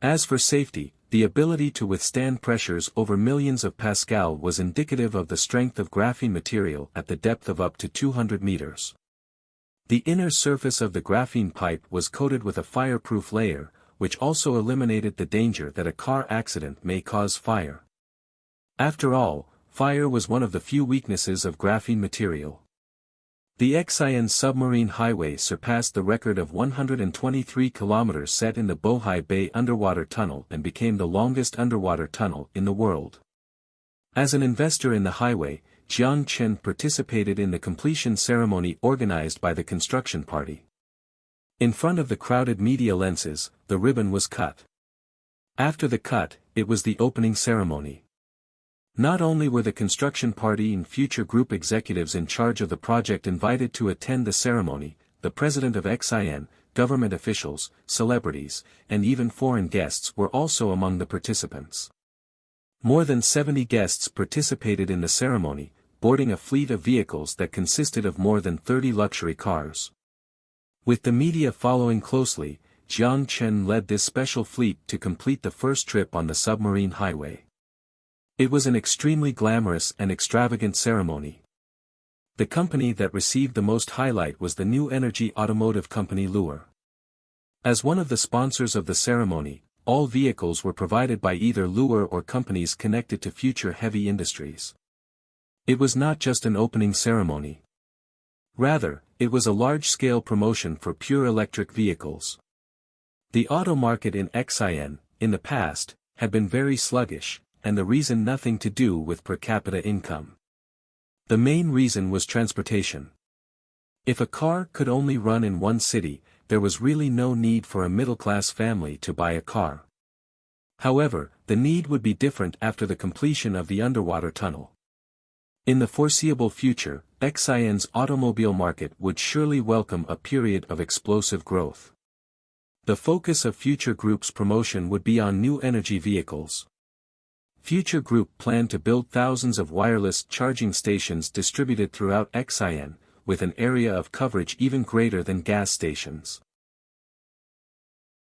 As for safety, the ability to withstand pressures over millions of Pascal was indicative of the strength of graphene material at the depth of up to 200 meters. The inner surface of the graphene pipe was coated with a fireproof layer, which also eliminated the danger that a car accident may cause fire. After all, fire was one of the few weaknesses of graphene material. The Xi'an submarine highway surpassed the record of 123 kilometers set in the Bohai Bay underwater tunnel and became the longest underwater tunnel in the world. As an investor in the highway, Jiang Chen participated in the completion ceremony organized by the construction party. In front of the crowded media lenses, the ribbon was cut. After the cut, it was the opening ceremony. Not only were the construction party and future group executives in charge of the project invited to attend the ceremony, the president of XIN, government officials, celebrities, and even foreign guests were also among the participants. More than 70 guests participated in the ceremony, boarding a fleet of vehicles that consisted of more than 30 luxury cars. With the media following closely, Jiang Chen led this special fleet to complete the first trip on the submarine highway. It was an extremely glamorous and extravagant ceremony. The company that received the most highlight was the new energy automotive company Lure. As one of the sponsors of the ceremony, all vehicles were provided by either Lure or companies connected to future heavy industries. It was not just an opening ceremony. Rather, it was a large-scale promotion for pure electric vehicles. The auto market in XIN, in the past, had been very sluggish, and the reason nothing to do with per capita income. The main reason was transportation. If a car could only run in one city, there was really no need for a middle-class family to buy a car. However, the need would be different after the completion of the underwater tunnel. In the foreseeable future, XIN's automobile market would surely welcome a period of explosive growth. The focus of Future Group's promotion would be on new energy vehicles. Future Group planned to build thousands of wireless charging stations distributed throughout XIN, with an area of coverage even greater than gas stations.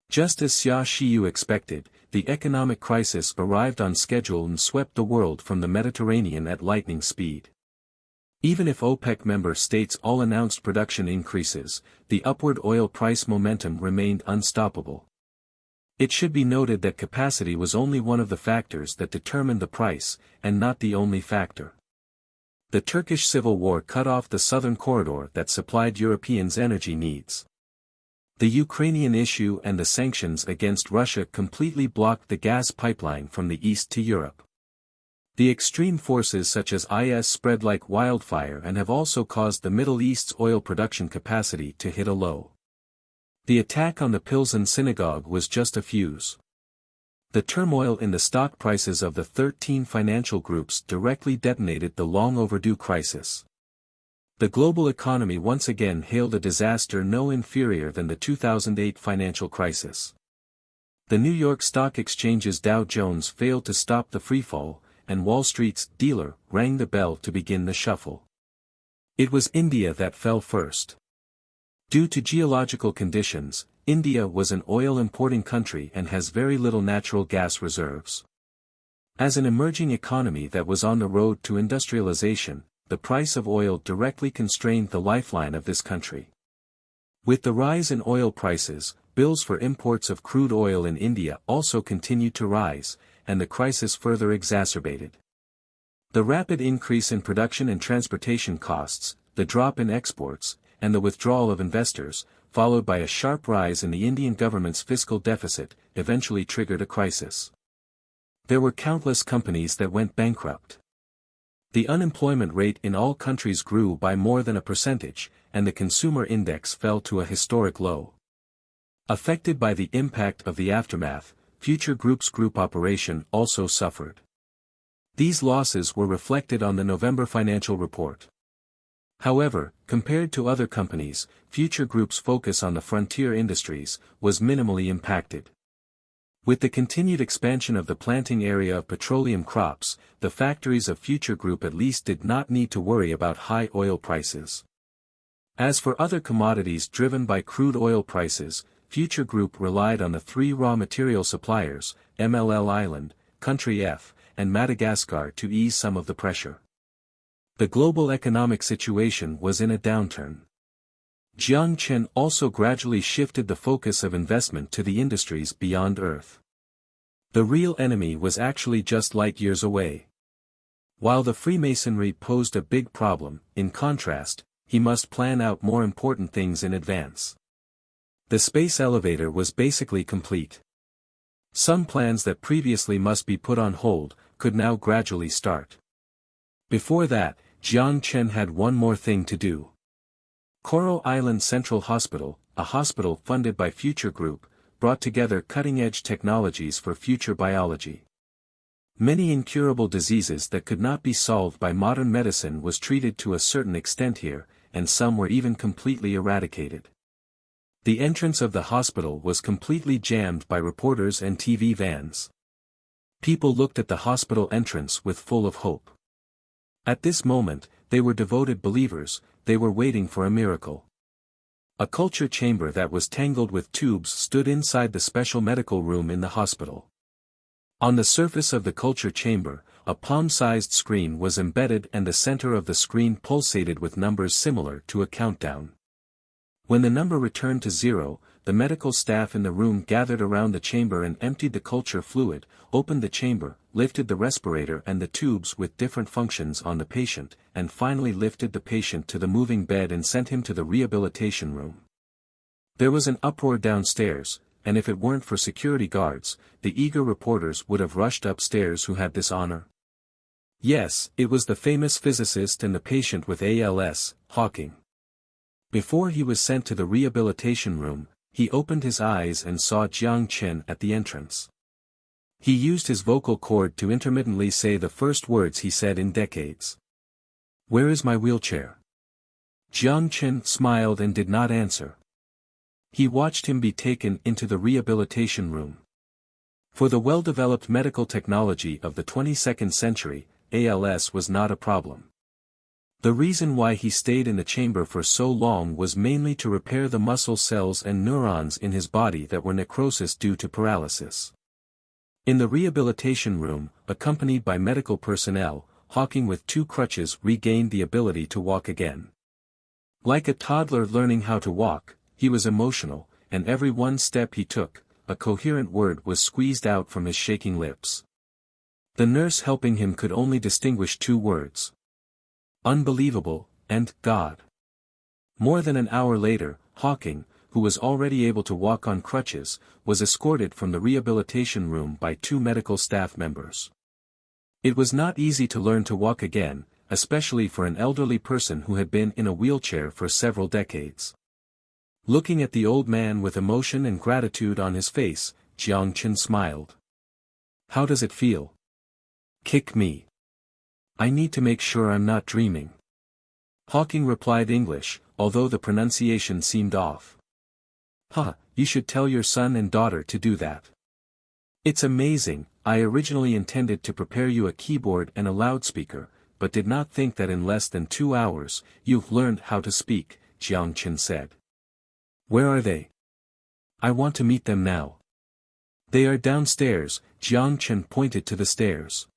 Just as Xia Xiyu expected, the economic crisis arrived on schedule and swept the world from the Mediterranean at lightning speed. Even if OPEC member states all announced production increases, the upward oil price momentum remained unstoppable. It should be noted that capacity was only one of the factors that determined the price, and not the only factor. The Turkish civil war cut off the southern corridor that supplied Europeans' energy needs. The Ukrainian issue and the sanctions against Russia completely blocked the gas pipeline from the east to Europe. The extreme forces such as IS spread like wildfire and have also caused the Middle East's oil production capacity to hit a low. The attack on the Pilsen synagogue was just a fuse. The turmoil in the stock prices of the 13 financial groups directly detonated the long-overdue crisis. The global economy once again hailed a disaster no inferior than the 2008 financial crisis. The New York Stock Exchange's Dow Jones failed to stop the freefall, and Wall Street's dealer rang the bell to begin the shuffle. It was India that fell first. Due to geological conditions, India was an oil-importing country and has very little natural gas reserves. As an emerging economy that was on the road to industrialization, the price of oil directly constrained the lifeline of this country. With the rise in oil prices, bills for imports of crude oil in India also continued to rise, and the crisis further exacerbated. The rapid increase in production and transportation costs, the drop in exports, and the withdrawal of investors, followed by a sharp rise in the Indian government's fiscal deficit, eventually triggered a crisis. There were countless companies that went bankrupt. The unemployment rate in all countries grew by more than a percentage, and the consumer index fell to a historic low. Affected by the impact of the aftermath, Future Group's group operation also suffered. These losses were reflected on the November financial report. However, compared to other companies, Future Group's focus on the frontier industries was minimally impacted. With the continued expansion of the planting area of petroleum crops, the factories of Future Group at least did not need to worry about high oil prices. As for other commodities driven by crude oil prices, Future Group relied on the three raw material suppliers, MLL Island, Country F, and Madagascar to ease some of the pressure. The global economic situation was in a downturn. Jiang Chen also gradually shifted the focus of investment to the industries beyond Earth. The real enemy was actually just light years away. While the Freemasonry posed a big problem, in contrast, he must plan out more important things in advance. The space elevator was basically complete. Some plans that previously must be put on hold, could now gradually start. Before that, Jiang Chen had one more thing to do. Coral Island Central Hospital, a hospital funded by Future Group, brought together cutting-edge technologies for future biology. Many incurable diseases that could not be solved by modern medicine was treated to a certain extent here, and some were even completely eradicated. The entrance of the hospital was completely jammed by reporters and TV vans. People looked at the hospital entrance with full of hope. At this moment, they were devoted believers, they were waiting for a miracle. A culture chamber that was tangled with tubes stood inside the special medical room in the hospital. On the surface of the culture chamber, a palm-sized screen was embedded and the center of the screen pulsated with numbers similar to a countdown. When the number returned to 0, the medical staff in the room gathered around the chamber and emptied the culture fluid, opened the chamber, lifted the respirator and the tubes with different functions on the patient, and finally lifted the patient to the moving bed and sent him to the rehabilitation room. There was an uproar downstairs, and if it weren't for security guards, the eager reporters would have rushed upstairs. Who had this honor? Yes, it was the famous physicist and the patient with ALS, Hawking. Before he was sent to the rehabilitation room, he opened his eyes and saw Jiang Chen at the entrance. He used his vocal cord to intermittently say the first words he said in decades. "Where is my wheelchair?" Jiang Chen smiled and did not answer. He watched him be taken into the rehabilitation room. For the well-developed medical technology of the 22nd century, ALS was not a problem. The reason why he stayed in the chamber for so long was mainly to repair the muscle cells and neurons in his body that were necrosis due to paralysis. In the rehabilitation room, accompanied by medical personnel, Hawking with 2 crutches regained the ability to walk again. Like a toddler learning how to walk, he was emotional, and every one step he took, a coherent word was squeezed out from his shaking lips. The nurse helping him could only distinguish 2 words. Unbelievable, and God. More than an hour later, Hawking, who was already able to walk on crutches, was escorted from the rehabilitation room by 2 medical staff members. It was not easy to learn to walk again, especially for an elderly person who had been in a wheelchair for several decades. Looking at the old man with emotion and gratitude on his face, Jiang Chen smiled. "How does it feel?" "Kick me. I need to make sure I'm not dreaming." Hawking replied English, although the pronunciation seemed off. You should tell your son and daughter to do that. It's amazing. I originally intended to prepare you a keyboard and a loudspeaker, but did not think that in less than 2 hours, you've learned how to speak," Jiang Chen said. "Where are they? I want to meet them now." "They are downstairs," Jiang Chen pointed to the stairs.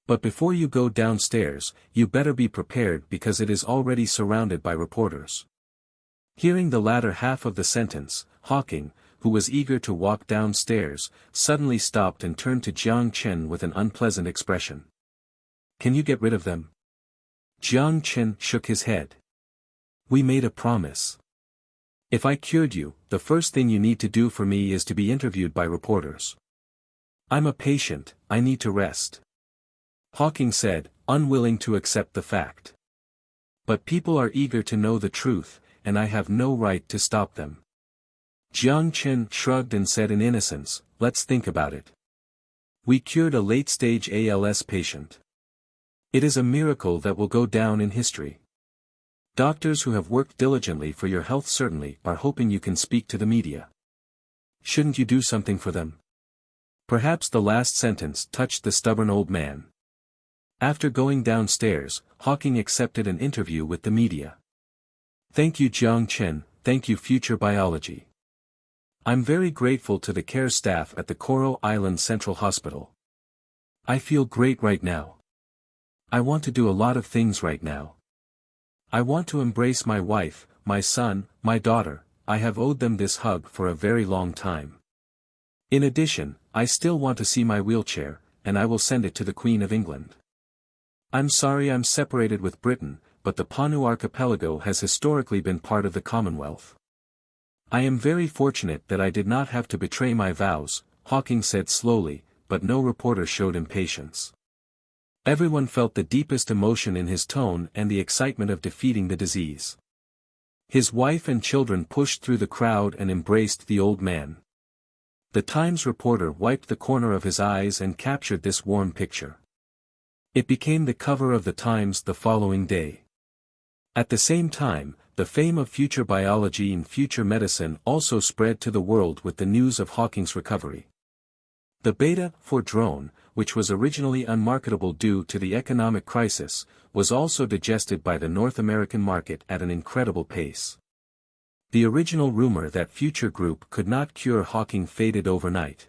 "But before you go downstairs, you better be prepared because it is already surrounded by reporters." Hearing the latter half of the sentence, Hawking, who was eager to walk downstairs, suddenly stopped and turned to Jiang Chen with an unpleasant expression. "Can you get rid of them?" Jiang Chen shook his head. "We made a promise. If I cured you, the first thing you need to do for me is to be interviewed by reporters. I'm a patient, I need to rest," Hawking said, unwilling to accept the fact. "But people are eager to know the truth, and I have no right to stop them." Jiang Chen shrugged and said in innocence, "Let's think about it. We cured a late-stage ALS patient. It is a miracle that will go down in history. Doctors who have worked diligently for your health certainly are hoping you can speak to the media. Shouldn't you do something for them?" Perhaps the last sentence touched the stubborn old man. After going downstairs, Hawking accepted an interview with the media. "Thank you Jiang Chen, thank you Future Biology. I'm very grateful to the care staff at the Coral Island Central Hospital. I feel great right now. I want to do a lot of things right now. I want to embrace my wife, my son, my daughter. I have owed them this hug for a very long time. In addition, I still want to see my wheelchair, and I will send it to the Queen of England. I'm sorry I'm separated with Britain, but the Panu archipelago has historically been part of the Commonwealth. I am very fortunate that I did not have to betray my vows," Hawking said slowly, but no reporter showed impatience. Everyone felt the deepest emotion in his tone and the excitement of defeating the disease. His wife and children pushed through the crowd and embraced the old man. The Times reporter wiped the corner of his eyes and captured this warm picture. It became the cover of the Times the following day. At the same time, the fame of future biology and future medicine also spread to the world with the news of Hawking's recovery. The Beta 4 drone, which was originally unmarketable due to the economic crisis, was also digested by the North American market at an incredible pace. The original rumor that Future Group could not cure Hawking faded overnight.